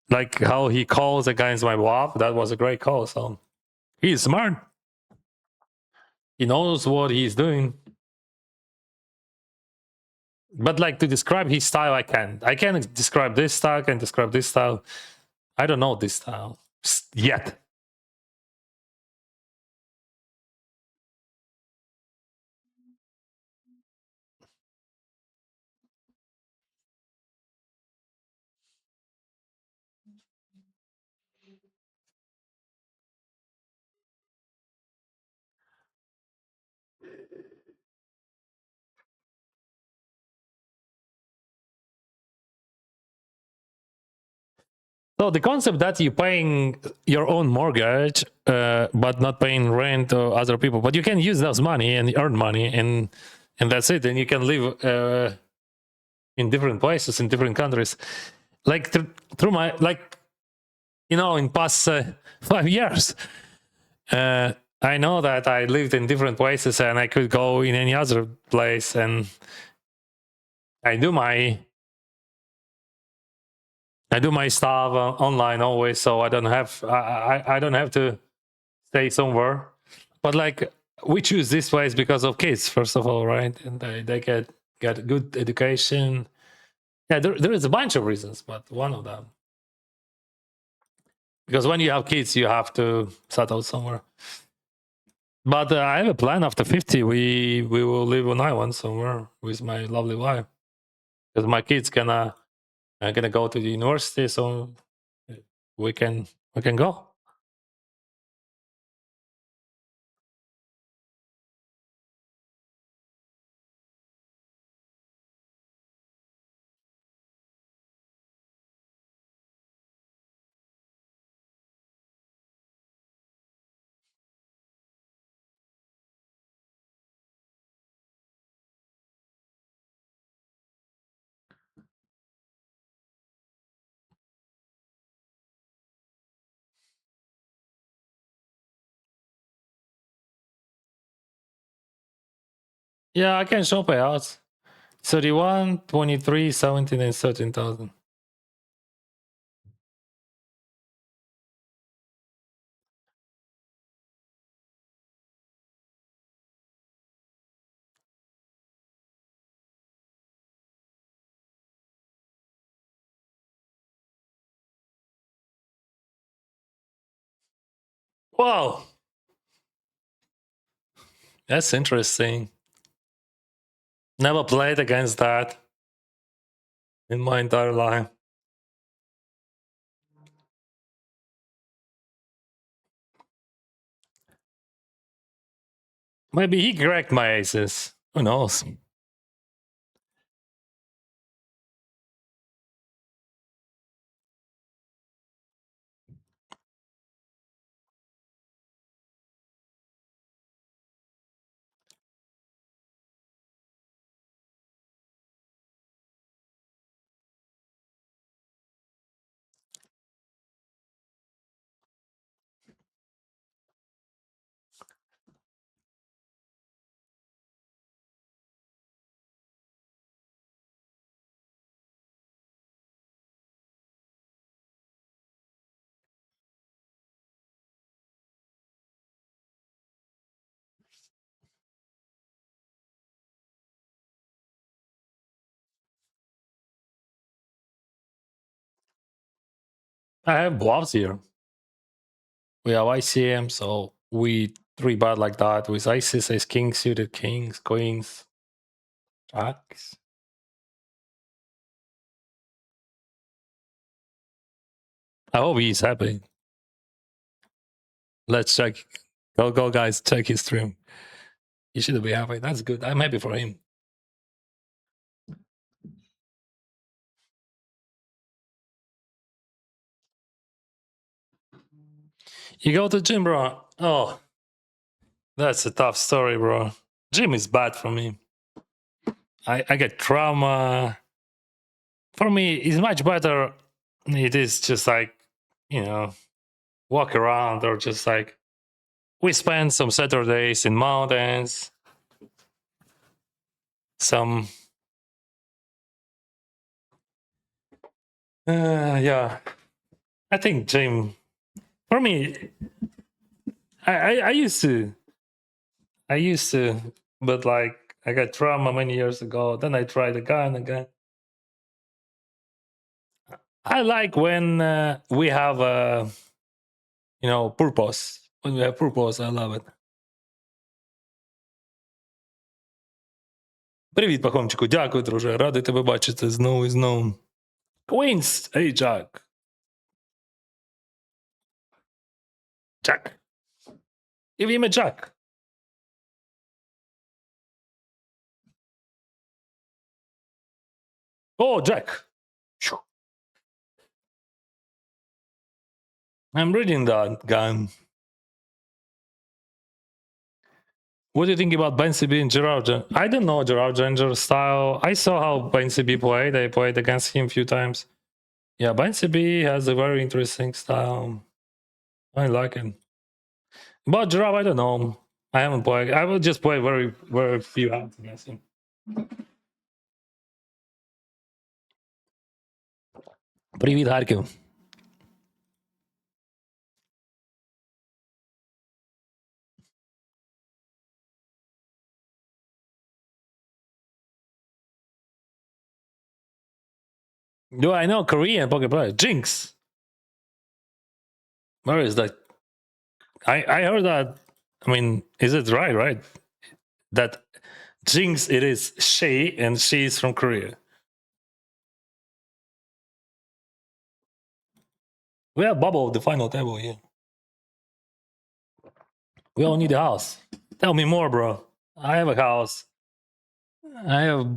like how he calls against my WAP. That was a great call. So he's smart. He knows what he's doing. But like to describe his style, I can't. I can't describe this style. I can describe this style. I don't know this style yet. So the concept that you're paying your own mortgage, but not paying rent to other people, but you can use those money and earn money, and that's it. And you can live in different places in different countries. Like through my in past 5 years, I know that I lived in different places and I could go in any other place, and I do my stuff online always, so I don't have I don't have to stay somewhere. But like we choose this place because of kids, first of all, right? And they get good education. Yeah, there is a bunch of reasons, but one of them, because when you have kids, you have to settle somewhere. But I have a plan. After 50, we will live on island somewhere with my lovely wife, because my kids gonna go to the university, so we can go. Yeah, I can show payouts. 31, 23, 17, and 13,000. Wow, that's interesting. Never played against that in my entire life. Maybe he cracked my aces. Who knows? I have bluffs here. We have ICM, so we 3-bet like that with aces, ace kings, suited kings, queens, jacks. I hope he's happy. Let's check. Go, guys, check his stream. He should be happy. That's good. I'm happy for him. You go to gym, bro. Oh, that's a tough story, bro. Gym is bad for me. I get trauma. For me, it's much better. It is just like, walk around or just like we spent some Saturdays in mountains, some yeah. I think gym for me. I used to, but like I got trauma many years ago. Then I tried again and again. I like when we have a, purpose. When we have purpose, I love it. Привіт, Пахомчику. Дякую, друже. Радий тебе бачити знову і знову. Queens! Hey, Jack. Jack. Give him a Jack. Oh, Jack. I'm reading that gun. What do you think about Bensibi and Gerard? I don't know Gerard Ginger's style. I saw how Bensibi played. I played against him a few times. Yeah, Bensibi has a very interesting style. I like him. But Gerard, I don't know. I haven't played. I will just play very, very few rounds against him. Привіт, Харків. Do I know Korean poker player? Jinx. Where is that? I heard that. I mean, is it right? That Jinx, it is she, and she is from Korea. We have Bubble, the final table here. We all need a house. Tell me more, bro. I have a house. I have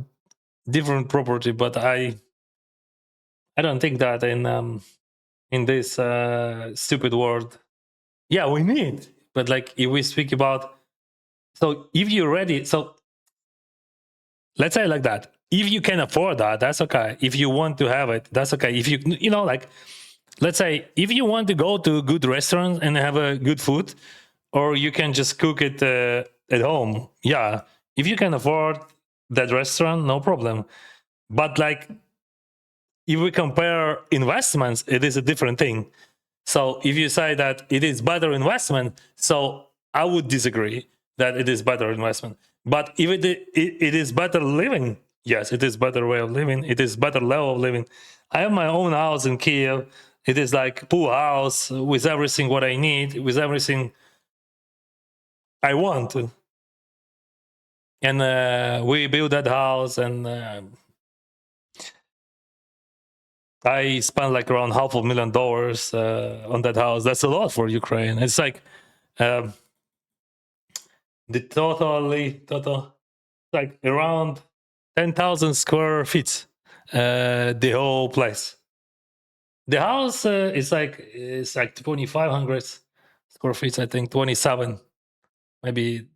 different property, but I don't think that in this stupid world. Yeah, we need. But like if we speak about, so if you're ready, so let's say like that. If you can afford that, that's okay. If you want to have it, that's okay. If you know, like, let's say if you want to go to a good restaurant and have a good food, or you can just cook it at home. Yeah, if you can afford that restaurant, no problem. But like, if we compare investments, it is a different thing. So if you say that it is better investment, so I would disagree that it is better investment. But if it is better living, yes, it is better way of living. It is better level of living. I have my own house in Kiev. It is like pool house with everything what I need, with everything I want. And we built that house, and I spent like around $500,000 on that house. That's a lot for Ukraine. It's like the total like around 10,000 square feet. The whole place. The house is like 2,500 square feet. I think 27, maybe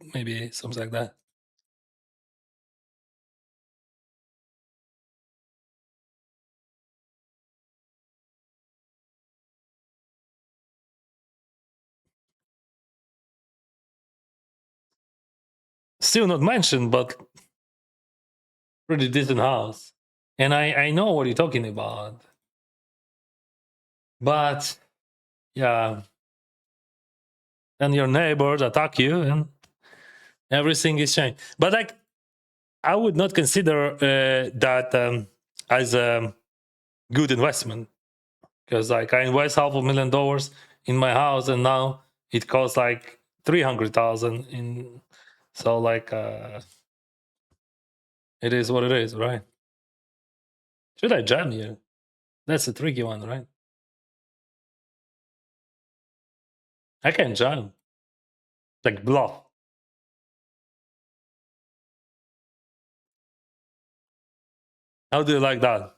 something like that. Still not mentioned, but pretty decent house. And I know what you're talking about. But yeah, and your neighbors attack you and everything is changed. But like, I would not consider that as a good investment, because like I invest $500,000 in my house and now it costs like 300,000 in. So like it is what it is, right? Should I jam you? That's a tricky one, right? I can jam. Like bluff. How do you like that?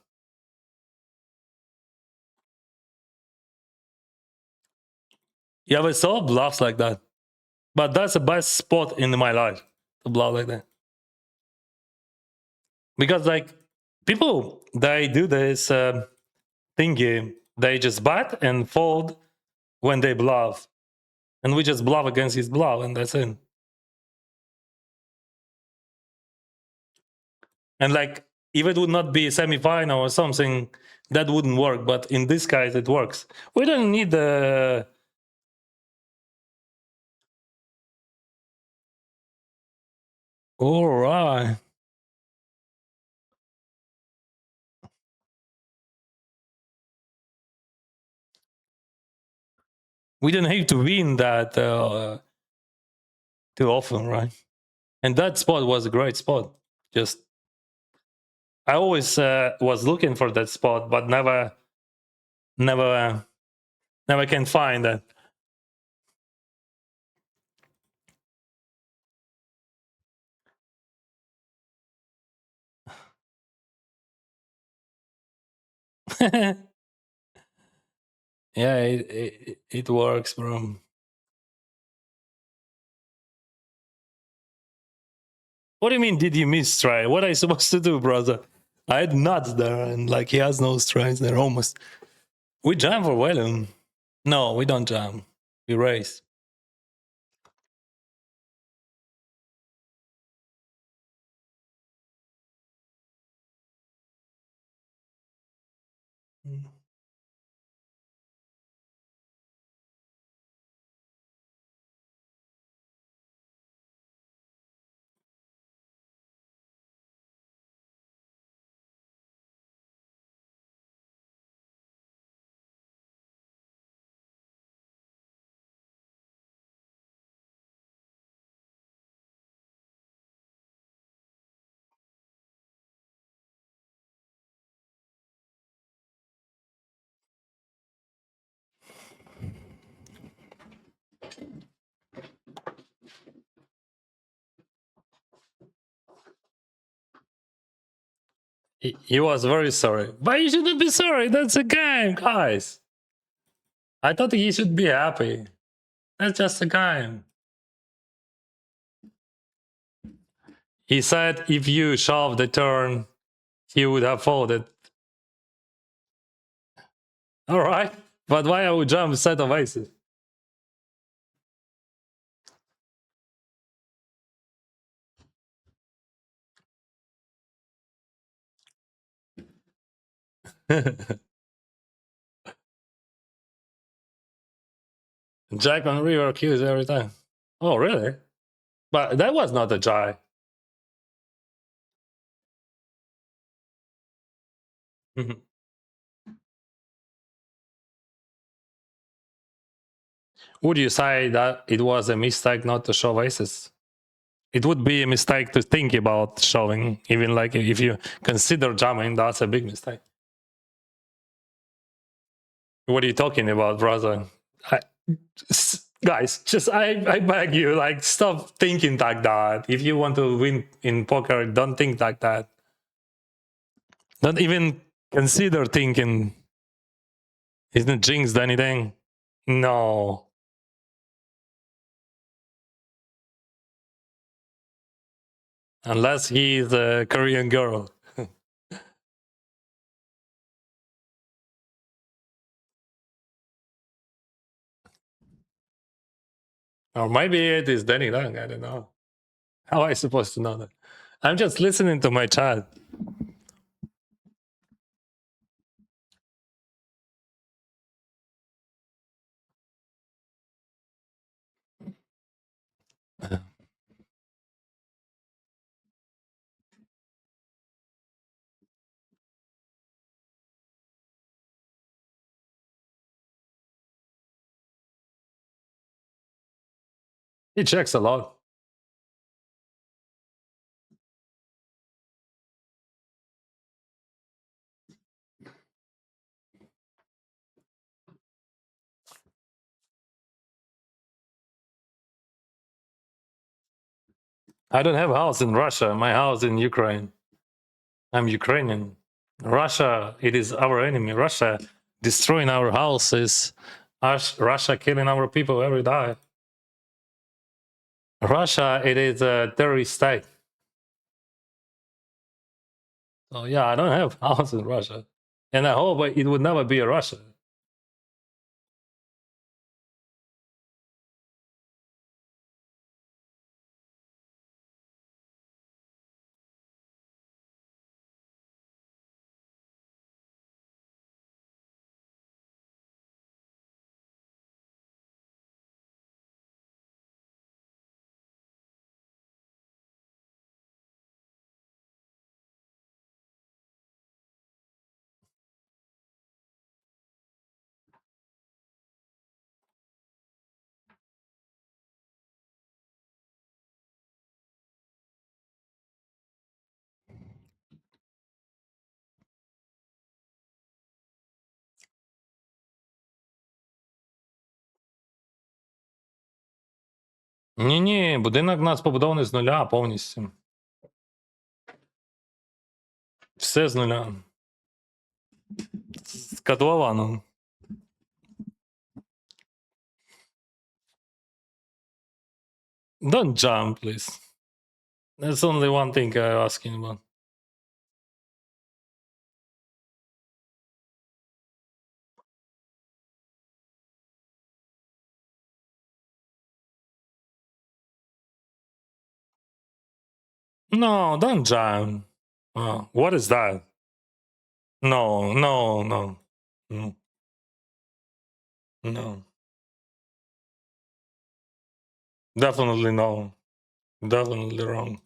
You ever saw bluffs like that? But that's the best spot in my life to bluff like that. Because like people, they do this thingy, they just bet and fold when they bluff. And we just bluff against his bluff, and that's it. And like, if it would not be a semi-final or something, that wouldn't work. But in this case, it works. We don't need the. All right. We don't have to win that too often, right? And that spot was a great spot. Just, I always was looking for that spot, but never can find that. Yeah, it works, bro. What do you mean, did you miss try? What are you supposed to do, brother? I had nuts there, and like he has no strikes there almost. We jam for Wellum. No, we don't jam. We race. He was very sorry. But you shouldn't be sorry. That's a game, guys. I thought he should be happy. That's just a game. He said if you shove the turn, he would have folded. All right. But why I would jump a set of aces? Jack on river kills every time. Oh, really? But that was not a jack. Would you say that it was a mistake not to show aces? It would be a mistake to think about showing, even like if you consider jamming, that's a big mistake. What are you talking about, brother? Guys, just I beg you, like, stop thinking like that. If you want to win in poker, don't think like that. Don't even consider thinking. Isn't jinxed anything? No. Unless he's a Korean girl. Or maybe it is Danny Lang, I don't know. How am I supposed to know that? I'm just listening to my chat. He checks a lot. I don't have a house in Russia. My house in Ukraine. I'm Ukrainian. Russia, it is our enemy. Russia destroying our houses. Russia killing our people every day. Russia, it is a terrorist state. So yeah, I don't have a house in Russia. And I hope it would never be a Russia. Ні, будинок у нас побудований з нуля повністю. Все з нуля. З котлованом. Don't jump, please. There's only one thing I'm asking about. No, don't jump. Oh, what is that? No, no, no. No. No. Definitely no. Definitely wrong.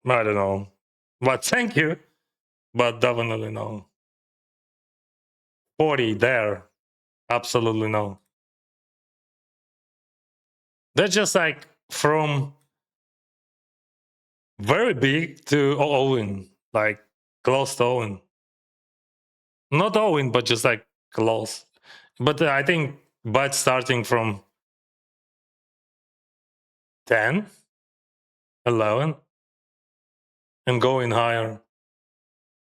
I don't know. But thank you. But definitely no. 40 there. Absolutely no. They're just like from very big to Owen. Like close to Owen. Not Owen, but just like close. But I think but starting from 10, 11, and going higher.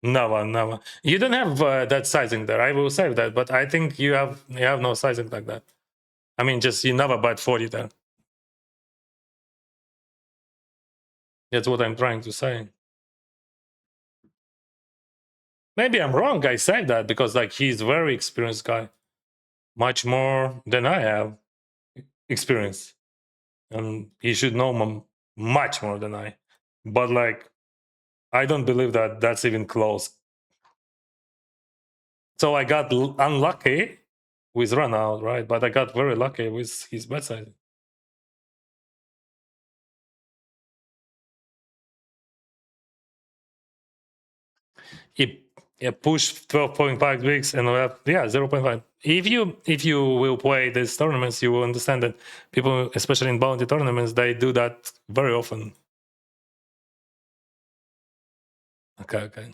Never, never. You don't have that sizing there. I will save that, but I think you have no sizing like that. I mean, just you never bet 40 there. That's what I'm trying to say. Maybe I'm wrong. I said that because like he's very experienced guy, much more than I have experience, and he should know much more than I. But like, I don't believe that that's even close. So I got unlucky with run out, right? But I got very lucky with his bet sizing. He pushed 12.5 weeks and we have 0.5. If you will play these tournaments, you will understand that people, especially in bounty tournaments, they do that very often. Okay.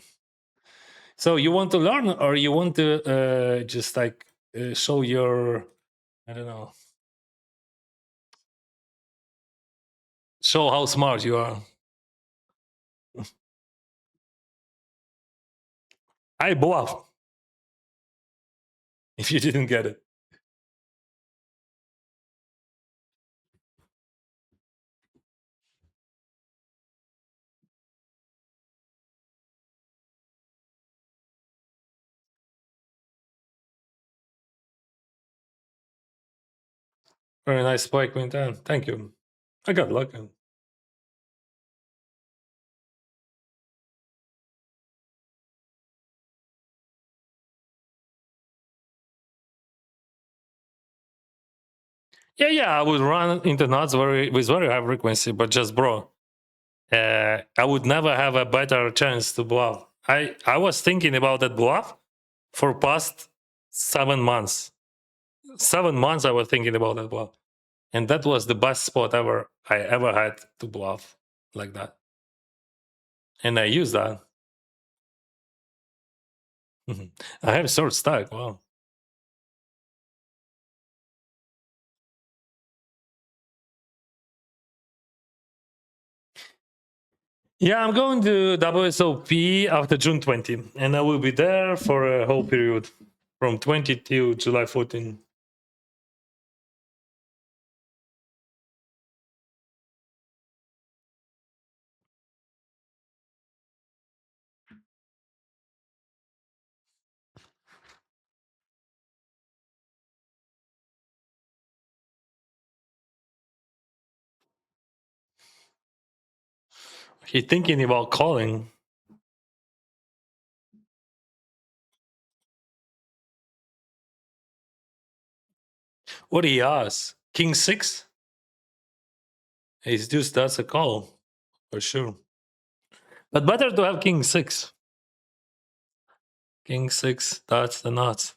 So you want to learn, or you want to just like show your, I don't know, show how smart you are. I bluff. If you didn't get it. Very nice spike, Quintan. Thank you. I got lucky. Yeah, I would run into nuts with very high frequency, but just bro, I would never have a better chance to bluff. I was thinking about that bluff for past 7 months. 7 months I was thinking about that bluff, and that was the best spot I ever had to bluff like that, and I used that. I have short stack. Wow. Yeah, I'm going to WSOP after June 20, and I will be there for a whole period from 20 till July 14. He's thinking about calling. What he has? King 6? He's just that's a call for sure. But better to have King 6. King 6, that's the nuts.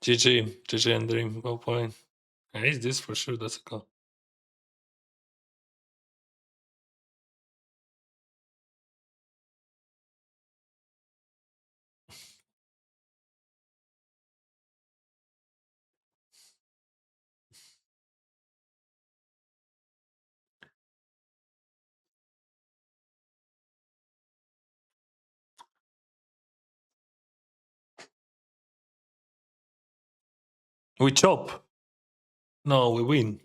GG and Dream, well point. He's this for sure, that's a call. We chop. No, we win.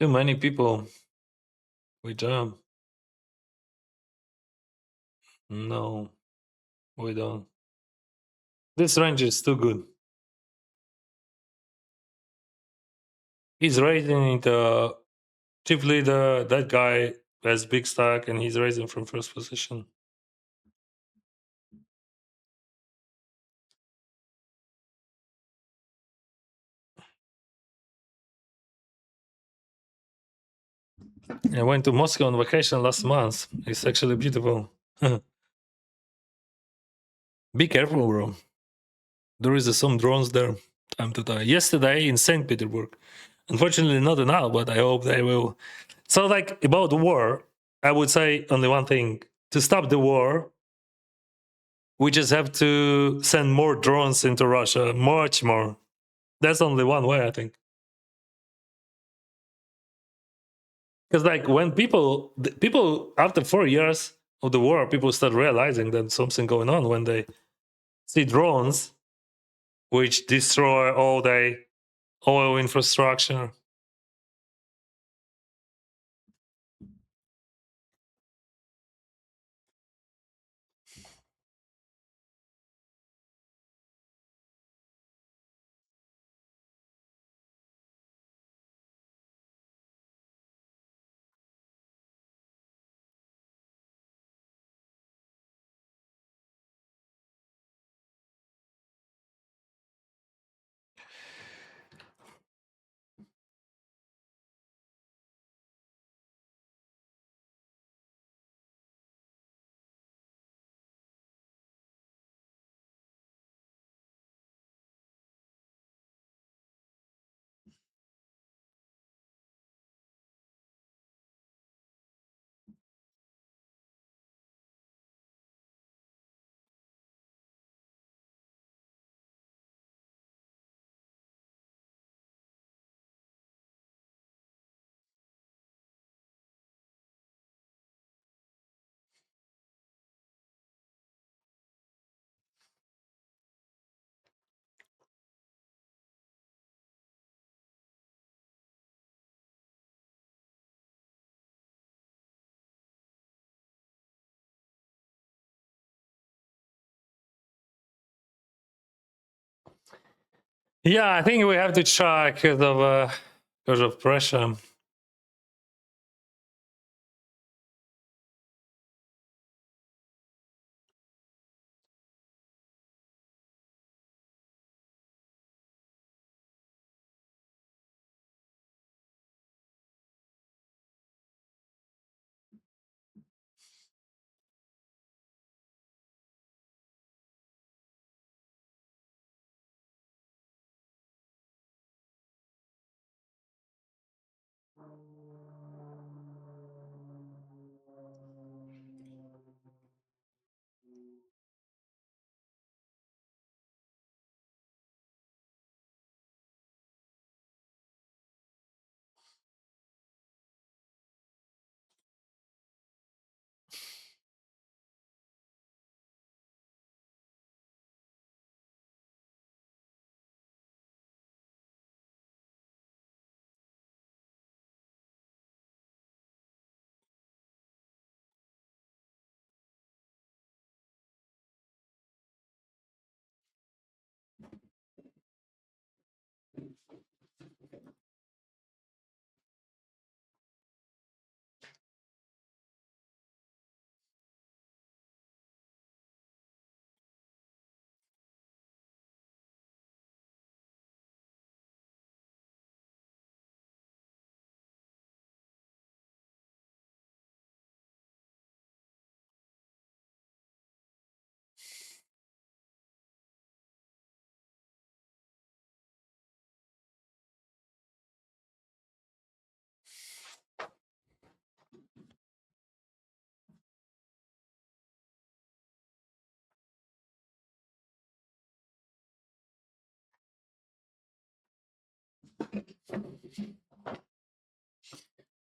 Too many people. We jump. No, we don't. This range is too good. He's raising the chief leader. That guy has big stack, and he's raising from first position. I went to Moscow on vacation last month. It's actually beautiful. Be careful, bro. There is some drones there time to time. Yesterday in St. Petersburg. Unfortunately, not now, but I hope they will. So, like, about the war, I would say only one thing. To stop the war, we just have to send more drones into Russia, much more. That's only one way, I think. Because, like, when people after 4 years of the war, people start realizing that something going on when they see drones which destroy all the oil infrastructure. Yeah, I think we have to try because of pressure.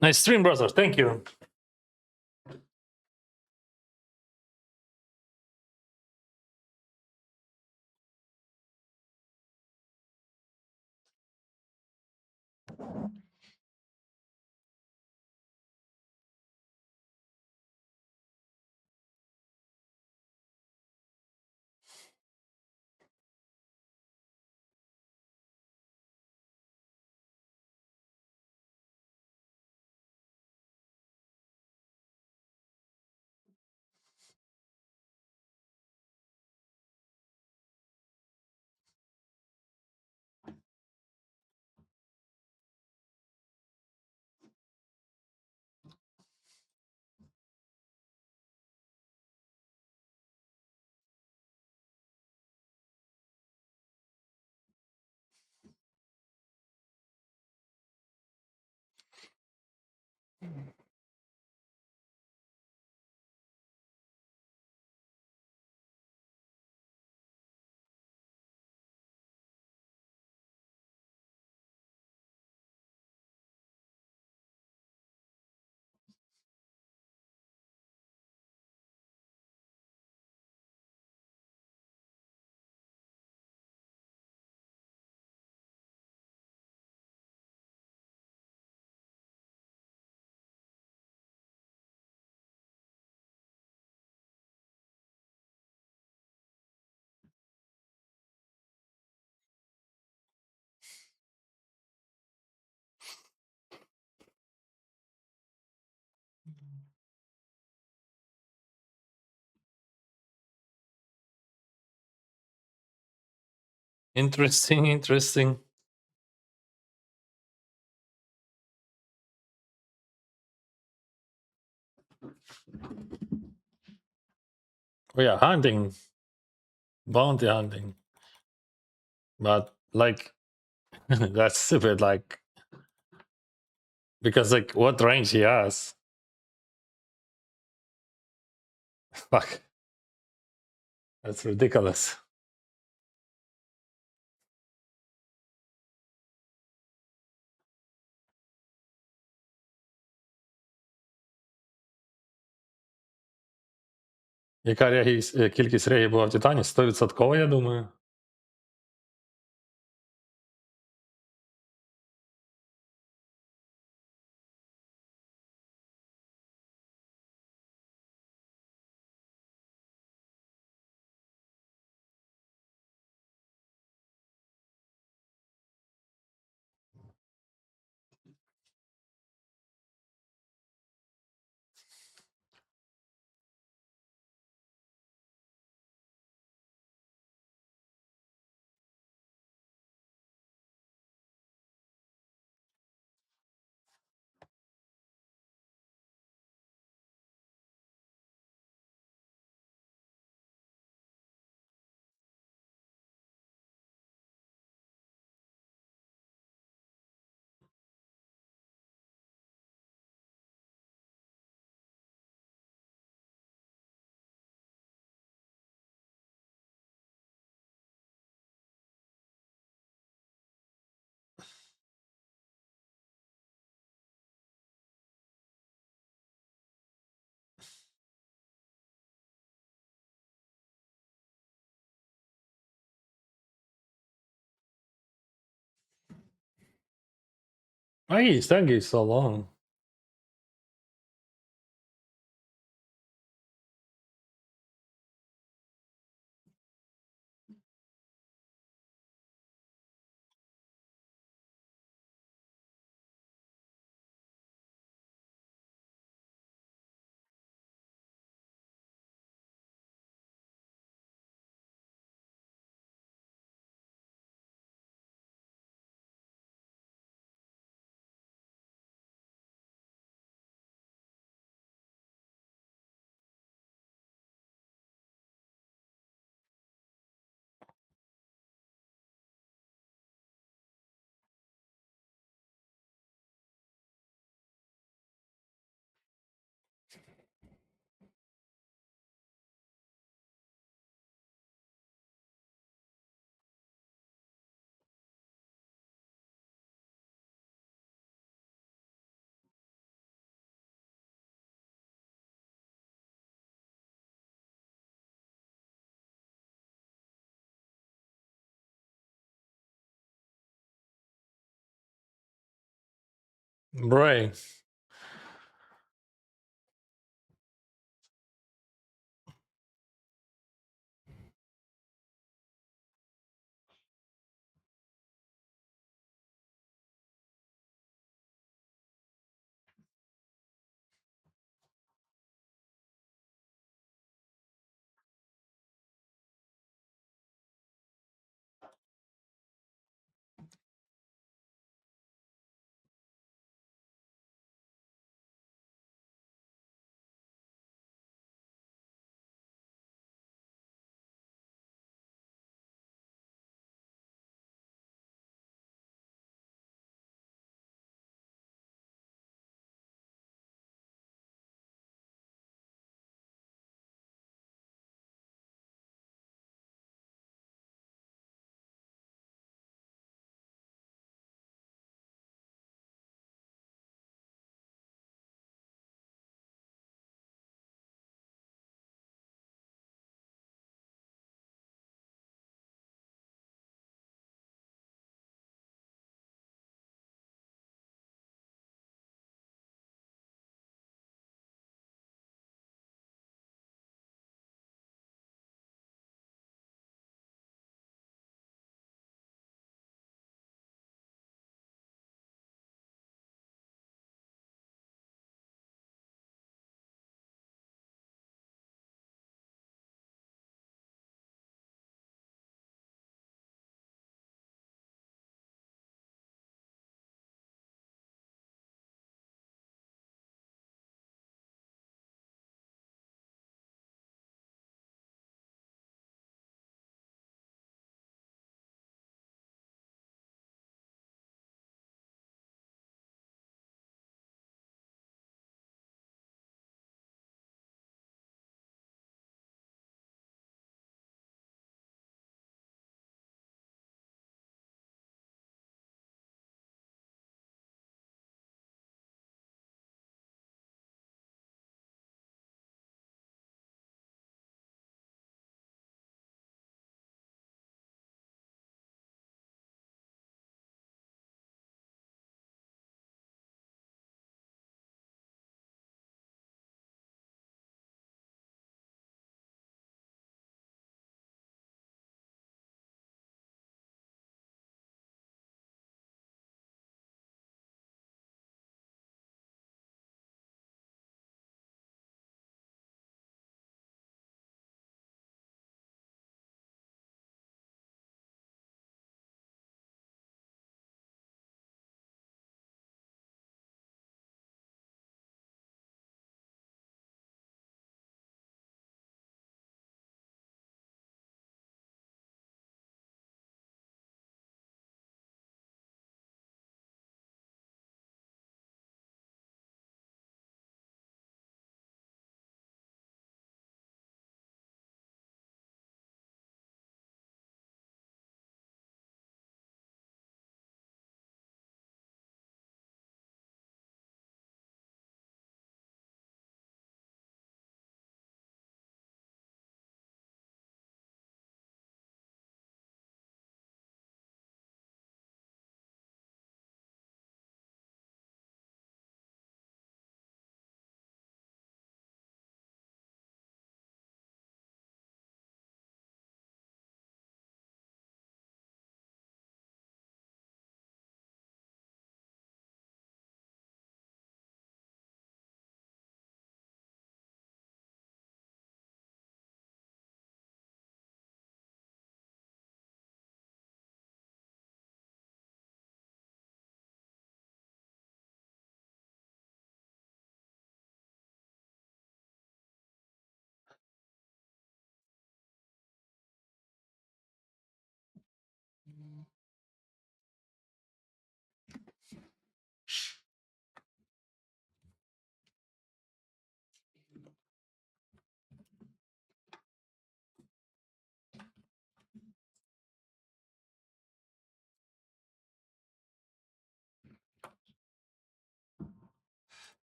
Nice stream, brother. Thank you. Interesting, interesting. We are hunting, bounty hunting, but like that's stupid. Like because like what range he has? Fuck, that's ridiculous. Яка кількість регів була в Титані? 100%, я думаю. Why is that game so long? Right.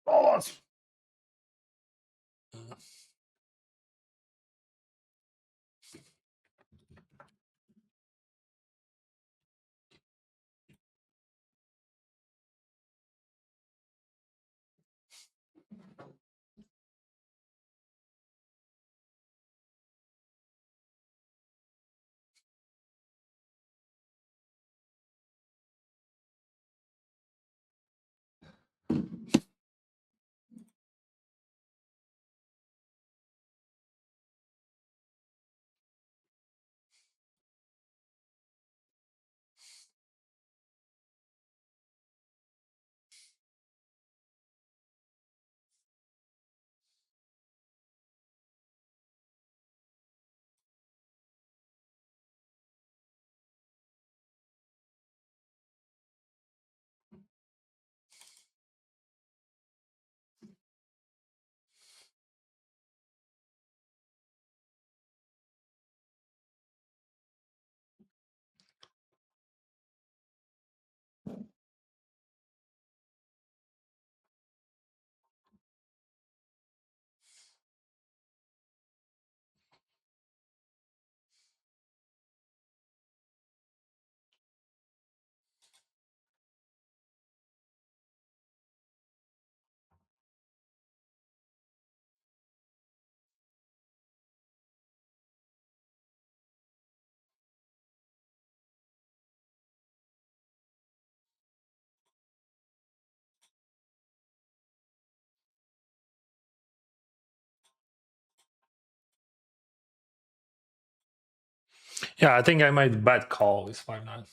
Oh, Yeah, I think I made bad call with 5-9.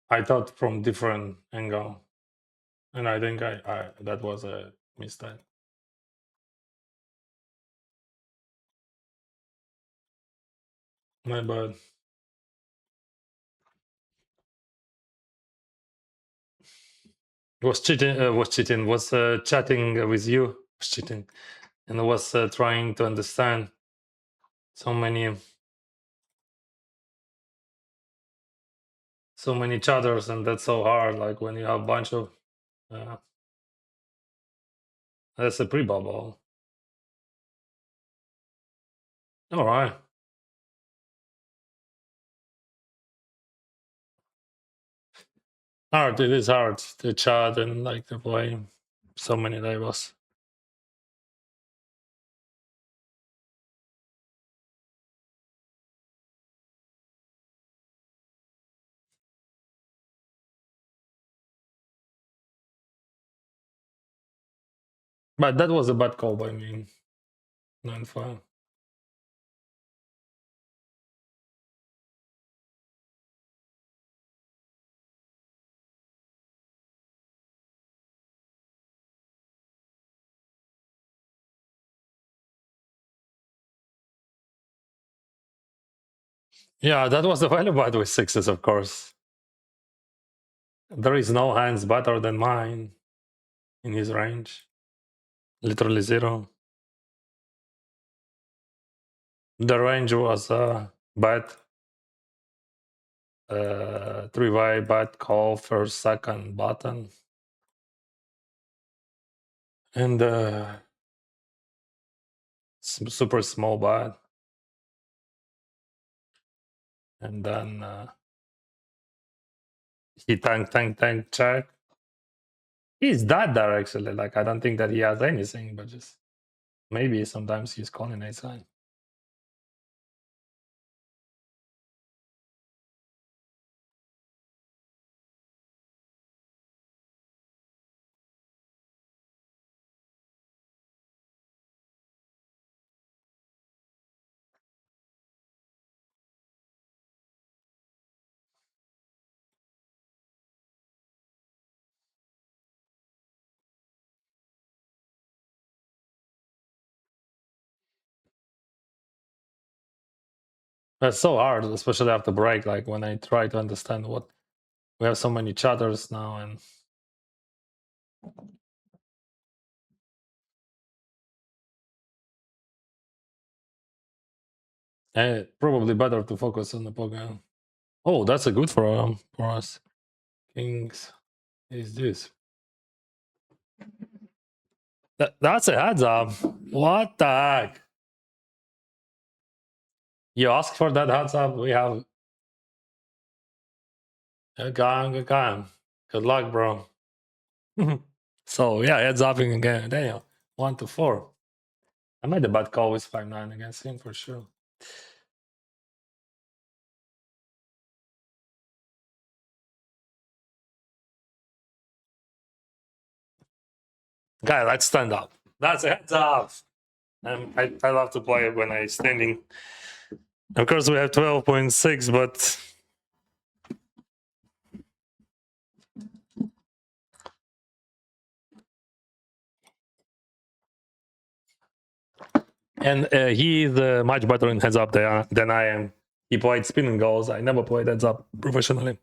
I thought from different angle, and I think I that was a mistake. My bad. Was cheating. Was cheating. Was chatting with you. Was cheating, and was trying to understand so many chatters, and that's so hard. Like when you have a bunch of that's a pre-bubble. All right. Hard. It is hard to chat and like to play so many tables. But that was a bad call by me. 9-5. Yeah, that was a value bad with sixes, of course. There is no hands better than mine in his range. Literally zero. The range was bad. 3-way bad call first, second button. And super small bad. And then he tank check. He's that there actually. Like I don't think that he has anything, but just maybe sometimes he's calling ace high. That's so hard, especially after break. Like when I try to understand what we have so many chatters now, and probably better to focus on the poker. Oh, that's a good for us. Kings is this. That's a heads up. What the heck? You asked for that heads up. We have good guy. Good luck, bro. So yeah, heads up again. Damn, 1-4. I made a bad call with 5-9 against him for sure. Guy, like stand up. That's a heads up. I love to play it when I standing. Of course, we have 12.6, but and he is much better in heads up than I am. He played spinning goals. I never played heads up professionally.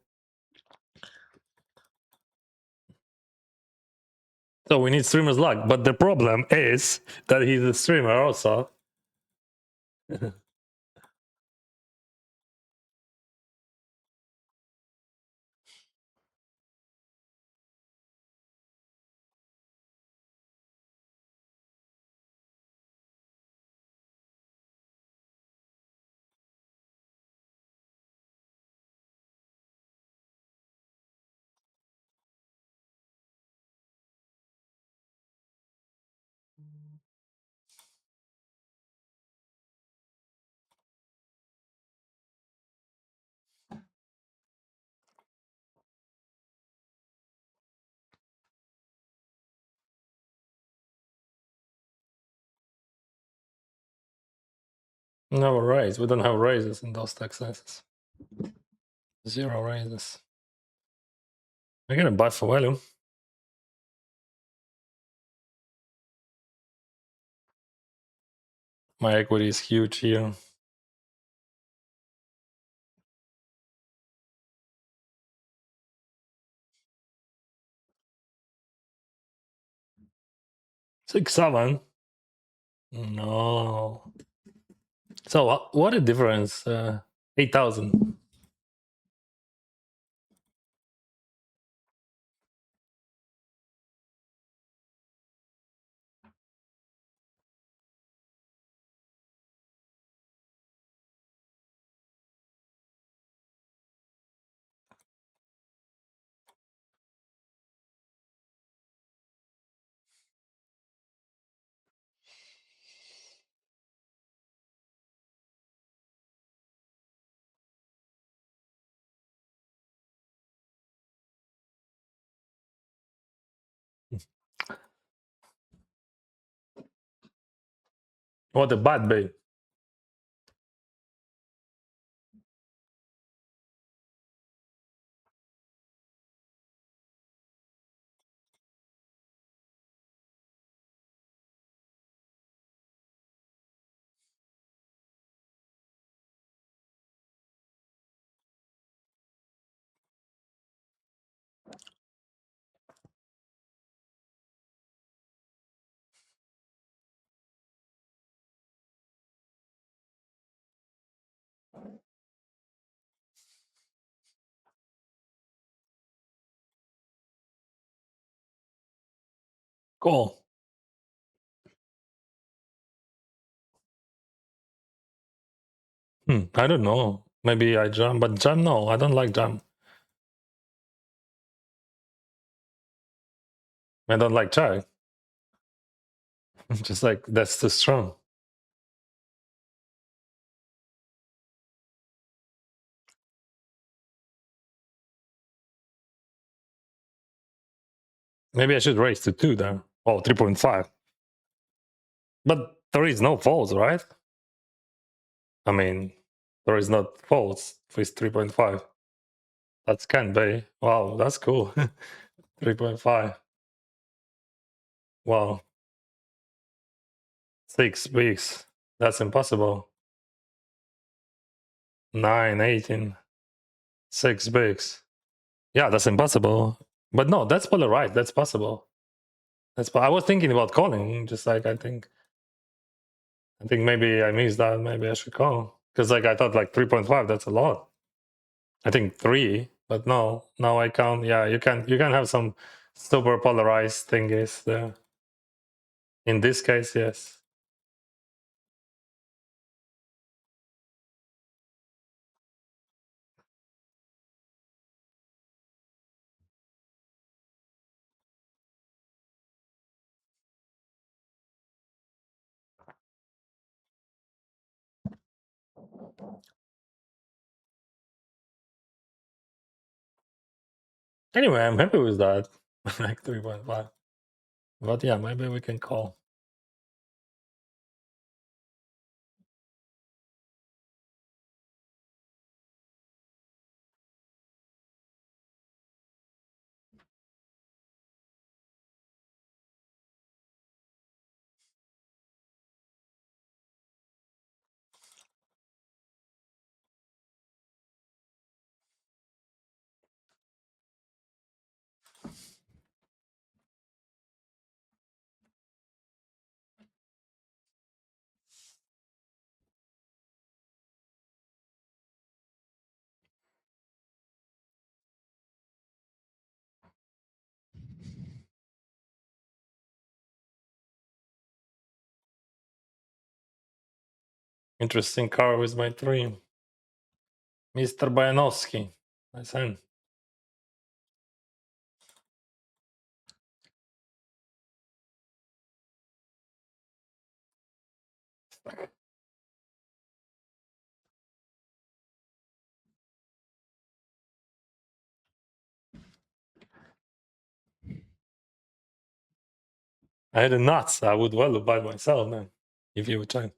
So we need streamer's luck. But the problem is that he's a streamer also. No raise. We don't have raises in those stack sizes. 0 raises. We're gonna buy for value. My equity is huge here. Six, 7. No. So what a difference? 8,000. What a bad bait. Cool. I don't know. Maybe I jam, but jam, no, I don't like jam. I don't like chai. Just like that's too strong. Maybe I should raise to 2 then. Oh, 3.5. But there is no false, right? I mean, there is not false with 3.5. That can be. Wow, that's cool. 3.5. Wow. 6 weeks. That's impossible. 9, 18. 6 weeks. Yeah, that's impossible. But no, that's probably right. That's possible. I was thinking about calling, just like I think maybe I missed that. Maybe I should call. Because like I thought like 3.5, that's a lot. I think 3, but no, now I count. Yeah, you can have some super polarized thingies there. In this case, yes. Anyway, I'm happy with that. Like 3.5. But yeah, maybe we can call. Interesting car with my 3. Mr. Bayanowski. Nice hand. I had a nuts. I would well buy myself, man. If you would check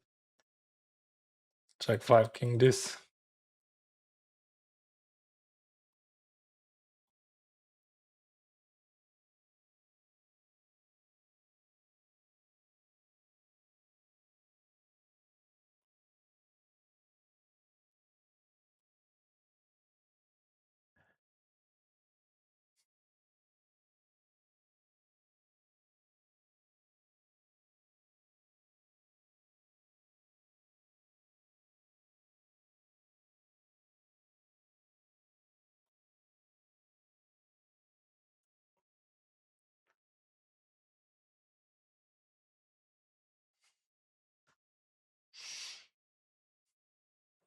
5 king this.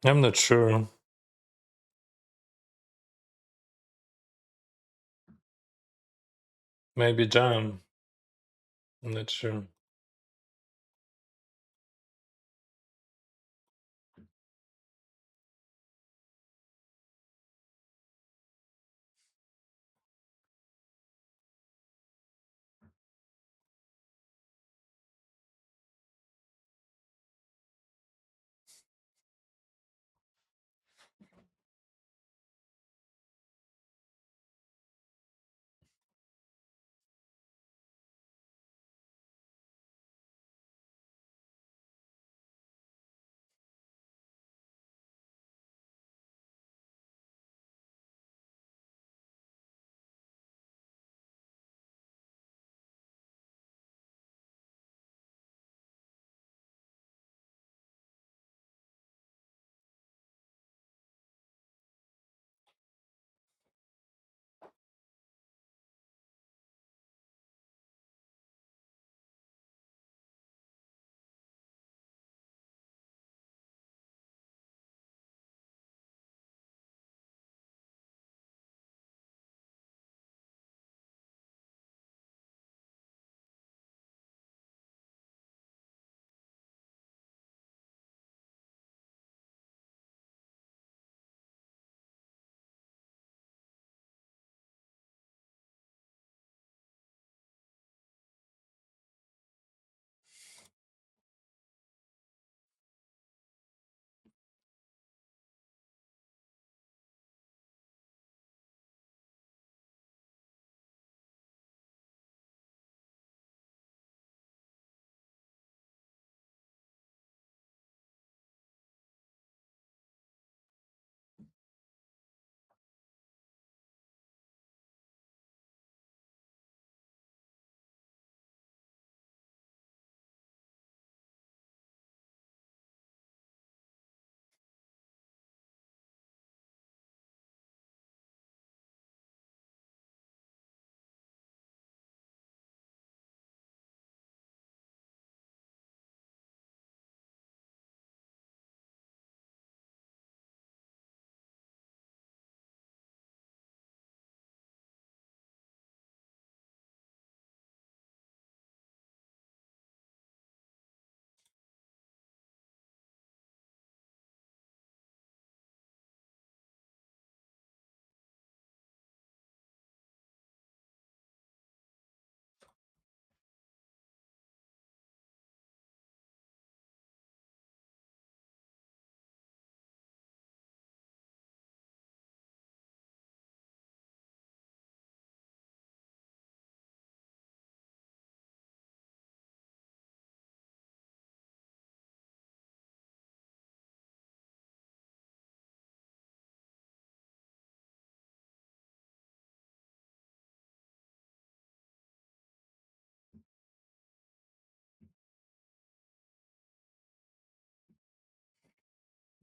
I'm not sure. Maybe jam. I'm not sure.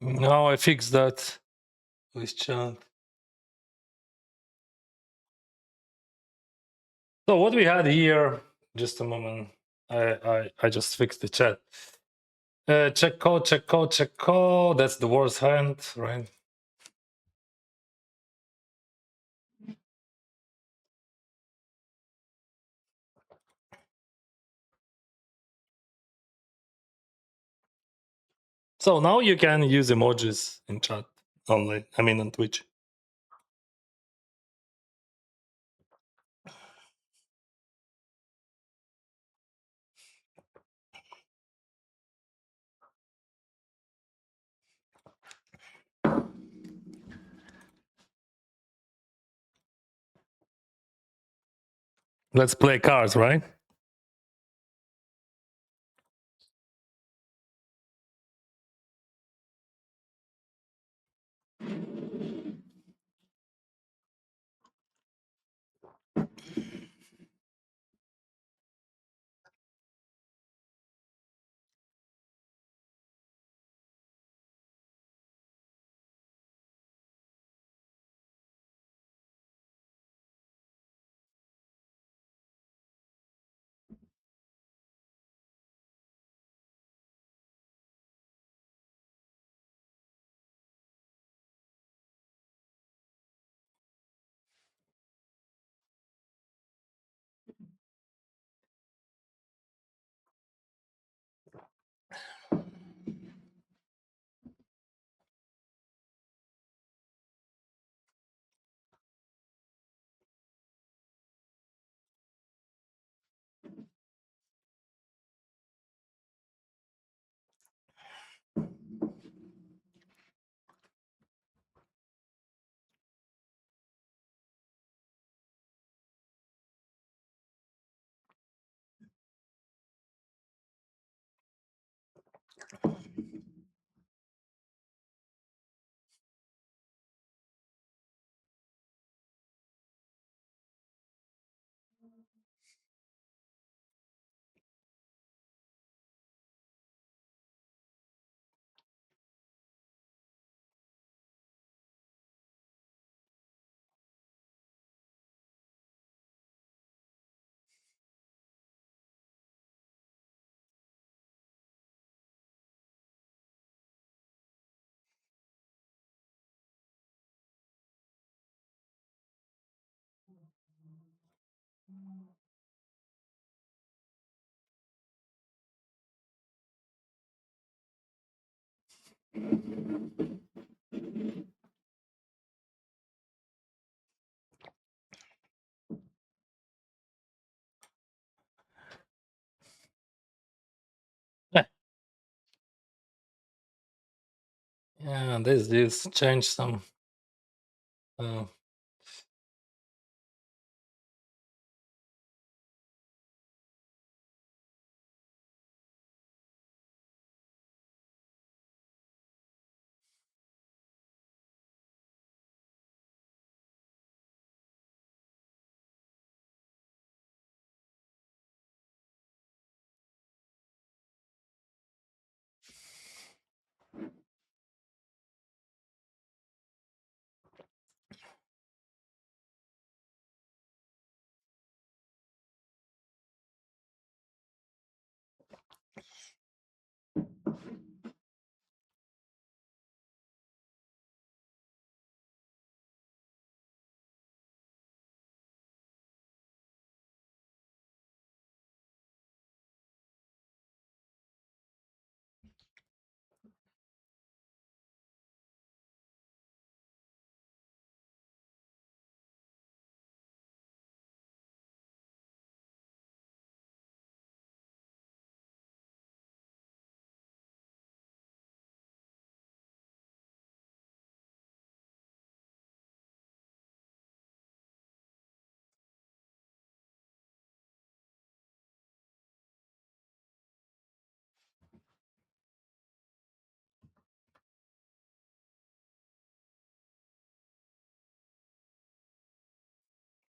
Now I fixed that with chat. So what we had here, just a moment. I just fixed the chat. Check code, check code, check code. That's the worst hand, right? So now you can use emojis in chat only. I mean on Twitch. Let's play cards, right? Yeah, yeah. This changed some. Uh,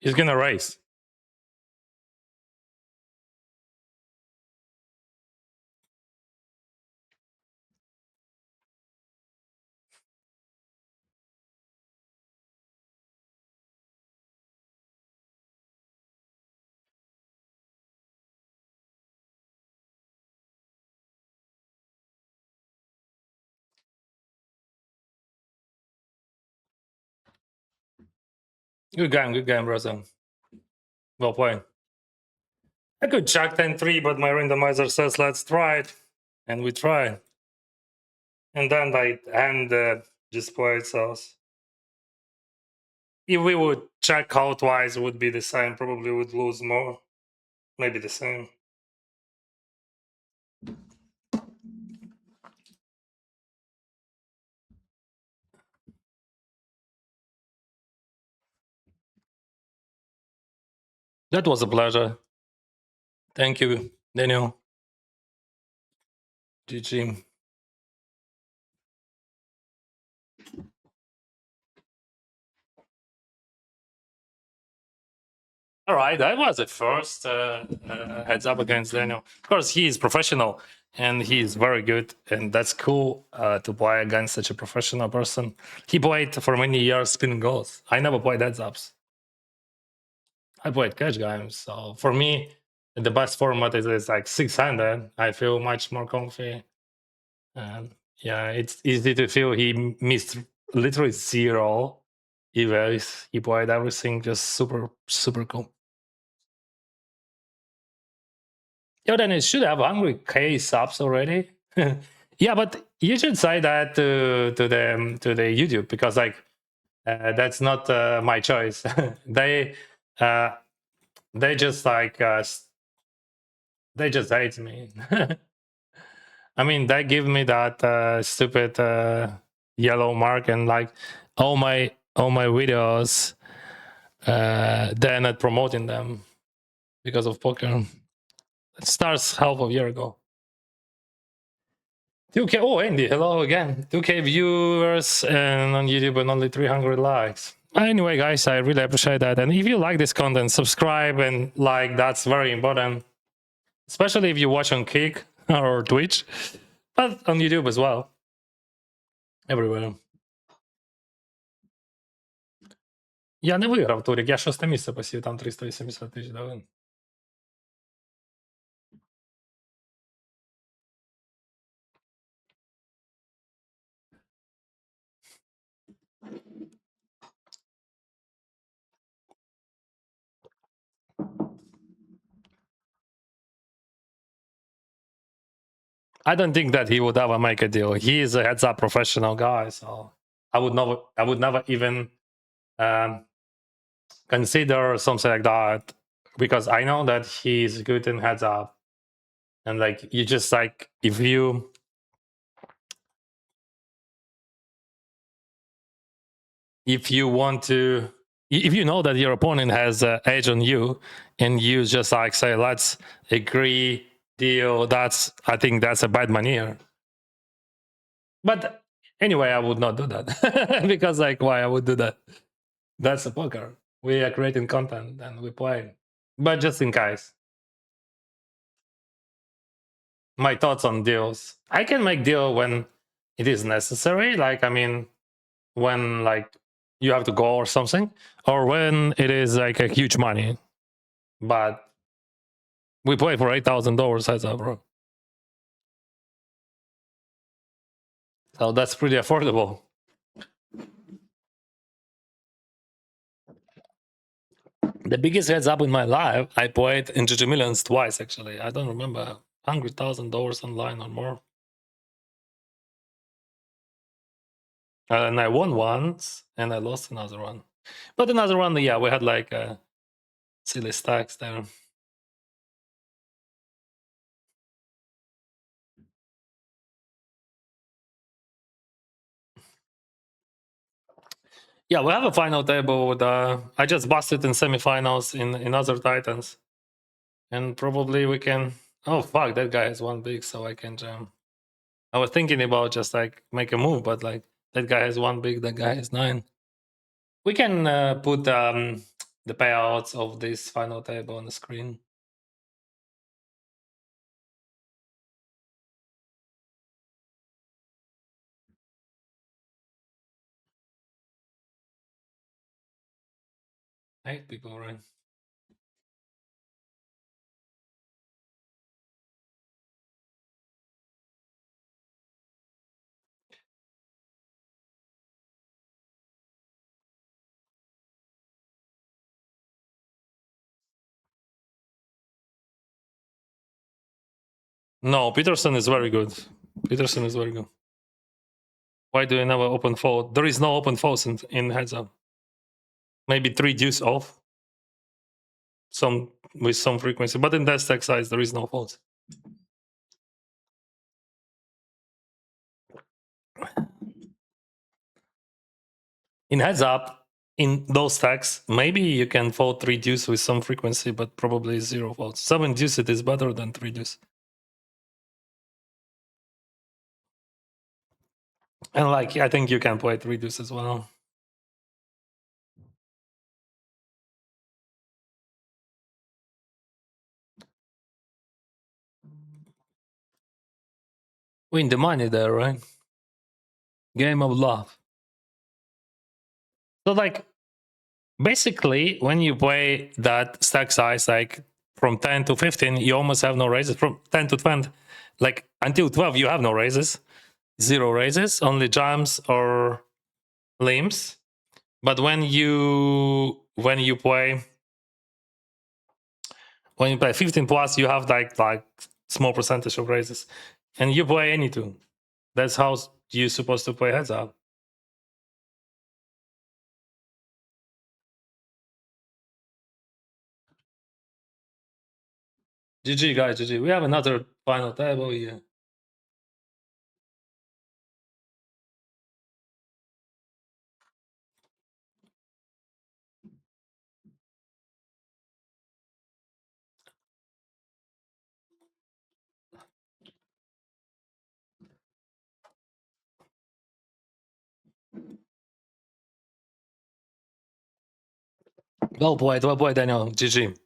he's gonna raise. Good game, brother. Well played. I could check 10-3, but my randomizer says let's try it. And we try. And then I end the display itself. If we would check out twice, it would be the same. Probably would lose more. Maybe the same. That was a pleasure. Thank you, Daniel. GG. All right, that was the first heads up against Daniel. Of course, he is professional and he is very good, and that's cool to play against such a professional person. He played for many years spin goals. I never played heads ups. I played cash games, so for me, the best format is like 600. I feel much more comfy, and yeah, it's easy to feel he missed literally zero events. He played everything, just super cool. Yeah, then it should have 100K subs already. Yeah, but you should say that to the YouTube, because like that's not my choice. they just like they just hate me. I mean, they give me that stupid yellow mark, and like all my videos, they're not promoting them because of poker. It starts half a year ago. 2K. Oh, Andy, hello again. 2K viewers and on YouTube and only 300 likes. Anyway, guys, I really appreciate that. And if you like this content, subscribe and like. That's very important, especially if you watch on Kick or Twitch, but on YouTube as well. Everywhere. Я не виграв турік, я 6-те місце посів, там 380 тисяч дали. I don't think that he would ever make a deal. He is a heads-up professional guy, so I would never even consider something like that, because I know that he's good in heads-up, and like you just like if you want to, if you know that your opponent has an edge on you, and you just like say let's agree deal, I think that's a bad maneuver. But anyway, I would not do that because like why I would do that? That's a poker. We are creating content and we play. But just in case. My thoughts on deals. I can make deal when it is necessary. Like I mean, when like you have to go or something, or when it is like a huge money. But we play for $8,000 heads up, bro. So that's pretty affordable. The biggest heads up in my life, I played in GG Millions twice, actually. I don't remember. $100,000 online or more. And I won once, and I lost another one. But another one, yeah, we had like silly stacks there. Yeah, we have a final table with I just busted in semifinals in other Titans. And probably we can. Oh fuck, that guy has one big, so I can jam. I was thinking about just like make a move, but like that guy has one big, that guy has 9. We can put the payouts of this final table on the screen. I hate people, right? No, Peterson is very good. Peterson is very good. Why do you never open fold? There is no open folds in heads up. Maybe 3 deuce off. With some frequency, but in that stack size there is no folds. In heads up, in those stacks, maybe you can fold 3 deuce with some frequency, but probably 0 folds. 7 deuce it is better than 3 deuce. And like I think you can play 3 deuce as well. Win the money there, right? Game of love. So like basically when you play that stack size like from 10 to 15, you almost have no raises. From 10 to 20, like until 12, you have no raises. 0 raises, only jams or limbs. But when you play 15 plus, you have like small percentage of raises, and you play any two. That's how you're supposed to play heads up. GG guys, GG. We have another final table here. Well played, Daniel. GG.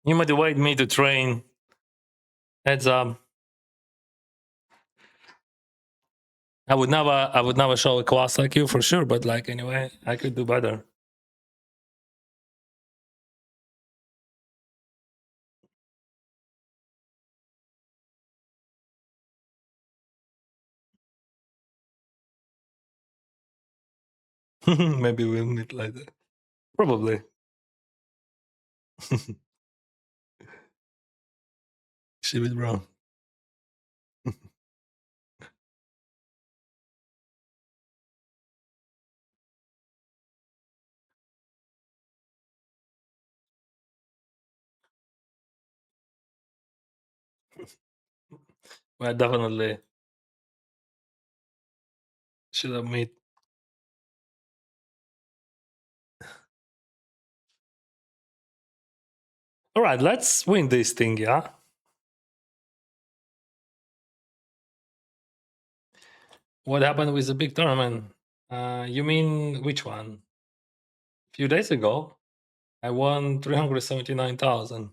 You motivate me to train heads up. I would never show a class like you for sure, but like anyway, I could do better. Maybe we'll meet later. Probably. She was wrong. Well, definitely should have met. All right, let's win this thing, yeah? What happened with the big tournament? You mean which one? A few days ago, I won 379,000.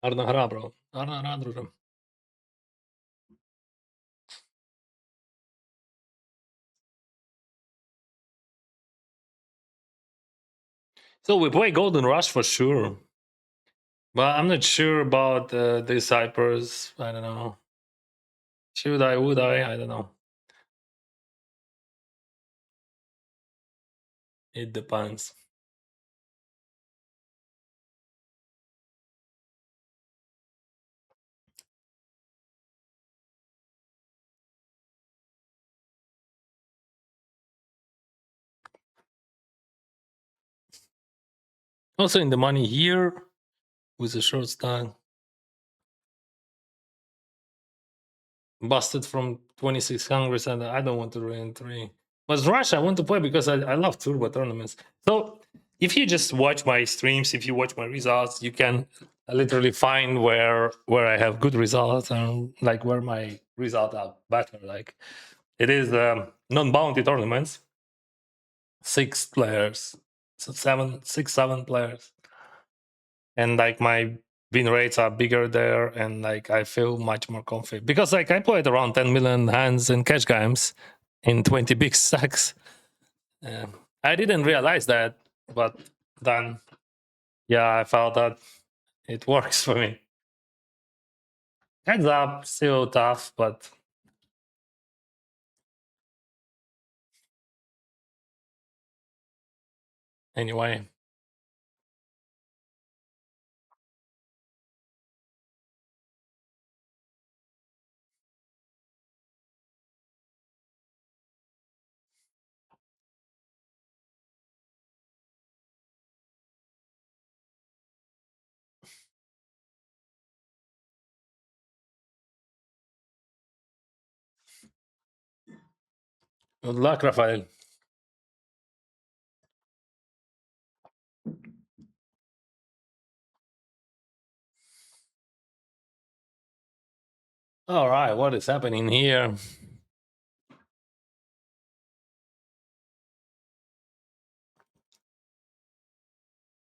Гарна гра, бро. Гарна гра, друже. So we play Golden Rush for sure. But I'm not sure about these hypers. I don't know. Should I? Would I? I don't know. It depends. Also in the money here with a short stack. Busted from 2600 and I don't want to run 3. But Rush I want to play because I love turbo tournaments. So if you just watch my streams, if you watch my results, you can literally find where I have good results and like where my results are better. Like it is non-bounty tournaments, 6 players, so 7 players, and like my win rates are bigger there, and like I feel much more confident because like I played around 10 million hands in cash games in 20 big stacks. I didn't realize that, but then yeah, I felt that It works for me. Heads up, still tough, but anyway. Good luck, Rafael. All right, what is happening here?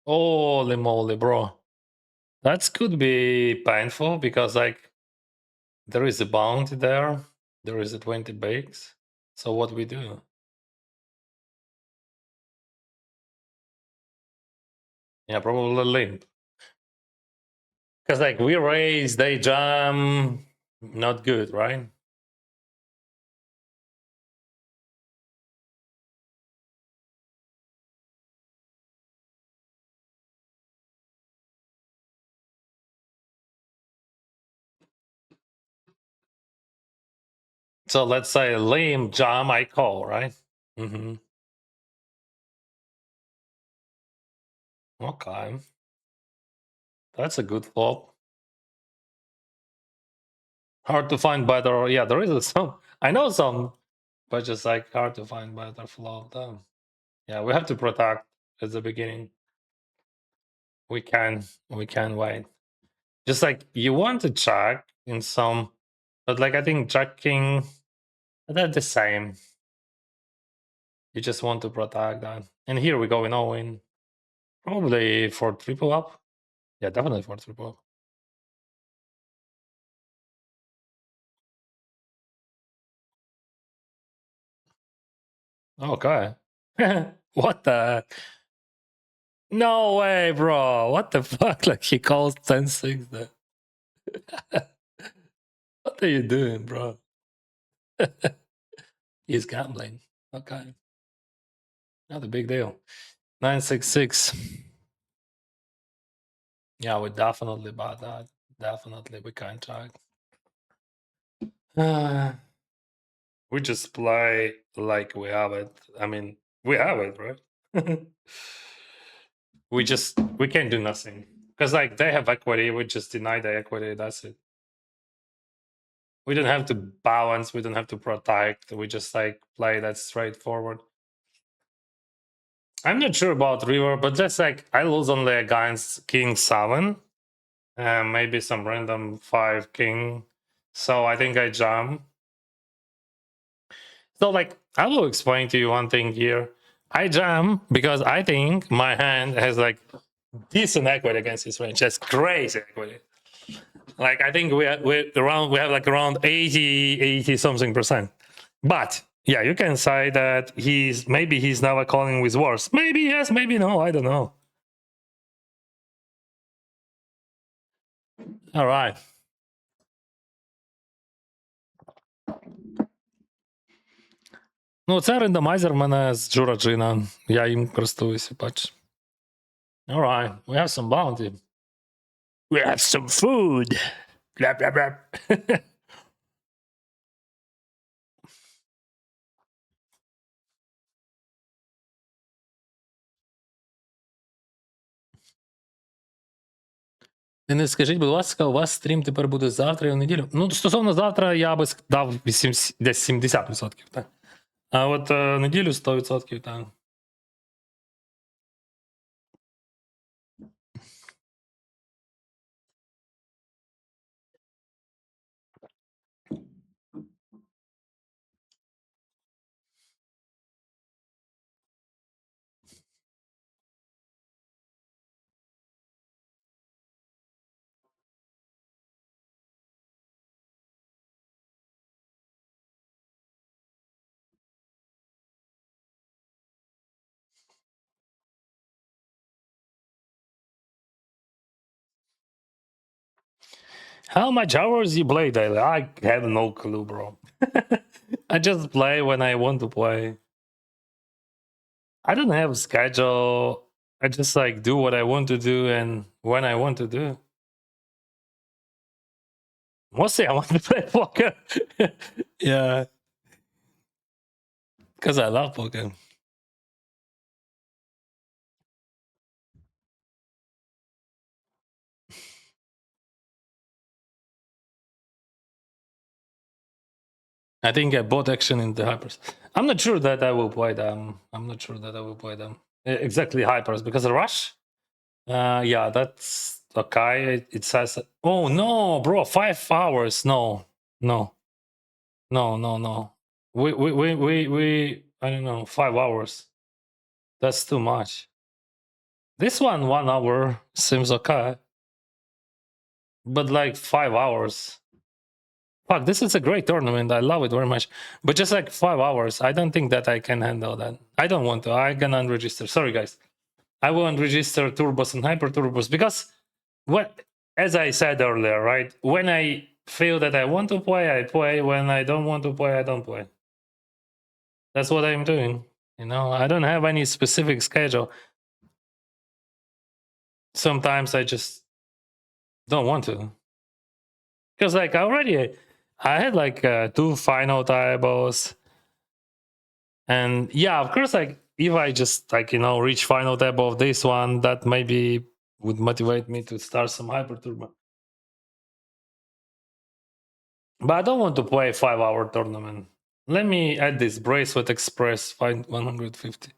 Holy moly, bro. That could be painful because, like, there is a bounty there. There is a 20 bakes. So what we do? Yeah, probably limp. Because, like, we raise, they jam. Not good, right? So let's say limp, jam, I call, right? Mm-hmm. Okay. That's a good flop. Hard to find better. Yeah, there is some. I know some, but just like hard to find better flop. Though. Yeah, we have to protect at the beginning. We can wait. Just like you want to check in some, but like I think checking, they're the same. You just want to protect that. And here we go in all in. Probably for triple up. Yeah, definitely for triple up. Okay. What the? No way, bro. What the fuck? Like he calls 10-6 there. What are you doing, bro? He's gambling. Okay. Not a big deal. 966. Yeah, we definitely bought that. Definitely we can't track. We just play like we have it. I mean, we have it, right? we can't do nothing. Because like they have equity, we just deny the equity, that's it. We don't have to balance, we don't have to protect, we just like play that straightforward. I'm not sure about river, but just like I lose only against king 7 and maybe some random 5 king, so I think I jump. So like I will explain to you one thing here. I jam because I think my hand has like decent equity against his range. That's crazy equity. Like I think we have like around 80 something percent. But yeah, you can say that maybe he's never calling with worse. Maybe yes, maybe no. I don't know. All right. Ну, це рандомайзер в мене з Джураджина. Я їм користуюся, бач. All right. We have some bounty. We have some food. Blah, blah, blah. Не скажіть, будь ласка, у вас стрім тепер буде завтра і в неділю? Ну, стосовно завтра, я би дав десь 70%, так. А от неділю 100%, так. How much hours you play daily? I have no clue, bro. I just play when I want to play. I don't have a schedule. I just like do what I want to do and when I want to do. Mostly I want to play poker. Yeah. Because I love poker. I think I bought action in the hypers. I'm not sure that I will play them. I'm not sure that I will play them. Exactly hypers because the rush. Yeah, that's okay. It says. Oh no, bro! 5 hours. No, no, no, no, no. We. I don't know. 5 hours. That's too much. This 1 hour seems okay, but like 5 hours. Fuck, this is a great tournament. I love it very much. But just like 5 hours, I don't think that I can handle that. I don't want to. I can unregister. Sorry, guys. I will unregister Turbos and Hyper Turbos because what, as I said earlier, right? When I feel that I want to play, I play. When I don't want to play, I don't play. That's what I'm doing. You know, I don't have any specific schedule. Sometimes I just don't want to. Because like I had like 2 final tables. And yeah, of course, like if I just like, you know, reach final table of this one, that maybe would motivate me to start some Hyper Turbo. But I don't want to play a 5-hour tournament. Let me add this Bracelet Express 150.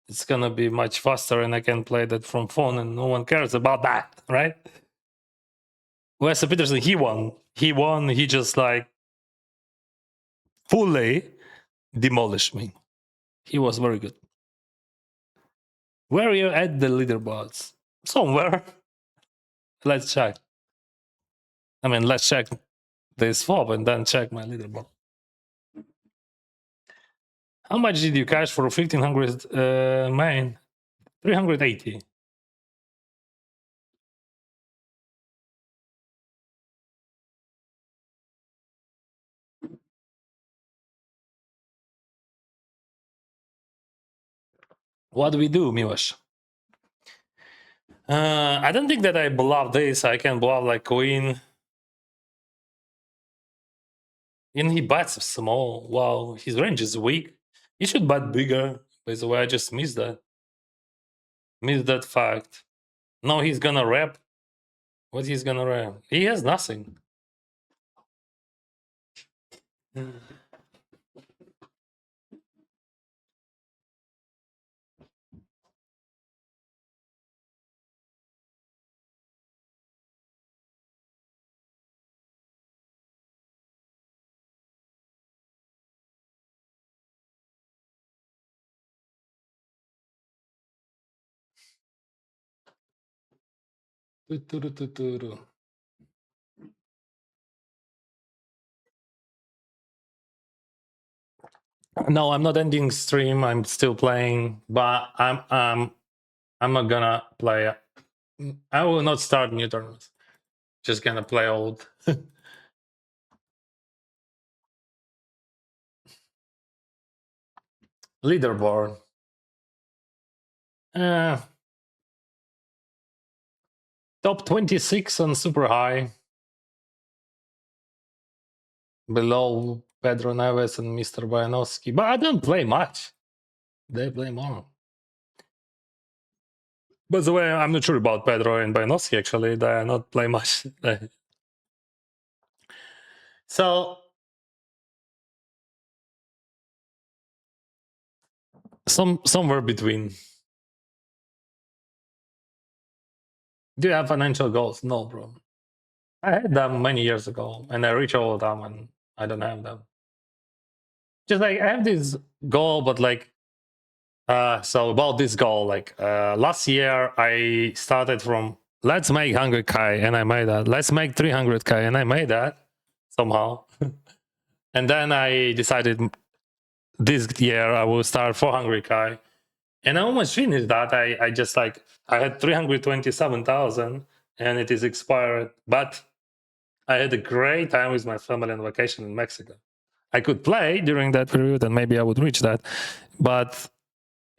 It's gonna be much faster and I can play that from phone and no one cares about that, right? Wesley Peterson, he won. He just like fully demolished me. He was very good. Where are you at the leaderboards? Somewhere. Let's check. I mean, let's check this swap and then check my leaderboard. How much did you cash for 1500 main? 380. What do we do, Milosh? I don't think that I bluff this. I can bluff like queen. And he bets small. Wow, his range is weak. He should bet bigger. By the way, I just missed that. Missed that fact. No, he's gonna rep. What he's gonna rep? He has nothing. No, I'm not ending stream. I'm still playing, but I'm not gonna play. I will not start new tournaments. Just gonna play old. Leaderboard. Top 26 on super high. Below Pedro Neves and Mr. Bojanowski. But I don't play much. They play more. By the way, I'm not sure about Pedro and Bojanowski, actually. They not play much. So, somewhere between. Do you have financial goals? No, bro. I had them many years ago, and I reached all of them, and I don't have them. Just like I have this goal, but like, so about this goal, like last year I started from let's make 100k, and I made that. Let's make 300k, and I made that somehow. And then I decided this year I will start 400k, and I almost finished that. I just like I had 327,000, and it is expired, but I had a great time with my family on vacation in Mexico. I could play during that period, and maybe I would reach that, but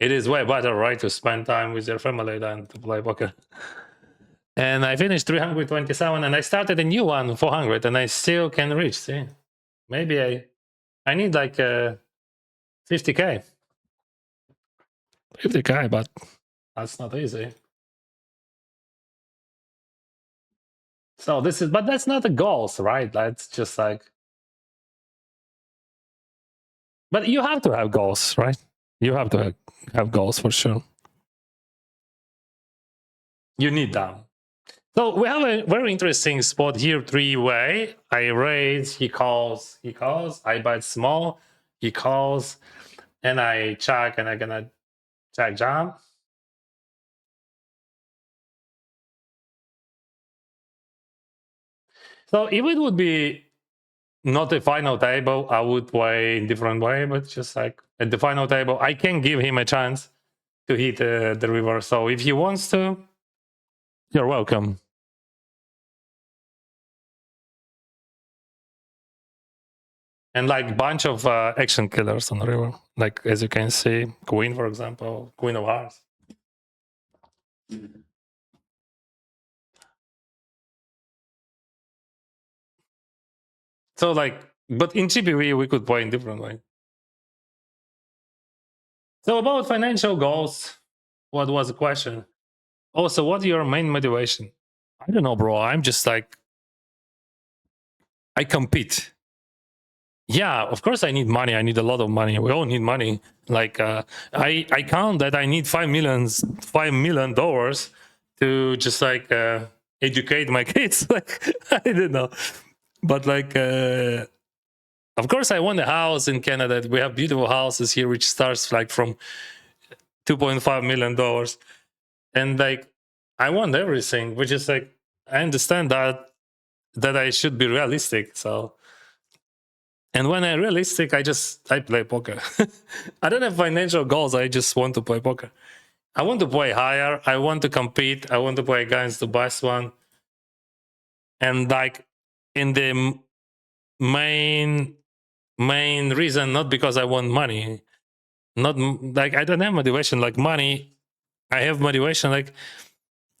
it is way better, right, to spend time with your family than to play poker. And I finished 327, and I started a new one, 400, and I still can reach. See, maybe I need like 50k, 50k, but that's not easy. So this is, but that's not the goals, right? That's just like, but you have to have goals, right? You have to have goals for sure. You need them. So we have a very interesting spot here, three-way. I raise, he calls, I bet small, he calls, and I check, and I'm gonna check jam. So if it would be not the final table, I would play different way, but just like at the final table, I can give him a chance to hit the river. So if he wants to, you're welcome. And like bunch of action killers on the river, like as you can see, Queen, for example, Queen of Hearts. So like, but in GPV we could play in different way. So about financial goals, what was the question? Also, what's your main motivation? I don't know, bro. I'm just like, I compete. Yeah, of course I need money. I need a lot of money. We all need money. Like I count that I need $5 million to just like educate my kids. Like I don't know, but like of course I want a house in Canada. We have beautiful houses here, which starts like from $2.5 million, and like I want everything, which is like I understand that I should be realistic. So. And when I'm realistic, I play poker. I don't have financial goals. I just want to play poker. I want to play higher. I want to compete. I want to play against the best one. And like in the main reason, not because I want money, not like I don't have motivation like money. I have motivation like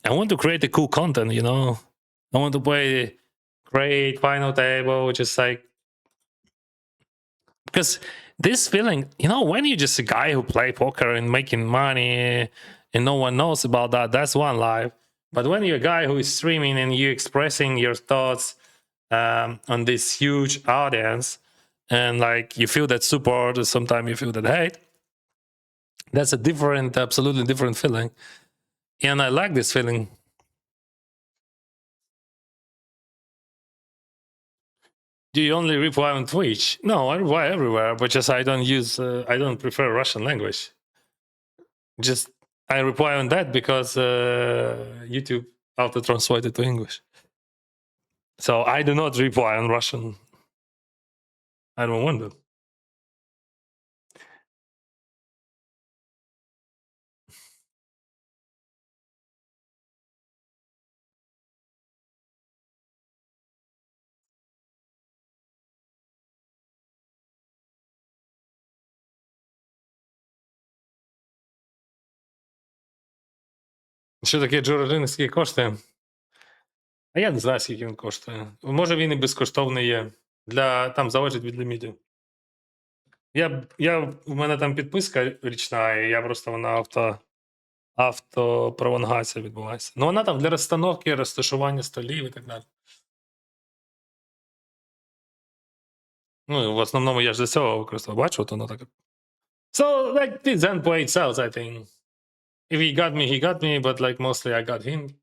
I want to create a cool content. You know, I want to play great final table, which is like. Because this feeling, you know, when you're just a guy who play poker and making money and no one knows about that, that's one life. But when you're a guy who is streaming and you're expressing your thoughts on this huge audience, and like you feel that support, or sometimes you feel that hate, that's a different, absolutely different feeling. And I like this feeling. Do you only reply on Twitch? No, I reply everywhere, but just I don't use, I don't prefer Russian language. Just I reply on that because YouTube auto translated to English. So I do not reply on Russian. I don't want to. Що таке Джорджин, скільки коштує? А я не знаю, скільки він коштує. Може він і безкоштовний є. Там залежить від лімітів. У мене там підписка річна, і я просто вона автопролонгація відбувається. Ну вона там для розстановки, розташування столів і так далі. Ну, в основному я ж для цього використовую. Бачу, от воно так. So, like, the Zen play itself, I think. If he got me, he got me, but like mostly I got him.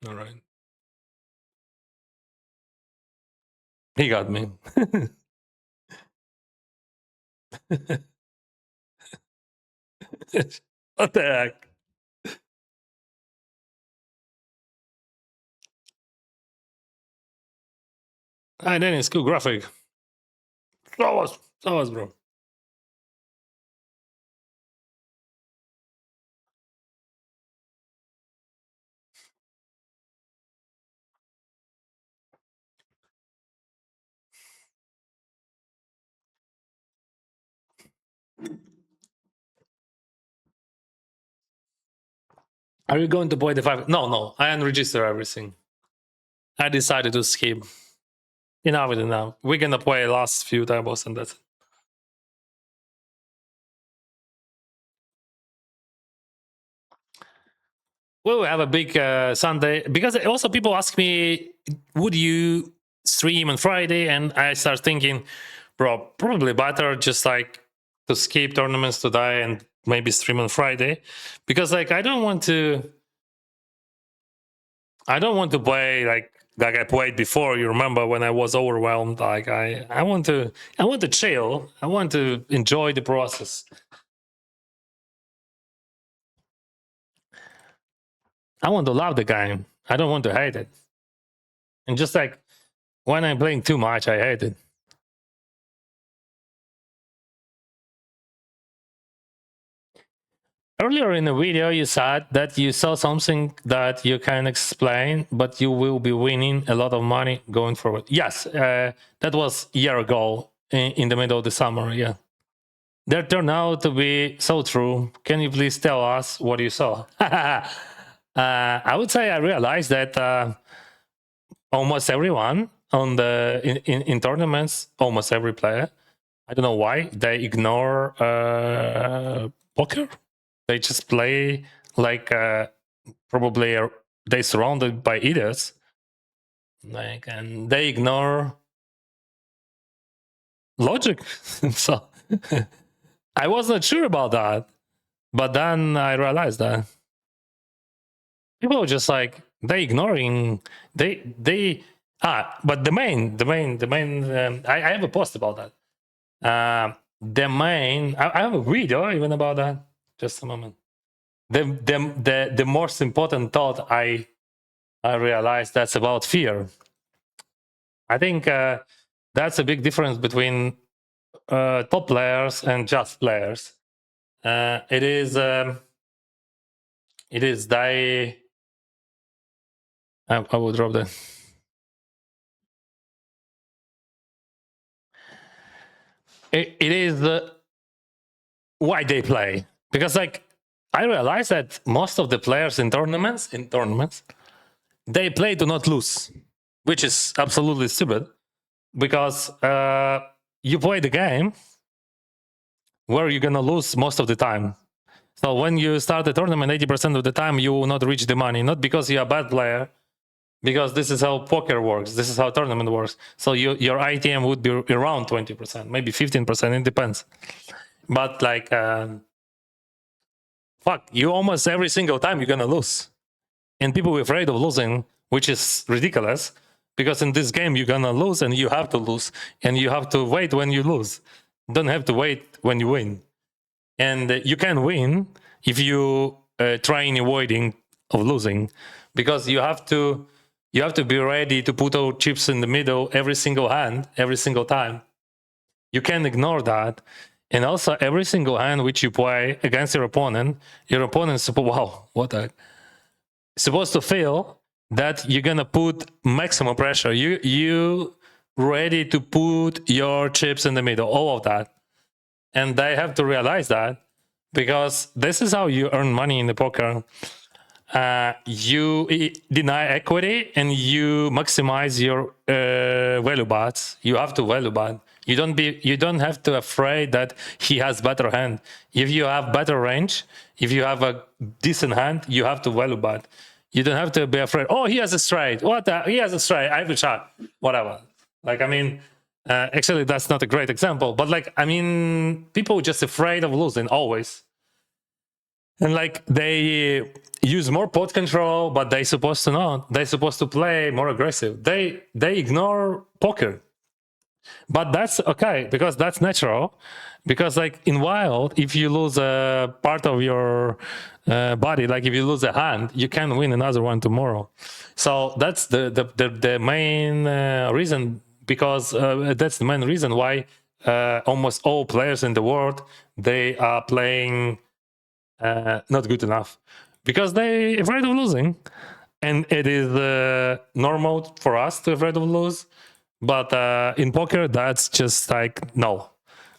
All right. He got me. What the heck? Then it's cool graphic. Show us, bro. Are you going to play the 5? No. I unregister everything. I decided to skip. Enough with enough. We're gonna play last few tables and that's it. We'll have a big Sunday, because also people ask me, would you stream on Friday? And I start thinking, bro, probably better just like to skip tournaments today and maybe stream on Friday, because like I don't want to play like I played before. You remember when I was overwhelmed? Like I want to chill. I want to enjoy the process. I want to love the game. I don't want to hate it. And just like when I'm playing too much, I hate it. Earlier in the video, you said that you saw something that you can explain, but you will be winning a lot of money going forward. Yes, that was a year ago in the middle of the summer. Yeah, that turned out to be so true. Can you please tell us what you saw? I would say I realized that almost everyone on in tournaments, almost every player, I don't know why, they ignore poker. They just play like probably they surrounded by idiots, like, and they ignore logic. So I was not sure about that, but then I realized that people just like they ignoring but the main I have a post about that. The main I have a video even about that. Just a moment. The most important thought I realized, that's about fear. I think that's a big difference between top players and just players. It is they. I will drop that. It is why they play, because like I realize that most of the players in tournaments they play to not lose, which is absolutely stupid, because you play the game where you're gonna lose most of the time. So when you start the tournament, 80% of the time you will not reach the money, not because you're a bad player, because this is how poker works, this is how tournament works. So your ITM would be around 20%, maybe 15%, it depends. But like, fuck, you almost every single time you're gonna lose. And people are afraid of losing, which is ridiculous, because in this game you're gonna lose and you have to lose, and you have to wait when you lose. You don't have to wait when you win. And you can win if you try in avoiding of losing, because you have to be ready to put all chips in the middle every single hand, every single time. You can't ignore that. And also every single hand which you play against your opponent is supposed to feel that you're gonna put maximum pressure. You ready to put your chips in the middle, all of that. And they have to realize that, because this is how you earn money in the poker. You deny equity and you maximize your value bets. You have to value bet. You don't have to afraid that he has better hand. If you have better range, if you have a decent hand, you have to value bet. You don't have to be afraid. Oh, he has a straight. He has a straight. I have a shot. Whatever. Like, I mean, actually, that's not a great example. But like, I mean, people are just afraid of losing always. And like, they use more pot control, but they supposed to not. They're supposed to play more aggressive. They ignore poker. But that's okay, because that's natural. Because like in wild, if you lose a part of your body, like if you lose a hand, you can win another one tomorrow. So that's the main reason, because that's the main reason why almost all players in the world, they are playing not good enough, because they afraid of losing. And it is normal for us to afraid of lose. But in poker, that's just like, no.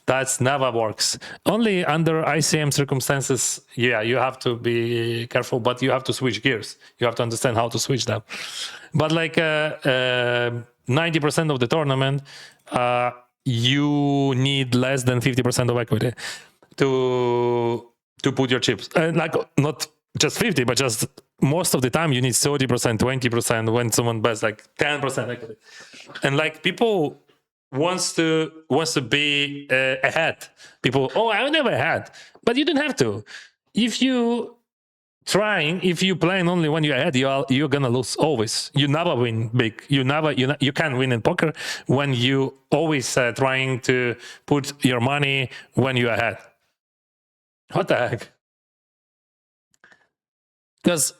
That's never works. Only under ICM circumstances, yeah, you have to be careful, but you have to switch gears. You have to understand how to switch them. But like 90% of the tournament, you need less than 50% of equity to put your chips. Like not just 50, but just most of the time you need 30%, 20% when someone bets like 10% equity. And like people wants to be ahead. People, oh, I never ahead, but you don't have to. If you playing only when you're ahead, you're gonna lose always. You never win big. You can't win in poker when you always trying to put your money when you're ahead. What the heck? Because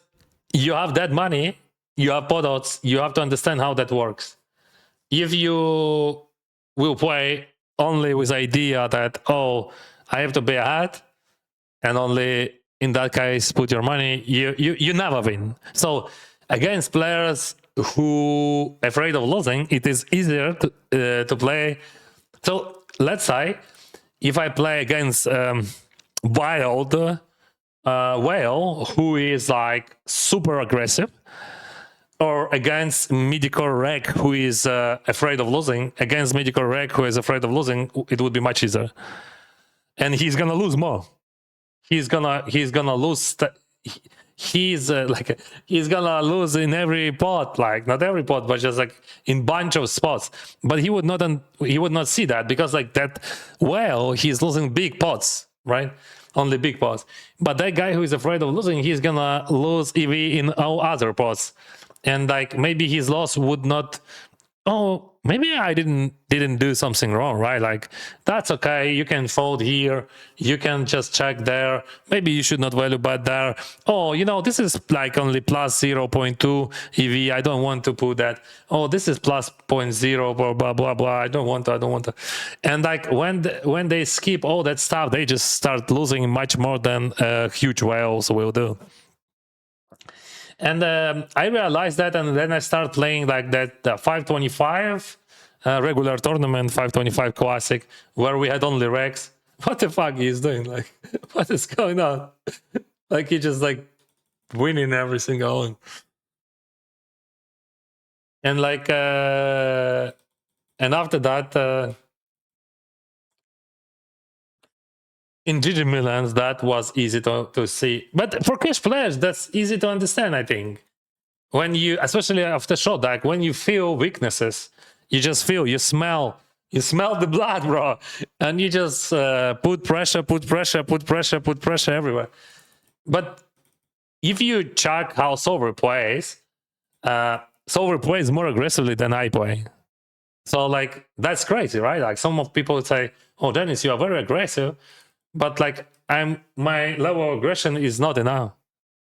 you have that money, you have pot odds, you have to understand how that works. If you will play only with idea that, oh, I have to be ahead, and only in that case put your money, you never win. So against players who afraid of losing, it is easier to play. So let's say if I play against Wild Whale, who is like super aggressive, or against Mediocre Reg, who is afraid of losing, against Mediocre Reg, who is afraid of losing, it would be much easier. And he's gonna lose more. He's gonna lose. He's gonna lose in every pot, like not every pot, but just like in bunch of spots. But he would not see that because like that. Well, he's losing big pots, right? Only big pots. But that guy who is afraid of losing, he's gonna lose EV in all other pots. And like maybe his loss would not, oh, maybe I didn't do something wrong, right? Like that's okay. You can fold here. You can just check there. Maybe you should not value bet there. Oh, this is like only plus 0.2 EV. I don't want to put that. Oh, this is plus 0.0 blah blah blah blah. I don't want to. And like when they skip all that stuff, they just start losing much more than huge whales will do. And I realized that, and then I started playing like that 525 regular tournament, 525 classic, where we had only Rex. What the fuck he's doing? Like, what is going on? Like he just like winning every single one. And like, and after that, in GG Milans, that was easy to see. But for cash players, that's easy to understand, I think. When you, especially after shot deck, when you feel weaknesses, you just feel, you smell the blood, bro, and you just put pressure everywhere. But if you check how Solver plays more aggressively than I play. So like that's crazy, right? Like some of people would say, "Oh, Dennis, you are very aggressive," but like my level of aggression is not enough.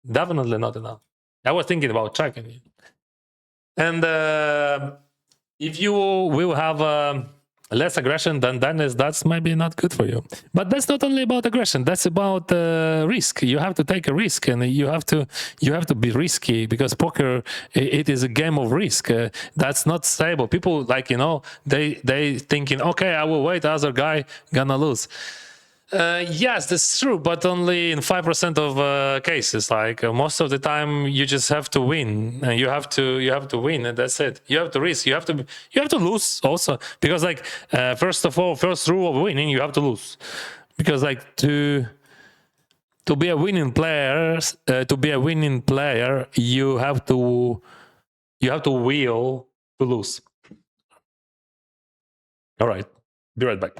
Definitely not enough. I was thinking about checking it. And if you will have less aggression than Dennis, that's maybe not good for you. But that's not only about aggression. That's about risk. You have to take a risk, and you have to be risky, because poker, it is a game of risk. That's not stable. People like they thinking, okay, I will wait, the other guy gonna lose. Yes, that's true, but only in 5% of cases. Like most of the time, you just have to win, and you have to win, and that's it. You have to risk. You have to lose also, because like first of all, first rule of winning, you have to lose, because like to be a winning player, you have to will to lose. All right, be right back.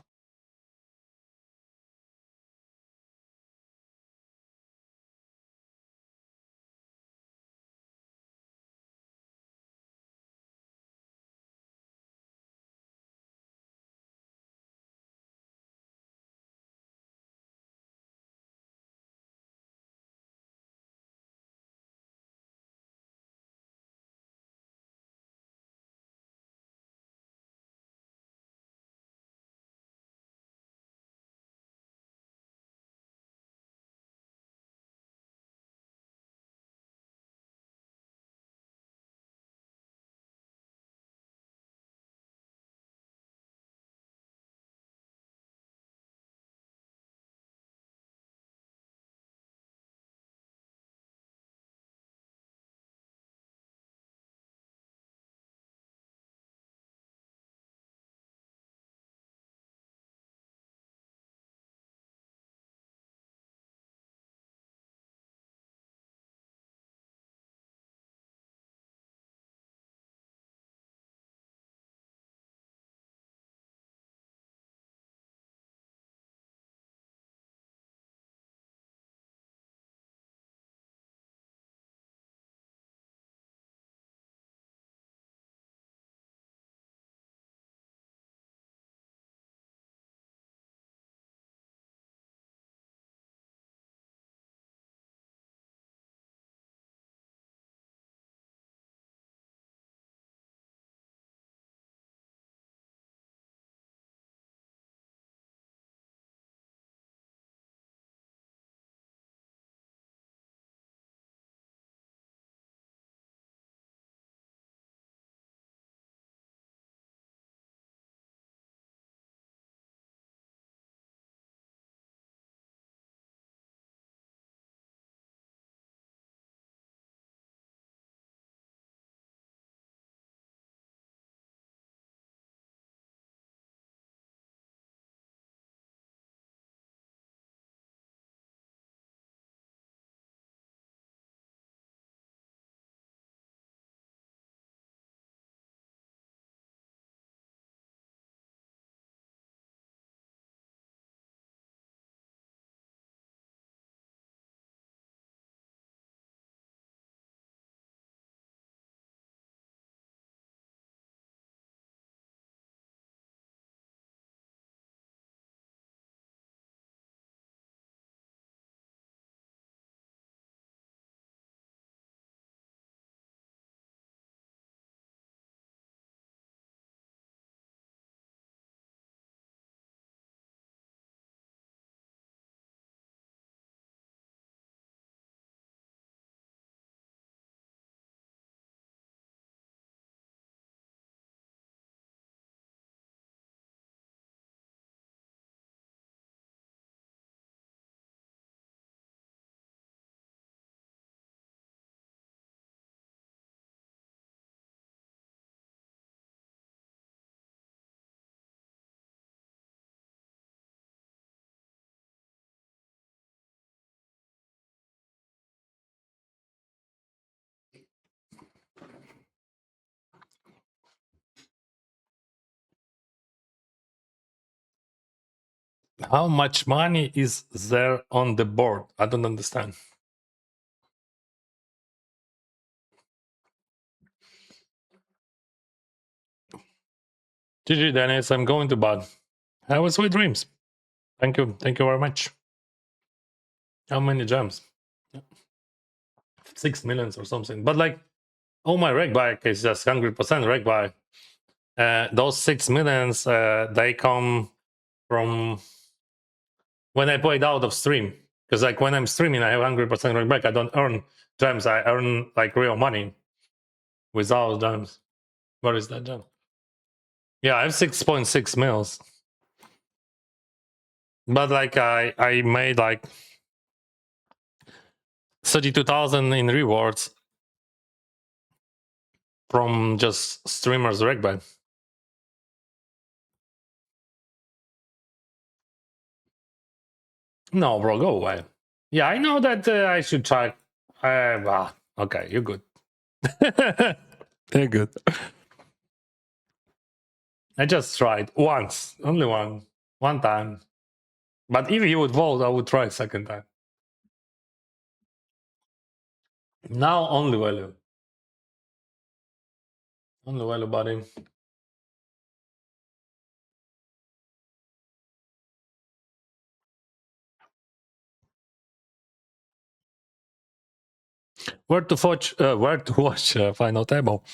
How much money is there on the board? I don't understand. GG, Dennis. I'm going to bed. Have a sweet dreams. Thank you. Thank you very much. How many gems? 6 millions or something. But like, oh, my reg buy is just 100% reg buy. Those 6 millions, they come from when I play it out of stream. Because like when I'm streaming, I have 100% reg back. I don't earn gems. I earn like real money without gems. Where is that gem? Yeah, I have 6.6 mils. But like I made like 32,000 in rewards from just streamers reg buy. No, bro, go away. Yeah, I know that I should try. Okay, you're good. They're good. I just tried once, only one time. But if you would vote, I would try a second time. Now only value. Only value, buddy. Where to watch final table?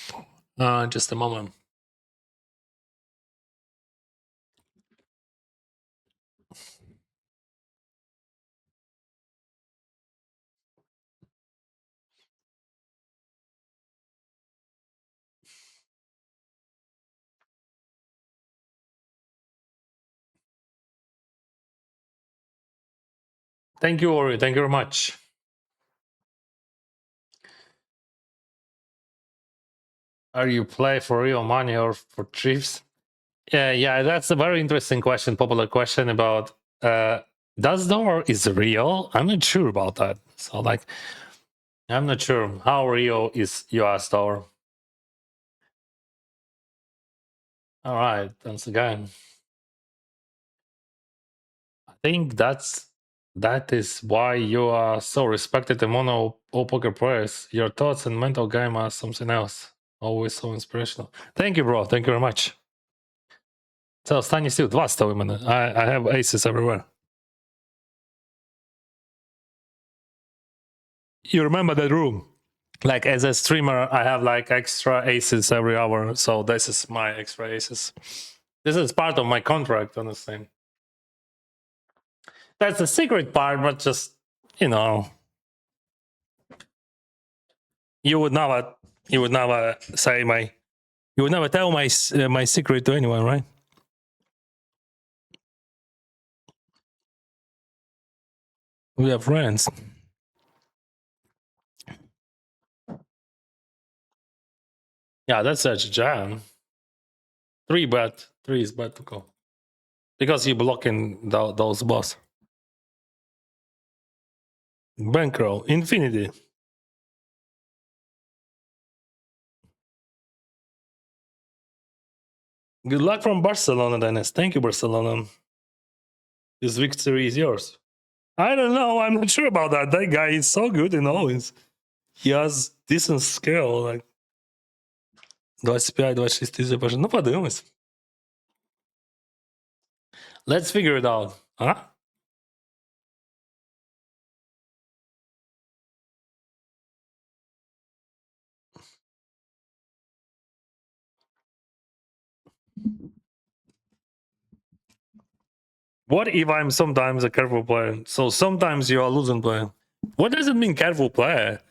Just a moment. Thank you, Ori. Thank you very much. Are you play for real money or for trips? Yeah, that's a very interesting question, popular question about does door is real? I'm not sure about that. So like, I'm not sure how real is US door. All right, once again, I think that is why you are so respected among all poker players. Your thoughts and mental game are something else. Always so inspirational. Thank you, bro. Thank you very much. Це останній стіл, 2 столи в мене. I have aces everywhere. You remember that room? Like as a streamer, I have like extra aces every hour. So this is my extra aces. This is part of my contract, honestly. That's the secret part, but just, you know, you would never say you would never tell my secret to anyone, right? We are friends. Yeah, that's such a jam. 3 bet, 3 is bet to go because you're blocking those boss. Bankroll, infinity. Good luck from Barcelona, Dennis. Thank you, Barcelona. This victory is yours. I don't know. I'm not sure about that. That guy is so good in always. He has decent skill. Like 25-26 тисяч. Ну, подивимось. Let's figure it out. Huh? What if I'm sometimes a careful player? So sometimes you are losing player. What does it mean, careful player?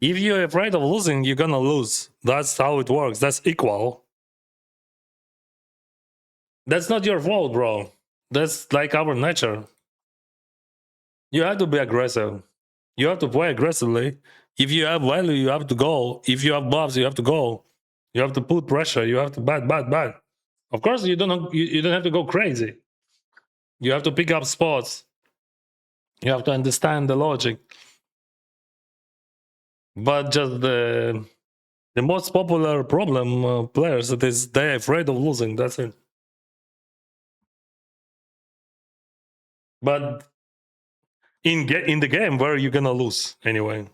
If you're afraid of losing, you're gonna lose. That's how it works. That's equal. That's not your fault, bro. That's like our nature. You have to be aggressive. You have to play aggressively. If you have value, you have to go. If you have buffs, you have to go. You have to put pressure. You have to bat. Of course, you don't have to go crazy. You have to pick up spots. You have to understand the logic. But just the most popular problem players that is they're afraid of losing. That's it. But in the game where you're gonna lose anyway.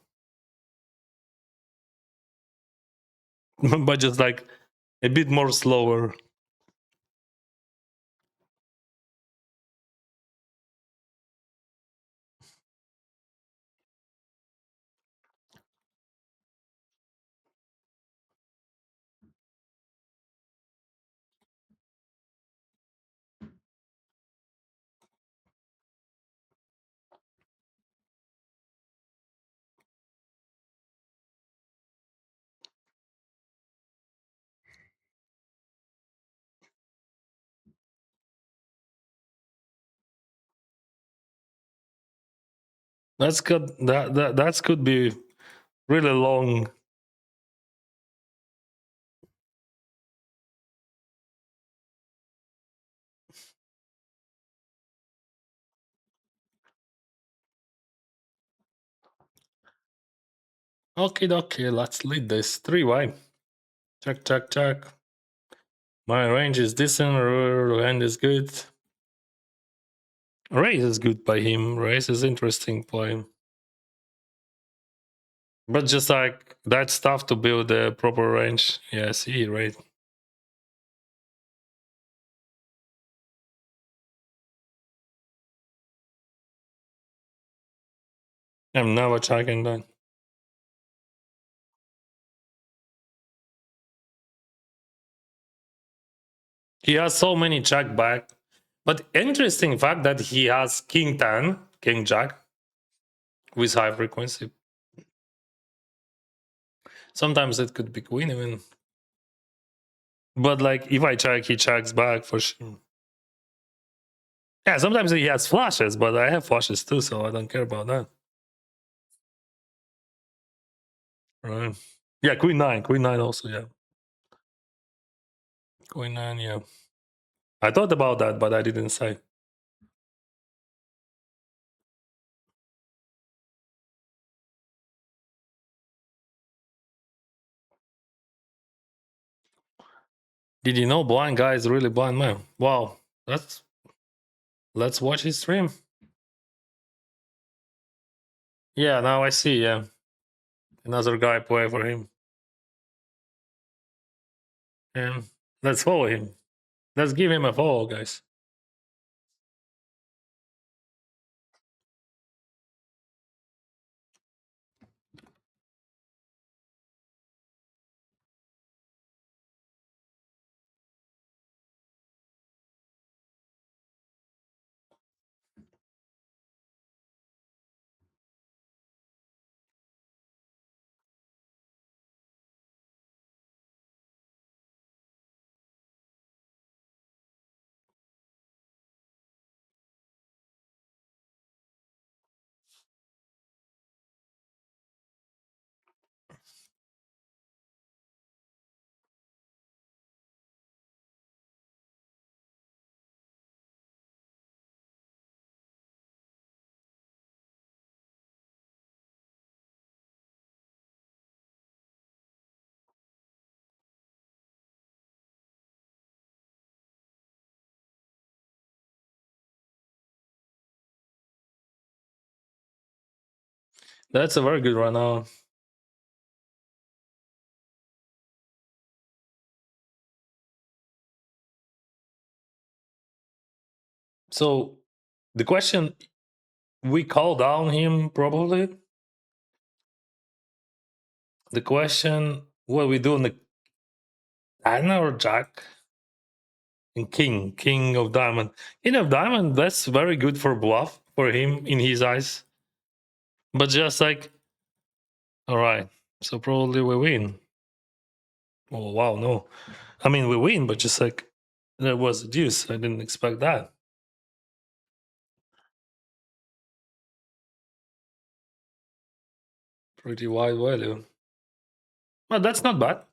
But just like a bit more slower. That's good. That could be really long. Okay, let's lead this 3-way. Check. My range is decent, land is good. Race is good by him. Race is interesting play. But just like that's tough to build a proper range. Yeah, see, right. I'm never checking that. He has so many check back. But interesting fact that he has King 10, King Jack with high frequency. Sometimes it could be Queen even. But like if I check, he checks back for sure. Yeah, sometimes he has flashes, but I have flashes too, so I don't care about that. Right. Yeah, Queen 9 also, yeah. Queen 9, yeah. I thought about that, but I didn't say. Did you know blind guy is really blind man? Wow, let's watch his stream. Yeah, now I see, yeah. Another guy play for him. And let's follow him. Let's give him a follow, guys. That's a very good run now. So the question, we call down him probably. The question, what we do in the Anna or Jack? And King of Diamond. King of Diamond, that's very good for bluff for him in his eyes. But just like, all right, so probably we win. Oh wow, no. I mean we win, but just like there was a deuce. I didn't expect that. Pretty wide value. But that's not bad.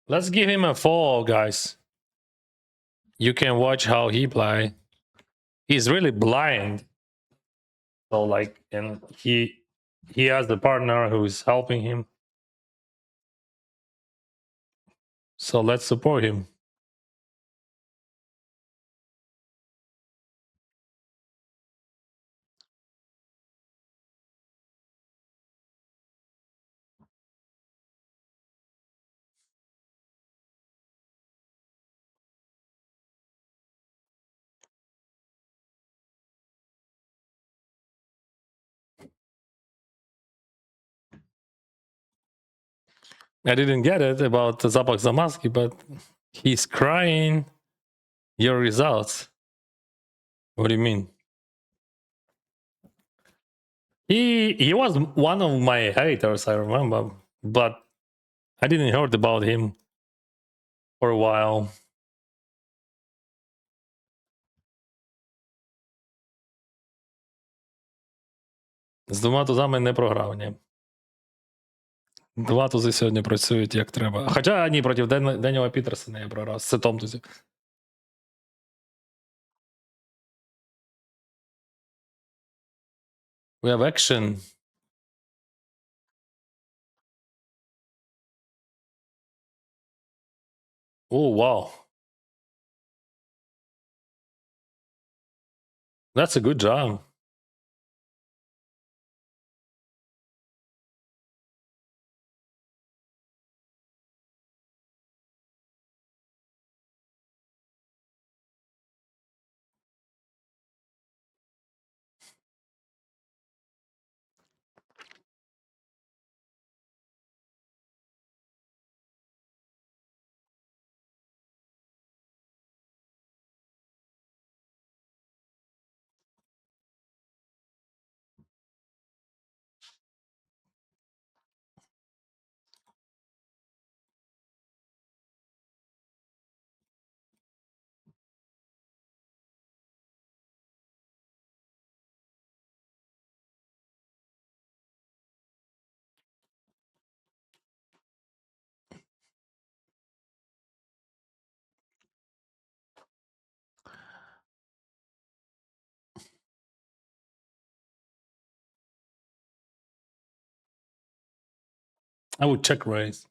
Let's give him a fall, guys. You can watch how he play. He's really blind. So like, and he has the partner who's helping him. So let's support him. I didn't get it about Zabak Zamaski, but he's crying your results. What do you mean? He was one of my haters, I remember, but I didn't heard about him for a while. З двома тузами не програв, ні. Два тузи сьогодні працюють як треба. Хоча ні, проти Деніела Пітерсона я програв з сетом тузів. We have action. Oh, wow. That's a good job. I would check raise.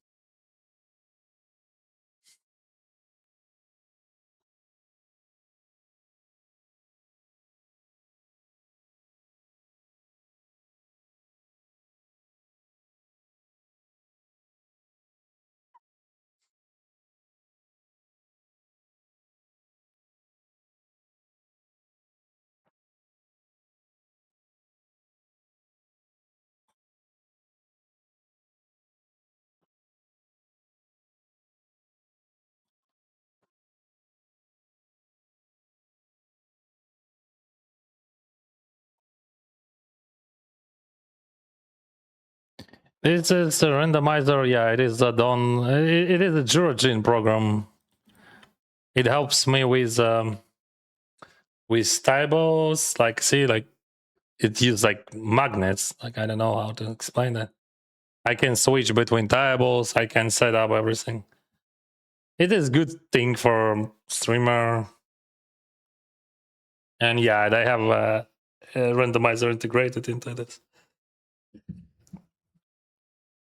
It's a randomizer. Yeah, it is a done. It is a Jurogene program. It helps me with tables. Like, see, like it uses like magnets. Like, I don't know how to explain that. I can switch between tables. I can set up everything. It is good thing for streamer. And yeah, they have a randomizer integrated into this.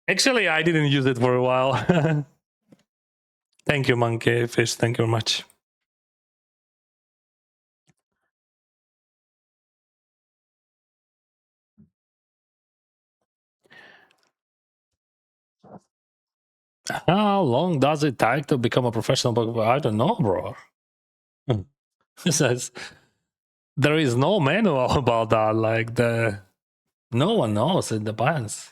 Actually, I didn't use it for a while. Thank you, Monkey Fish. Thank you very much. How long does it take to become a professional Pokemon? I don't know, bro. It says there is no manual about that. Like no one knows. It depends.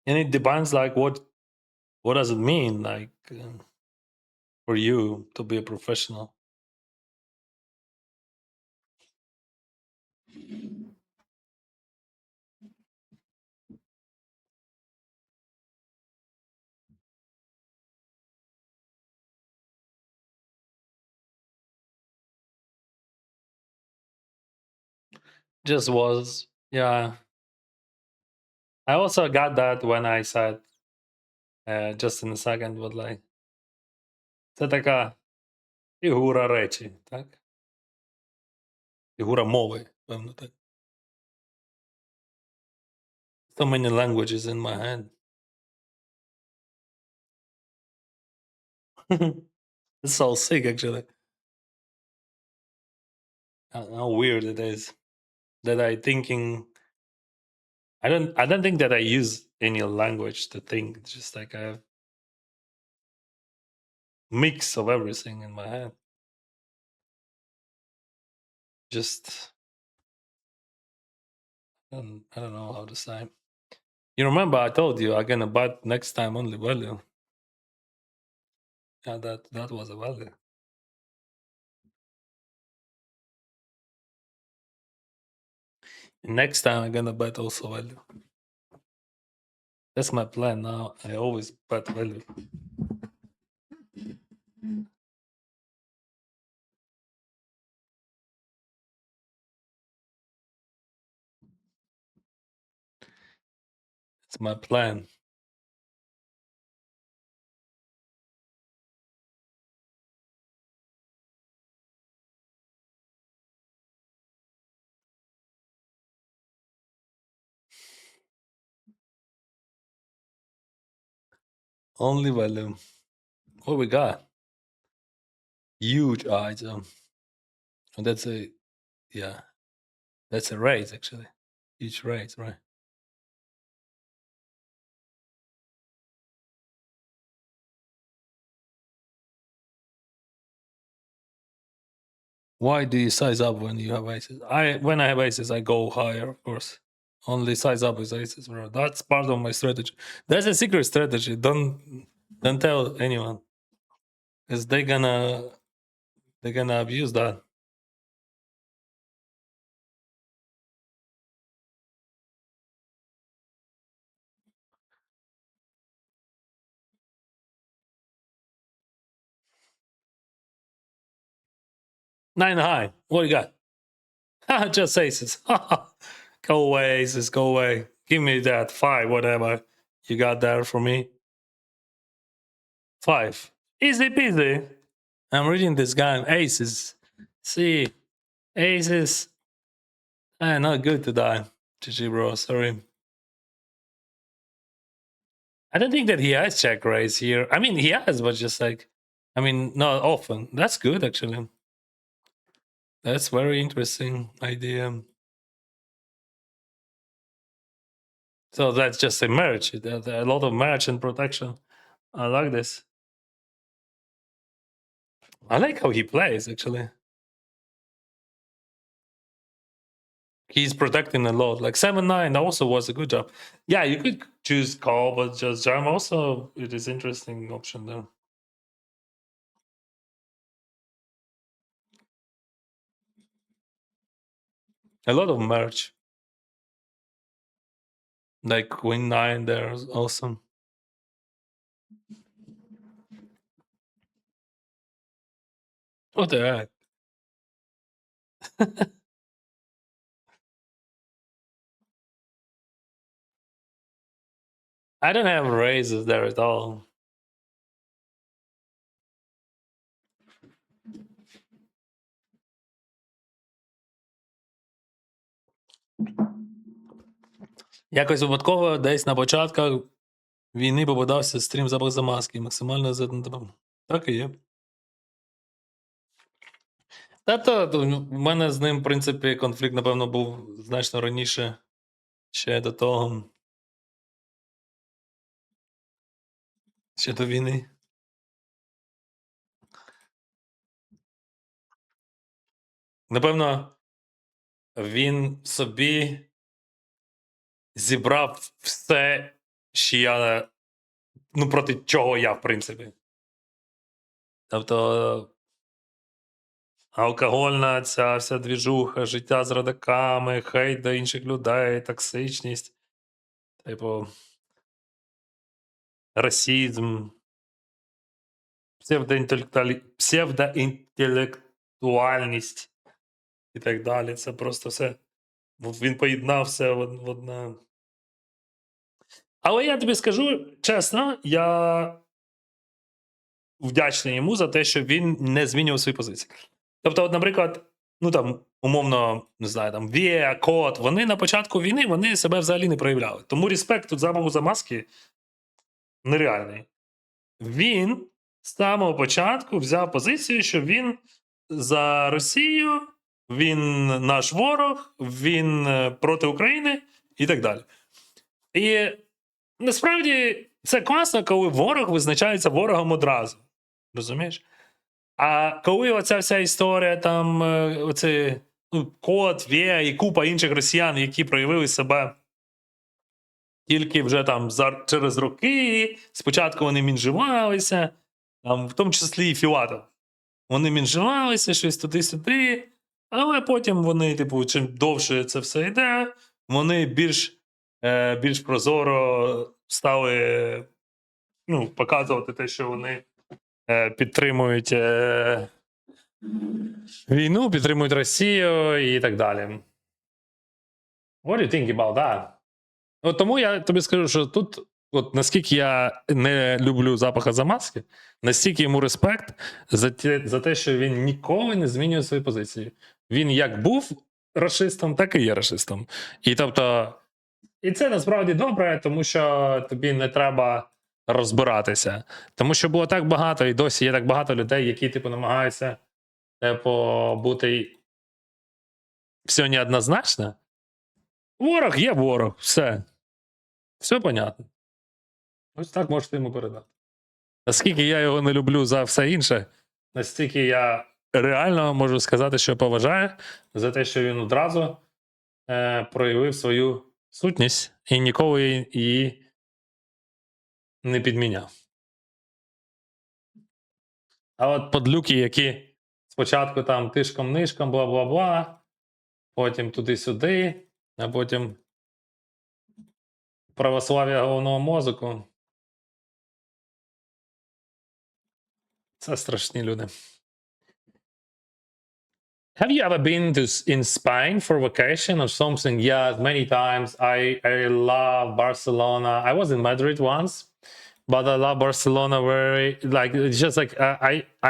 And it depends, like, what does it mean, like, for you to be a professional? Just was, yeah. I also got that when I said, just in a second, but like, це така фігура речі, так? Фігура мови, певно, так. So many languages in my head. It's so sick, actually. How weird it is that I don't think that I use any language to think. It's just like I have mix of everything in my head. Just I don't know how to say. You remember I told you I'm gonna buy next time only value. Yeah, that was a value. Next time I'm gonna bet also value. That's my plan now. I always bet value. It's my plan. Only value. What we got? Huge item. And that's a that's a raise actually. Huge raise, right? Why do you size up when you have aces? When I have aces, I go higher, of course. Only size up with aces, bro. That's part of my strategy. That's a secret strategy. Don't tell anyone, because they're gonna abuse that. Nine high. What you got? Just aces. Go away, aces. Go away. Give me that five, whatever you got there for me. Five. Easy peasy. I'm reading this guy. Aces. See, aces. Not good to die. GG, bro. Sorry. I don't think that he has check raise here. I mean, he has, but just like, I mean, not often. That's good, actually. That's very interesting idea. So that's just a merge. There's a lot of merge and protection. I like this. I like how he plays, actually. He's protecting a lot. Like 7-9 also was a good job. Yeah, you could choose call, but just jam also, it is interesting option there. A lot of merge. Like queen 9 there is awesome. What the heck? I don't have raises there at all. Якось випадково десь на початках війни попадався стрім запах замазки. Максимально так і є. Та в мене з ним, в принципі, конфлікт, напевно, був значно раніше, ще до того. Ще до війни. Напевно, він собі зібрав все що я, ну, проти чого я, в принципі. Тобто, алкогольна ця вся двіжуха, життя з родаками, хейт до інших людей, токсичність, типу, расізм, псевдоінтелектуальність і так далі. Це просто все. Він поєднав все в одне. Але я тобі скажу чесно, я вдячний йому за те, що він не змінював свої позиції. Тобто, от, наприклад, ну там, умовно, не знаю, там Віа, Кот, вони на початку війни вони себе взагалі не проявляли. Тому респект тут замову за маски нереальний. Він з самого початку взяв позицію, що він за Росію, він наш ворог, він проти України і так далі. І насправді це класно, коли ворог визначається ворогом одразу. Розумієш? А коли оця вся історія, там, оце, ну, Кот, Веа і купа інших росіян, які проявили себе тільки вже там через роки, спочатку вони мінжувалися, там, в тому числі і Філатов. Вони мінжувалися, щось туди-сюди, але потім вони, типу, чим довше це все йде, вони більш прозоро стали, ну, показувати те, що вони підтримують війну, підтримують Росію і так далі. What do you think about that? От тому я тобі скажу, що тут, от наскільки я не люблю запаха замазки, настільки йому респект за те, що він ніколи не змінює свої позиції. Він як був рашистом, так і є рашистом. І тобто, і це насправді добре, тому що тобі не треба розбиратися. Тому що було так багато, і досі є так багато людей, які типу намагаються бути все неоднозначно. Ворог є ворог, все. Все понятно. Ось так можете йому передати. Наскільки я його не люблю за все інше, настільки я реально можу сказати, що поважаю за те, що він одразу проявив свою сутність і ніколи її не підміняв. А от подлюки, які спочатку там тишком-нишком, бла-бла-бла, потім туди-сюди, а потім православ'я головного мозку. Це страшні люди. Have you ever been in Spain for vacation or something? Yeah, many times. I love Barcelona. I was in Madrid once, but I love Barcelona very, like, it's just like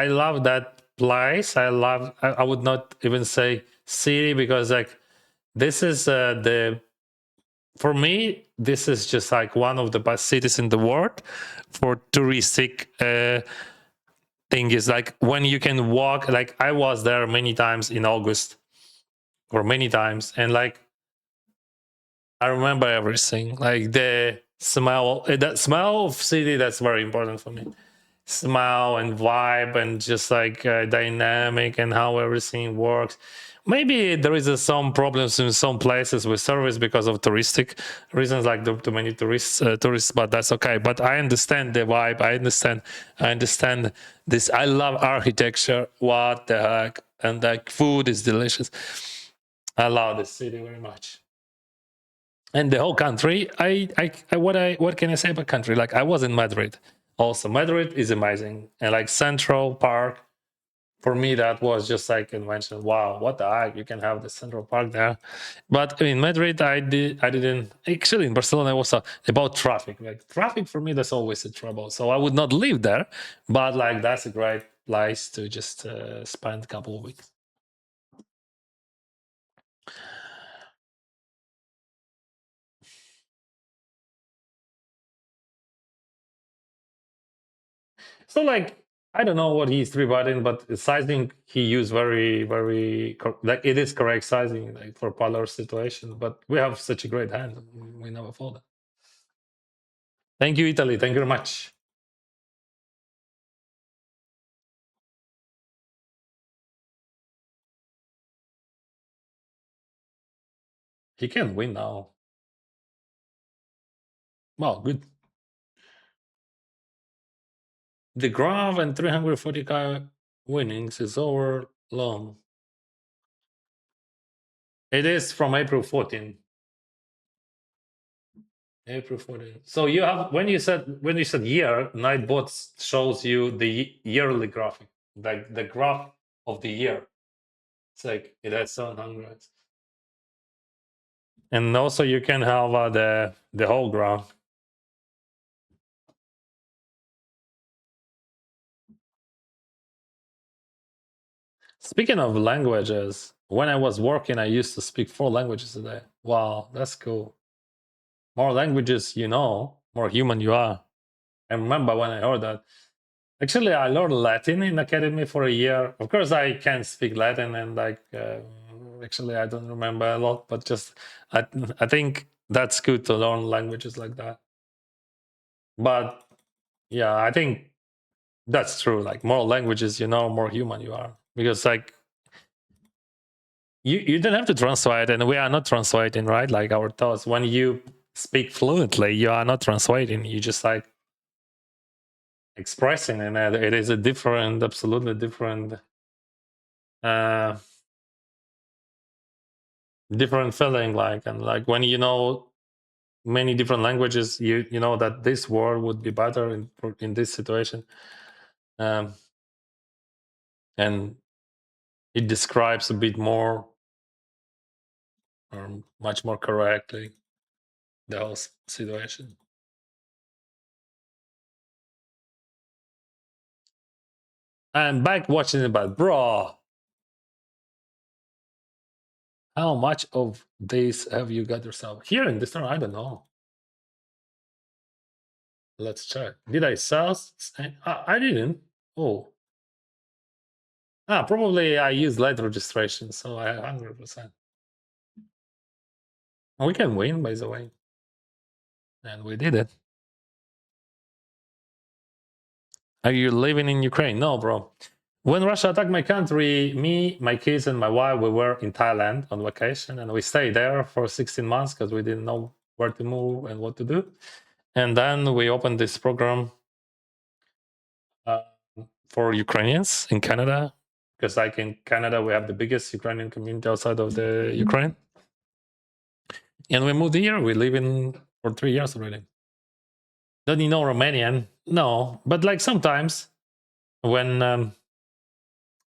I love that place. I would not even say city, because like this is for me, this is just like one of the best cities in the world for touristic thing. Is like when you can walk, like I was there many times in August, or many times, and like I remember everything, like the smell, that smell of city, that's very important for me. Smell and vibe and just like dynamic and how everything works. Maybe there is some problems in some places with service because of touristic reasons, like too many tourists, but that's okay. But I understand the vibe. I understand this. I love architecture. What the heck? And like food is delicious. I love this city very much. And the whole country. What can I say about country? Like I was in Madrid. Also, Madrid is amazing, and like Central Park. For me, that was just like invention. Wow, what the heck? You can have the Central Park there. But in Madrid, I didn't. Actually, in Barcelona, also about traffic. Like traffic for me, that's always a trouble. So I would not live there. But like that's a great place to just spend a couple of weeks. So like I don't know what he's rebutting, but the sizing he used like it is correct sizing, like for polar situation. But we have such a great hand, we never fold it. Thank you, Italy. Thank you very much. He can win now. Well, good. The graph and 340k winnings is over long. It is from April 14. April 14. So you have when you said year, Nightbot shows you the yearly graphic, like the graph of the year. It's like it has 700. And also you can have the whole graph. Speaking of languages, when I was working, I used to speak 4 languages a day. Wow, that's cool. More languages you know, more human you are. I remember when I heard that. Actually, I learned Latin in academy for a year. Of course, I can speak Latin, and actually, I don't remember a lot. But just I think that's good to learn languages like that. But yeah, I think that's true. Like more languages, you know, more human you are, because like you don't have to translate, and we are not translating, right? Like our thoughts. When you speak fluently, you are not translating. You just like expressing, and it is a different, absolutely different. Different feeling, like, and like when you know many different languages, you know that this word would be better in this situation, um, and it describes a bit more or much more correctly the whole situation. I'm back watching it, but bro, how much of this have you got yourself here in this turn? I don't know. Let's check. Did I sell? I didn't. Oh, probably I used late registration, so I 100%. We can win, by the way, and we did it. Are you living in Ukraine? No, bro. When Russia attacked my country, me, my kids, and my wife, we were in Thailand on vacation, and we stayed there for 16 months because we didn't know where to move and what to do. And then we opened this program uh, for Ukrainians in Canada, because like in Canada, we have the biggest Ukrainian community outside of the Ukraine. And we moved here. We live in for 3 years already. Don't you know Romanian? No, but like sometimes when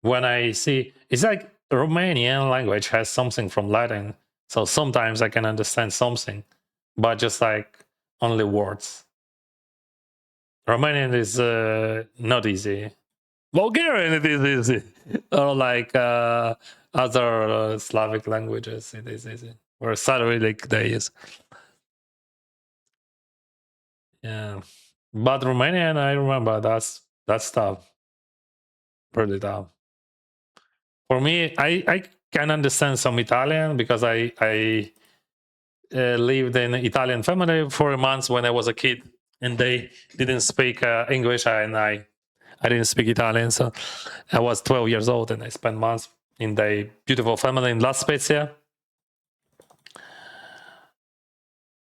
I see, it's like Romanian language has something from Latin, so sometimes I can understand something, but just like only words. Romanian is not easy. Bulgarian it is easy, or like other Slavic languages it is easy. Or Cyrillic they use. Yeah, but Romanian I remember that's tough, pretty tough. For me, I can understand some Italian because I lived in an Italian family for a month when I was a kid, and they didn't speak English, and I didn't speak Italian, so I was 12 years old, and I spent months in the beautiful family in La Spezia.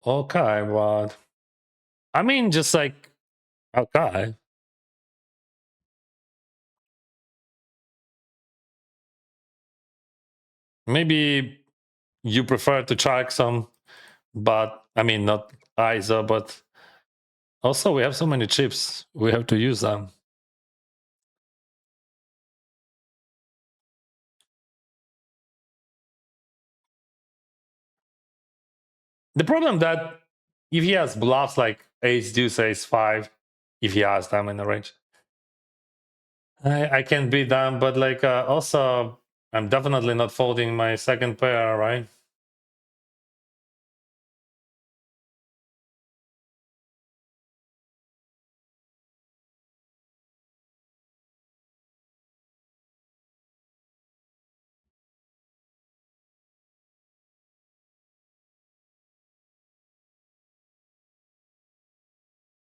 Okay, but I mean, just like okay. Maybe you prefer to check some, but I mean, not ISO, but also we have so many chips, we have to use them. The problem that if he has bluffs like ace deuce ace 5, if he has them in the range, I can beat them, but like also I'm definitely not folding my second pair, right?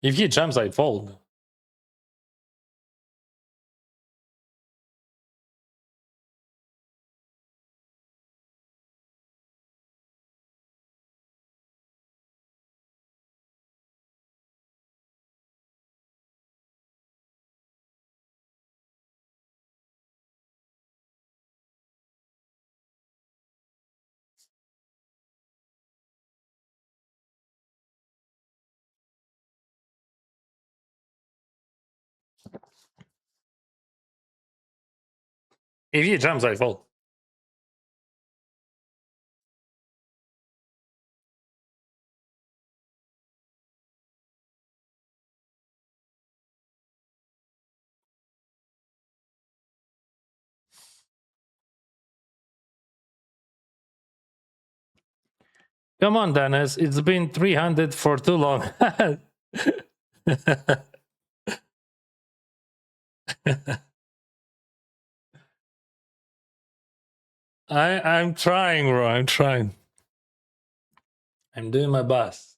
If he jams, I fold. If he jumps, I fall. Come on, Dennis. It's been 300 for too long. I'm trying, bro. I'm trying. I'm doing my best.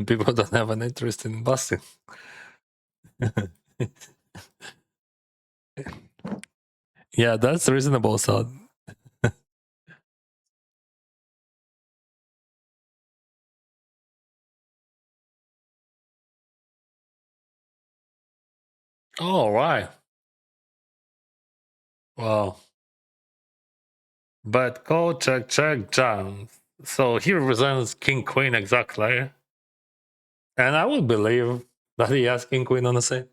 People don't have an interest in busting. Yeah, that's reasonable, son. All right. Wow. But call check John. So he represents King Queen exactly. And I would believe that he has King Queen on the side.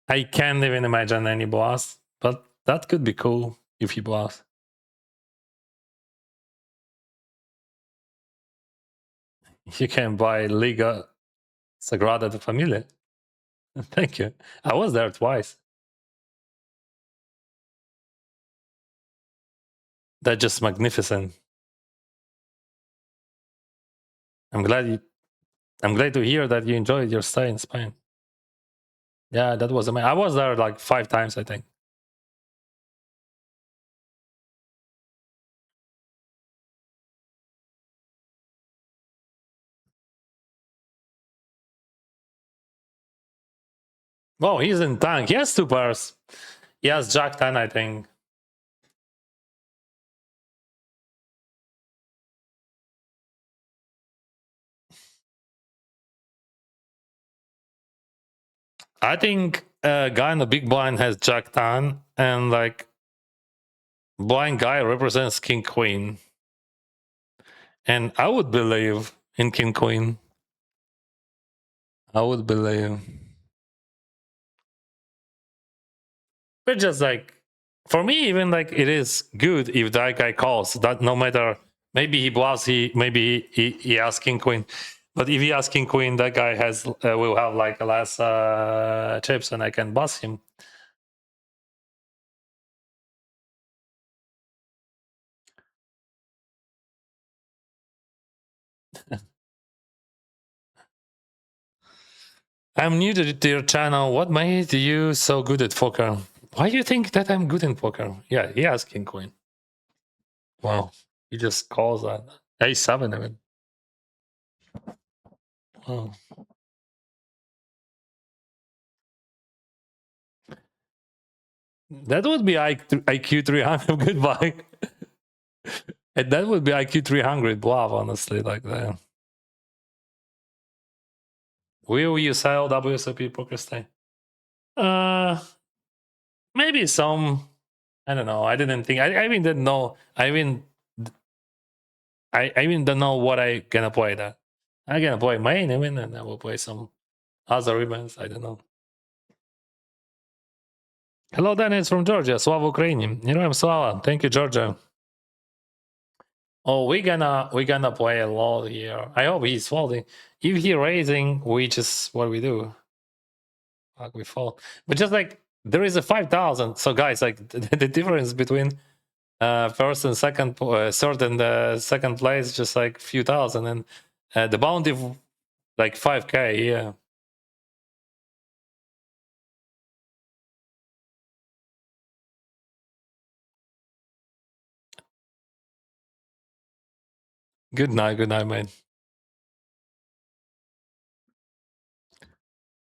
I can't even imagine any boss, but that could be cool if he boss. You can buy Liga Sagrada de Familia. Thank you. I was there twice. That's just magnificent. I'm glad to hear that you enjoyed your stay in Spain. Yeah, that was amazing. I was there like 5 times, I think. Oh, he's in tank. He has 2 pairs. He has Jack 10, I think. I think a guy in the big blind has Jack 10, and like blind guy represents King Queen. And I would believe in King Queen. I would believe. But just like, for me, even like it is good if that guy calls. That no matter, maybe he bluffs, maybe he has King Queen. But if he has King Queen, that guy will have like less chips, and I can bust him. I'm new to your channel. What made you so good at poker? Why do you think that I'm good in poker? Yeah, he has King Queen. Wow, he just calls that A7 even. Wow. That would be IQ 300. Goodbye. And that would be IQ 300 bluff, honestly, like that. Will you sell WSOP Poker Stay? Maybe some. I don't know. I didn't think. I even didn't know. I even don't know what I gonna play. That I'm gonna play main even, and I will play some other events. I don't know. Hello, Dennis from Georgia. Slava Ukrainian. Heroям Slava. Thank you, Georgia. Oh, we're gonna play a lot here. I hope he's folding. If he raising, we just what we do. Like we fall. But just like there is a 5,000. So guys, like the difference between first and second, third and second place, just like few thousand, and the bounty like 5K. Yeah. Good night, man.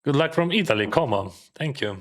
Good luck from Italy, Como. Thank you.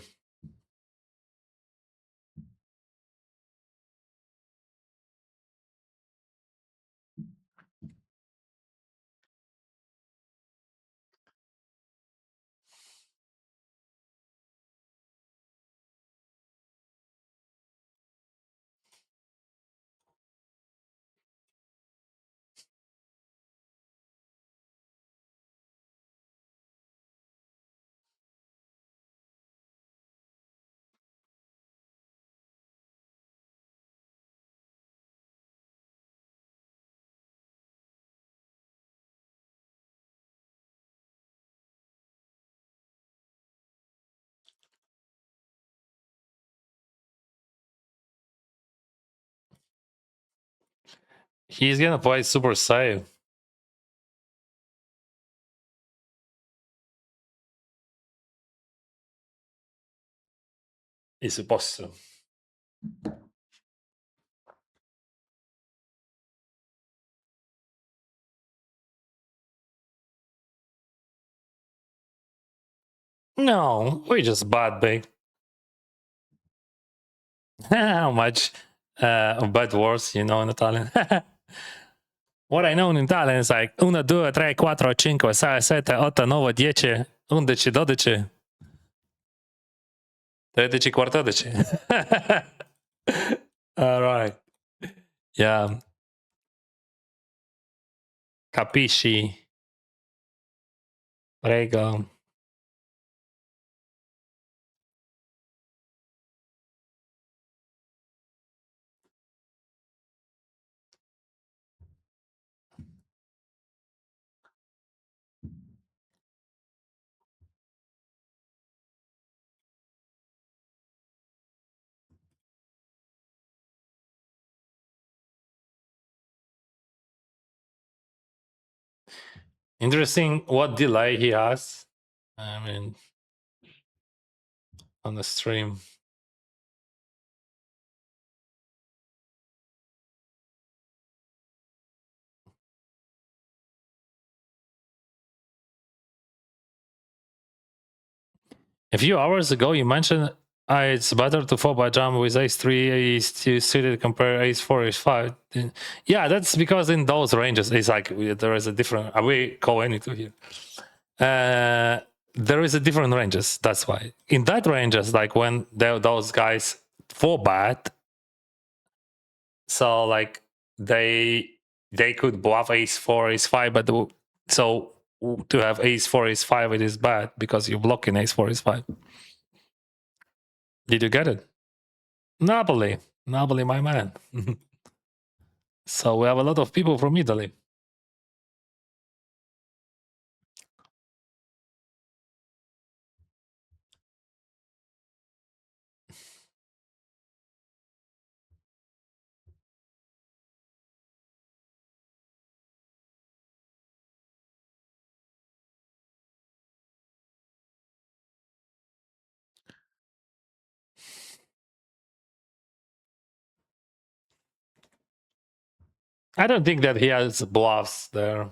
He's gonna play Super Saiyan. He's supposed to. No, we're just bad, babe. How much bad words you know in Italian? What I know in Italian is like 1, 2, 3, 4, 5, 6, 7, 8, 9, 10, 11, 12, 13, 14. All right. Yeah. Capisci? Prego. Interesting what delay he has. I mean, on the stream. A few hours ago, you mentioned it's better to 4-byte jump with ace-3, ace-2 suited compare ace-4, ace-5. Yeah, that's because in those ranges, it's like there is a different. We call anything here. There is a different ranges. That's why in that ranges, like when those guys 4-byte, so like they could bluff ace-4, ace-5, but so to have ace-4, ace-5, it is bad because you're blocking ace-4, ace-5. Did you get it? Napoli, my man. So we have a lot of people from Italy. I don't think that he has bluffs there.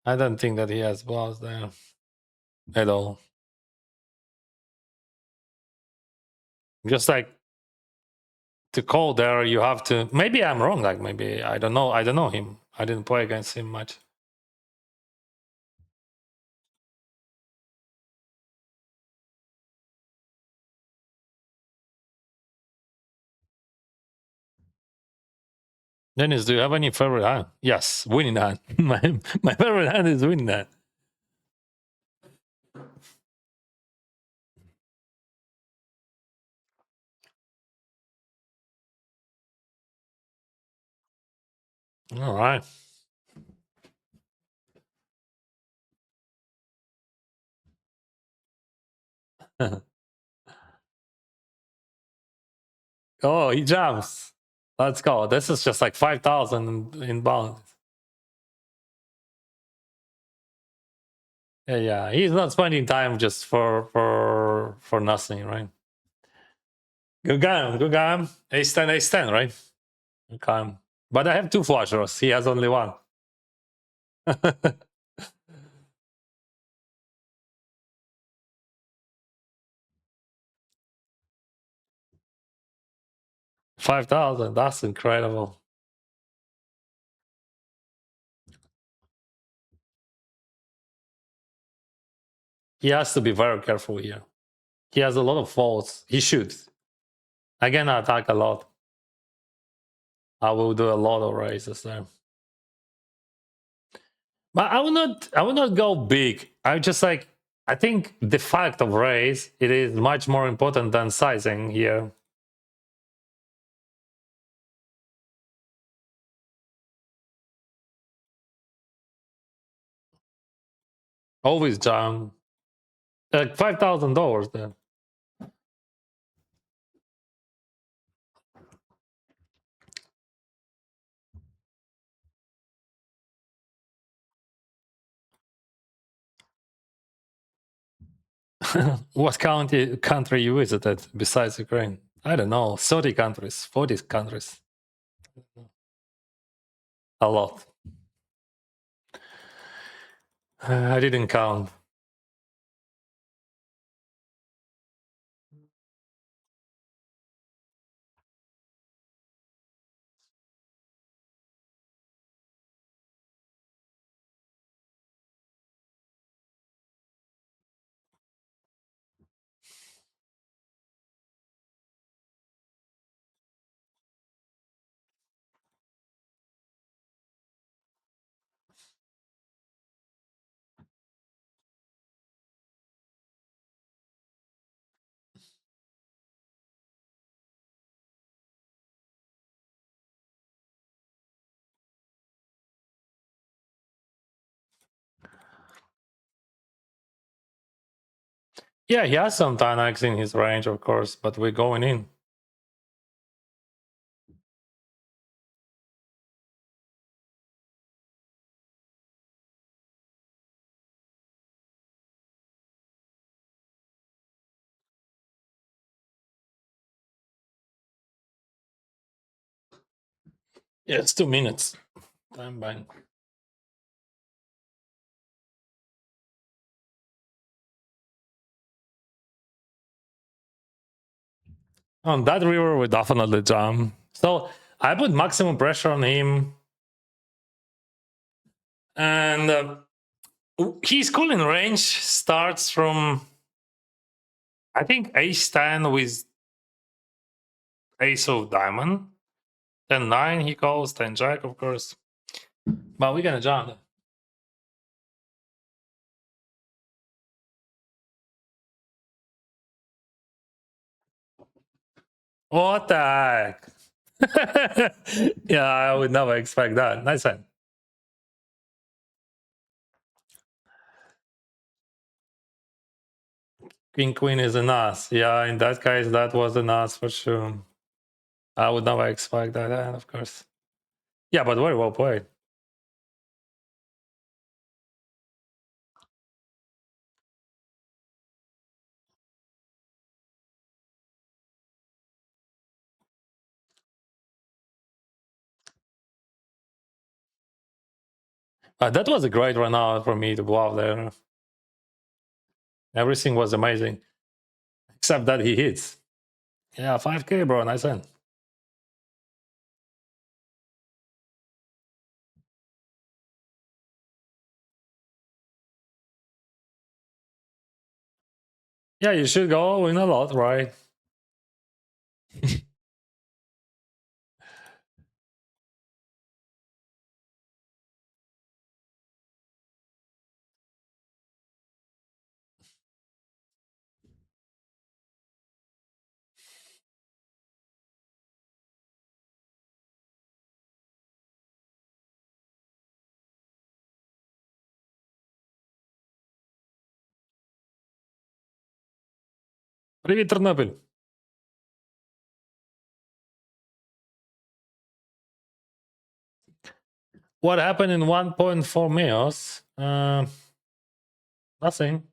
I don't think that he has bluffs there at all. Just like to call there, you have to. Maybe I'm wrong. Like maybe I don't know. I don't know him. I didn't play against him much. Dennis, do you have any favorite hand? Yes, winning hand. my favorite hand is winning hand. All right. Oh, he jumps. Let's go. This is just like 5,000 in bounds. Yeah, he's not spending time just for nothing, right? Good game. Ace 10, right? Good game. But I have 2 flush draws. He has only 1. 5,000. That's incredible. He has to be very careful here. He has a lot of faults. He shoots. I can attack a lot. I will do a lot of raises there. But I would not go big. I just like, I think the fact of raise, it is much more important than sizing here. Always jam. Like $5,000 then. What country you visited besides Ukraine? I don't know. 30 countries, 40 countries. A lot. I didn't count. Yeah, he has some Dynax in his range, of course, but we're going in. Yeah, it's 2 minutes. Time bank. On that river, we definitely jam. So I put maximum pressure on him. And his calling range starts from, I think, ace 10 with ace of diamond. Then 9 he calls, 10 jack, of course. But we're gonna jam. What the heck? Yeah, I would never expect that. Nice hand. King queen is an ass. Yeah, in that case, that was an ass for sure. I would never expect that hand, of course. Yeah, but very well played. That was a great run out for me to bluff there. Everything was amazing. Except that he hits. Yeah, 5k, bro. Nice hand. Yeah, you should go win a lot, right? Привет, Тернопіль. What happened in 1.4 meals? Nothing.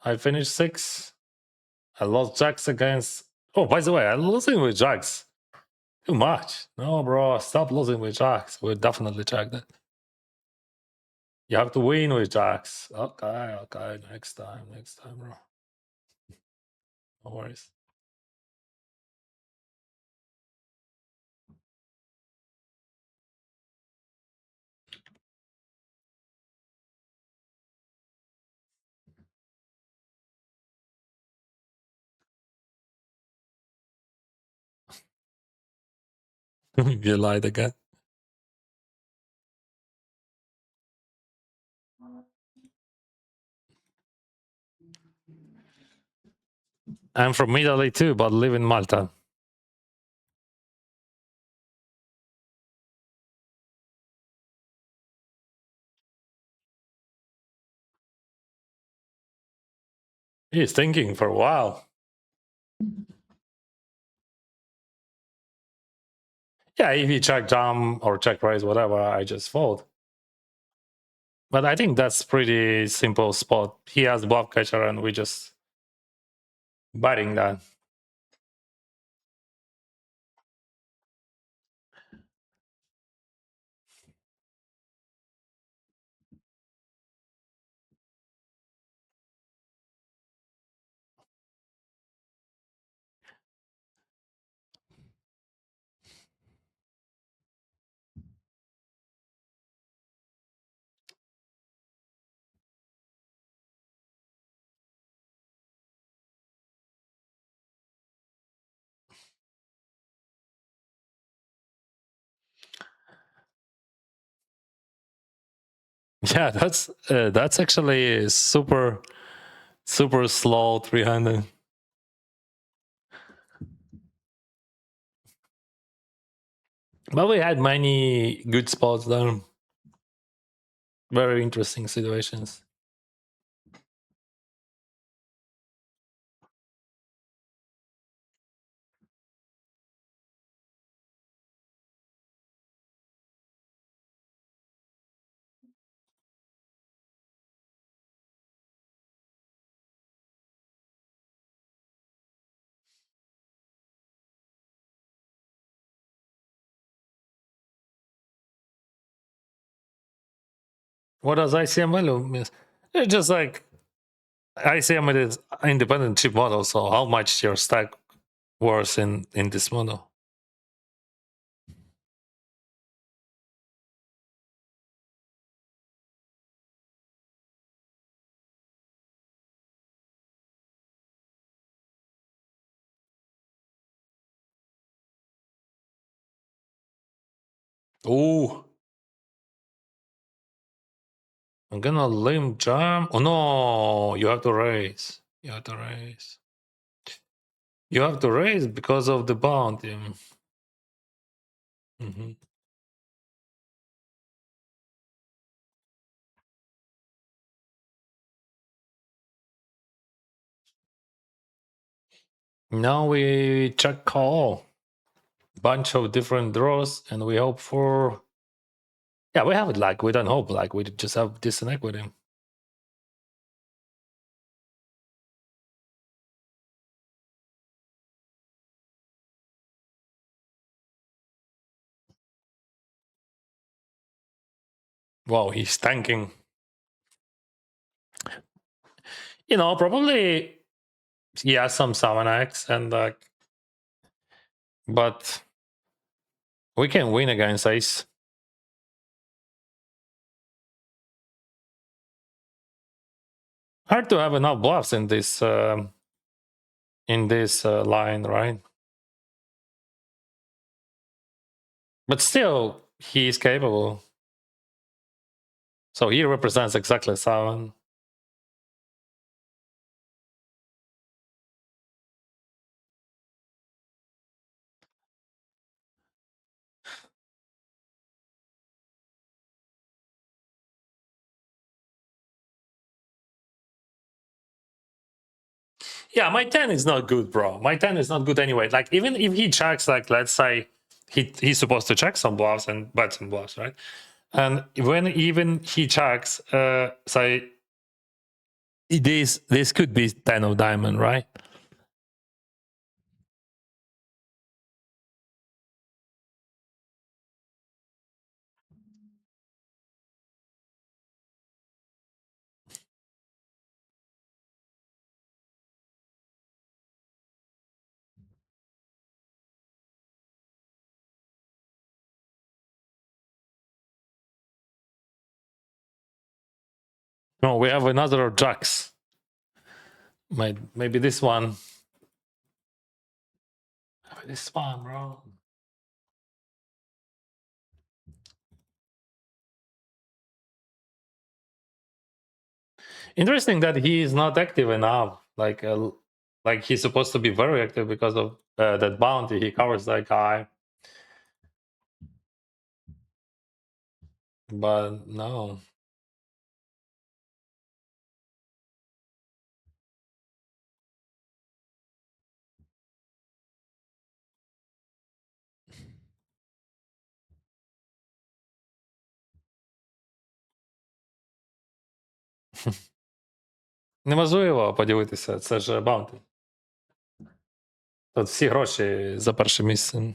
I finished 6. I lost jacks against... Oh, by the way, I'm losing with jacks. Too much. No, bro, stop losing with jacks. We'll definitely check that. You have to win with jacks. Okay. Next time, bro. No worries. You lied again. I'm from Italy too, but live in Malta. He's thinking for a while. Yeah, if you check jam or check raise, whatever, I just fold. But I think that's pretty simple spot. He has bluff catcher and we just biting that. Yeah, that's actually super slow 300. But we had many good spots there. Very interesting situations. What does ICM value mean? It's just like ICM is independent chip model, so how much your stack worth in this model? Oh, I'm gonna limb jam. Oh no, you have to raise. You have to raise. You have to raise because of the bounty. Mm-hmm. Now we check call. Bunch of different draws, and we hope for. Yeah, we have it like we don't hope like we just have disconnect with him. Wow, he's tanking. You know, probably he has some 7x and like, but we can win against ace. Hard to have enough bluffs in this line, right? But still, he is capable. So he represents exactly 7. Yeah, my 10 is not good, bro. My 10 is not good anyway. Like, even if he checks, like, let's say he's supposed to check some bluffs and bet some bluffs, right? And when even he checks, say, this could be 10 of diamond, right? No, we have another Jax. Maybe this one. This one, bro. Interesting that he is not active enough. Like he's supposed to be very active because of that bounty. He covers that guy, but no. Неможливо поділитися, це ж баунті. Тут всі гроші за перше місце.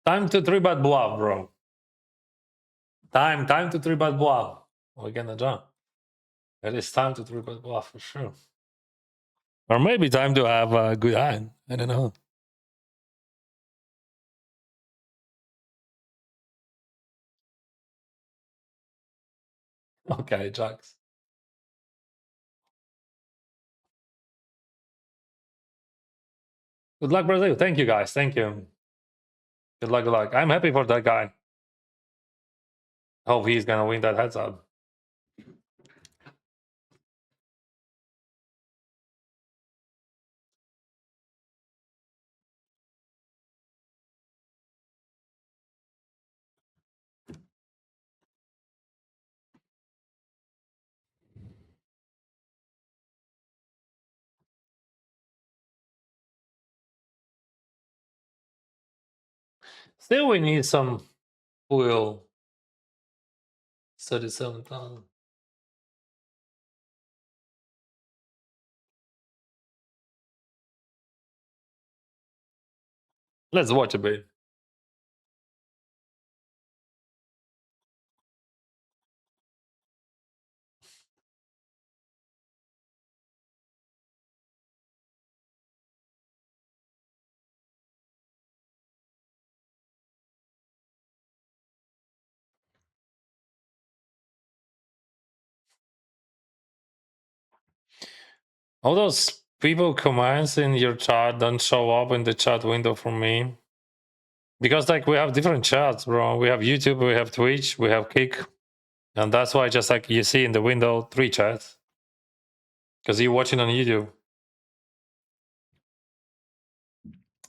Time to 3-bet bluff, bro. Time to 3-bet bluff. We're gonna jump. It is time to 3-bet bluff for sure. Or maybe time to have a good hand. I don't know. Okay, Jax. Good luck, Brazil. Thank you, guys. Thank you. Good luck, good luck. I'm happy for that guy. Hope he's gonna win that heads up. Still, we need some oil. 37,000. Let's watch a bit. All those people comments in your chat don't show up in the chat window for me. Because like we have different chats, bro. We have YouTube, we have Twitch, we have Kick. And that's why just like you see in the window 3 chats. Because you're watching on YouTube.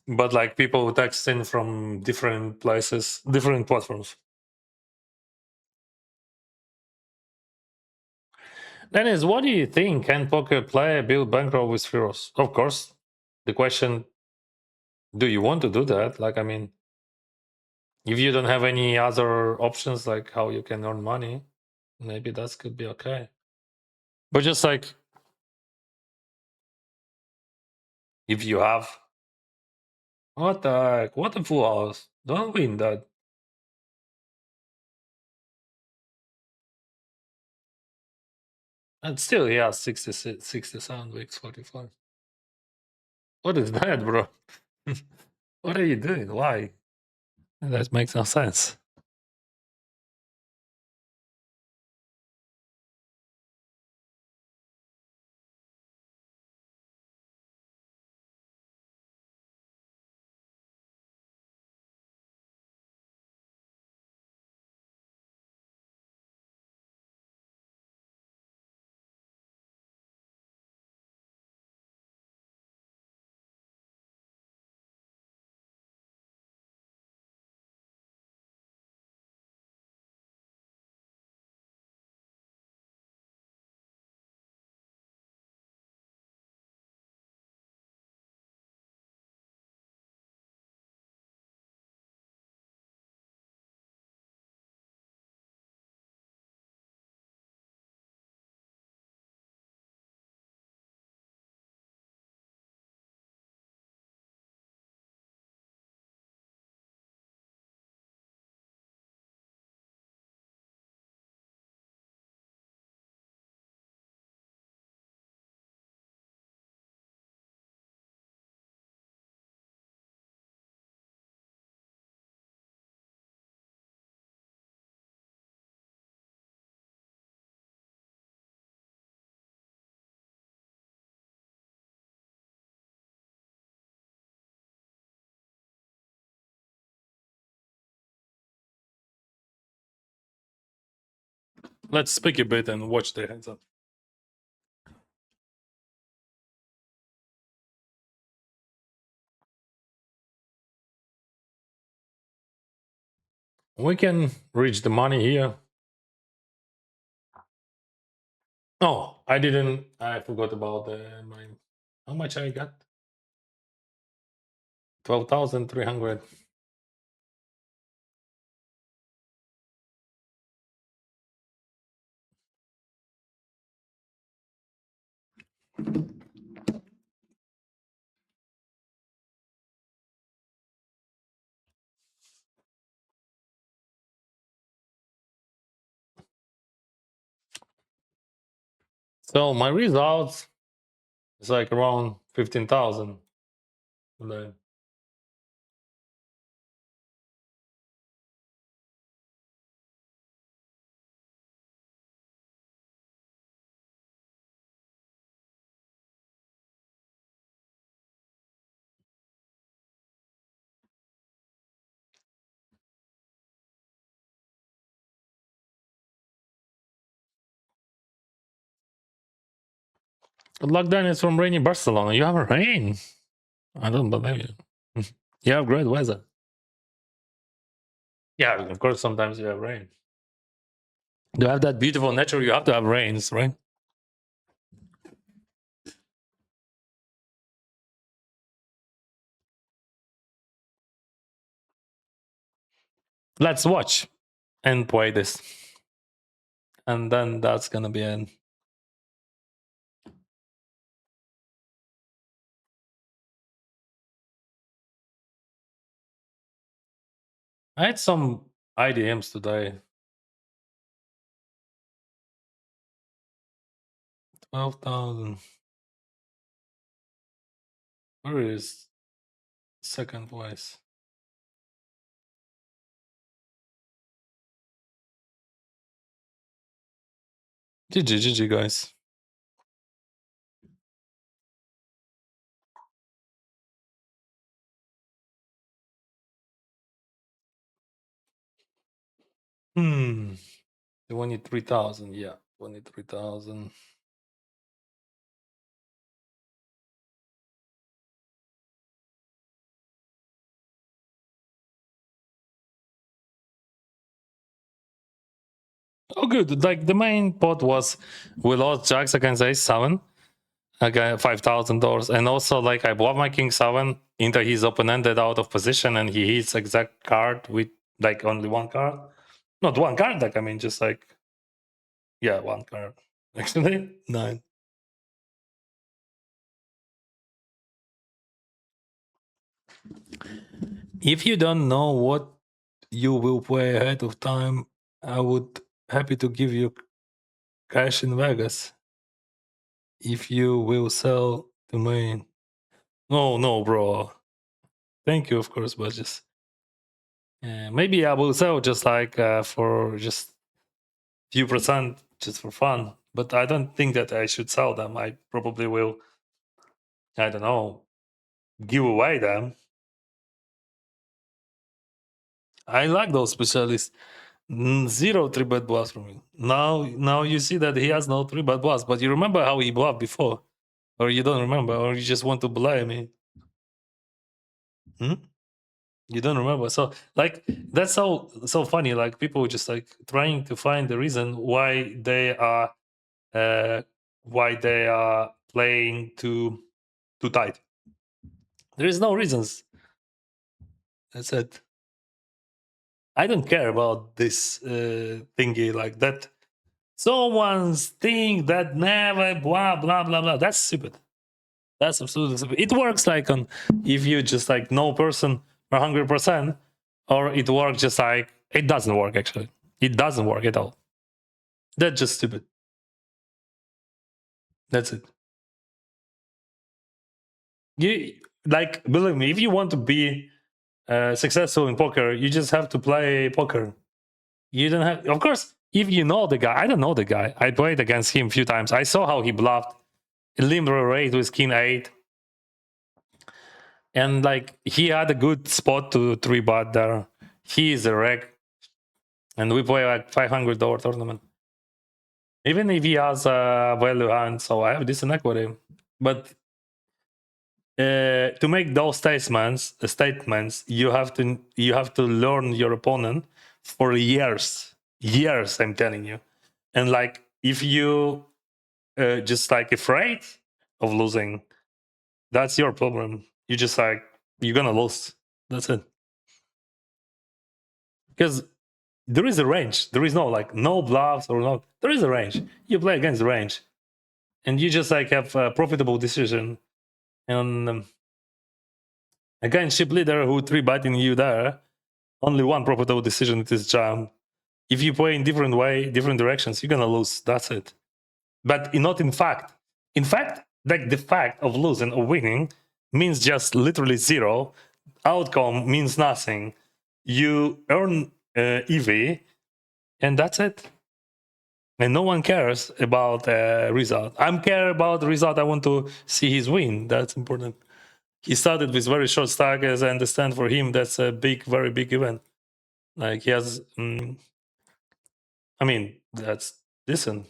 But like people text in from different places, different platforms. Dennis, what do you think? Can poker play build bankroll with heroes? Of course. The question, do you want to do that? Like, I mean, if you don't have any other options, like how you can earn money, maybe that could be okay. But just like, if you have, what the heck? What a full house. Don't win that. And still, yeah, 67 weeks, 45. What is that, bro? What are you doing? Why? That makes no sense. Let's speak a bit and watch the heads up. We can reach the money here. Oh, I didn't. I forgot about my. How much I got? 12,300. So my results is like around 15,000. Good luck, Dan. It's from rainy Barcelona. You have rain. I don't believe you. You have great weather. Yeah, of course, sometimes you have rain. To have that beautiful nature, you have to have rains, right? Let's watch and play this. And then that's going to be it. I had some IDMs today. 12,000. Where is second place? GG, guys. Hmm. 23,000. Yeah, 23,000. Oh, good. Like the main pot was we lost jacks against ace seven. I got $5,000, and also like I bluff my king seven into his open-ended out of position, and he hits exact card with like only one card. Not one card, like I mean, just like yeah, one card. Actually, 9. If you don't know what you will play ahead of time, I would happy to give you cash in Vegas if you will sell to me. No, bro. Thank you, of course, but just maybe I will sell just like for just few percent just for fun. But I don't think that I should sell them. I probably will. I don't know, give away them. I like those specialists. Zero 3-bet bluffs from me. Now you see that he has no 3-bet bluffs. But you remember how he bluffed before, or you don't remember, or you just want to blame me? You don't remember. So like that's so funny. Like people just like trying to find the reason why they are playing too tight. There is no reasons. That's it. I don't care about this thingy like that. Someone's thing that never blah blah blah blah. That's stupid. That's absolutely stupid. It works like on if you just like no person 100%, or it works just like it doesn't work actually. It doesn't work at all. That's just stupid. That's it. You like believe me, if you want to be successful in poker, you just have to play poker. You don't have, of course, if you know the guy. I don't know the guy. I played against him a few times. I saw how he bluffed. Limber rate with king 8. And like he had a good spot to 3-bet there. He is a wreck. And we play like $500 tournament. Even if he has a value hand, so I have decent equity. But to make those statements, you have to learn your opponent for years. Years, I'm telling you. And like, if you just like afraid of losing, that's your problem. You just like, you're gonna lose. That's it. Because there is a range. There is no like no bluffs or no. There is a range. You play against the range, and you just like have a profitable decision. And against ship leader who three betting you there, only one profitable decision it is jam. If you play in different way, different directions, you're gonna lose. That's it. But not in fact. In fact, like the fact of losing or winning means just literally zero. Outcome means nothing. You earn EV, and that's it. And no one cares about result. I'm care about the result. I want to see his win. That's important. He started with very short stack, as I understand. For him, that's a big, very big event. Like he has, I mean, that's decent.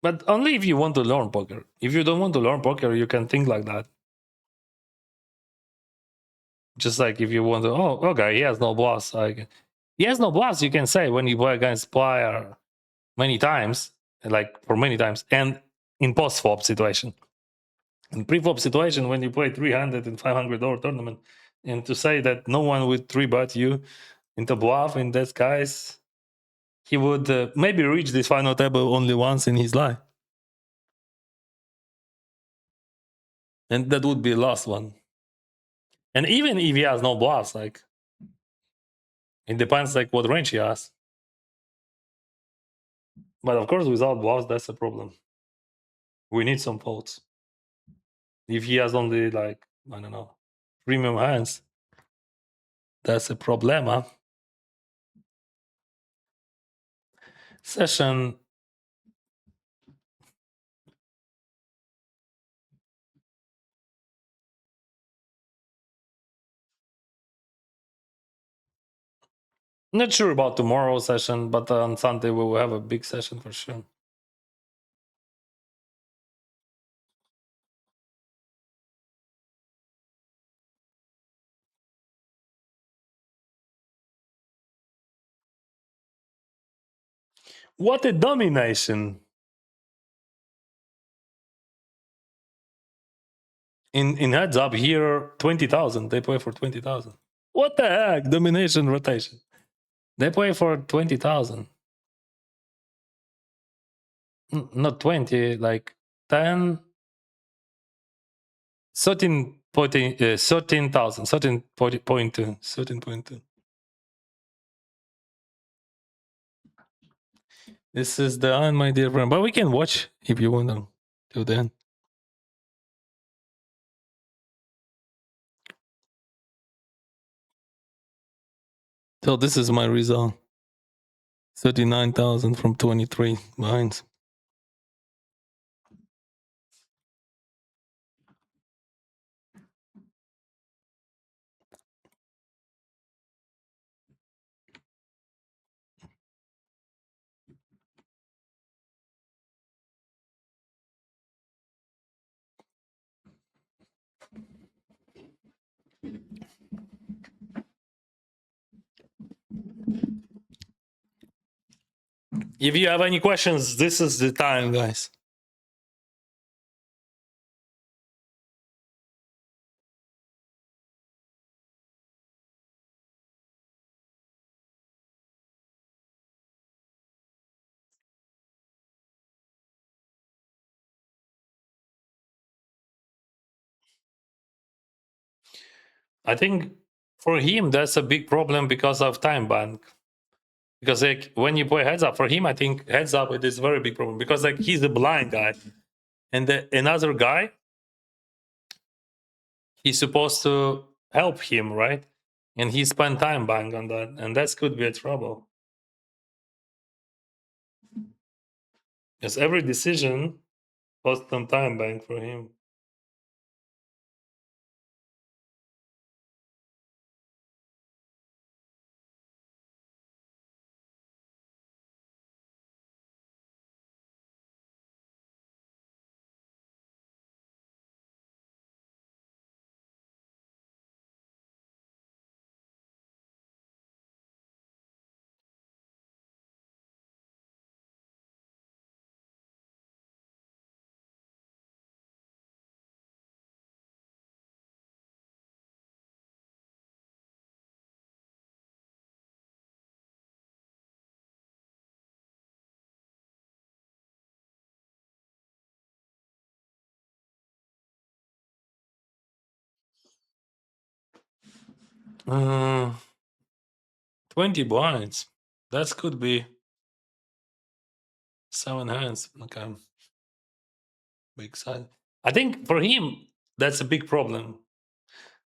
But only if you want to learn poker. If you don't want to learn poker, you can think like that. Just like if you want to, oh, okay, he has no bluffs. Like, he has no bluffs, you can say when you play against player many times, like for many times, and in post-flop situation. In pre-flop situation, when you play 300 and $500 tournament, and to say that no one would three bet you into bluff in that case, he would maybe reach this final table only once in his life. And that would be the last one. And even if he has no bluffs, like, it depends like what range he has. But of course, without bluffs, that's a problem. We need some folds. If he has only like, I don't know, premium hands, that's a problema. Session. Not sure about tomorrow's session, but on Sunday we will have a big session for sure. What a domination! In heads up here, 20,000. They play for 20,000. What the heck? Domination rotation. They play for 20,000. Not 20, like 10, 13, 13,000, 13.2, 13.2. This is the end, my dear friend. But we can watch if you want to till then. So this is my result. 39,000 from 23 behinds. If you have any questions, this is the time, guys. I think for him, that's a big problem because of time bank. Because like when you play heads up for him, I think heads up it is a very big problem because like he's the blind guy, and another guy he's supposed to help him, right? And he spent time buying on that, and that could be a trouble. Because every decision costs some time bank for him. Uh, 20 blinds. That could be 7 hands. Okay. Big side. I think for him, that's a big problem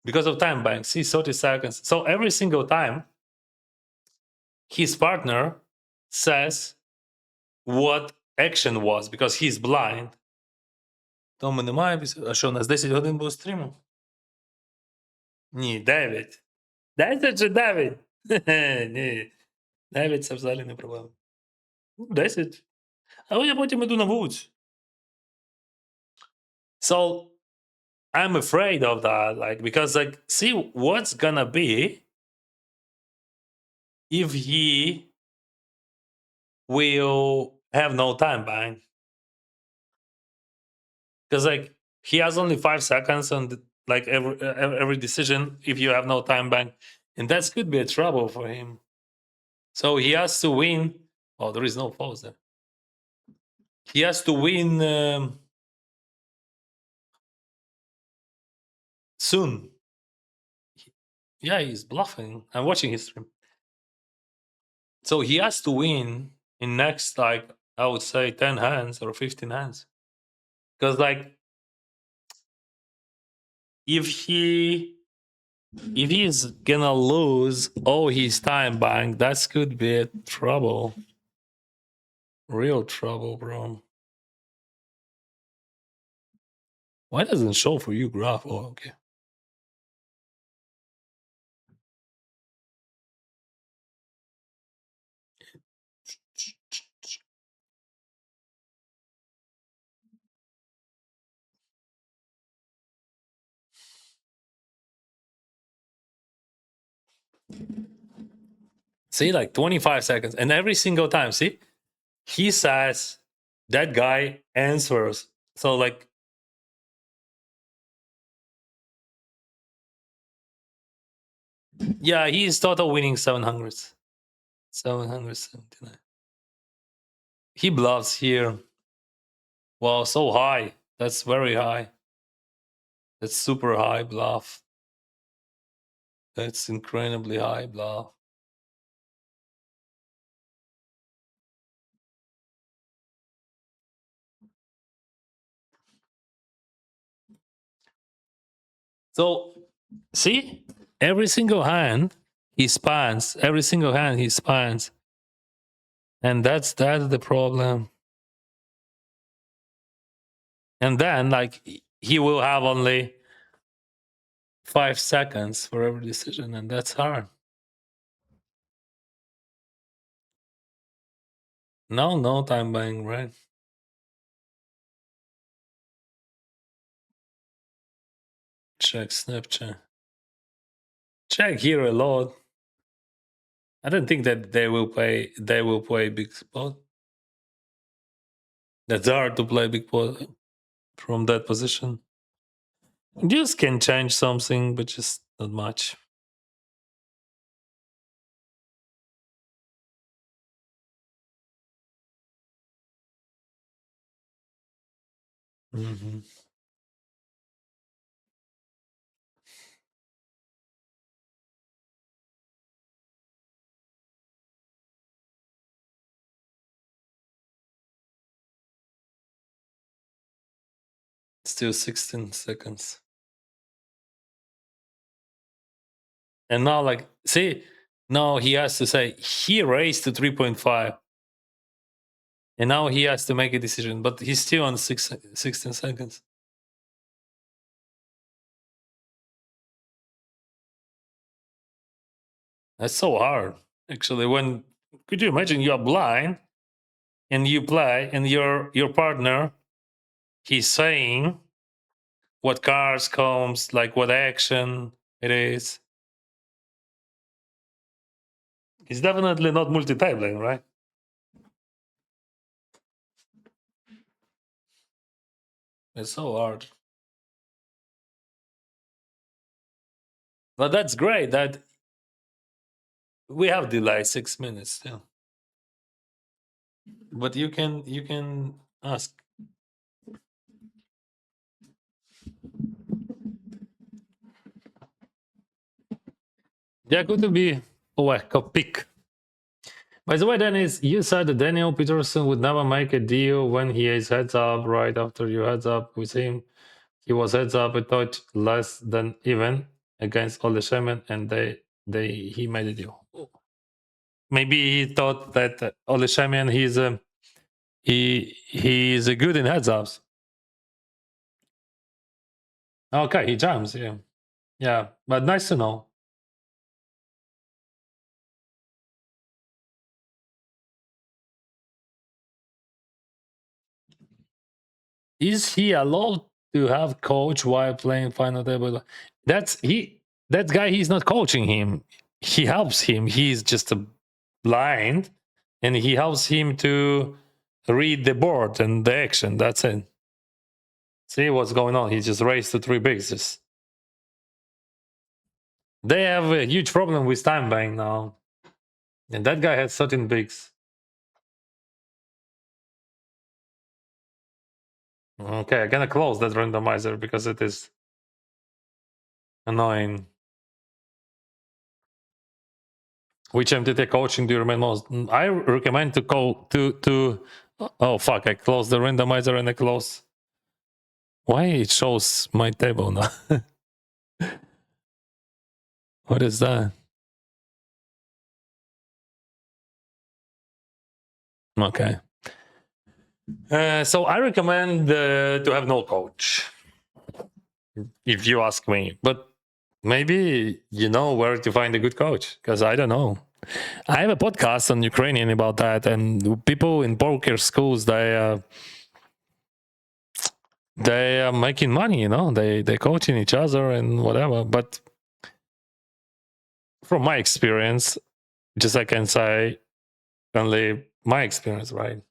because of time banks. He's 30 seconds. So every single time his partner says what action was because he's blind. Тому немає. А що, у нас 10 годин було стріму? Ні, 9. 10 чи 9? Ні. 9 це взагалі не проблема. 10. Але я потім іду на вулицю. So I'm afraid of that, like, because like, see what's gonna be if he will have no time bind. Because like he has only 5 seconds on like every decision if you have no time bank, and that could be a trouble for him. So he has to win. Oh, there is no pause there. He has to win soon. Yeah, he's bluffing. I'm watching his stream. So he has to win in next, like, I would say 10 hands or 15 hands. Because like if he's gonna lose all his time bank, that could be a trouble. Real trouble, bro. Why doesn't it show for you graph? Oh, okay. See, like 25 seconds. And every single time, see, he says that guy answers. So like yeah, he's total winning 700. 779. He bluffs here. Wow, so high. That's very high. That's super high bluff. That's incredibly high bluff. So, see, every single hand he spans. Every single hand he spans, and that's the problem. And then, like, he will have only 5 seconds for every decision, and that's hard. No time buying, right? Check Snapchat. Check here a lot. I don't think that they will play big spot. That's hard to play big pot from that position. Just can change something, but just not much. Mm-hmm. Still 16 seconds. And now, like, see, now he has to say he raised to 3.5. And now he has to make a decision, but he's still on 16 seconds. That's so hard, actually. When could you imagine you're blind and you play, and your partner, he's saying what cards comes, like what action it is. It's definitely not multi-tabling, right? It's so hard. But that's great that we have delay 6 minutes still. But you can ask. Yeah, good to be a pick. By the way, Dennis, you said that Daniel Peterson would never make a deal when he is heads up right after you heads up with him. He was heads up a touch less than even against Ole Shaman, and he made a deal. Maybe he thought that Ole Shaman he's good in heads ups. Okay, he jams, yeah, but nice to know. Is he allowed to have coach while playing final table? That guy, he's not coaching him. He helps him. He's just a blind, and he helps him to read the board and the action. That's it. See what's going on. He just raised to 3 bigs. They have a huge problem with time buying now, and that guy has 13 bigs. Okay, I'm gonna close that randomizer because it is annoying. Which MTT coaching do you recommend most? I recommend to go to oh fuck, I closed the randomizer and I close. Why it shows my table now? What is that? Okay. So I recommend to have no coach, if you ask me. But maybe you know where to find a good coach, because I don't know. I have a podcast on Ukrainian about that, and people in poker schools, they are making money, you know. They coaching each other and whatever. But from my experience, just I can say only my experience, right?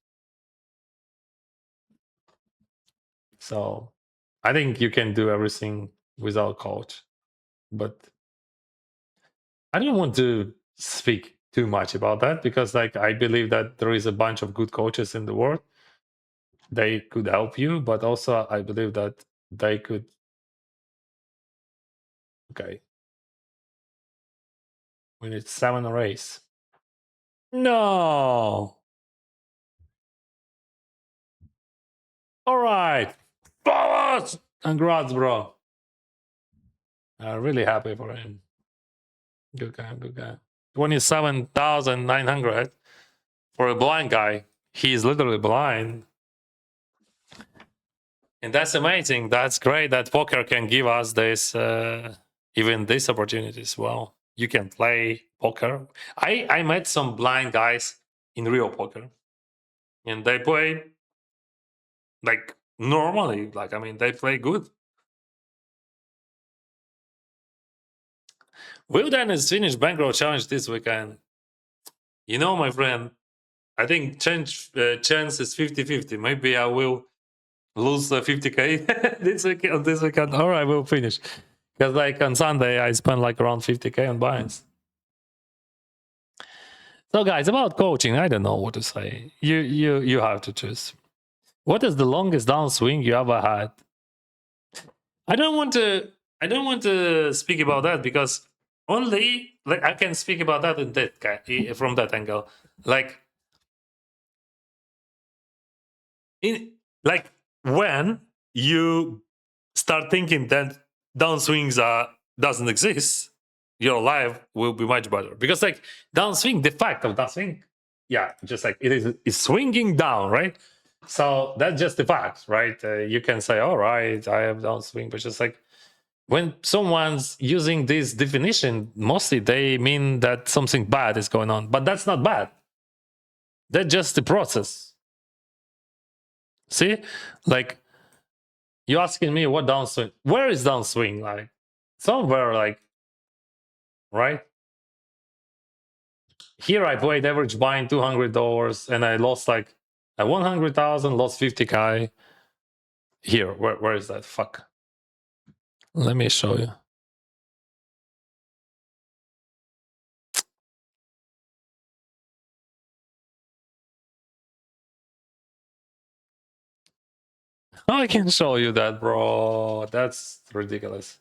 So I think you can do everything without coach, but I don't want to speak too much about that, because like I believe that there is a bunch of good coaches in the world. They could help you, but also I believe that they could. Okay, we need 7 race. No. All right. Congrats, bro. I'm really happy for him. Good guy, good guy. 27,900 for a blind guy. He's literally blind. And that's amazing. That's great that poker can give us this, even this opportunity as well. You can play poker. I met some blind guys in real poker, and they play like normally. Like, I mean, they play good. Will Dennis finish Bankroll Challenge this weekend? You know, my friend, I think chance is 50-50. Maybe I will lose 50k this weekend, or I will finish. Because like on Sunday, I spent like around 50k on buy-ins. So guys, about coaching, I don't know what to say. You have to choose. What is the longest downswing you ever had? I don't want to speak about that, because only like I can speak about that in that from that angle. Like in like when you start thinking that downswings doesn't exist, your life will be much better. Because like downswing, the fact of downswing, yeah, just like it's swinging down, right? So that's just the fact, right? You can say, all right, I have downswing, but just like when someone's using this definition, mostly they mean that something bad is going on, but that's not bad. That's just the process. See, like you're asking me what downswing, where is downswing? Like somewhere, like, right? Here I played average buying $200 and I lost like at 100,000, lost 50K. Here, where is that? Fuck. Let me show you. I can show you that, bro. That's ridiculous.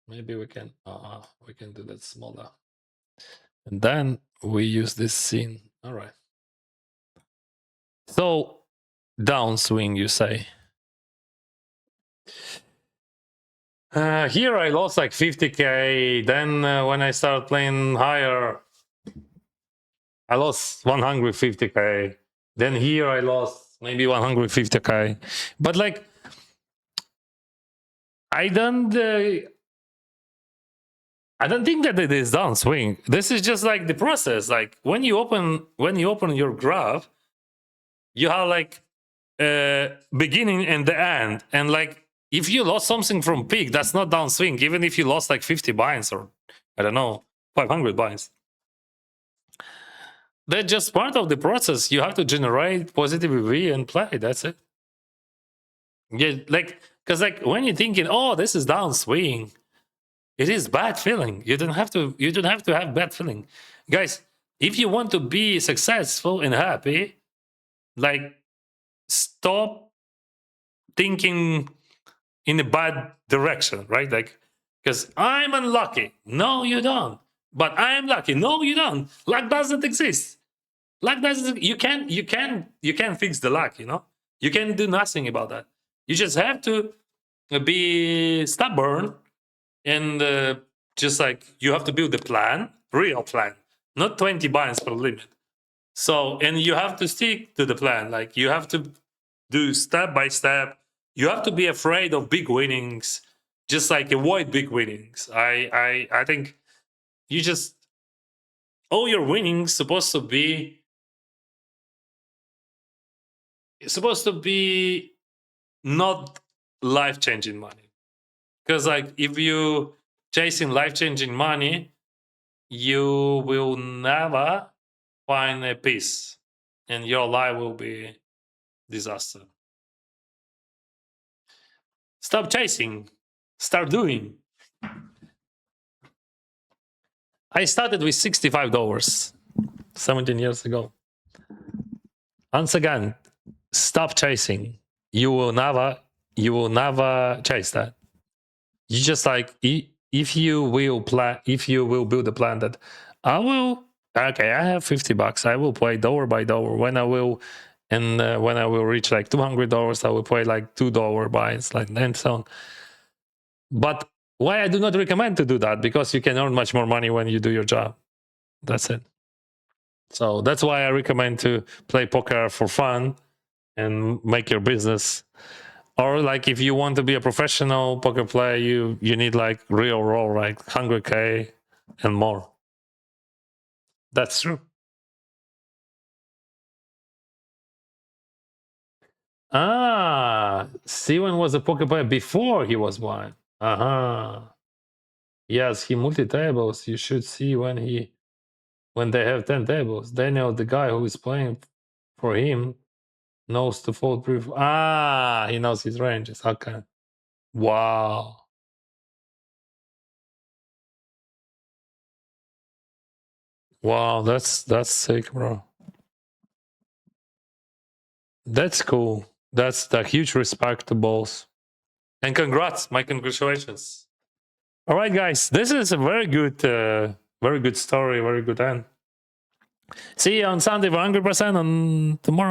Maybe we can do that smaller. And then we use this scene. All right. So downswing, you say. Here I lost like 50K. Then when I started playing higher, I lost 150K. Then here I lost maybe 150K. But like, I don't think that it is downswing. This is just like the process. Like when you open your graph, you have like beginning and the end. And like if you lost something from peak, that's not downswing, even if you lost like 50 binds or I don't know, 500 binds. That's just part of the process. You have to generate positive EV and play. That's it. Yeah, like because like when you're thinking, oh, this is downswing, it is bad feeling. You don't have to have bad feeling. Guys, if you want to be successful and happy, like stop thinking in a bad direction, right? Like, because I'm unlucky. No, you don't. But I'm lucky. No, you don't. Luck doesn't exist. Luck doesn't. You can't fix the luck. You know, you can do nothing about that. You just have to be stubborn and just like you have to build a plan, real plan, not 20 binds per limit. So, and you have to stick to the plan. Like you have to do step by step. You have to be afraid of big winnings, just like avoid big winnings. I think you just, all your winnings supposed to be not life-changing money. Because like if you chasing life-changing money, you will never find a peace and your life will be disaster. Stop chasing, start doing. I started with $65 17 years ago. Once again, stop chasing. You will never chase that. You just like, if you will build a plan that I have $50, I will play dollar by dollar. When I will reach like $200, I will play like $2 buys, like and so on. But why I do not recommend to do that? Because you can earn much more money when you do your job. That's it. So that's why I recommend to play poker for fun and make your business. Or like if you want to be a professional poker player, you need like real roll, like 100K and more. That's true. Steven was a poker player before he was blind. Yes, he multi-tables. You should see when they have 10 tables. Daniel, the guy who is playing for him, knows to fold proof. He knows his ranges. Okay. Wow. Wow, that's sick, bro. That's cool. That's the huge respect to both. And congrats, my congratulations. All right, guys, this is a very good story, very good end. See you on Sunday for 100% on tomorrow.